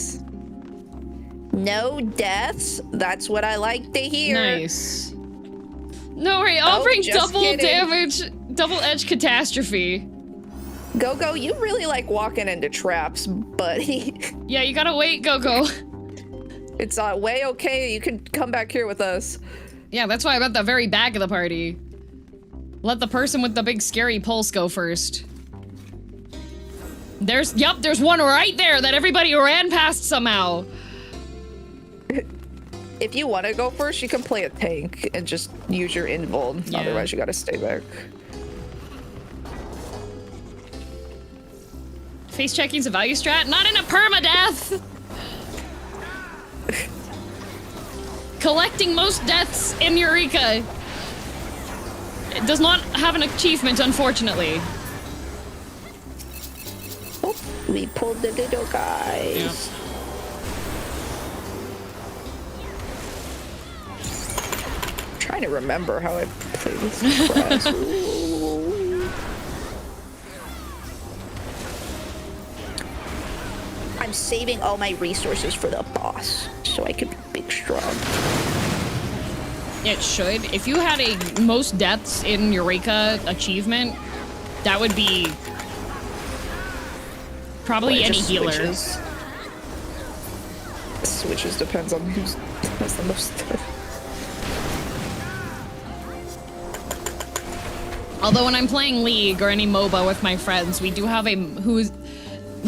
No deaths. That's what I like to hear. Nice. No, worry, I'll Oh, bring just double kidding. damage, double edge catastrophe. Go-Go, you really like walking into traps, buddy. Yeah, you gotta wait, Go-Go. It's way okay. You can come back here with us. Yeah, that's why I'm at the very back of the party. Let the person with the big scary pulse go first. There's one right there that everybody ran past somehow. If you want to go first, you can play a tank and just use your invuln. Yeah. Otherwise, you gotta stay back. Face checking's a value strat, not in a permadeath! Collecting most deaths in Eureka. It does not have an achievement, unfortunately. Oh, we pulled the little guys. Yep. Trying to remember how I play this class. Ooh. I'm saving all my resources for the boss, so I can be big strong. It should. If you had a most deaths in Eureka achievement, that would be probably Well, any just healer. Switches depends on who has the most. Although when I'm playing League or any MOBA with my friends, we do have a who's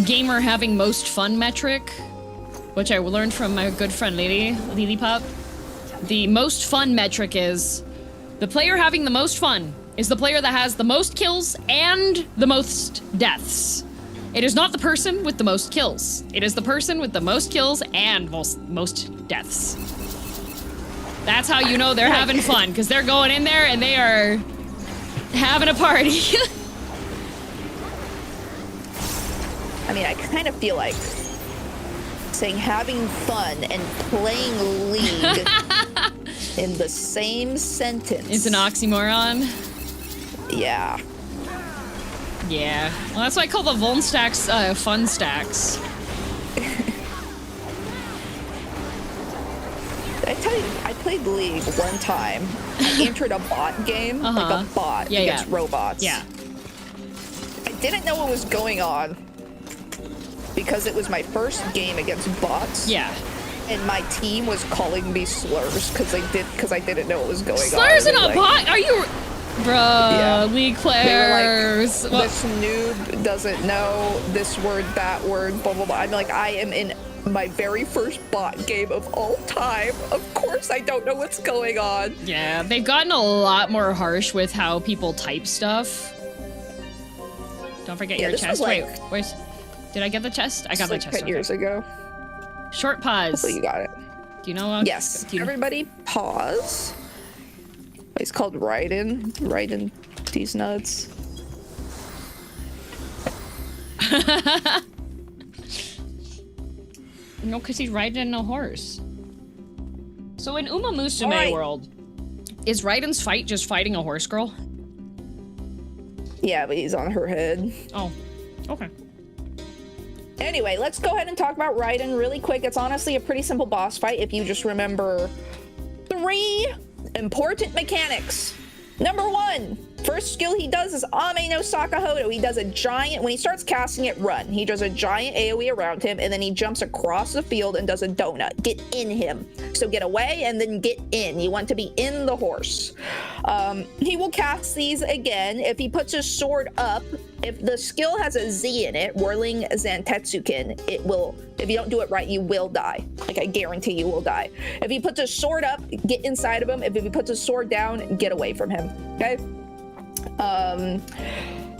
gamer having most fun metric, which I learned from my good friend Lily Pup. The most fun metric is the player having the most fun is the player that has the most kills and the most deaths. It is not the person with the most kills. It is the person with the most kills and most deaths. That's how you know they're having fun, because they're going in there and they are having a party. I mean, I kind of feel like saying having fun and playing League in the same sentence. It's an oxymoron. Yeah. Yeah. Well, that's why I call the Vuln stacks fun stacks. I tell you, I played League one time. I entered a bot game, like a bot against robots. Yeah. I didn't know what was going on because it was my first game against bots. Yeah. And my team was calling me slurs because I didn't know what was going on. Slurs in a bot? Are you... Bruh, Yeah. League They were players. like, this noob doesn't know this word, that word, blah, blah, blah. I'm like, I am in my very first bot game of all time. Of course I don't know what's going on. Yeah, they've gotten a lot more harsh with how people type stuff. Don't forget your this chest. was Wait, like- where's... Did I get the chest? I got the Like chest. 10 years ago. Short pause. Hopefully you got it. Do you know? Yes. Do you know? Everybody pause. He's called Ryden. Ryden these nuts. No, because he's riding a horse. So in Uma Musume Alright. world, is Raiden's fight just fighting a horse girl? Yeah, but he's on her head. Oh, okay. Anyway, let's go ahead and talk about Ryden really quick. It's honestly a pretty simple boss fight if you just remember 3 important mechanics. Number 1, first skill he does is Ame no Sakahodo. He does a giant, when he starts casting it, run. He does a giant AoE around him, and then he jumps across the field and does a donut. Get in him. So get away and then get in. You want to be in the horse. He will cast these again if he puts his sword up. If the skill has a Z in it, Whirling Zantetsuken, it will, if you don't do it right, you will die. Like, I guarantee you will die. If he puts his sword up, get inside of him. If he puts his sword down, get away from him. Okay?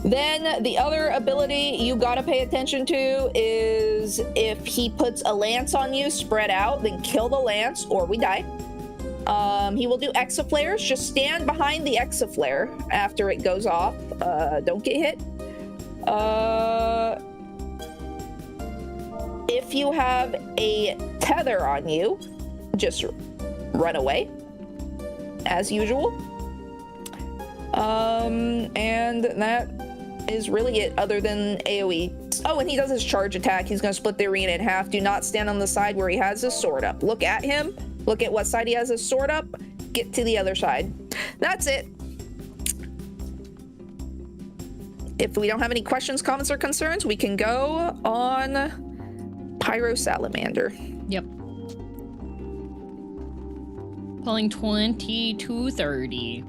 Then the other ability you gotta pay attention to is if he puts a lance on you, spread out, then kill the lance or we die. He will do exaflares. Just stand behind the exaflare after it goes off. Don't get hit. If you have a tether on you, just run away, as usual. And that is really it, other than AoE. Oh, and he does his charge attack. He's gonna split the arena in half. Do not stand on the side where he has his sword up. Look at him. Look at what side he has his sword up. Get to the other side. That's it. If we don't have any questions, comments, or concerns, we can go on Pyro Salamander. Yep. Pulling 2230.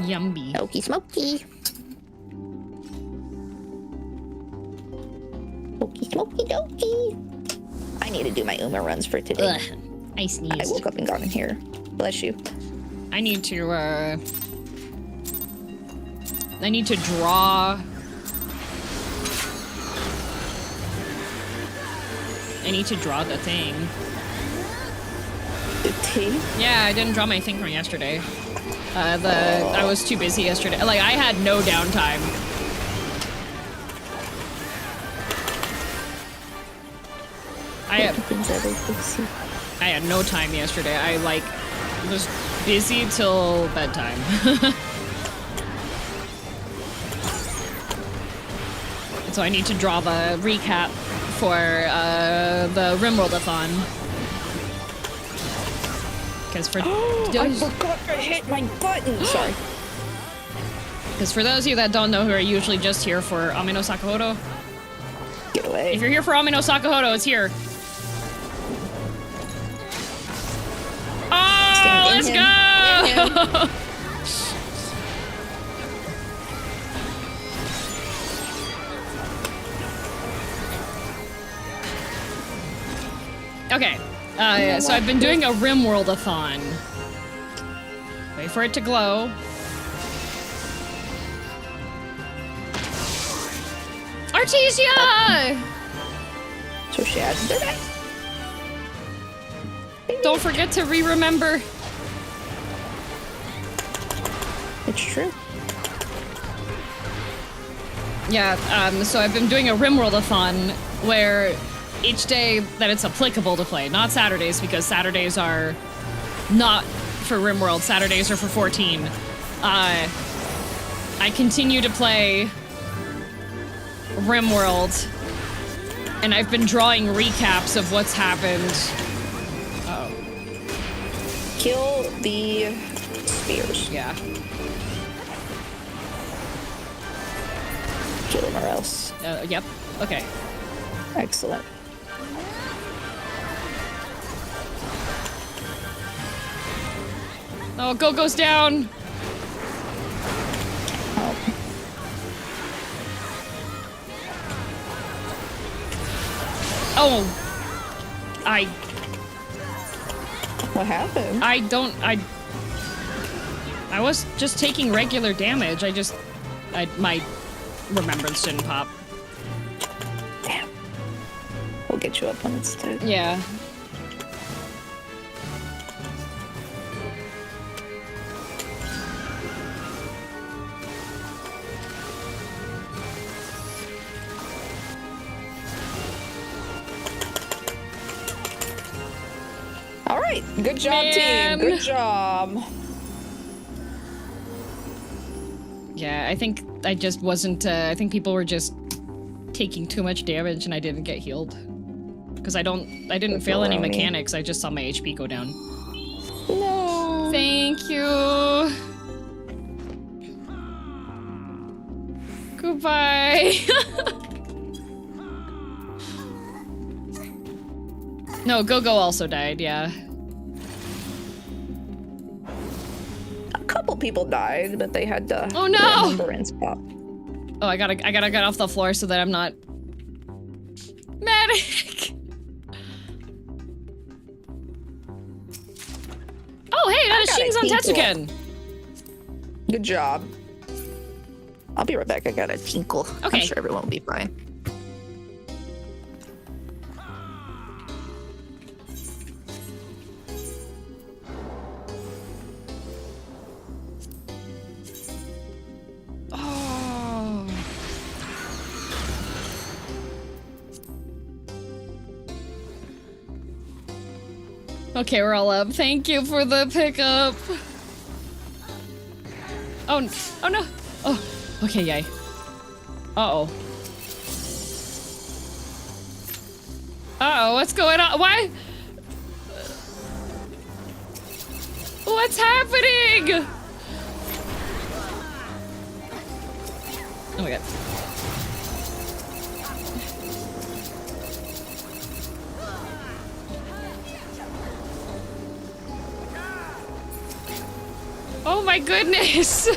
Yummy. Smoky, smoky. Smoky, smoky, dokey. I need to do my Uma runs for today. Ugh, I sneezed. I woke up and got in here. Bless you. I need to draw. I need to draw the thing. The tea? Yeah, I didn't draw my thing from yesterday. I was too busy yesterday. Like, I had no downtime. I had no time yesterday. I, like, was busy till bedtime. So I need to draw the recap for the Rimworld-a-thon. Because for I forgot to hit my button. Sorry. Because for those of you that don't know who are usually just here for Amino Sakahodo, Get away. if you're here for Amino Sakahodo, it's here. Oh, let's go! Okay, so I've been doing a Rimworld-a-thon. Wait for it to glow. Artesia! So she had that. Don't forget to remember. It's true. Yeah, so I've been doing a Rimworld-a-thon where each day that it's applicable to play, not Saturdays, because Saturdays are not for Rimworld, Saturdays are for 14. I continue to play Rimworld, and I've been drawing recaps of what's happened. Uh-oh. Kill the spears. Yeah. Kill them or else. Yep. Okay. Excellent. Oh, goes down. Oh. Oh. What happened? I was just taking regular damage. My remembrance didn't pop. Damn. We'll get you up when it's dead. Yeah. All right. Good job, Man. team. Good job. Yeah, I think I just wasn't, I think people were just taking too much damage and I didn't get healed. Because I didn't fail any mechanics, I just saw my HP go down. No. Thank you. Goodbye. No, Go also died, yeah. A couple people died, but they had to Oh no! remember and spot. Oh, I gotta get off the floor so that I'm not medic. Oh, hey, that is Shing's on Tetsuken. Good job. I'll be right back. I got a tinkle. Okay. I'm sure everyone will be fine. Oh. Okay, we're all up. Thank you for the pickup. Oh no. Oh, okay, yay. Uh-oh. Uh-oh, what's going on? Why? What's happening? Oh my god. Oh my goodness!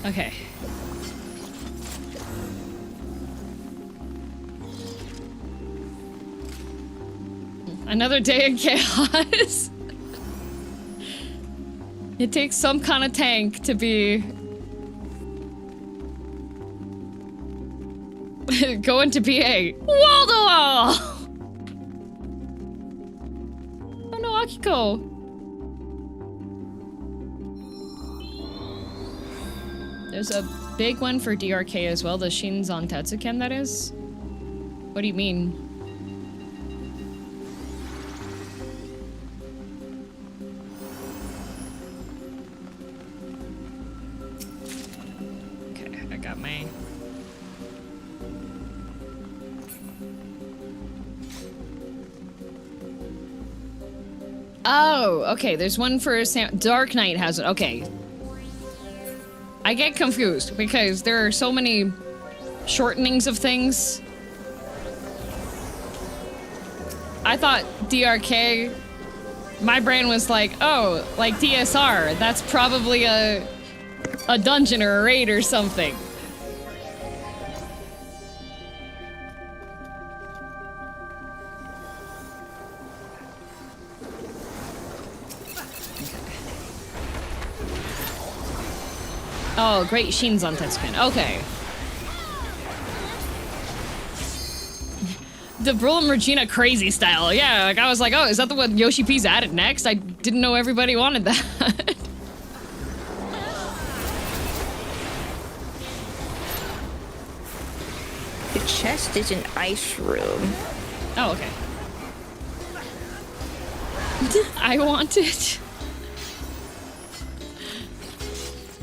Okay. Another day in chaos. It takes some kind of tank to be... going to BA. Wall-to-wall! Oh no, Akiko. There's a big one for DRK as well, the Shinzan Tetsuken, that is? What do you mean? Okay, I got my... Oh, okay, there's one for Dark Knight has it, okay. I get confused because there are so many shortenings of things. I thought DRK, my brain was like, oh, like DSR, that's probably a dungeon or a raid or something. Oh, great Shinzan Tetsuken. Okay. The Brulum Regina crazy style. Yeah, like I was like, oh, is that the one Yoshi P's added next? I didn't know everybody wanted that. The chest is an ice room. Oh, okay. I want it.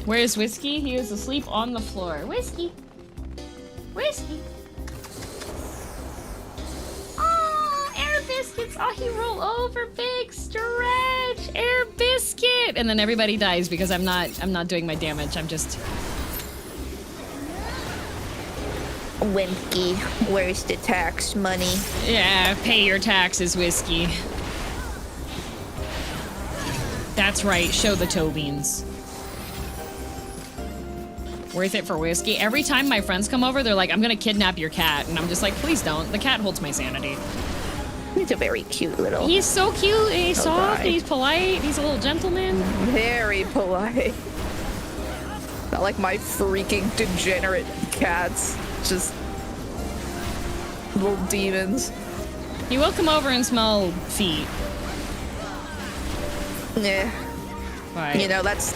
Where's Whiskey? He is asleep on the floor. Whiskey! Whiskey! Oh, Air Biscuits! Oh, he roll over, big stretch! Air Biscuit! And then everybody dies because I'm not doing my damage. I'm just... Wimpy, where's the tax money? Yeah, pay your taxes, Whiskey. That's right, show the toe beans. Worth it for Whiskey. Every time my friends come over, they're like, I'm gonna kidnap your cat. And I'm just like, please don't. The cat holds my sanity. He's a very cute little... He's so cute, and he's soft, guy. and he's polite, he's a little gentleman. Very polite. Not like my freaking degenerate cats. Just... little demons. He will come over and smell feet. Yeah. But You know, that's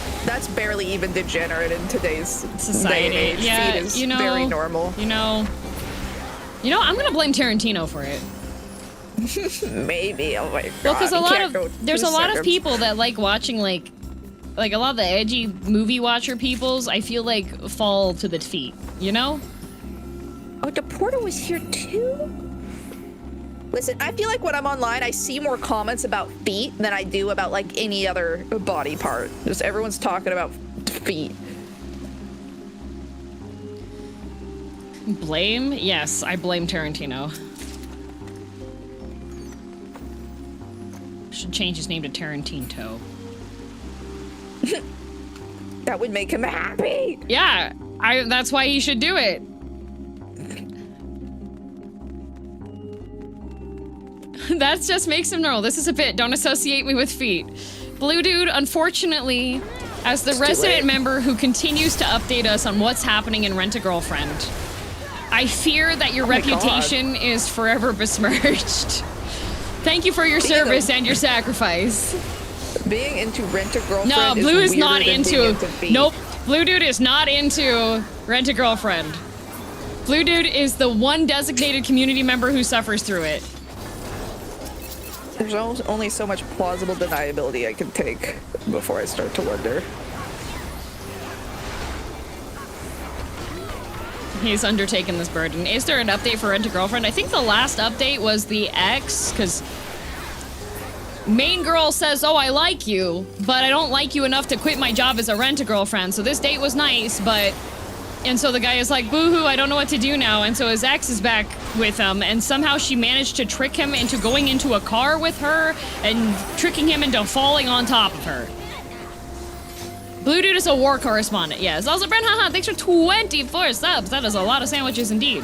barely even degenerate in today's society. day and age. Yeah, Feet is you know, very normal. You know, I'm gonna blame Tarantino for it. Maybe. Oh my god. Well, because there's a lot of seconds. people that like watching like a lot of the edgy movie watcher peoples. I feel like fall to the feet. You know? Oh, the portal was here too? Listen, I feel like when I'm online, I see more comments about feet than I do about like any other body part. Just everyone's talking about feet. Blame? Yes, I blame Tarantino. Should change his name to Tarantino. That would make him happy. Yeah, that's why he should do it. That just makes him normal. This is a bit. Don't associate me with feet. Blue Dude, unfortunately, as the resident member who continues to update us on what's happening in Rent-A-Girlfriend, I fear that your reputation is forever besmirched. Thank you for your service and your sacrifice. Being into Rent-A-Girlfriend No, Blue is not weirder than into... being feet. Nope. Blue Dude is not into Rent-A-Girlfriend. Blue Dude is the one designated community member who suffers through it. There's only so much plausible deniability I can take before I start to wonder. He's undertaken this burden. Is there an update for Rent-A-Girlfriend? I think the last update was the X, because main girl says, oh, I like you, but I don't like you enough to quit my job as a Rent-A-Girlfriend, so this date was nice, but... And so the guy is like, boo-hoo, I don't know what to do now, and so his ex is back with him, and somehow she managed to trick him into going into a car with her, and tricking him into falling on top of her. Blue Dude is a war correspondent, yes. Also, Brent, haha, thanks for 24 subs. That is a lot of sandwiches indeed.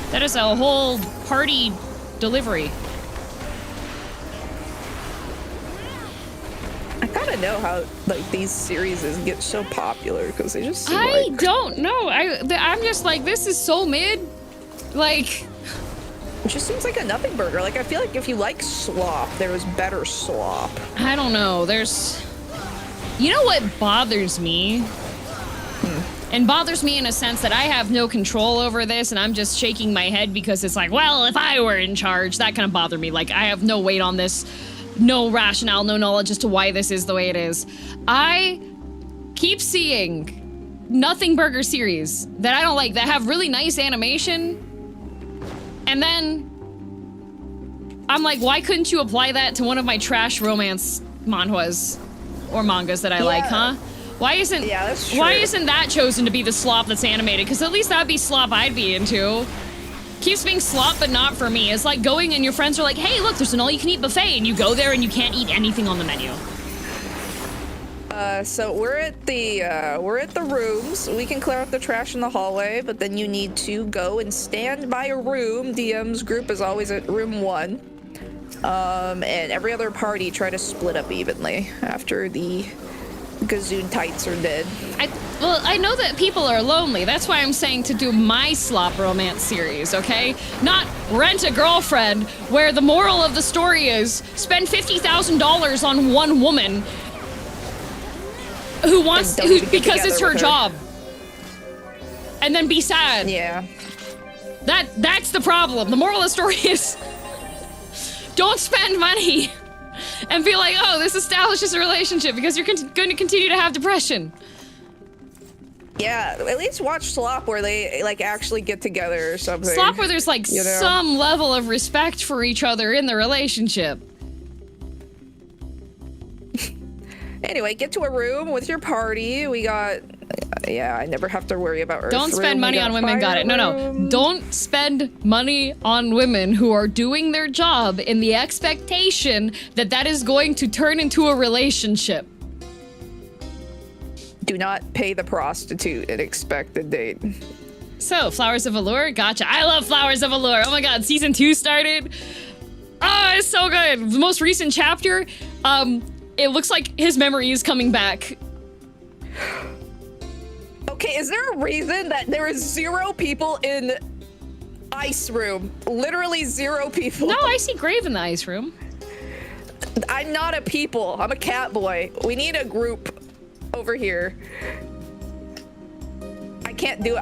That is a whole party delivery. I gotta know how, like, these series get so popular, because they just seem I don't know. I'm just like, this is so mid. Like... It just seems like a nothing burger. Like, I feel like if you like slop, there was better slop. I don't know. There's... You know what bothers me? And bothers me in a sense that I have no control over this, and I'm just shaking my head because it's like, well, if I were in charge, that kind of bothered me. Like, I have no weight on this, no rationale, no knowledge as to why this is the way it is. I keep seeing nothing burger series that I don't like, that have really nice animation, and then I'm like, why couldn't you apply that to one of my trash romance manhwas? Or mangas that I like, huh? Why isn't that chosen to be the slop that's animated? Because at least that'd be slop I'd be into. Keeps being slop, but not for me. It's like going and your friends are like, hey, look, there's an all-you-can-eat buffet, and you go there and you can't eat anything on the menu. So we're at the rooms. We can clear up the trash in the hallway, but then you need to go and stand by a room. DM's group is always at room 1. And every other party try to split up evenly after the Gazoon tights are dead. Well, I know that people are lonely. That's why I'm saying to do my slop romance series, okay? Not Rent-A-Girlfriend, where the moral of the story is spend $50,000 on one woman because it's her job. And then be sad. Yeah. That's the problem. The moral of the story is don't spend money and feel like, oh, this establishes a relationship because you're going to continue to have depression. Yeah, at least watch Slop where they, like, actually get together or something. Slop where there's, like, some level of respect for each other in the relationship. Anyway, get to a room with your party. We got... Yeah, I never have to worry about Earth. Don't spend money on women, got it. No. Don't spend money on women who are doing their job in the expectation that that is going to turn into a relationship. Do not pay the prostitute and expect a date. So, Flowers of Allure? Gotcha. I love Flowers of Allure. Oh my god, season 2 started. Oh, it's so good. The most recent chapter, it looks like his memory is coming back. Okay, is there a reason that there is 0 people in ice room? Literally 0 people. No, I see Grave in the ice room. I'm not a people. I'm a cat boy. We need a group over here. I can't do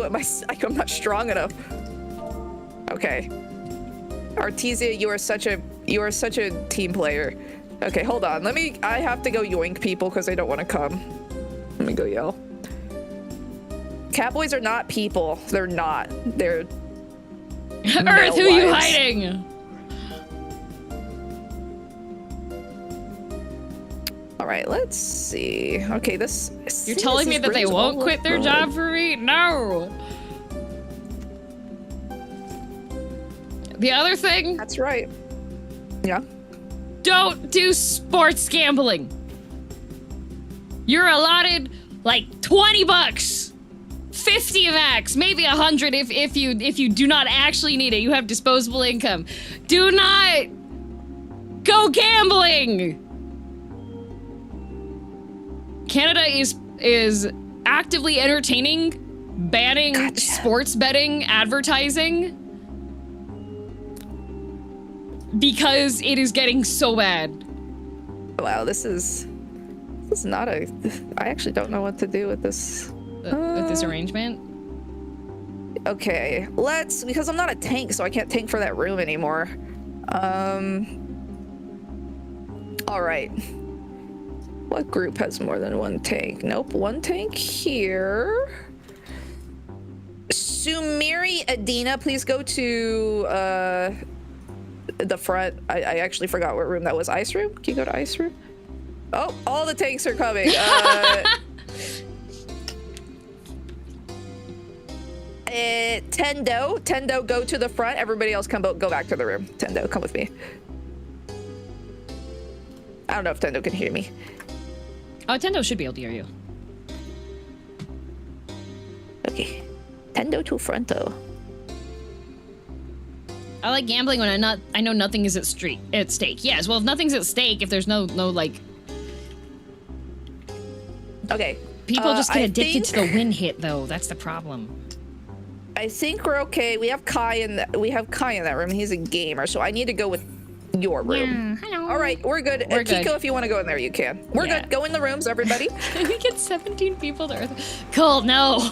it myself. I'm not strong enough. Okay. Artesia, you are such a team player. Okay, hold on. I have to go yoink people because they don't want to come. Let me go yell. Catboys are not people. They're not. They're Earth, who are you hiding? All right, let's see. Okay, this... You're telling me that they won't quit their job for me? No. The other thing? That's right. Yeah. Don't do sports gambling. You're allotted like 20 bucks. 50 max, maybe 100 if you do not actually need it. You have disposable income. Do not go gambling. Canada is actively entertaining banning sports betting advertising because it is getting so bad. Wow, this is not a... I actually don't know what to do with this. With this arrangement? Okay, because I'm not a tank, so I can't tank for that room anymore. All right. What group has more than one tank? Nope, one tank here. Sumiri Adina, please go to the front. I actually forgot what room that was. Ice room? Can you go to ice room? Oh, all the tanks are coming. Tendo, go to the front. Everybody else go back to the room. Tendo, come with me. I don't know if Tendo can hear me. Oh, Tendo should be able to hear you. Okay. Tendo to fronto. I like gambling when I know nothing is at stake. Yes, well, if nothing's at stake, if there's no like... Okay. People just get addicted to the win hit, though. That's the problem. I think we're okay. We have Kai in that room. He's a gamer, so I need to go with your room. Yeah, hello. All right, we're good. We're Kiko, good. if you want to go in there, you can. We're good. Go in the rooms, everybody. We get 17 people to Earth. Cool, no.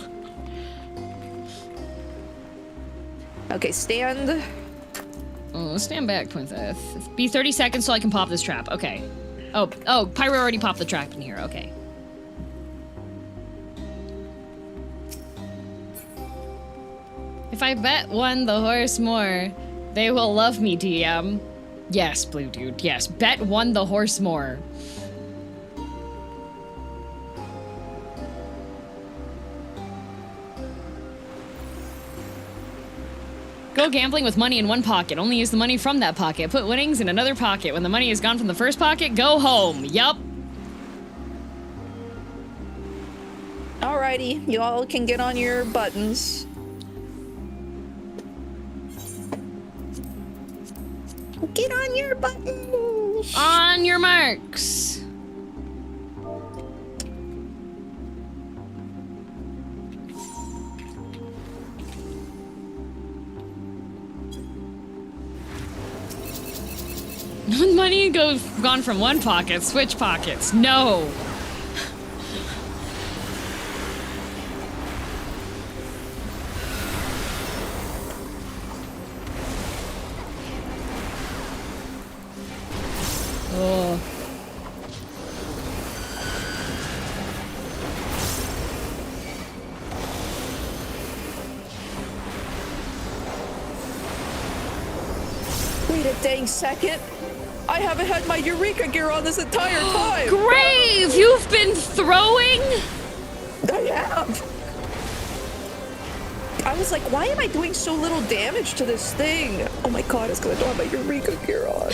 Okay, stand. Oh, stand back, Princess. Be 30 seconds so I can pop this trap. Okay. Oh, Pyro already popped the trap in here. Okay. If I bet one the horse more, they will love me, DM. Yes, Blue Dude, yes. Bet one the horse more. Go gambling with money in one pocket. Only use the money from that pocket. Put winnings in another pocket. When the money is gone from the first pocket, go home. Yup. Alrighty, you all can get on your buttons. Get on your buttons. On your marks. When money gone from one pocket, switch pockets. No. Oh. Wait a dang second. I haven't had my Eureka gear on this entire time. Grave, you've been throwing? I have. I was like, why am I doing so little damage to this thing? Oh my god, it's because I don't have my Eureka gear on.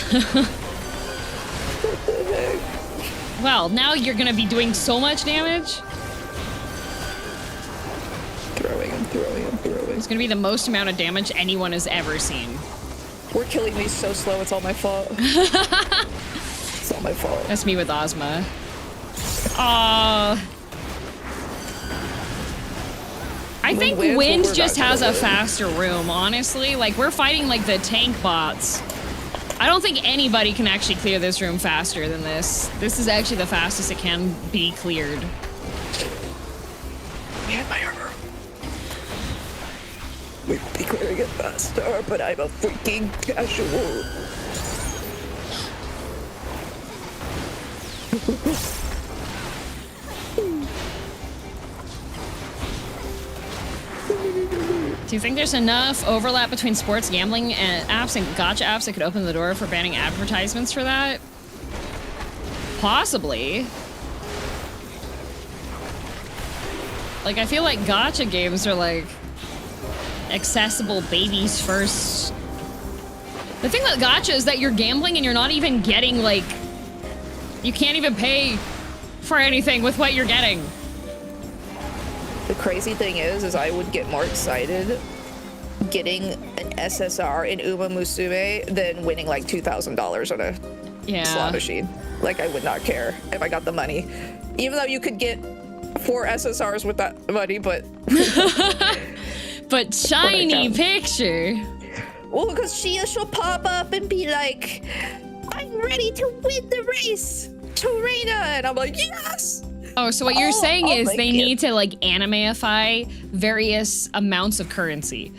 What the heck? Well, now you're gonna be doing so much damage. Throwing. It's gonna be the most amount of damage anyone has ever seen. We're killing these so slow, it's all my fault. It's all my fault. That's me with Ozma. I think Wind just has a faster room, honestly. Like, we're fighting, like, the tank bots. I don't think anybody can actually clear this room faster than this. This is actually the fastest it can be cleared. We had my armor. We would be clearing it faster, but I'm a freaking casual. Do you think there's enough overlap between sports gambling and apps and gacha apps that could open the door for banning advertisements for that? Possibly. Like, I feel like gacha games are like accessible babies first. The thing with gacha is that you're gambling and you're not even getting, like, you can't even pay for anything with what you're getting. The crazy thing is I would get more excited getting an SSR in Uma Musume than winning like $2,000 on a slot machine. Like, I would not care if I got the money. Even though you could get 4 SSRs with that money, but... But shiny picture. Well, because she'll pop up and be like, I'm ready to win the race, Torena, and I'm like, yes! Oh, so what you're saying is they need to, like, animeify various amounts of currency.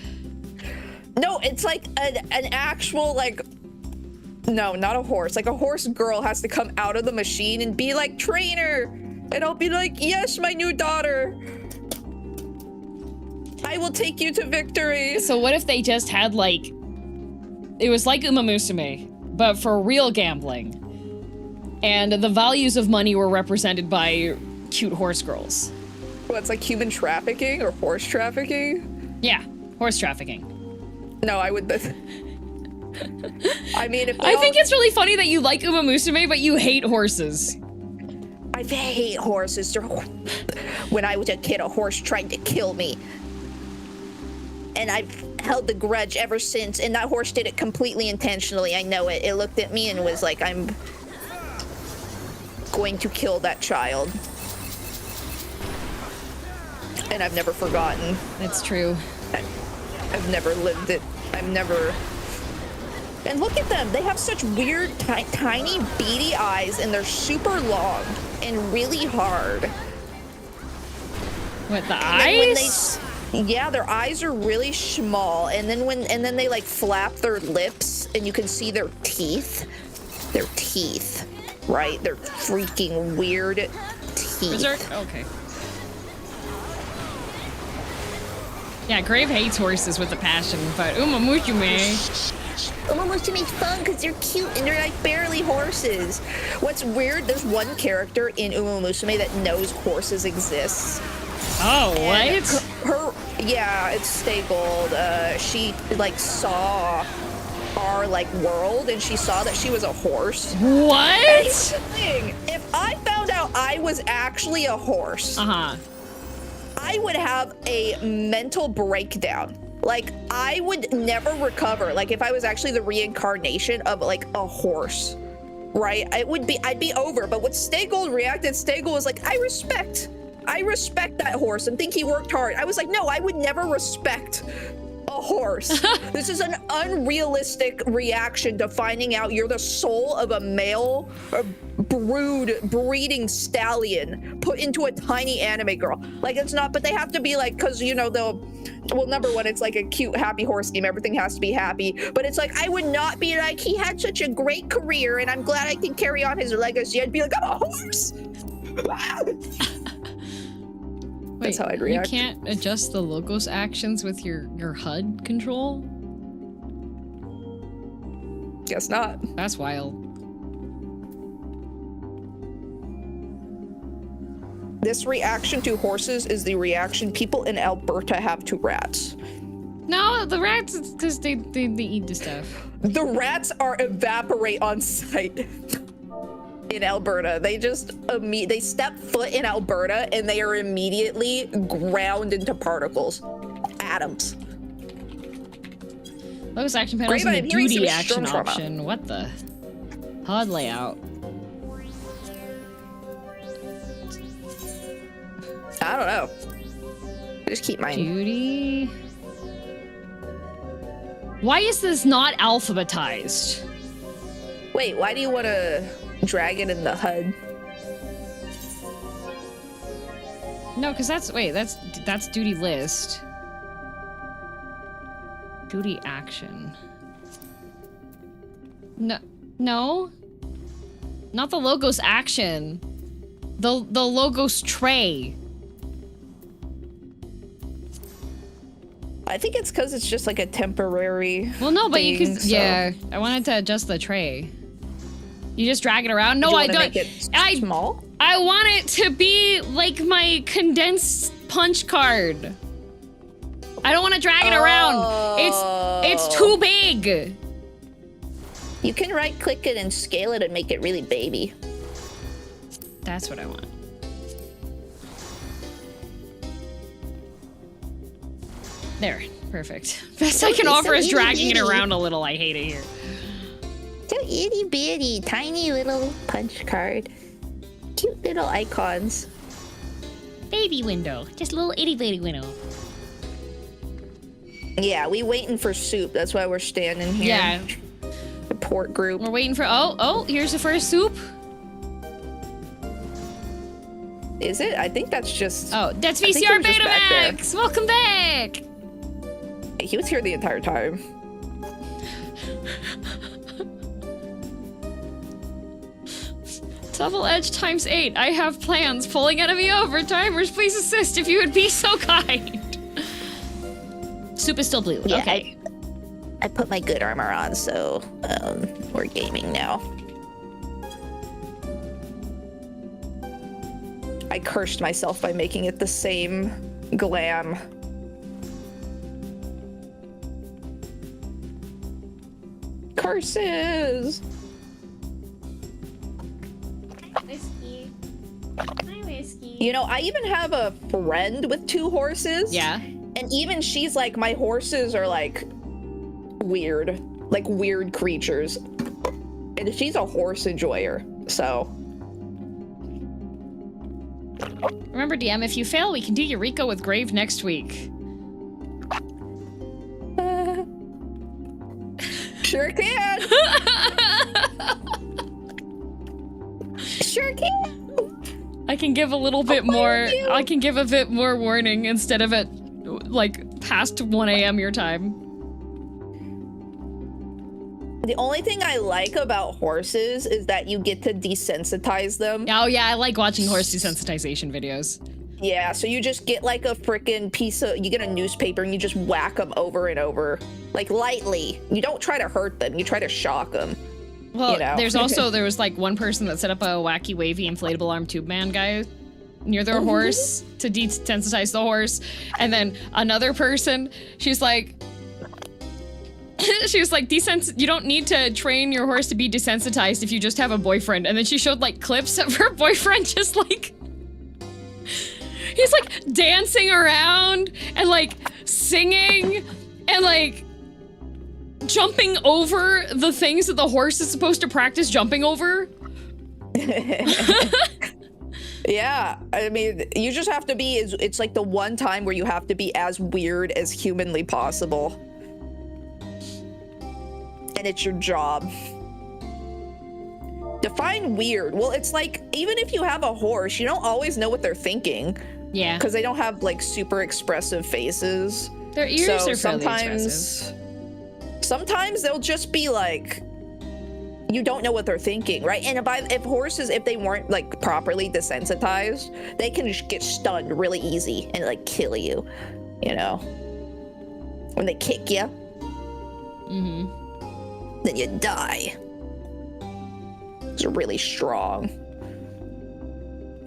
No, it's like an actual, like, no, not a horse. Like, a horse girl has to come out of the machine and be like, trainer! And I'll be like, yes, my new daughter! I will take you to victory. So what if they just had like, it was like Uma Musume, but for real gambling. And the values of money were represented by cute horse girls. Well, it's like human trafficking or horse trafficking? Yeah, horse trafficking. No, I would... I mean, if I think it's really funny that you like Uma Musume, but you hate horses. I hate horses. When I was a kid, a horse tried to kill me. And I've held the grudge ever since, and that horse did it completely intentionally. I know it. It looked at me and was like, I'm going to kill that child. And I've never forgotten. It's true. I've never lived it. I've never... And look at them. They have such weird, tiny, beady eyes, and they're super long and really hard. What, the eyes? Yeah, their eyes are really small, and then they like flap their lips, and you can see their teeth. Their teeth, right? They're freaking weird teeth. Berserk? Okay. Yeah, Grave hates horses with a passion, but Uma Musume... Uma Musume's fun because they're cute and they're like barely horses. What's weird, there's one character in Uma Musume that knows horses exist. Oh, what? Yeah, it's Stay Gold. She like saw our like world and she saw that she was a horse. What? And here's the thing, if I found out I was actually a horse, I would have a mental breakdown. Like, I would never recover. Like, if I was actually the reincarnation of, like, a horse, right? I'd be over. But what Stay Gold reacted, Stay Gold was like, I respect that horse and think he worked hard. I was like, no, I would never respect a horse. This is an unrealistic reaction to finding out you're the soul of a male breeding stallion put into a tiny anime girl. Like, it's not, but they have to be like, because, you know, well, number one, it's like a cute, happy horse game. Everything has to be happy. But it's like, I would not be like, he had such a great career and I'm glad I can carry on his legacy. I'd be like, I'm a horse. That's how I'd react. You can't adjust the logos actions with your HUD control? Guess not. That's wild. This reaction to horses is the reaction people in Alberta have to rats. No, the rats, it's because they eat the stuff. The rats evaporate on sight in Alberta. They just they step foot in Alberta and they are immediately ground into particles, atoms. Logos action panels in the I'm hearing some duty action storm trauma. option. What the? HUD layout. I don't know. I just keep mine. Duty. Why is this not alphabetized? Wait, why do you want to drag it in the HUD? No, because that's duty list. Duty action. No. Not the logos action. The logos tray. I think it's because it's just like a temporary. Well, no, but thing, you could. so. Yeah, I wanted to adjust the tray. You just drag it around. No, Do you I wanna don't. Make it small. I want it to be like my condensed punch card. I don't want to drag it around. It's too big. You can right click it and scale it and make it really baby. That's what I want. There, perfect. Best I can offer is dragging it around a little. I hate it here. So itty bitty, tiny little punch card. Cute little icons. Baby window. Just a little itty bitty window. Yeah, we waiting for soup. That's why we're standing here. Yeah. Support group. We're waiting for, oh, here's the first soup. Is it? I think that's just... Oh, that's I think VCR it was just back there. Betamax! Welcome back! He was here the entire time. Double edge times 8. I have plans. Pulling enemy over. Timers, please assist if you would be so kind. Soup is still blue. Yeah, Okay. I put my good armor on, so we're gaming now. I cursed myself by making it the same glam. Curses! Whiskey. Hi, Whiskey. You know, I even have a friend with 2 horses. Yeah. And even she's like, my horses are like weird creatures. And she's a horse enjoyer, so. Remember, DM, if you fail, we can do Eureka with Grave next week. Sure can. Sure can. I can give a little bit more. I can give a bit more warning instead of at like past 1 a.m. your time. The only thing I like about horses is that you get to desensitize them. Oh yeah, I like watching horse desensitization videos. Yeah, so you just get like a freaking piece of, you get a newspaper and you just whack them over and over, like lightly. You don't try to hurt them, you try to shock them. Well, you know? there was like one person that set up a wacky wavy inflatable arm tube man guy near their horse to desensitize the horse. And then another person, she's like, you don't need to train your horse to be desensitized if you just have a boyfriend. And then she showed like clips of her boyfriend just like, he's like dancing around and like singing and like jumping over the things that the horse is supposed to practice jumping over. Yeah, I mean, you just have to be, it's like the one time where you have to be as weird as humanly possible. And it's your job. Define weird. Well, it's like, even if you have a horse, you don't always know what they're thinking. Yeah. Because they don't have like super expressive faces. Their ears are fairly expressive. Sometimes they'll just be like, you don't know what they're thinking, right? And if horses, if they weren't like properly desensitized, they can just get stunned really easy and like kill you, you know? When they kick you. Mm-hmm. Then you die. It's really strong.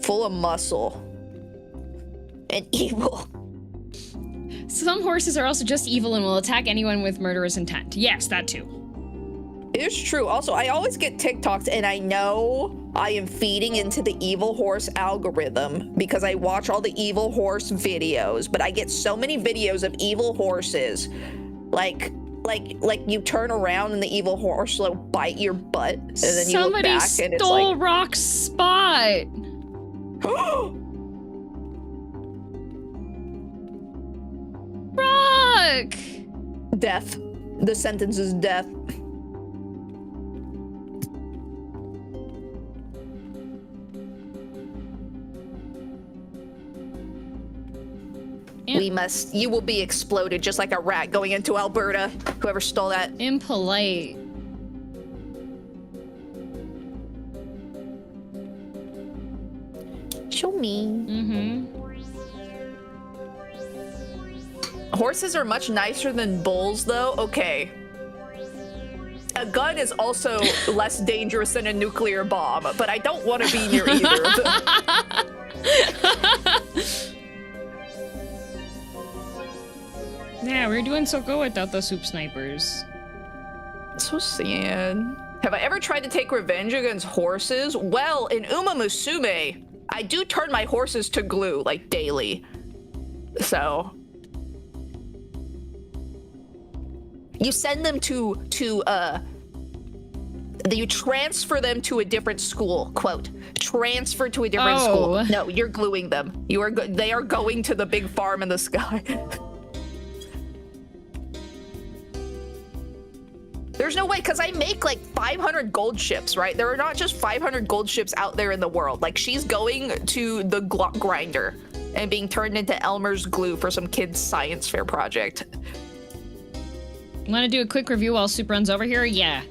Full of muscle. And evil. Some horses are also just evil and will attack anyone with murderous intent. Yes, that too. It's true. Also, I always get TikToks and I know I am feeding into the evil horse algorithm because I watch all the evil horse videos, but I get so many videos of evil horses. Like you turn around and the evil horse will bite your butt and then you look back and it's like... Somebody stole Rock's spot. Rock! Death. The sentence is death. You will be exploded just like a rat going into Alberta. Whoever stole that. Impolite. Show me. Mm-hmm. Horses are much nicer than bulls, though. Okay. A gun is also less dangerous than a nuclear bomb, but I don't want to be near either of them. Yeah, we're doing so good without the soup snipers. So sad. Have I ever tried to take revenge against horses? Well, in Uma Musume, I do turn my horses to glue, like, daily. So... You send them you transfer them to a different school, quote, transfer to a different school. No, you're gluing them. They are going to the big farm in the sky. There's no way, because I make like 500 gold ships, right? There are not just 500 gold ships out there in the world. Like, she's going to the grinder and being turned into Elmer's glue for some kid's science fair project. Want to do a quick review while Soup runs over here? Yeah.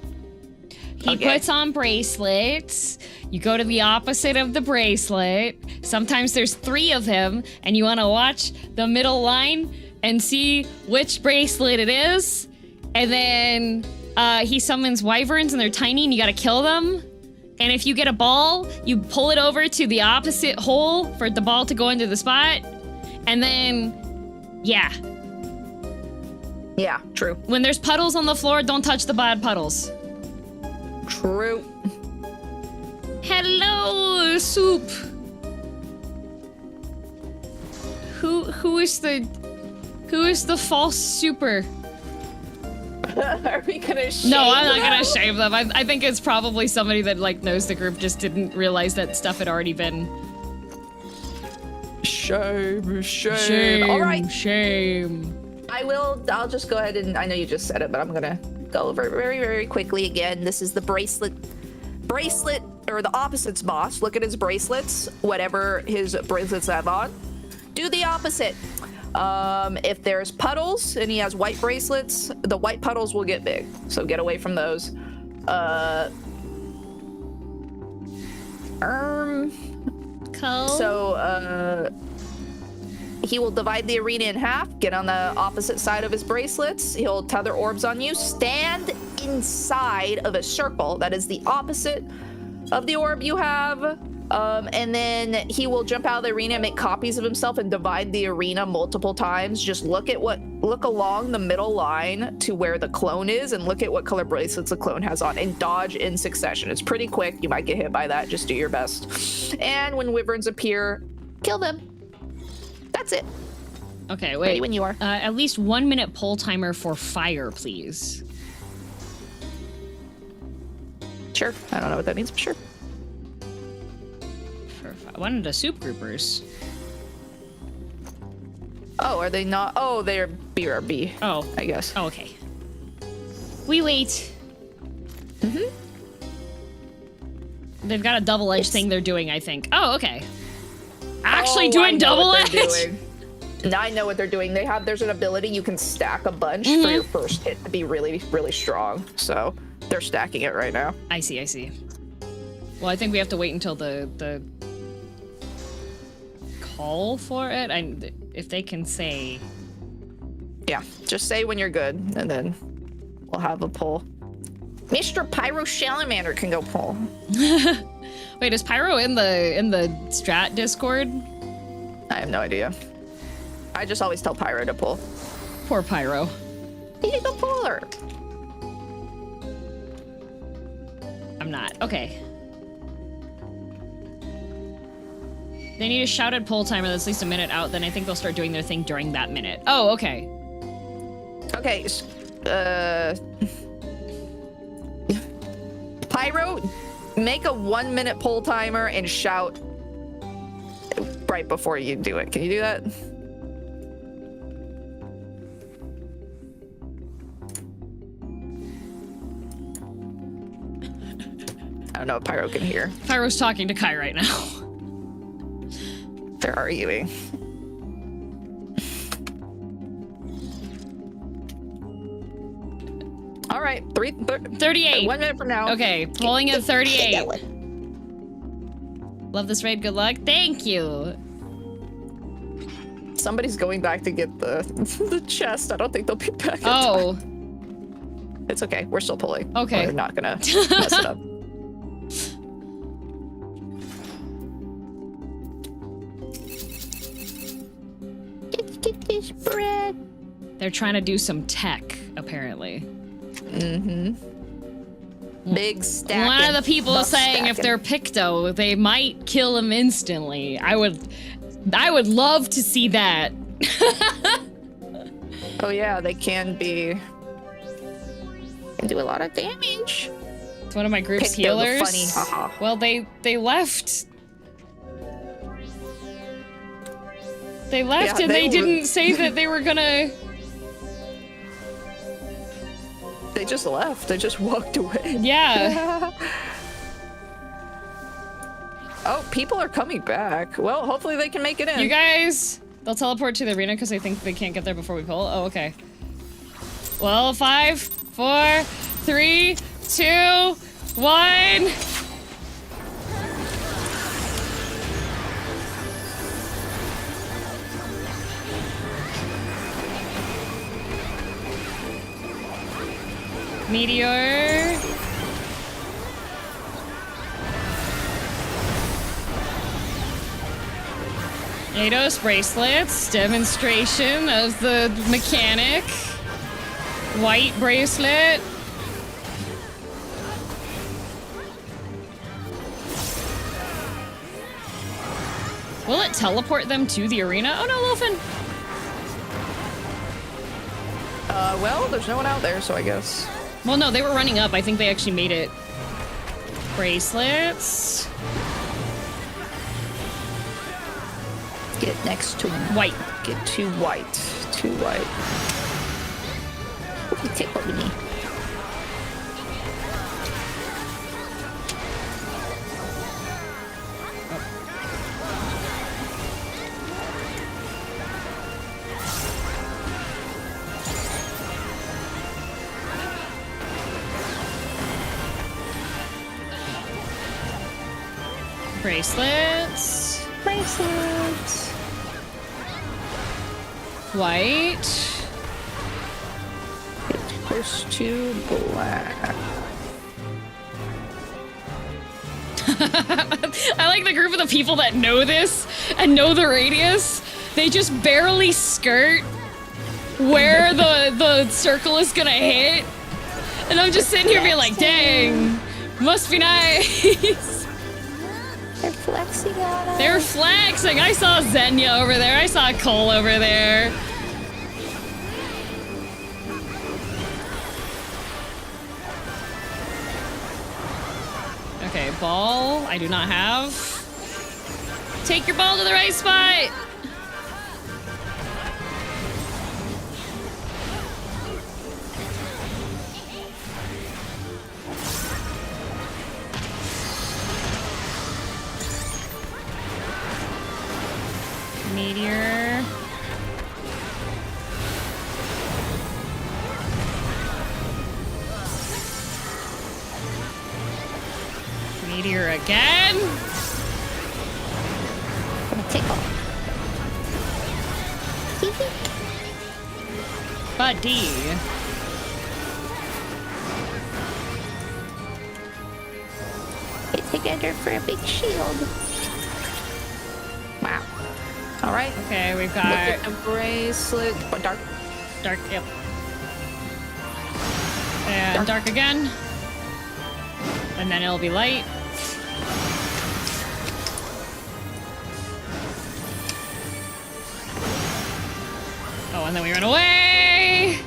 He puts on bracelets. You go to the opposite of the bracelet. Sometimes there's 3 of him, and you want to watch the middle line and see which bracelet it is. And then he summons wyverns and they're tiny and you gotta kill them. And if you get a ball, you pull it over to the opposite hole for the ball to go into the spot. And then, yeah. Yeah, true. When there's puddles on the floor, don't touch the bad puddles. True. Hello, Soup. Who is the false super? Are we gonna shame No, I'm not them? gonna shame them. I think it's probably somebody that like knows the group just didn't realize that stuff had already been. Shame. All right. Shame. I'll just go ahead and, I know you just said it, but I'm gonna go over it very, very quickly again. This is the bracelet, or the opposites boss. Look at his bracelets, whatever his bracelets have on. Do the opposite. If there's puddles and he has white bracelets, the white puddles will get big. So get away from those. Cool. So, he will divide the arena in half, get on the opposite side of his bracelets. He'll tether orbs on you, stand inside of a circle that is the opposite of the orb you have. And then he will jump out of the arena, make copies of himself, and divide the arena multiple times. Just look along the middle line to where the clone is, and look at what color bracelets the clone has on, and dodge in succession. It's pretty quick. You might get hit by that. Just do your best. And when wyverns appear, kill them. That's it. Okay, wait. Ready when you are. At least 1 minute poll timer for fire, please. Sure. I don't know what that means, but sure. One of the soup groupers. Oh, are they not? Oh, they're BRB. Oh. I guess. Oh, okay. We wait. Mm-hmm. They've got a double edge thing they're doing, I think. Oh, okay. Actually I doing know double what they're edge? doing. Now I know what they're doing. There's an ability you can stack a bunch for your first hit to be really, really strong. So they're stacking it right now. I see. Well, I think we have to wait until the call for it. If they can say. Yeah, just say when you're good, and then we'll have a poll. Mr. Pyro Salamander can go poll. Wait, is Pyro in the Strat Discord? I have no idea. I just always tell Pyro to pull. Poor Pyro. He's a puller. I'm not. Okay. They need a shouted poll timer that's at least a minute out, then I think they'll start doing their thing during that minute. Oh, okay. Okay, Pyro, make a 1 minute poll timer and shout right before you do it. Can you do that? I don't know if Pyro can hear. Pyro's talking to Kai right now. They're arguing. All right, 38. 1 minute from now. Okay, polling at 38. Love this raid, good luck. Thank you. Somebody's going back to get the chest. I don't think they'll be back. Oh. It's okay. We're still pulling. Okay. We're not gonna mess it up. Get this bread. They're trying to do some tech, apparently. Mm-hmm. Big stack. One of the people is saying if they're Picto, they might kill him instantly. I would love to see that. Oh yeah, they can do a lot of damage. It's one of my group's Picto, healers. the funny, haha. Well, they left. They left Yeah, and they were- didn't say that they were gonna. They just left. They just walked away. Yeah. Oh, people are coming back. Well, hopefully they can make it in. You guys, they'll teleport to the arena because they think they can't get there before we pull. Oh, okay. Well, 5, 4, 3, 2, 1. Meteor. Eidos bracelets, demonstration of the mechanic. White bracelet. Will it teleport them to the arena? Oh no, Lilfin! Well, there's no one out there, so I guess. Well, no, they were running up. I think they actually made it. Bracelets. Get next to white. Get too white. Too white. Take what we need. Bracelets. Bracelets. White. Push to black. I like the group of the people that know this and know the radius. They just barely skirt where the circle is gonna hit. And I'm just sitting here being like, dang, must be nice. They're flexing on us. They're flexing. I saw Xenia over there. I saw Cole over there. Okay, ball. I do not have. Take your ball to the right spot. Meteor. Meteor again. Tickle. Buddy. Get together for a big shield. Wow. All right. Okay, we've Look got at the bracelet. Oh, dark. dark. Yep. And dark again. And then it'll be light. Oh, and then we run away.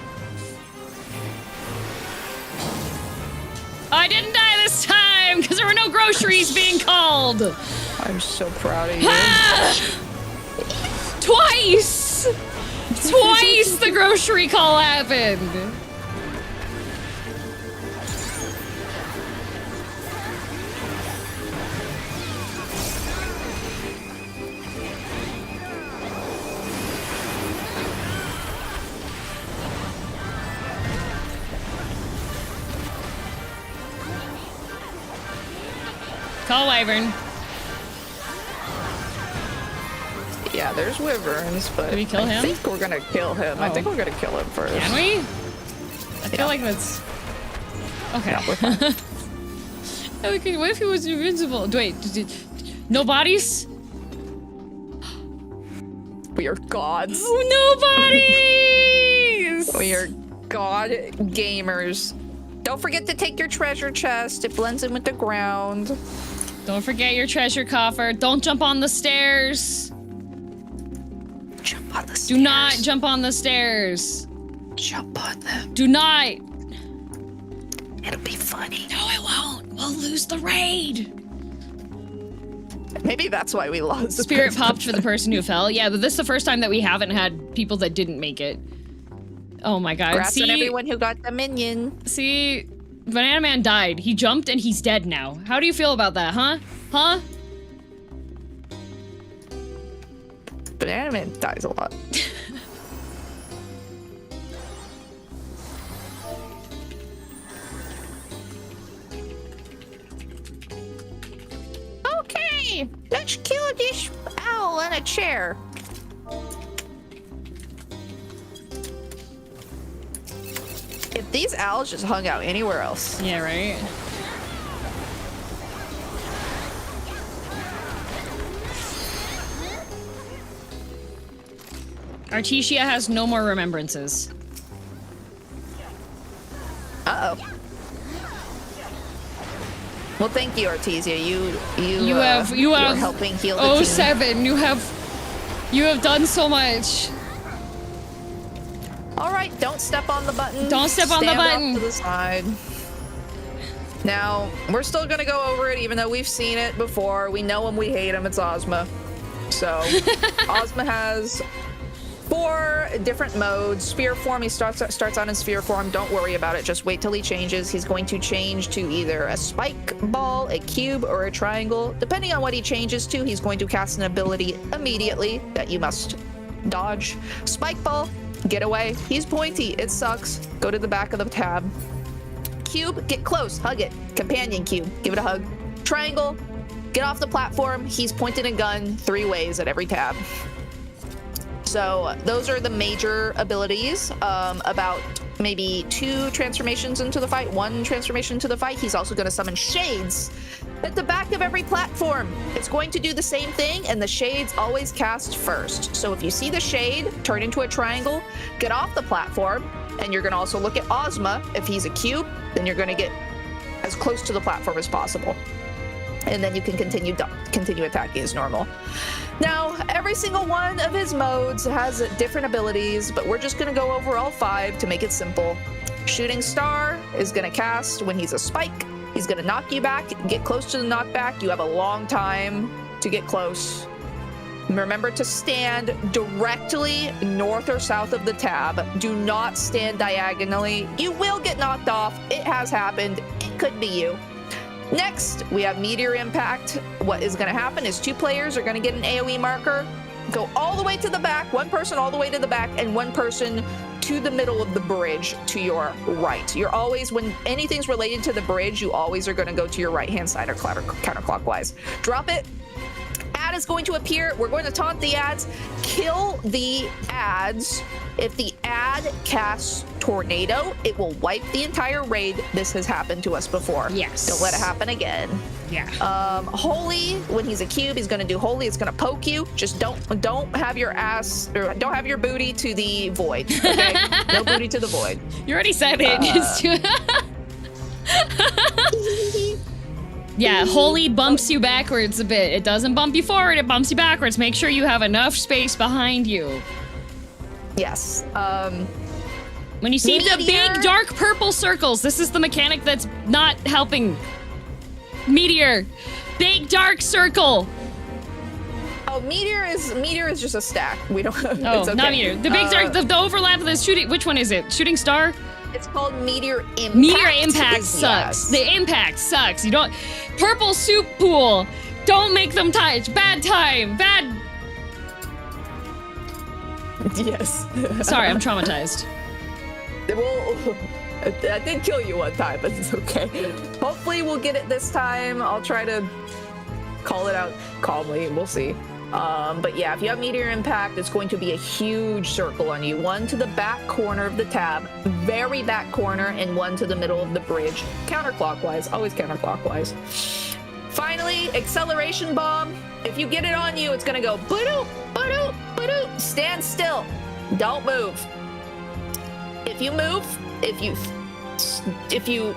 I didn't die this time because there were no groceries being called. I'm so proud of you. Twice! Twice the grocery call happened. Call Wyvern. Yeah, there's wyverns, but Did we kill him? I think we're gonna kill him. I think we're gonna kill him first. Can we? I feel like that's... Okay. Yeah, we're fine. Okay, what if he was invincible? Wait, no bodies? We are gods. Oh, no bodies! We are god gamers. Don't forget to take your treasure chest. It blends in with the ground. Don't forget your treasure coffer. Don't jump on the stairs. Jump on the stairs. Do not jump on the stairs. Jump on them. Do not. It'll be funny. No, it won't. We'll lose the raid. Maybe that's why we lost. Spirit popped for the person who fell. Yeah, but this is the first time that we haven't had people that didn't make it. Oh my god. Congrats on See, everyone who got the minion. see, Banana Man died. He jumped and he's dead now. How do you feel about that, huh? Huh? Banana Man dies a lot. Okay, let's kill this owl in a chair. If these owls just hung out anywhere else. Yeah, right? Artesia has no more remembrances. Uh-oh. Well, thank you, Artesia. You are helping heal the team. 07. You have done so much. All right, don't step on the button. Don't step on the button. Stand off to the side. Now, we're still gonna go over it, even though we've seen it before. We know him, we hate him. It's Ozma. So, Ozma has 4 different modes. Sphere form, he starts on in sphere form. Don't worry about it. Just wait till he changes. He's going to change to either a spike ball, a cube, or a triangle. Depending on what he changes to, he's going to cast an ability immediately that you must dodge. Spike ball, get away. He's pointy. It sucks. Go to the back of the tab. Cube, get close. Hug it. Companion cube, give it a hug. Triangle, get off the platform. He's pointed a gun 3 ways at every tab. So those are the major abilities. About maybe 2 transformations into the fight, 1 transformation into the fight. He's also going to summon shades at the back of every platform. It's going to do the same thing, and the shades always cast first. So if you see the shade turn into a triangle, get off the platform, and you're going to also look at Ozma. If he's a cube, then you're going to get as close to the platform as possible. And then you can continue attacking as normal. Now, every single one of his modes has different abilities, but we're just going to go over all 5 to make it simple. Shooting Star is going to cast when he's a spike. He's going to knock you back, get close to the knockback. You have a long time to get close. Remember to stand directly north or south of the tab. Do not stand diagonally. You will get knocked off. It has happened. It could be you. Next, we have Meteor Impact. What is going to happen is 2 players are going to get an AoE marker, go all the way to the back, 1 person all the way to the back, and 1 person to the middle of the bridge to your right. You're always, when anything's related to the bridge, you always are going to go to your right-hand side or counterclockwise. Drop it. Ad is going to appear. We're going to taunt the ads. Kill the ads. If the ad casts Tornado, it will wipe the entire raid. This has happened to us before. Yes. Don't let it happen again. Yeah. Holy, when he's a cube, he's going to do Holy. It's going to poke you. Just don't have your ass, or don't have your booty to the void. Okay? No booty to the void. You already said it. Yeah, Holy bumps you backwards a bit. It doesn't bump you forward, it bumps you backwards. Make sure you have enough space behind you. Yes. When you see the big dark purple circles, this is the mechanic that's not helping. Meteor. Big dark circle. Oh, meteor is just a stack. We don't. Oh, it's okay. Not meteor. The big dark, the overlap of the shooting. Which one is it? Shooting star. It's called Meteor Impact. Meteor Impact sucks. Yes. The impact sucks. You don't. Purple soup pool. Don't make them touch. Bad time. Bad. Yes. Sorry, I'm traumatized. Well, I did kill you one time, but it's okay. Hopefully we'll get it this time. I'll try to call it out calmly. We'll see. But yeah, if you have Meteor Impact, it's going to be a huge circle on you. 1 to the back corner of the tab, very back corner, and 1 to the middle of the bridge. Counterclockwise, always counterclockwise. Finally, Acceleration Bomb. If you get it on you, it's gonna go ba-doop, ba-doop, ba-doop. Stand still. Don't move. If you move, if you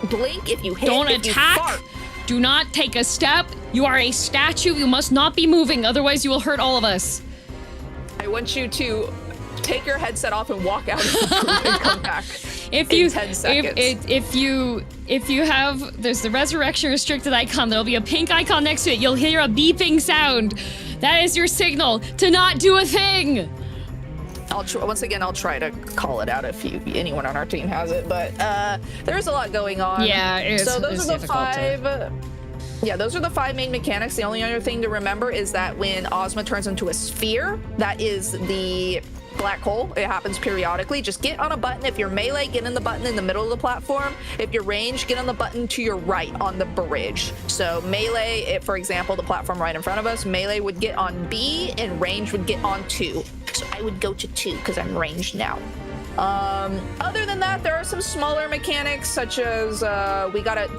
blink, if you hit, don't if attack. You fart, do not take a step. You are a statue. You must not be moving, otherwise you will hurt all of us. I want you to take your headset off and walk out and come back. If you 10 seconds. If you have, there's the resurrection restricted icon. There'll be a pink icon next to it. You'll hear a beeping sound. That is your signal to not do a thing. Once again, I'll try to call it out if anyone on our team has it, but there's a lot going on. Yeah, so those are the difficult 5. Yeah, those are the 5 main mechanics. The only other thing to remember is that when Ozma turns into a sphere, that is the black hole. It happens periodically. Just get on a button. If you're melee, get in the button in the middle of the platform. If you're range, get on the button to your right on the bridge. So melee, for example, the platform right in front of us, melee would get on B and range would get on 2. So I would go to 2 because I'm ranged now. Other than that, there are some smaller mechanics, such as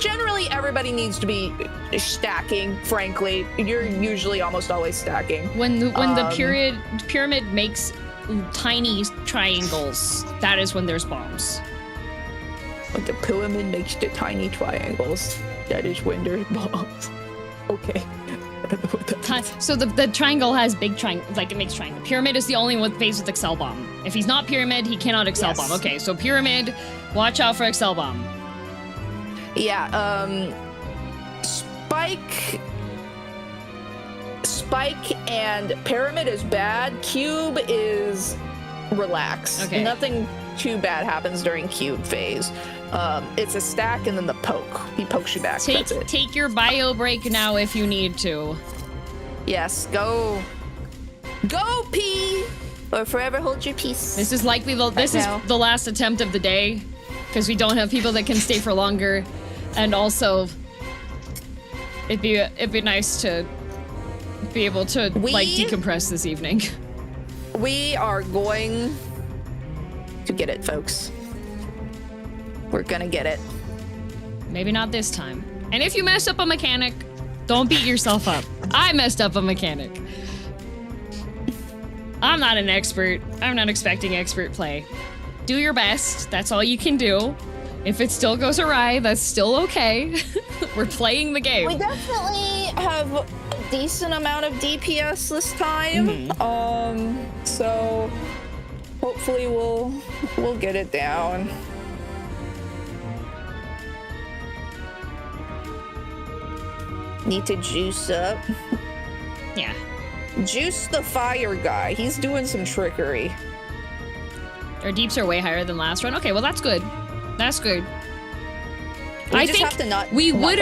generally everybody needs to be stacking, frankly. You're usually almost always stacking. When the pyramid makes tiny triangles, that is when there's bombs. When the pyramid makes the tiny triangles, that is when there's bombs. Okay. I don't know what that means. So the triangle has big triangle, like it makes triangle. Pyramid is the only one phase with Excel Bomb. If he's not Pyramid, he cannot Excel Bomb. Okay, so Pyramid, watch out for Excel Bomb. Yeah, Spike and Pyramid is bad. Cube is relax. Okay. Nothing too bad happens during Cube phase. It's a stack and then the poke. He pokes you back. That's it. Take your bio break now if you need to. Yes, go pee or forever hold your peace. This is likely this is the last attempt of the day because we don't have people that can stay for longer, and also it'd be nice to be able to like decompress this evening. We are going to get it, folks. We're gonna get it. Maybe not this time. And if you mess up a mechanic, don't beat yourself up. I messed up a mechanic. I'm not an expert. I'm not expecting expert play. Do your best. That's all you can do. If it still goes awry, that's still okay. We're playing the game. We definitely have a decent amount of DPS this time. So hopefully we'll get it down. Need to juice up. Yeah. Juice the fire guy. He's doing some trickery. Our deeps are way higher than last run. Okay, well that's good. That's good. I think we would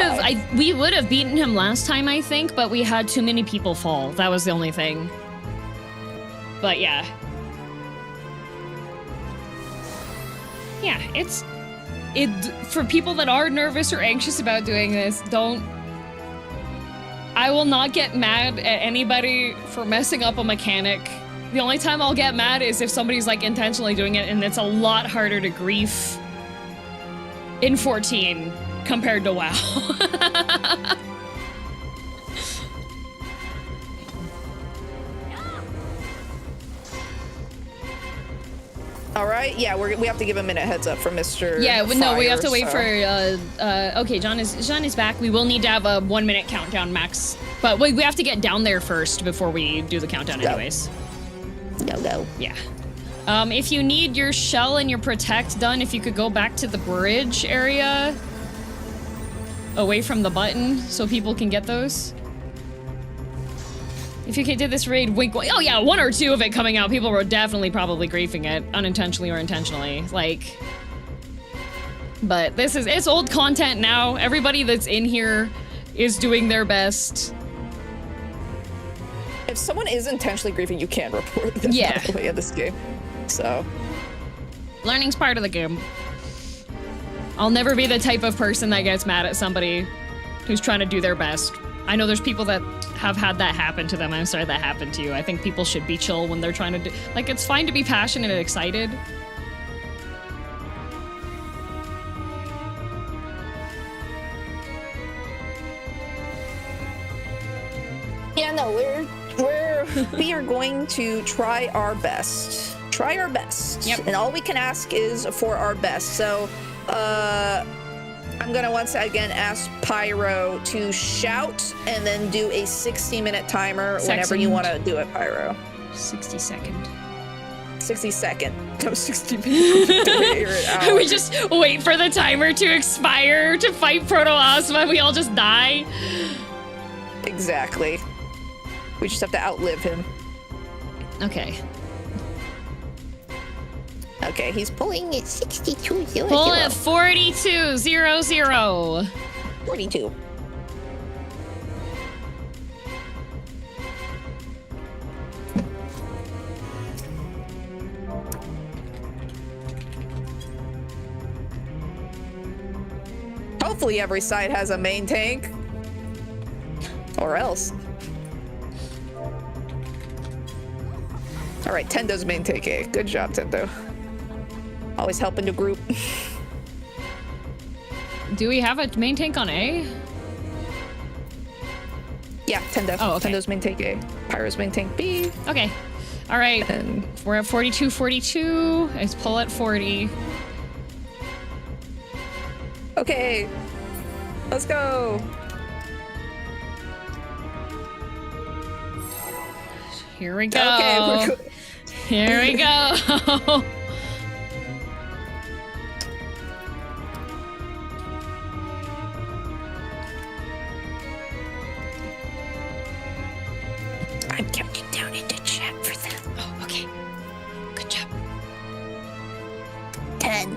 have beaten him last time, I think, but we had too many people fall. That was the only thing. But yeah. Yeah, for people that are nervous or anxious about doing this, I will not get mad at anybody for messing up a mechanic. The only time I'll get mad is if somebody's like intentionally doing it, and it's a lot harder to grief in 14 compared to WoW. All right, yeah, we have to give a minute heads up for Mr. Yeah, no, we have to wait so. for, okay, John is back. We will need to have a 1 minute countdown max, but we have to get down there first before we do the countdown anyways. Go. Yeah. If you need your shell and your protect done, if you could go back to the bridge area, away from the button, so people can get those. If you did this raid, wink. Oh yeah, 1 or 2 of it coming out. People were definitely probably griefing it, unintentionally or intentionally. Like, but it's old content now. Everybody that's in here is doing their best. If someone is intentionally griefing, you can report them, by the way, in this game. So, learning's part of the game. I'll never be the type of person that gets mad at somebody who's trying to do their best. I know there's people that have had that happen to them. I'm sorry that happened to you. I think people should be chill when they're trying to do... Like, it's fine to be passionate and excited. Yeah, no, we are going to try our best. Try our best. Yep. And all we can ask is for our best. So, I'm gonna once again ask Pyro to shout and then do a 60-minute timer whenever you want to do it, Pyro. 60 second. 60 second. No, 60 minutes. We just wait for the timer to expire to fight Proto-Ozma. We all just die. Exactly. We just have to outlive him. Okay. Okay, he's pulling at 6200. Pull at 4200. 42. Hopefully every side has a main tank. Or else. Alright, Tendo's main tank A. Good job, Tendo. Always helping the group. Do we have a main tank on A? Yeah, Tendo. Oh, okay. Tendo's main tank A. Pyro's main tank B. Okay. All right. And We're at 42. Let's pull at 40. okay. Let's go. Here we go. Okay, we're good. Here we go. I'm counting down into chat for them. Oh, okay. Good job. 10.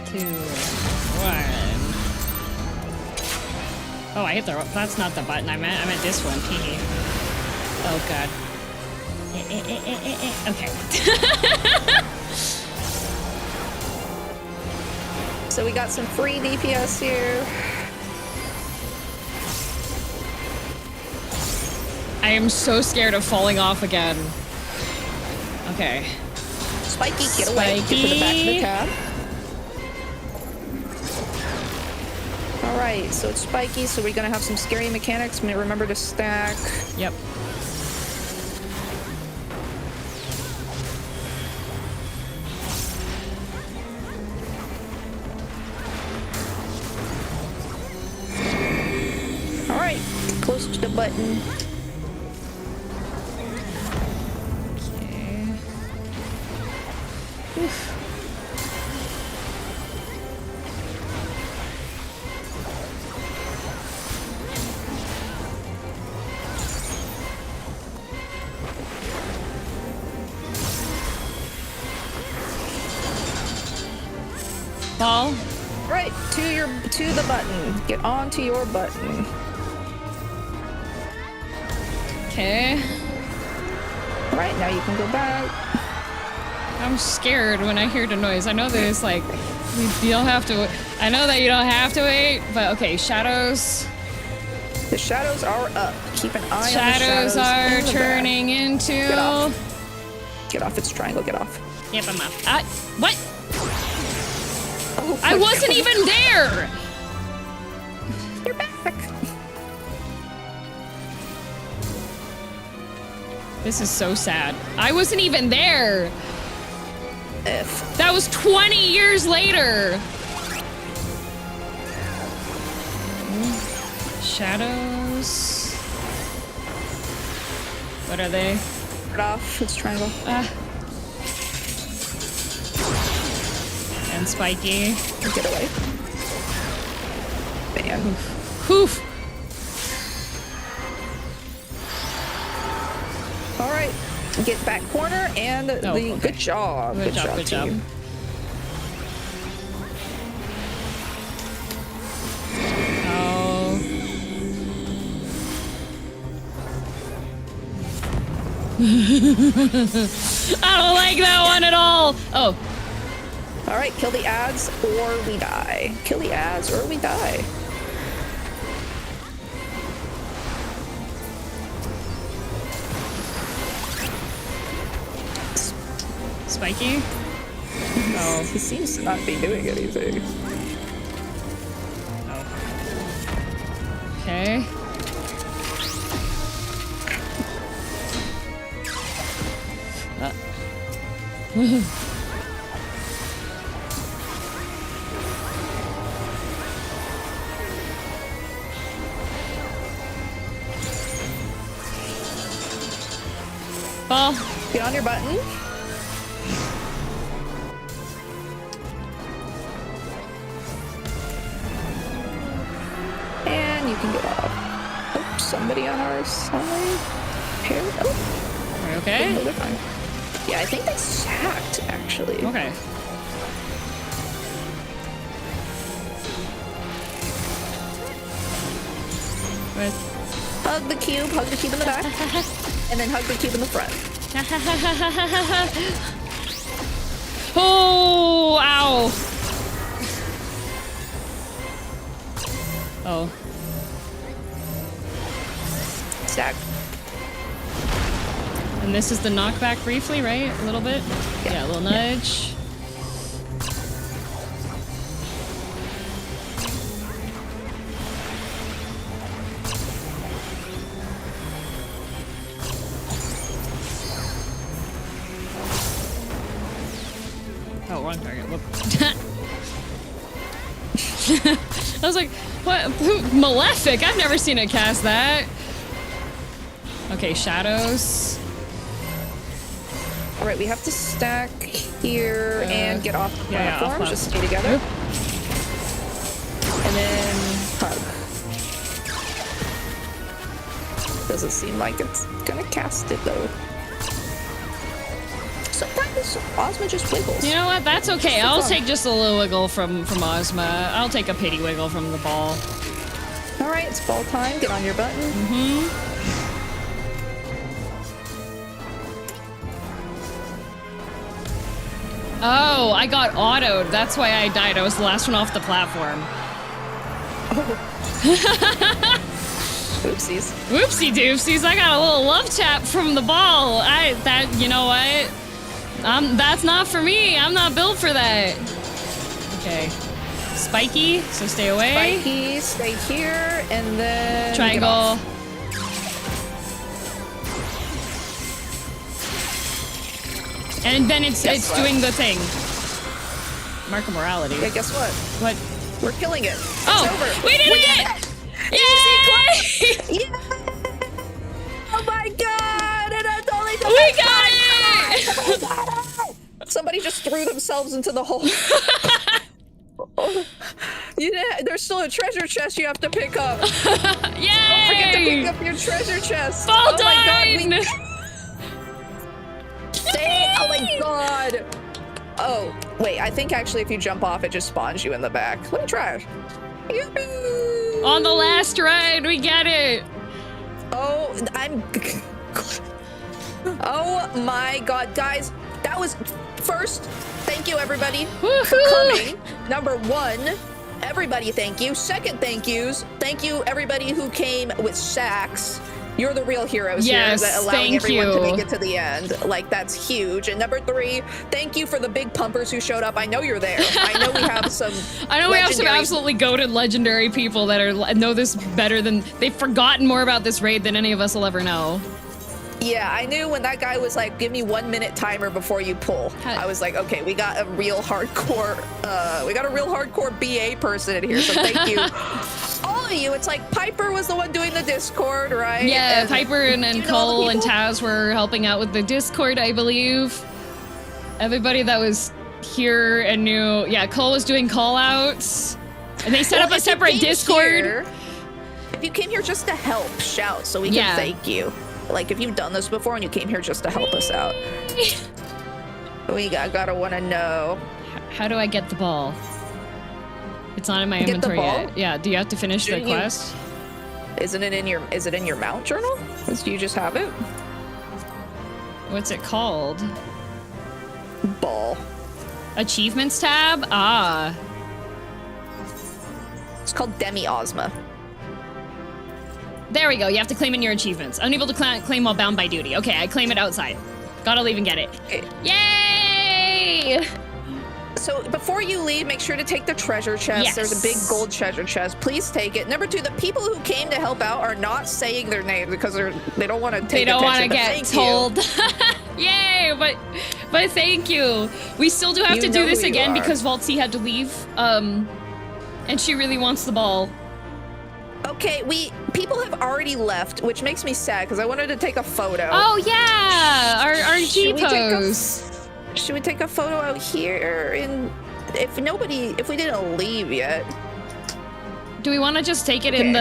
2, 1. Oh, I hit the. That's not the button. I meant this one. Hee. Oh god. Okay. So we got some free DPS here. I am so scared of falling off again. Okay. Spiky, get away. Get to the back of the cab. Alright, so it's spiky, so we're gonna have some scary mechanics. Remember to stack. Yep. Alright, close to the button. Okay. Oof. Ball. Right, to the button. Get onto your button. Okay. Right, now you can go back. I'm scared when I hear the noise. I know that it's like, you don't have to, I know that you don't have to wait, but okay, shadows. The shadows are up. Keep an eye on the Shadows shadows. are in the turning back. into. Get off. Get off, it's triangle, get off. Yep, I'm up. What? Oh I my wasn't God. even there! You're back. This is so sad. I wasn't even there! If. That was 20 years later! Shadows. What are they? Get off, it's triangle. And spiky. Get away. Man. Poof! Alright. Get back corner and okay. good job. Good job, good job. team. Oh. I don't like that one at all! Oh. Alright, kill the ads or we die. Kill the ads or we die. Spiky? Oh. He seems to not be doing anything. Oh. Okay. Ball. Get on your button. And you can get off. Oh, somebody on our side. Here. Oh. Are you okay? No, they're fine. Yeah, I think they sacked, actually. Okay. Hug the cube in the back, and then hug the cube in the front. Oh, ow. Oh. And this is the knockback briefly, right? A little bit? Yeah, a little nudge. Oh, wrong target. Whoop. I was like, what? Malefic? I've never seen it cast that. Okay, shadows. All right, we have to stack here and get off the platform. Off Just stay together. Oop. And then hug. Doesn't seem like it's gonna cast it though. Sometimes Ozma just wiggles. You know what? That's okay. I'll take just a little wiggle from Ozma. I'll take a pity wiggle from the ball. All right, it's ball time. Get on your button. Mm-hmm. Oh, I got autoed. That's why I died. I was the last one off the platform. Oh. Oopsies. Whoopsie doopsies. I got a little love tap from the ball. You know what? That's not for me. I'm not built for that. Okay. Spiky, so stay away. Spiky, stay here, and then triangle. And then it's doing the thing. Mark of morality. Yeah, guess what? What? We're killing it. It's over. We did it! Easy clap! Yeah! Oh my god! And it's only the We got it! Somebody just threw themselves into the hole. There's still a treasure chest you have to pick up. Yay! Don't forget to pick up your treasure chest. Ball oh time! my god! Oh my god! Oh, wait, I think actually if you jump off, it just spawns you in the back. Let me try. Yoo-hoo! On the last ride, we get it! Oh, oh my god, guys, that was first. Thank you, everybody, for coming. Number one, everybody, thank you. Second, thank yous. Thank you, everybody who came with sacks. You're the real heroes here that allowing everyone to make it to the end. Like, that's huge. And number three, thank you for the big pumpers who showed up. I know you're there. I know we have some I know we have some absolutely goated legendary people that know this better than... They've forgotten more about this raid than any of us will ever know. Yeah, I knew when that guy was like, give me 1 minute timer before you pull. I was like, okay, we got a real hardcore, BA person in here, so thank you. All of you, it's like Piper was the one doing the Discord, right? Yeah, and Piper and Cole and Taz were helping out with the Discord, I believe. Everybody that was here and knew, yeah, Cole was doing call-outs. And they set up a separate Discord. If you came here just to help, shout so we can thank you. Like, if you've done this before and you came here just to help us out. We gotta wanna know. How do I get the ball? It's not in my inventory yet. Yeah, do you have to finish the quest? Is it in your mount journal? Do you just have it? What's it called? Ball. Achievements tab? Ah. It's called Demi Ozma. There we go. You have to claim in your achievements. Unable to claim while bound by duty. Okay, I claim it outside. Gotta leave and get it. Okay. Yay! So before you leave, make sure to take the treasure chest. Yes. There's a big gold treasure chest. Please take it. Number two, the people who came to help out are not saying their name because they don't want to take attention. They don't want to get told. Yay! But thank you. We still do have to do this again because Valtzy had to leave. And she really wants the ball. Okay, people have already left, which makes me sad because I wanted to take a photo. Oh yeah, our G pose. Should we take a photo out here? If we didn't leave yet. Do we want to just take it in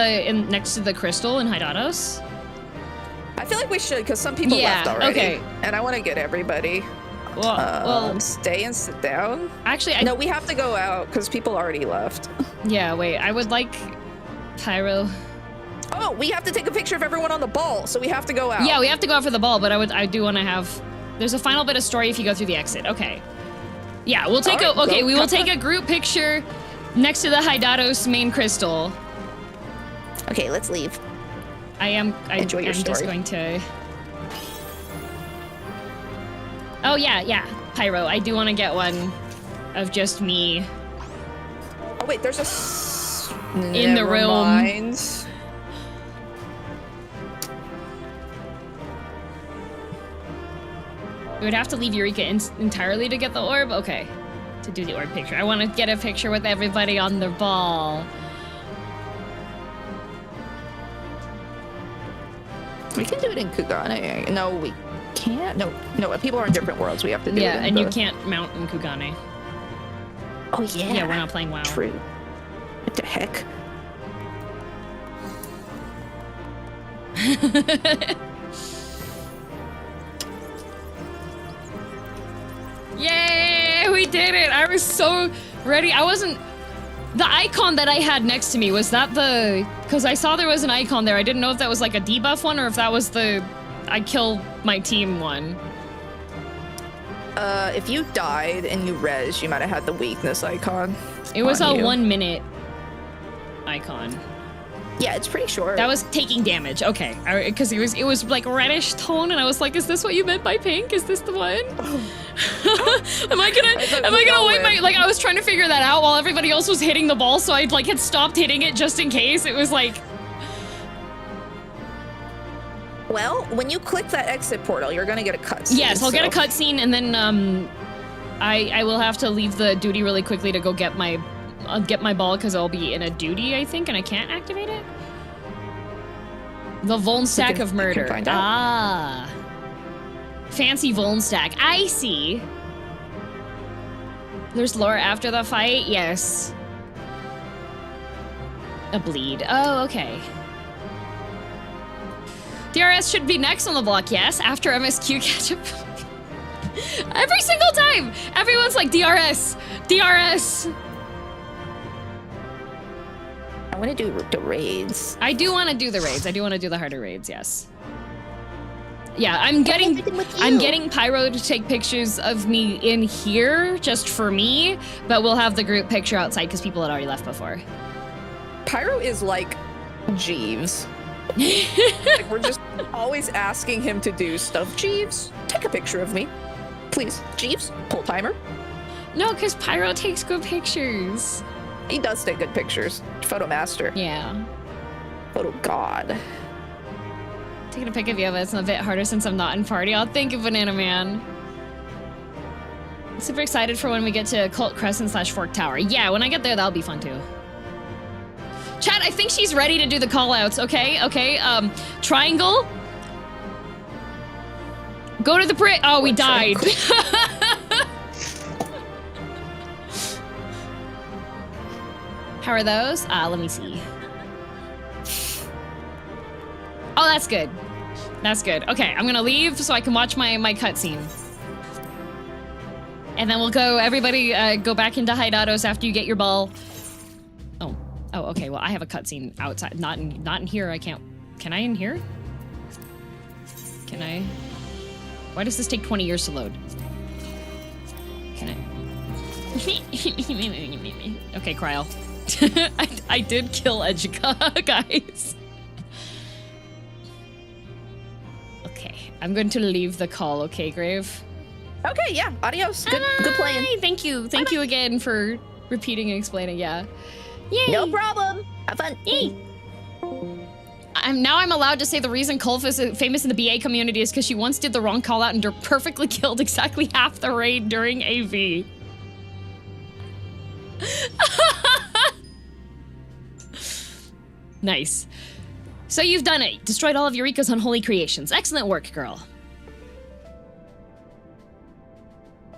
next to the crystal in Hydados? I feel like we should because some people left already. Okay. And I want to get everybody. Well, stay and sit down. Actually, no, we have to go out because people already left. Yeah, wait. I would like Pyro. Oh, we have to take a picture of everyone on the ball, so we have to go out. Yeah, we have to go out for the ball, but I do want to have. There's a final bit of story if you go through the exit. Okay. Yeah, we'll take we will take a group picture next to the Hydados main crystal. Okay, let's leave. I'm Enjoy your story. just going to. Oh, yeah. Pyro. I do want to get one of just me. Oh, wait, there's a... In the room. Mind. We would have to leave Eureka entirely to get the orb? Okay. To do the orb picture. I want to get a picture with everybody on the ball. We can do it in Kugane. No, we can't. No, people are in different worlds. We have to do it in and you can't mount in Kugane. Oh, yeah. Yeah, we're not playing WoW. True. What the heck? Yay! We did it! I was so ready. I wasn't... The icon that I had next to me, was that the... Because I saw there was an icon there. I didn't know if that was like a debuff one or if that was the... I kill my team one. If you died and you res, you might have had the weakness icon. It was a 1 minute icon. Yeah, it's pretty short. That was taking damage. Okay, because it was like reddish tone, and I was like, "Is this what you meant by pink? Is this the one? am I gonna wait my like?" I was trying to figure that out while everybody else was hitting the ball, so I like had stopped hitting it just in case. It was like. Well, when you click that exit portal, you're gonna get a cutscene. Yes, I'll get a cutscene, and then I will have to leave the duty really quickly to go get my ball because I'll be in a duty, I think, and I can't activate it. The Vuln stack of murder. Ah, fancy Vuln stack. I see. There's lore after the fight. Yes. A bleed. Oh, okay. DRS should be next on the block, yes, after MSQ catch-up. Every single time! Everyone's like, DRS! DRS! I want to do the raids. I do want to do the raids. I do want to do the harder raids, yes. Yeah, I'm getting Pyro to take pictures of me in here, just for me, but we'll have the group picture outside because people had already left before. Pyro is like Jeeves. Like, we're just always asking him to do stuff. Jeeves, take a picture of me. Please, Jeeves, pull timer. No, because Pyro takes good pictures. He does take good pictures. Photo master. Yeah. Photo god. Taking a pic of you, but it's a bit harder since I'm not in party. Oh, thank you, Banana Man. I'm super excited for when we get to Cult Crescent / Fork Tower. Yeah, when I get there, that'll be fun too. Chat, I think she's ready to do the callouts, okay? Okay, triangle. Go to the oh, we died. How are those? Let me see. Oh, that's good. That's good. Okay, I'm gonna leave so I can watch my cutscene. And then we'll go, everybody, go back into hideouts after you get your ball. Oh, okay, well, I have a cutscene outside. Not in here, I can't. Can I in here? Can I? Why does this take 20 years to load? Can I? Okay, Kryl. I did kill Edgica, guys. Okay, I'm going to leave the call, okay, Grave? Okay, yeah, adios. Good playing. Thank you again for repeating and explaining, yeah. Yay. No problem. Have fun. Yay. I'm allowed to say the reason Kulf is famous in the BA community is because she once did the wrong call out and perfectly killed exactly half the raid during AV. Nice. So you've done it. Destroyed all of Eureka's unholy creations. Excellent work, girl.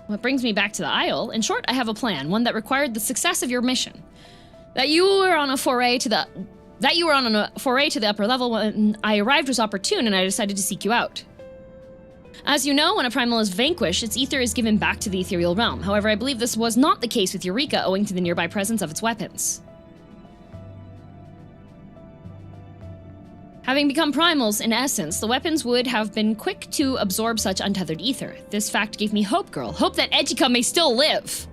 What brings me back to the Isle. In short, I have a plan, one that required the success of your mission. That you were on a foray to the upper level when I arrived was opportune, and I decided to seek you out. As you know, when a primal is vanquished, its ether is given back to the ethereal realm. However, I believe this was not the case with Eureka, owing to the nearby presence of its weapons. Having become primals, in essence, the weapons would have been quick to absorb such untethered ether. This fact gave me hope, girl. Hope that Edgica may still live.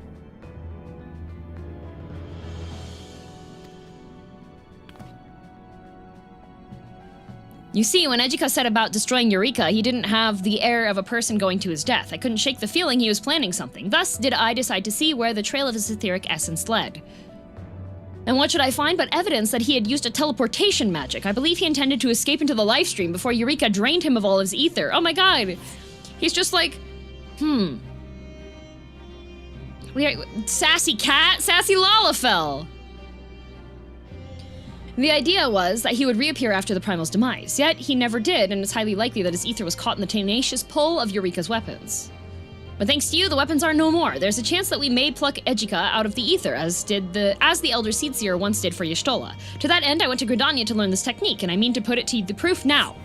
You see, when Ejika set about destroying Eureka, he didn't have the air of a person going to his death. I couldn't shake the feeling he was planning something. Thus did I decide to see where the trail of his etheric essence led. And what should I find but evidence that he had used a teleportation magic? I believe he intended to escape into the livestream before Eureka drained him of all his ether. Oh my god! He's just like, sassy cat, sassy lalafell. The idea was that he would reappear after the Primal's demise, yet he never did, and it's highly likely that his ether was caught in the tenacious pull of Eureka's weapons. But thanks to you, the weapons are no more. There's a chance that we may pluck Ejika out of the ether, as the Elder Seedseer once did for Y'shtola. To that end, I went to Gridania to learn this technique, and I mean to put it to the proof now.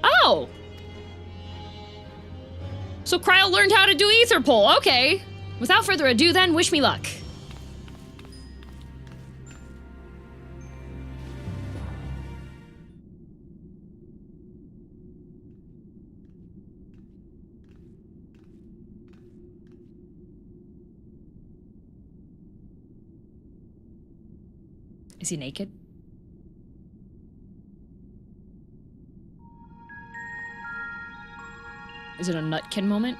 Oh! So Kryl learned how to do ether pull, okay. Without further ado then, wish me luck. Is he naked? Is it a Nutkin moment?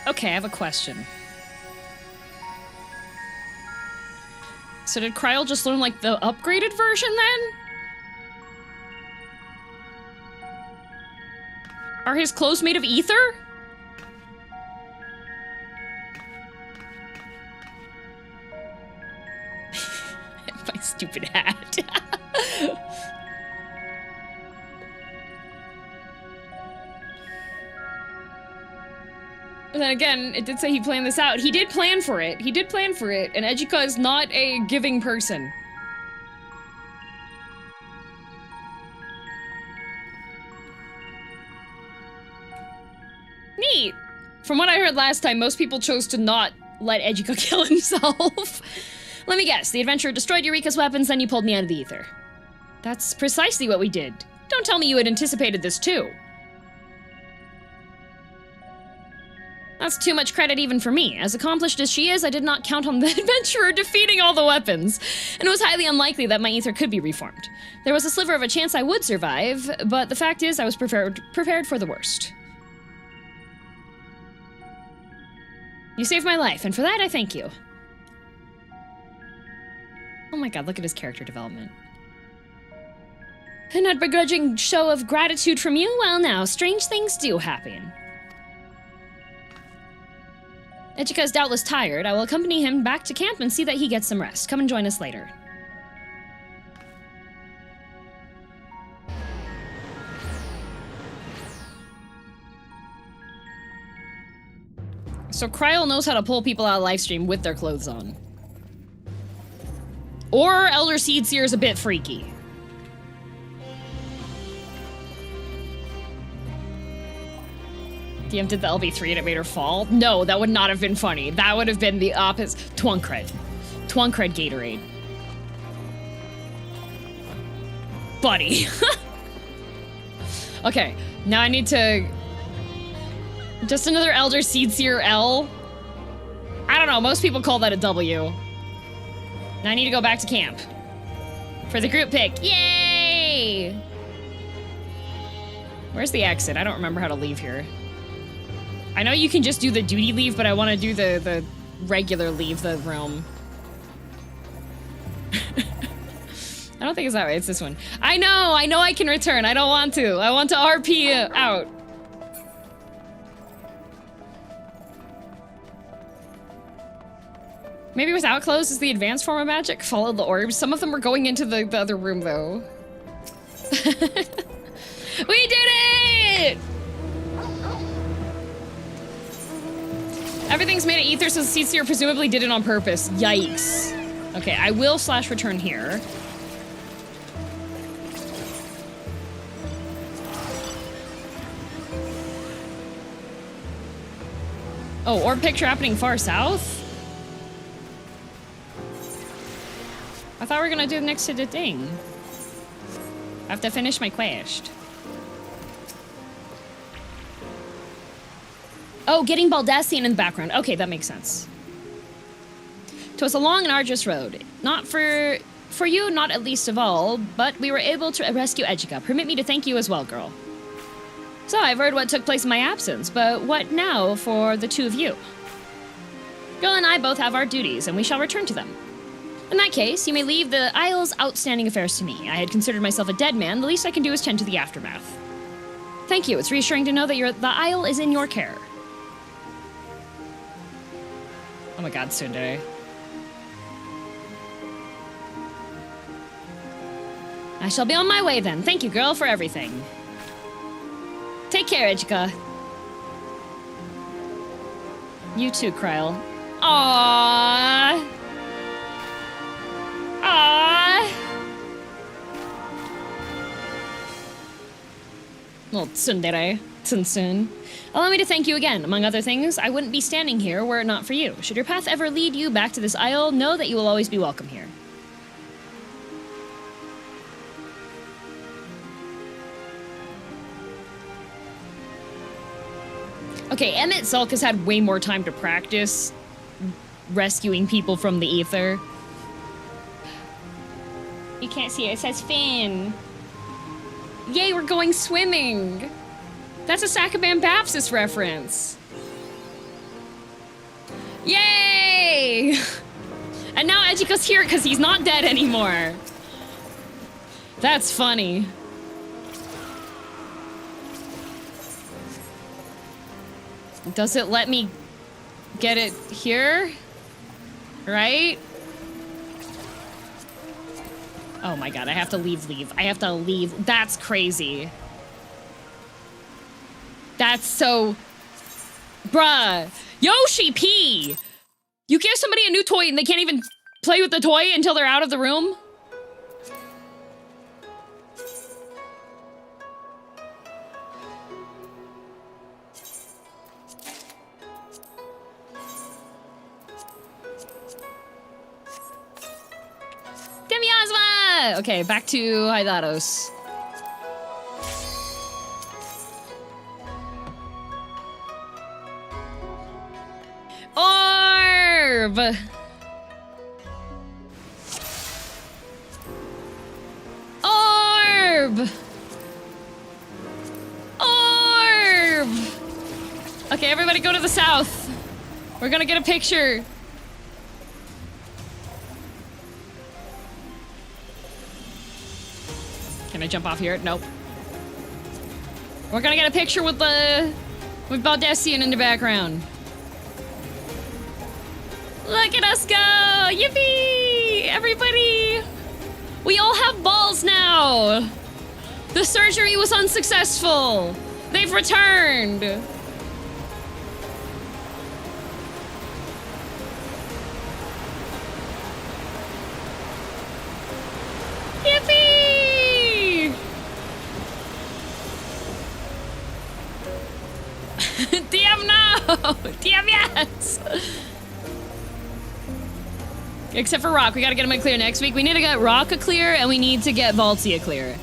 Okay, I have a question. So did Kryl just learn, like, the upgraded version, then? Are his clothes made of ether? My stupid hat. But then again, it did say he planned this out. He did plan for it. He did plan for it. And Ejika is not a giving person. Neat. From what I heard last time, most people chose to not let Ejika kill himself. Let me guess. The adventurer destroyed Eureka's weapons, then you pulled me out of the ether. That's precisely what we did. Don't tell me you had anticipated this too. That's too much credit even for me. As accomplished as she is, I did not count on the adventurer defeating all the weapons, and it was highly unlikely that my ether could be reformed. There was a sliver of a chance I would survive, but the fact is I was prepared for the worst. You saved my life, and for that I thank you. Oh my god, look at his character development. A not begrudging show of gratitude from you? Well now, strange things do happen. Ejika is doubtless tired. I will accompany him back to camp and see that he gets some rest. Come and join us later. So Kryl knows how to pull people out of livestream with their clothes on. Or Elder Seedseer is a bit freaky. DM did the LB3 and it made her fall? No, that would not have been funny. That would have been the opposite. Twoncred. Twoncred Gatorade. Buddy. Okay, now I need to... Just another Elder Seedseer L? I don't know, most people call that a W. Now I need to go back to camp. For the group pick. Yay! Where's the exit? I don't remember how to leave here. I know you can just do the duty leave, but I want to do the regular leave the realm. I don't think it's that way. It's this one. I know I can return. I don't want to. I want to RP out. Maybe without clothes is the advanced form of magic. Follow the orbs. Some of them were going into the other room, though. We did it! Everything's made of ether, so Seedseer presumably did it on purpose. Yikes. Okay, I will /return here. Oh, or picture happening far south? I thought we were gonna do it next to the thing. I have to finish my quest. Oh, getting Baldestian in the background. Okay, that makes sense. 'Twas a long and arduous road. Not for you, not at least of all, but we were able to rescue Eureka. Permit me to thank you as well, girl. So, I've heard what took place in my absence, but what now for the two of you? Girl and I both have our duties, and we shall return to them. In that case, you may leave the Isle's outstanding affairs to me. I had considered myself a dead man. The least I can do is tend to the aftermath. Thank you. It's reassuring to know that the Isle is in your care. Oh my god, Tsundere. I shall be on my way then. Thank you, girl, for everything. Take care, Eureka. You too, Kryle. Aww. Aww. Well, Tsundere. Tsunsun. Allow me to thank you again. Among other things, I wouldn't be standing here were it not for you. Should your path ever lead you back to this isle, know that you will always be welcome here. Okay, Emmett Sulk has had way more time to practice rescuing people from the ether. You can't see it. It says Finn. Yay, we're going swimming. That's a Sakabambaspis reference. Yay! And now Eureka's here because he's not dead anymore. That's funny. Does it let me get it here? Right? Oh my god, I have to leave. I have to leave. That's crazy. That's so... Bruh. Yoshi P! You give somebody a new toy and they can't even play with the toy until they're out of the room? Demiasma! Okay, back to Hydados. Orb! Orb! Orb! Okay, everybody go to the south. We're gonna get a picture. Can I jump off here? Nope. We're gonna get a picture with Baldestian in the background. Look at us go! Yippee! Everybody! We all have balls now! The surgery was unsuccessful! They've returned! Yippee! DM no! DM yes! Except for Rock, we gotta get him a clear next week. We need to get Rock a clear, and we need to get Valtzy a clear.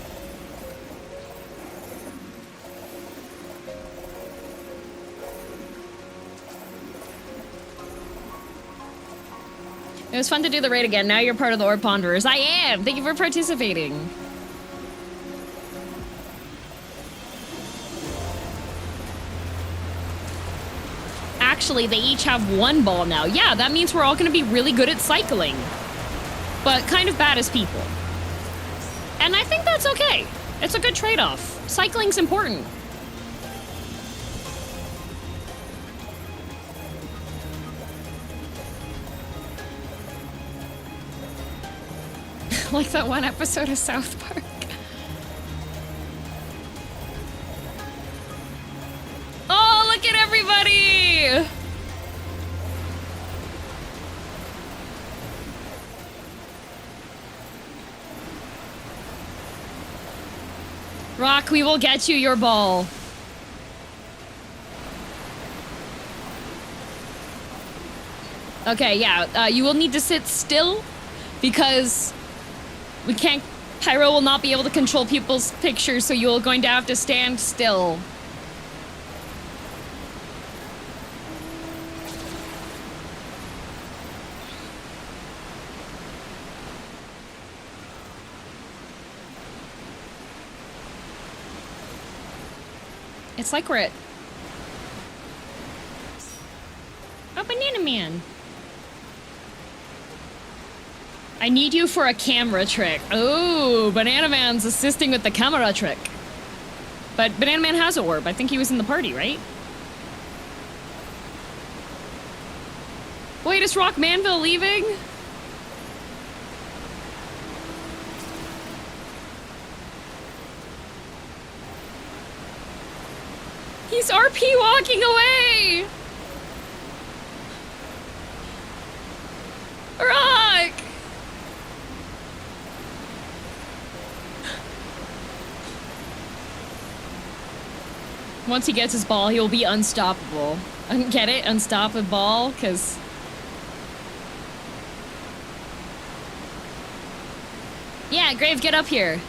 It was fun to do the raid again. Now you're part of the Orb Ponderers. I am! Thank you for participating. Actually, they each have one ball now. Yeah, that means we're all gonna be really good at cycling. But kind of bad as people. And I think that's okay. It's a good trade-off. Cycling's important. Like that one episode of South Park. Oh, look at everybody! Rock, we will get you your ball. Okay, yeah, you will need to sit still because we can't. Pyro will not be able to control people's pictures, so you're going to have to stand still. It's like we're at... Oh, Banana Man. I need you for a camera trick. Oh, Banana Man's assisting with the camera trick. But Banana Man has a orb. I think he was in the party, right? Wait, is Rock Manville leaving? He's RP walking away! Rock! Once he gets his ball, he will be unstoppable. Get it? Unstoppable? Because... Yeah, Grave, get up here.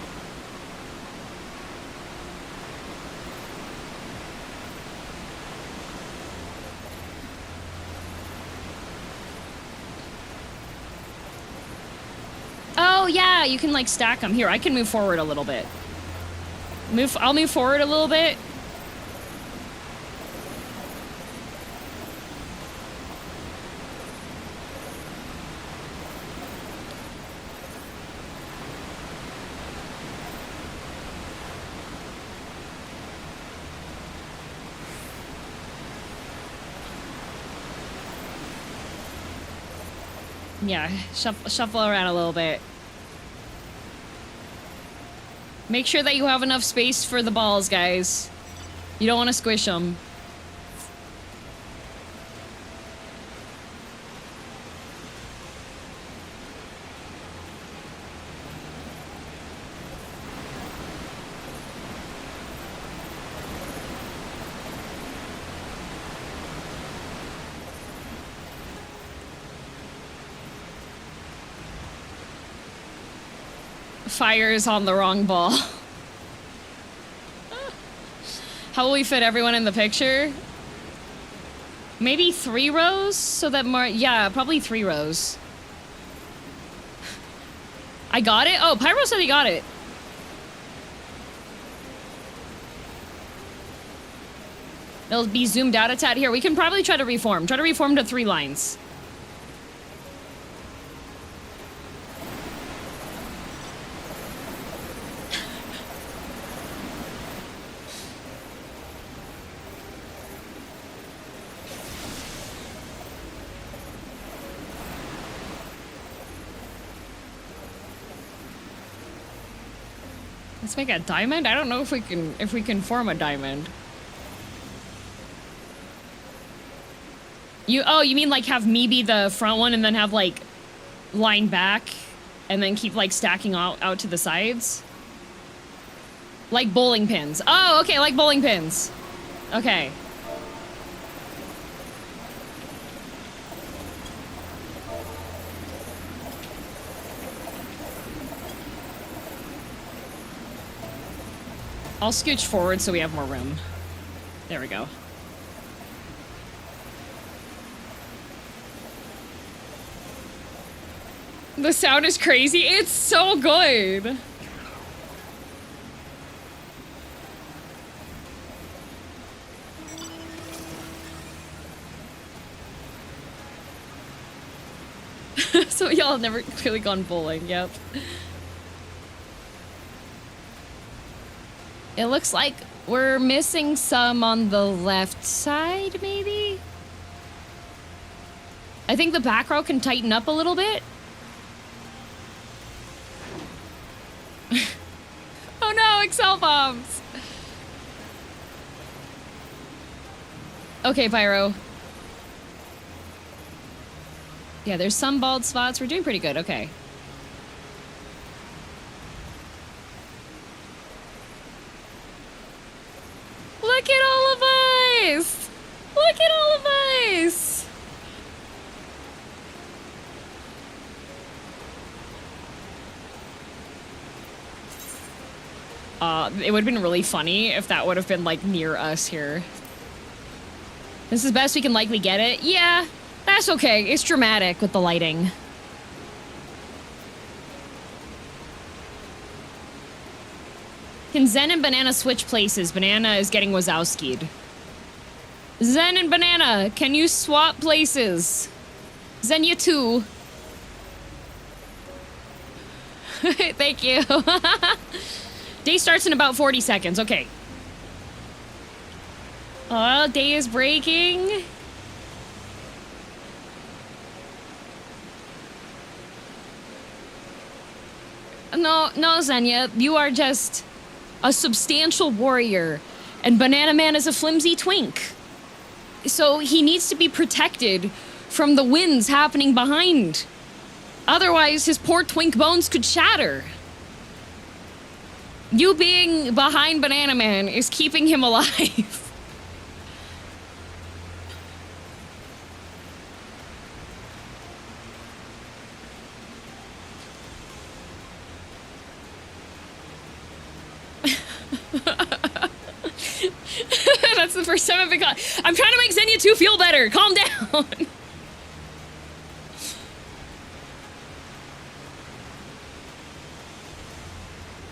Oh, yeah, you can, like, stack them. Here, I can move forward a little bit. I'll move forward a little bit. Yeah, shuffle around a little bit. Make sure that you have enough space for the balls, guys. You don't want to squish them. Fires on the wrong ball. How will we fit everyone in the picture? Maybe 3 rows so that more, yeah, probably 3 rows. I got it? Oh, Pyro said he got it. It'll be zoomed out a tad. Here, we can probably try to reform. Try to reform to 3 lines. Let's make a diamond? I don't know if we can form a diamond. You mean like have me be the front one and then have like line back and then keep like stacking out to the sides? Like bowling pins. Oh, okay, like bowling pins. Okay. I'll scooch forward so we have more room. There we go. The sound is crazy. It's so good. So y'all have never really gone bowling. Yep. It looks like we're missing some on the left side, maybe? I think the back row can tighten up a little bit. Oh no, Excel bombs! Okay, Pyro. Yeah, there's some bald spots. We're doing pretty good, okay. Look at all of us! Look at all of us! thought it would have been really funny if that would have been, like, near us here. This is best we can likely get it. Yeah, that's okay. It's dramatic with the lighting. Can Zen and Banana switch places? Banana is getting Wazowski'd. Zen and Banana, can you swap places? Zen, you too. Thank you. Day starts in about 40 seconds. Okay. Oh, day is breaking. No, Zenya, you are just a substantial warrior, and Banana Man is a flimsy twink. So he needs to be protected from the winds happening behind. Otherwise, his poor twink bones could shatter. You being behind Banana Man is keeping him alive. That's the first time I've been caught. I'm trying to make Xenia 2 feel better. Calm down.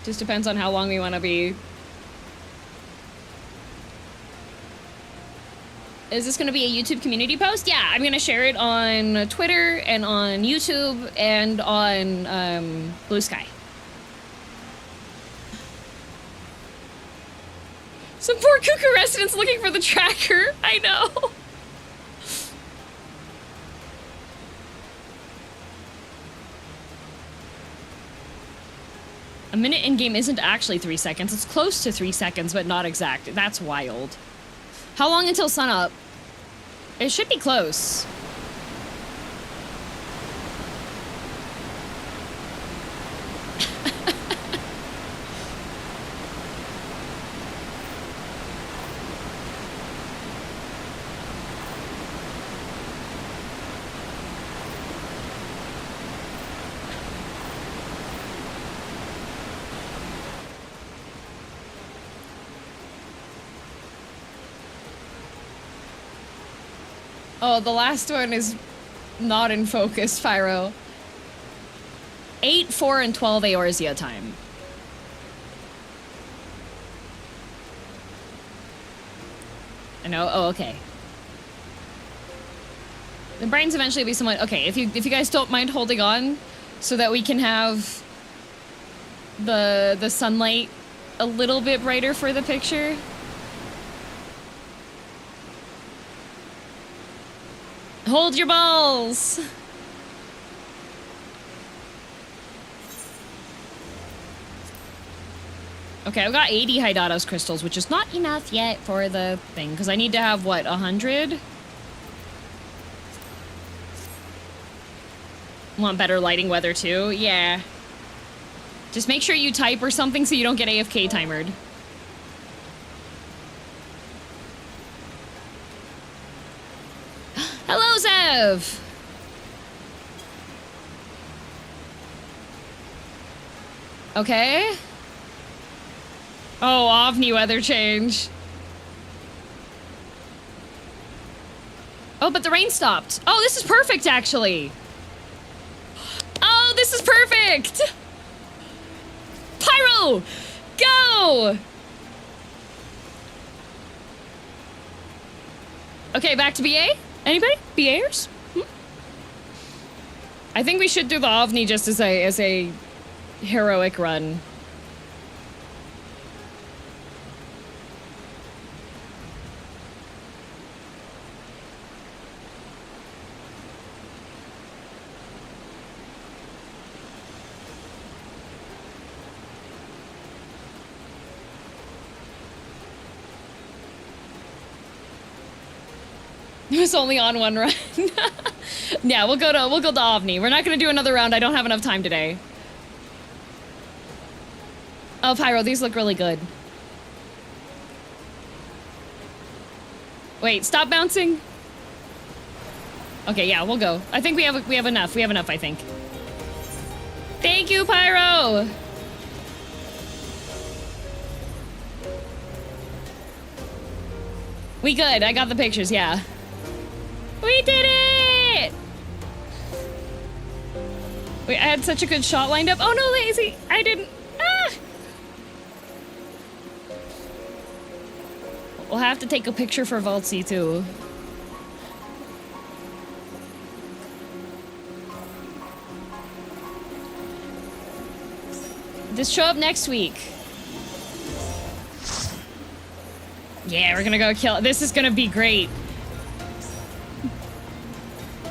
Just depends on how long we want to be. Is this going to be a YouTube community post? Yeah, I'm going to share it on Twitter and on YouTube and on Blue Sky. Some poor cuckoo residents looking for the tracker. I know. A minute in-game isn't actually 3 seconds. It's close to 3 seconds, but not exact. That's wild. How long until sunup? It should be close. Oh, the last one is not in focus, Pyro. 8, 4, and 12 Eorzea time. I know. Oh, okay. The brains eventually will be somewhat okay. If you guys don't mind holding on, so that we can have the sunlight a little bit brighter for the picture. Hold your balls! Okay, I've got 80 Hydatos crystals, which is not enough yet for the thing, because I need to have, what, 100? Want better lighting weather, too? Yeah. Just make sure you type or something so you don't get AFK timered. Hello, Zev! Okay. Oh, Ovni weather change. Oh, but the rain stopped. Oh, this is perfect, actually. Oh, this is perfect! Pyro! Go! Okay, back to BA? Anybody? BAers? I think we should do the OVNI just as a heroic run. It was only on one run. Yeah, we'll go to OVNI. We're not gonna do another round. I don't have enough time today. Oh, Pyro, these look really good. Wait, stop bouncing. Okay, yeah, we'll go. I think we have enough. We have enough, I think. Thank you, Pyro. We good. I got the pictures, yeah. We did it! Wait, I had such a good shot lined up. Oh no, Lazy! I didn't. Ah! We'll have to take a picture for Valtzy too. Just show up next week. Yeah, we're gonna go kill. This is gonna be great.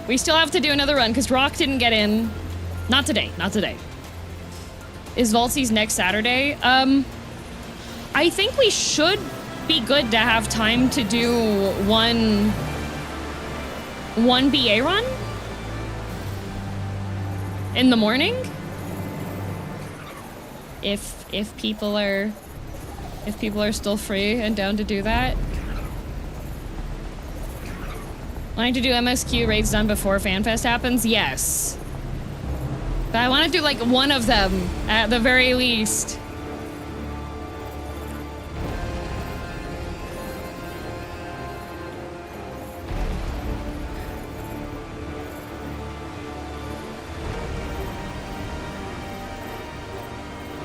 We still have to do another run because Rock didn't get in. Not today, not today. Is Valtzy's next Saturday? I think we should be good to have time to do one BA run in the morning. If people are still free and down to do that. Wanting to do MSQ raids done before FanFest happens? Yes. But I want to do like one of them at the very least.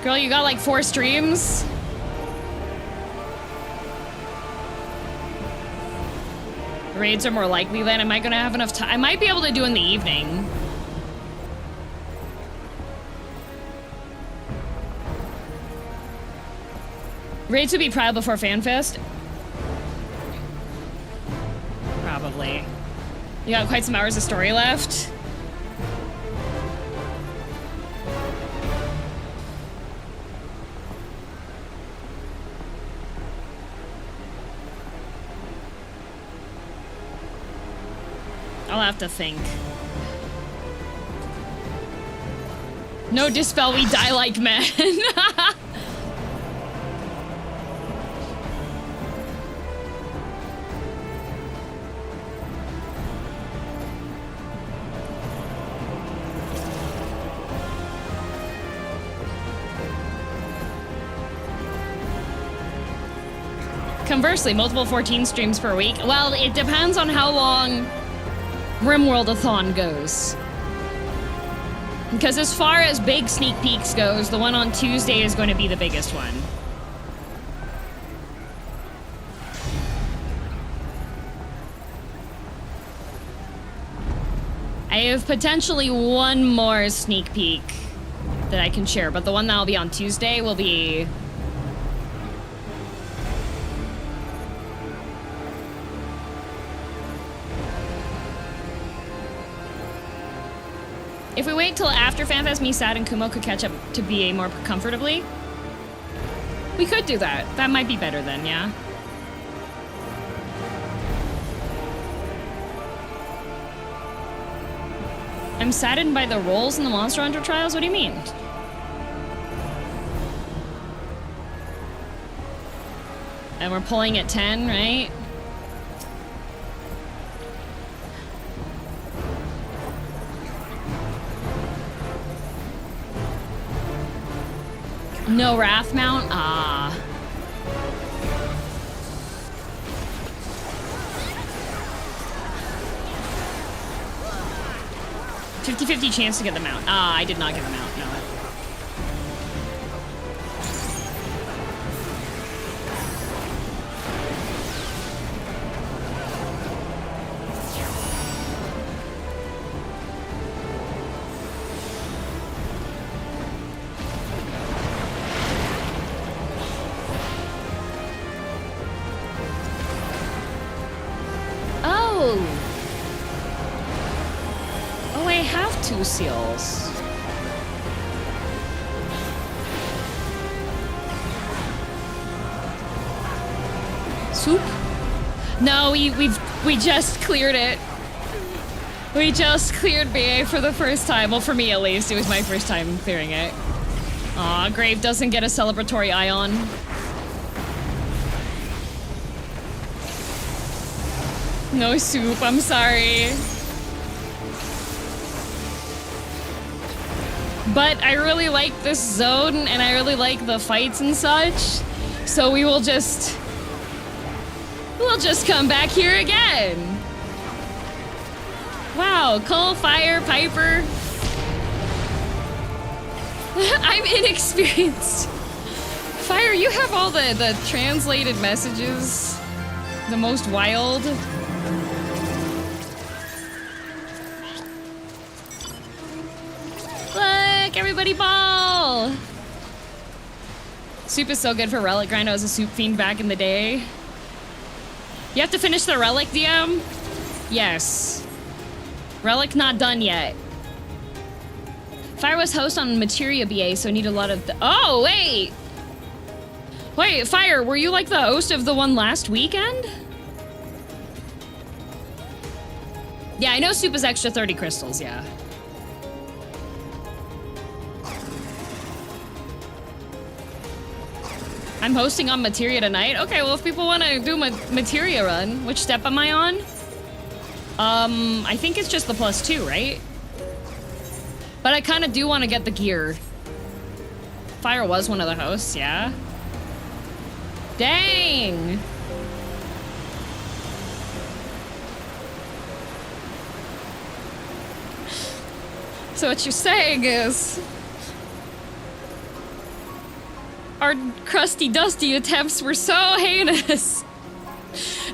Girl, you got like 4 streams? Raids are more likely then. Am I gonna have enough time? I might be able to do in the evening. Raids would be proud before FanFest? Probably. You got quite some hours of story left. I'll have to think. No dispel, we die like men. Conversely, multiple 14 streams per week. Well, it depends on how long RimWorld-a-thon goes. Because as far as big sneak peeks goes, the one on Tuesday is going to be the biggest one. I have potentially one more sneak peek that I can share, but the one that'll be on Tuesday will be... If we wait till after FanFest, me, Sad, and Kumo could catch up to BA more comfortably. We could do that. That might be better then, yeah? I'm saddened by the rolls in the Monster Hunter trials? What do you mean? And we're pulling at 10, right? No Wrath Mount? Ah. 50-50 chance to get the mount. Ah, I did not get the mount, no. Seals. Soup? No, we just cleared it. We just cleared BA for the first time. Well, for me at least, it was my first time clearing it. Aw, Grave doesn't get a celebratory ion. No soup, I'm sorry. But I really like this zone, and I really like the fights and such. So we will just we'll just come back here again. Wow, coal, fire, piper. I'm inexperienced. Fire, you have all the translated messages. The most wild. Look, everybody ball! Soup is so good for relic grind. I was a soup fiend back in the day. You have to finish the relic, DM? Yes. Relic not done yet. Fire was host on Materia BA, so I need a lot of oh, wait! Wait, Fire, were you like the host of the one last weekend? Yeah, I know soup is extra 30 crystals, yeah. I'm hosting on Materia tonight. Okay, well, if people want to do Materia run, which step am I on? I think it's just the +2, right? But I kind of do want to get the gear. Fire was one of the hosts, yeah. Dang! So what you're saying is... our crusty dusty attempts were so heinous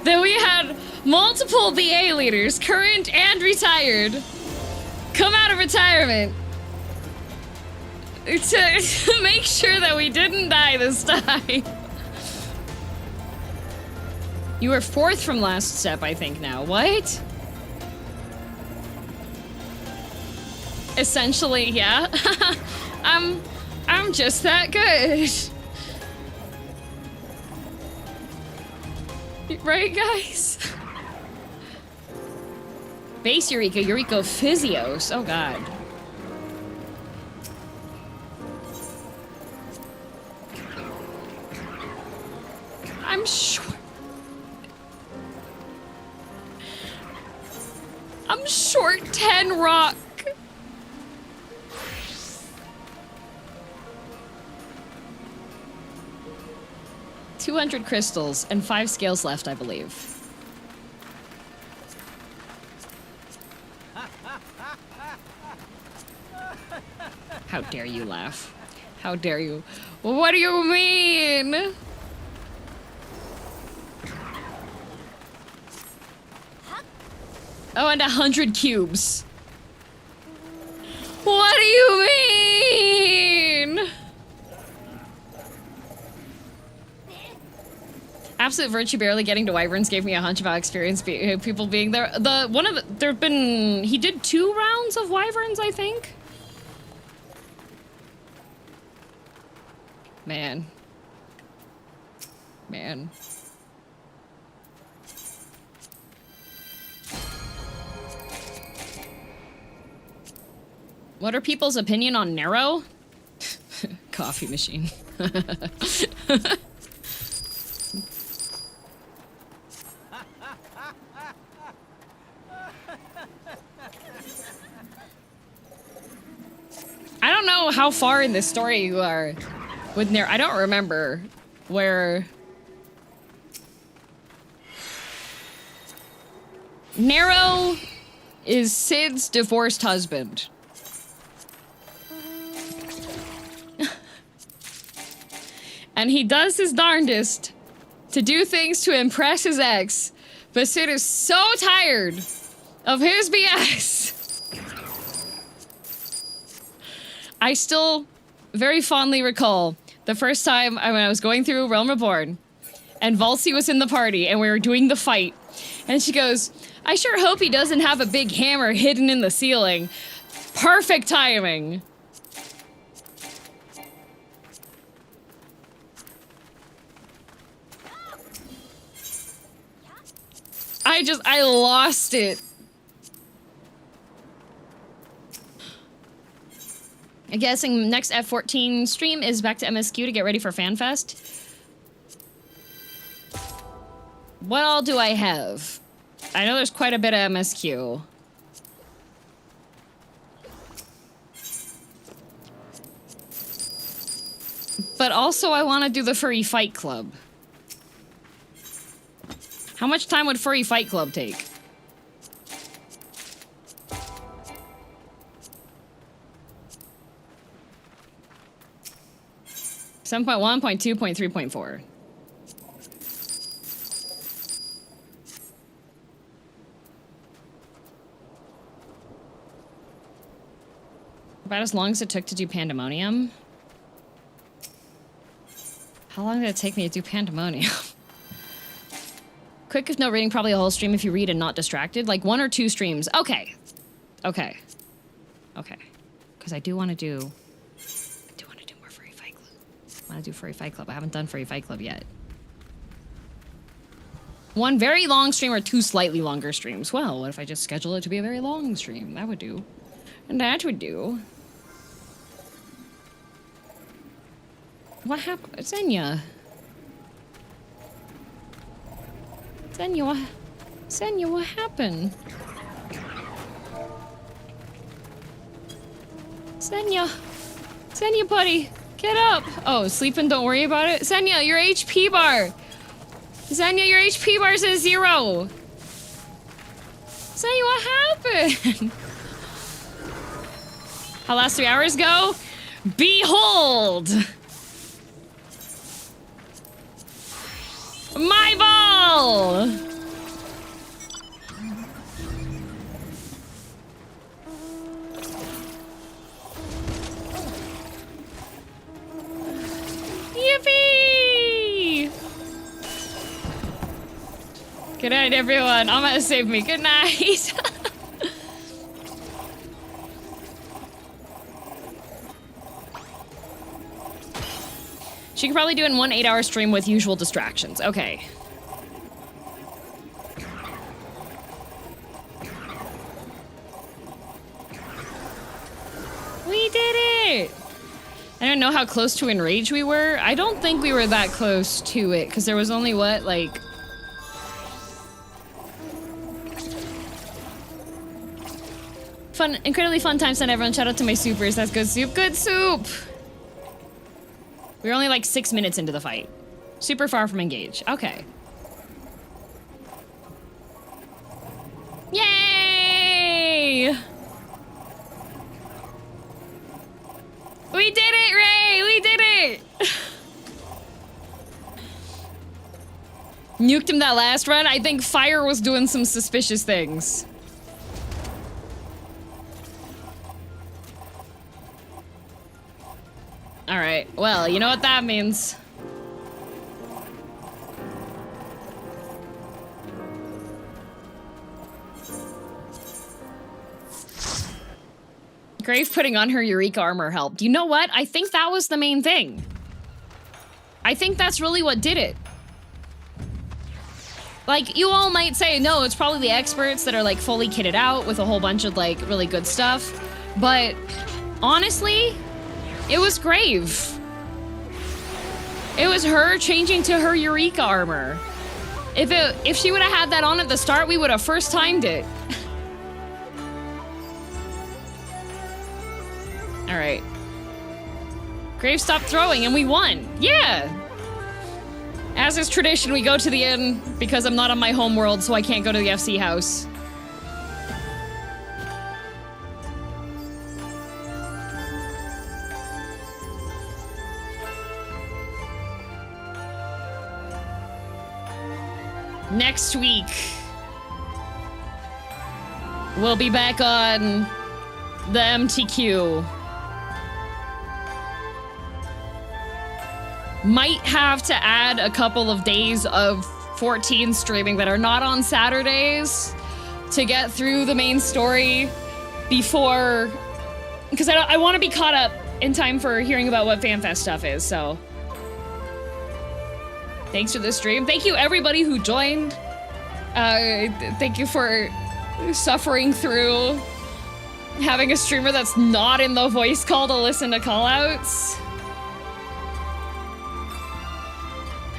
that we had multiple BA leaders, current and retired, come out of retirement to make sure that we didn't die this time. You were 4th from last step, I think now. What? Essentially, yeah. I'm just that good. Right, guys? Base Eureka, Eureka Physios. Oh, God. I'm short. I'm short 10 rock. $200 crystals and 5 scales left, I believe. How dare you laugh? How dare you? What do you mean? Oh, and 100 cubes. What do you mean? Absolute virtue barely getting to Wyverns gave me a hunch about experience people being there. He did 2 rounds of Wyverns, I think. Man. What are people's opinion on Nero? Coffee machine. I don't know how far in this story you are with Nero. I don't remember where... Nero is Sid's divorced husband. And he does his darndest to do things to impress his ex, but Sid is so tired of his BS. I still very fondly recall the first time when I was going through Realm Reborn, and Valsi was in the party, and we were doing the fight, and she goes, I sure hope he doesn't have a big hammer hidden in the ceiling. Perfect timing. I lost it. I'm guessing next F14 stream is back to MSQ to get ready for FanFest. What all do I have? I know there's quite a bit of MSQ. But also I want to do the Furry Fight Club. How much time would Furry Fight Club take? 7.1, 0.2, 0.3, 0.4. About as long as it took to do Pandemonium. How long did it take me to do Pandemonium? Quick if no reading, probably a whole stream if you read and not distracted. Like 1 or 2 streams. Okay. Okay. Okay. Because I do want to do... more Furry Fight Club. I want to do Furry Fight Club. I haven't done Furry Fight Club yet. 1 very long stream or 2 slightly longer streams. Well, what if I just schedule it to be a very long stream? That would do. And that would do. What happened? Xenia. Xenia, what happened? Xenia, buddy, get up. Oh, sleeping, don't worry about it. Xenia, your HP bar. Xenia, your HP bar says 0. Xenia, what happened? How last 3 hours go? Behold! My ball! Yippee! Good night, everyone. I'm gonna save me. Good night. She could probably do it in 1 8-hour stream with usual distractions. Okay. We did it! I don't know how close to Enrage we were. I don't think we were that close to it, because there was only, what, like... Incredibly fun time sent everyone. Shout out to my supers. That's good soup. Good soup! We were only like 6 minutes into the fight. Super far from engage. Okay. Yay! We did it, Ray! We did it! Nuked him that last run. I think Fire was doing some suspicious things. Alright, well, you know what that means. Grave putting on her Eureka armor helped. You know what? I think that was the main thing. I think that's really what did it. Like, you all might say, no, it's probably the experts that are, like, fully kitted out with a whole bunch of, like, really good stuff. But, honestly... it was Grave. It was her changing to her Eureka armor. If she would have had that on at the start, we would have first timed it. All right. Grave stopped throwing and we won. Yeah. As is tradition, we go to the inn because I'm not on my home world, so I can't go to the FC house. Next week, we'll be back on the MTQ. Might have to add a couple of days of 14 streaming that are not on Saturdays to get through the main story before, because I want to be caught up in time for hearing about what FanFest stuff is, so. Thanks for the stream. Thank you everybody who joined. Thank you for suffering through having a streamer that's not in the voice call to listen to callouts.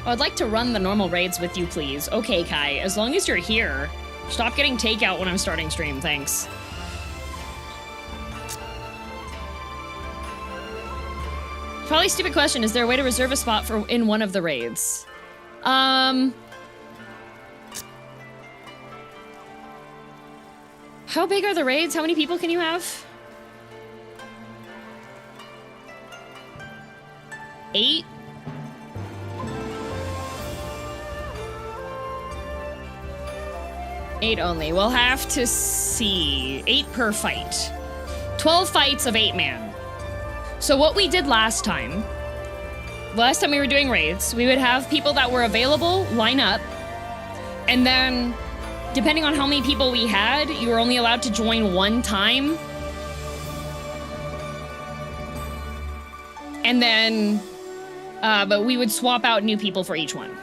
I'd like to run the normal raids with you, please. Okay, Kai, as long as you're here. Stop getting takeout when I'm starting stream, thanks. Probably a stupid question. Is there a way to reserve a spot in one of the raids? How big are the raids? How many people can you have? 8? Eight only. We'll have to see. 8 per fight. 12 fights of 8-man. So what we did last time we were doing raids, we would have people that were available line up, and then depending on how many people we had, you were only allowed to join one time. And then, but we would swap out new people for each one.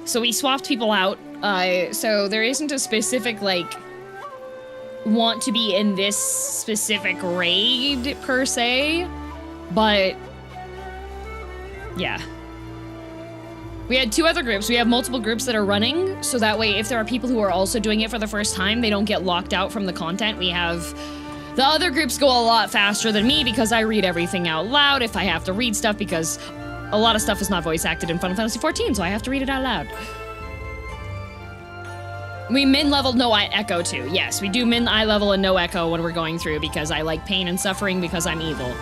So we swapped people out, so there isn't a specific, like, want to be in this specific raid, per se, but, yeah. We had 2 other groups. We have multiple groups that are running, so that way if there are people who are also doing it for the first time, they don't get locked out from the content. We have... The other groups go a lot faster than me because I read everything out loud if I have to read stuff, because a lot of stuff is not voice acted in Final Fantasy XIV, so I have to read it out loud. We min-level no echo too. Yes, we do min eye level and no echo when we're going through because I like pain and suffering because I'm evil.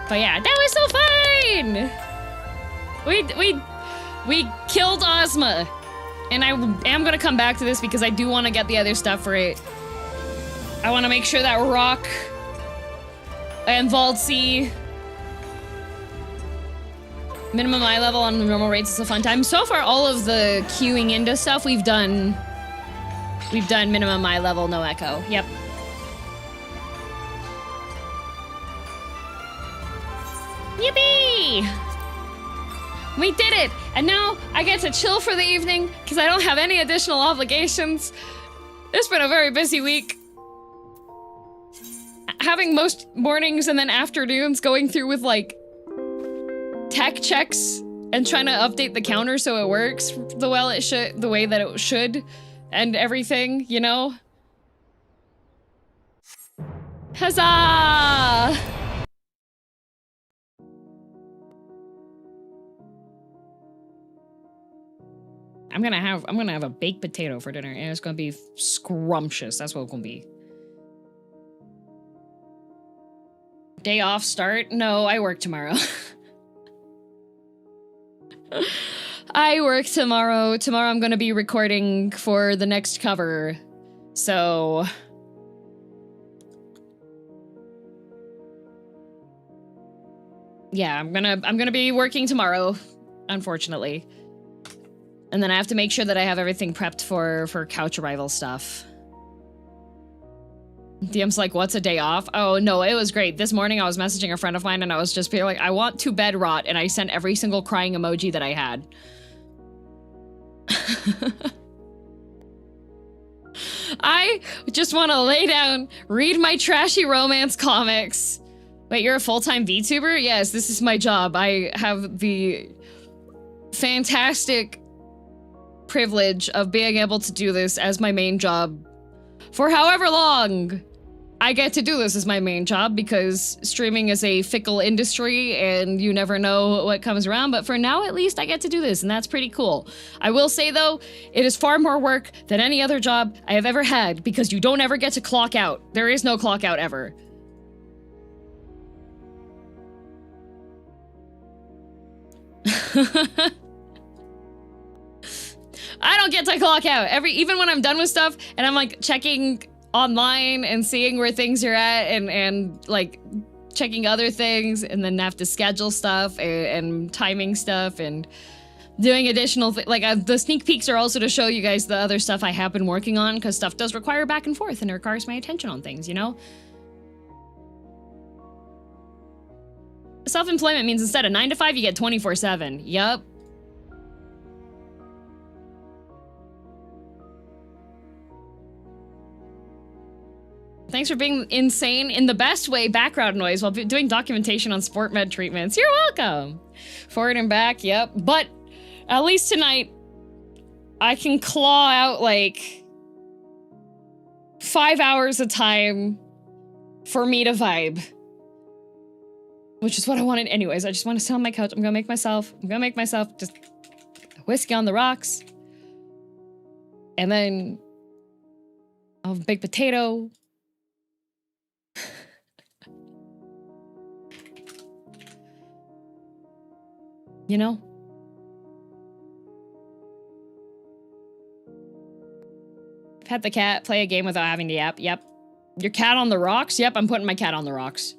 But yeah, that was so fun! We killed Ozma. And I am gonna come back to this because I do want to get the other stuff for it. I want to make sure that Rock and Valdsea minimum eye level on normal rates is a fun time. So far, all of the queuing into stuff we've done minimum eye level, no echo. Yep. Yippee! We did it! And now I get to chill for the evening because I don't have any additional obligations. It's been a very busy week. Having most mornings and then afternoons going through with, like, tech checks and trying to update the counter so it works the way that it should, and everything, you know? Huzzah! I'm gonna have a baked potato for dinner, and it's gonna be scrumptious. That's what it's gonna be. Day off start? No, I work tomorrow. I work tomorrow. Tomorrow I'm gonna be recording for the next cover. So... yeah, I'm gonna be working tomorrow, unfortunately. And then I have to make sure that I have everything prepped for couch arrival stuff. DM's like, what's a day off? Oh, no, it was great. This morning I was messaging a friend of mine and I was just being like, I want to bed rot, and I sent every single crying emoji that I had. I just want to lay down, read my trashy romance comics. Wait, you're a full-time VTuber? Yes, this is my job. I have the fantastic privilege of being able to do this as my main job for however long I get to do this as my main job, because streaming is a fickle industry and you never know what comes around, but for now at least I get to do this, and that's pretty cool. I will say though, it is far more work than any other job I have ever had, because you don't ever get to clock out. There is no clock out ever. I don't get to clock out. Even when I'm done with stuff and I'm like checking online and seeing where things are at and like checking other things, and then have to schedule stuff and timing stuff and doing additional the sneak peeks are also to show you guys the other stuff I have been working on, because stuff does require back and forth and it requires my attention on things, you know? Self-employment means instead of 9 to 5, you get 24/7. Yup. Thanks for being insane in the best way background noise while doing documentation on sport med treatments. You're welcome. Forward and back, yep. But at least tonight, I can claw out like 5 hours of time for me to vibe. which is what I wanted anyways. I just want to sit on my couch. I'm gonna make myself just whiskey on the rocks. And then I'll have a baked potato. You know? Pet the cat, play a game without having the app. Yep. Your cat on the rocks? Yep, I'm putting my cat on the rocks.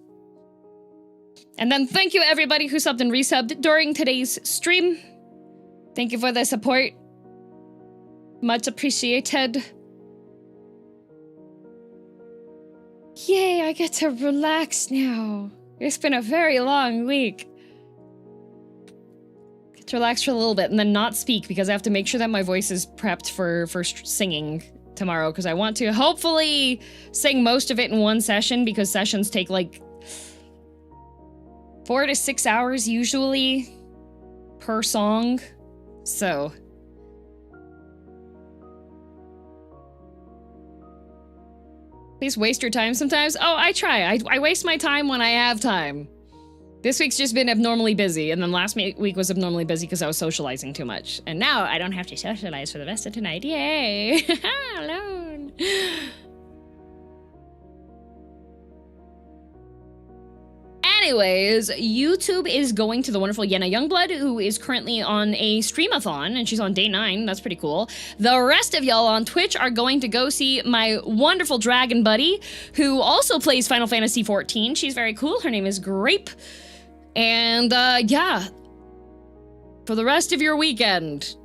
And then thank you everybody who subbed and resubbed during today's stream. Thank you for the support. Much appreciated. Yay, I get to relax now. It's been a very long week. Get to relax for a little bit and then not speak because I have to make sure that my voice is prepped for singing tomorrow because I want to hopefully sing most of it in one session because sessions take like 4 to 6 hours usually per song. So please waste your time sometimes. Oh, I try. I waste my time when I have time. This week's just been abnormally busy, and then last week was abnormally busy because I was socializing too much. And now I don't have to socialize for the rest of tonight. Yay! Alone. Anyways, YouTube is going to the wonderful Yenna Youngblood, who is currently on a streamathon, and she's on day 9. That's pretty cool. The rest of y'all on Twitch are going to go see my wonderful dragon buddy, who also plays Final Fantasy XIV. She's very cool. Her name is Grape. And, yeah. For the rest of your weekend,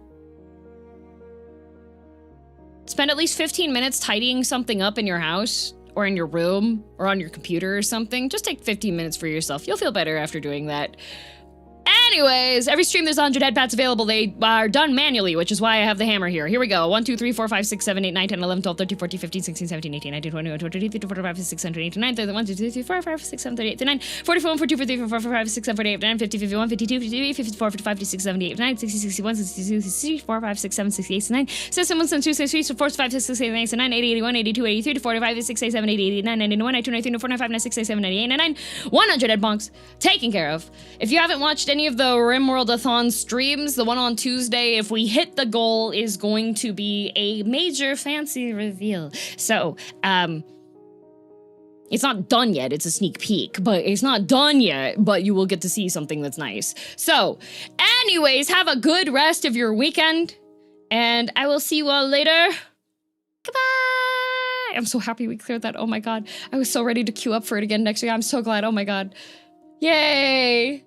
spend at least 15 minutes tidying something up in your house, or in your room, or on your computer or something. Just take 15 minutes for yourself. You'll feel better after doing that. Anyways, every stream there's 100 head pats available. They are done manually, which is why I have the hammer here. Here we go. 1, 2, 3, 4, 5, 6, 7, 8, 9, 10, 11, 12, 13, 14, 15, 16, 17, 18, 19, 20, 21, 22, 23, 24, 25, 26, 27, 28, 29, 30, 1, 2, 3, 4, 5, 6, 7, 38, 39, 41, 42, 43, 44, 45, 46, 47, 48, 49, 50, 51, 52, 53, 54, 55, 56, 58, 59, 60, 61, 62, 63, 4, 5, 6, 7, 68, 69, 67, 72, 73, 4, 5, 6, 6, 7, 8, 9, 80, 81, 82, 83, 45, 46, 87, 88, 89, 90, 91, 92, 93, 94, 95, 96, 97, 98, 99, 100 head bonks taken care of. If you haven't watched any of the RimWorld-a-thon streams, the one on Tuesday, if we hit the goal, is going to be a major fancy reveal. So, it's not done yet, it's a sneak peek, but it's not done yet, but you will get to see something that's nice. So, anyways, have a good rest of your weekend, and I will see you all later. Goodbye! I'm so happy we cleared that, oh my god. I was so ready to queue up for it again next week, I'm so glad, oh my god. Yay!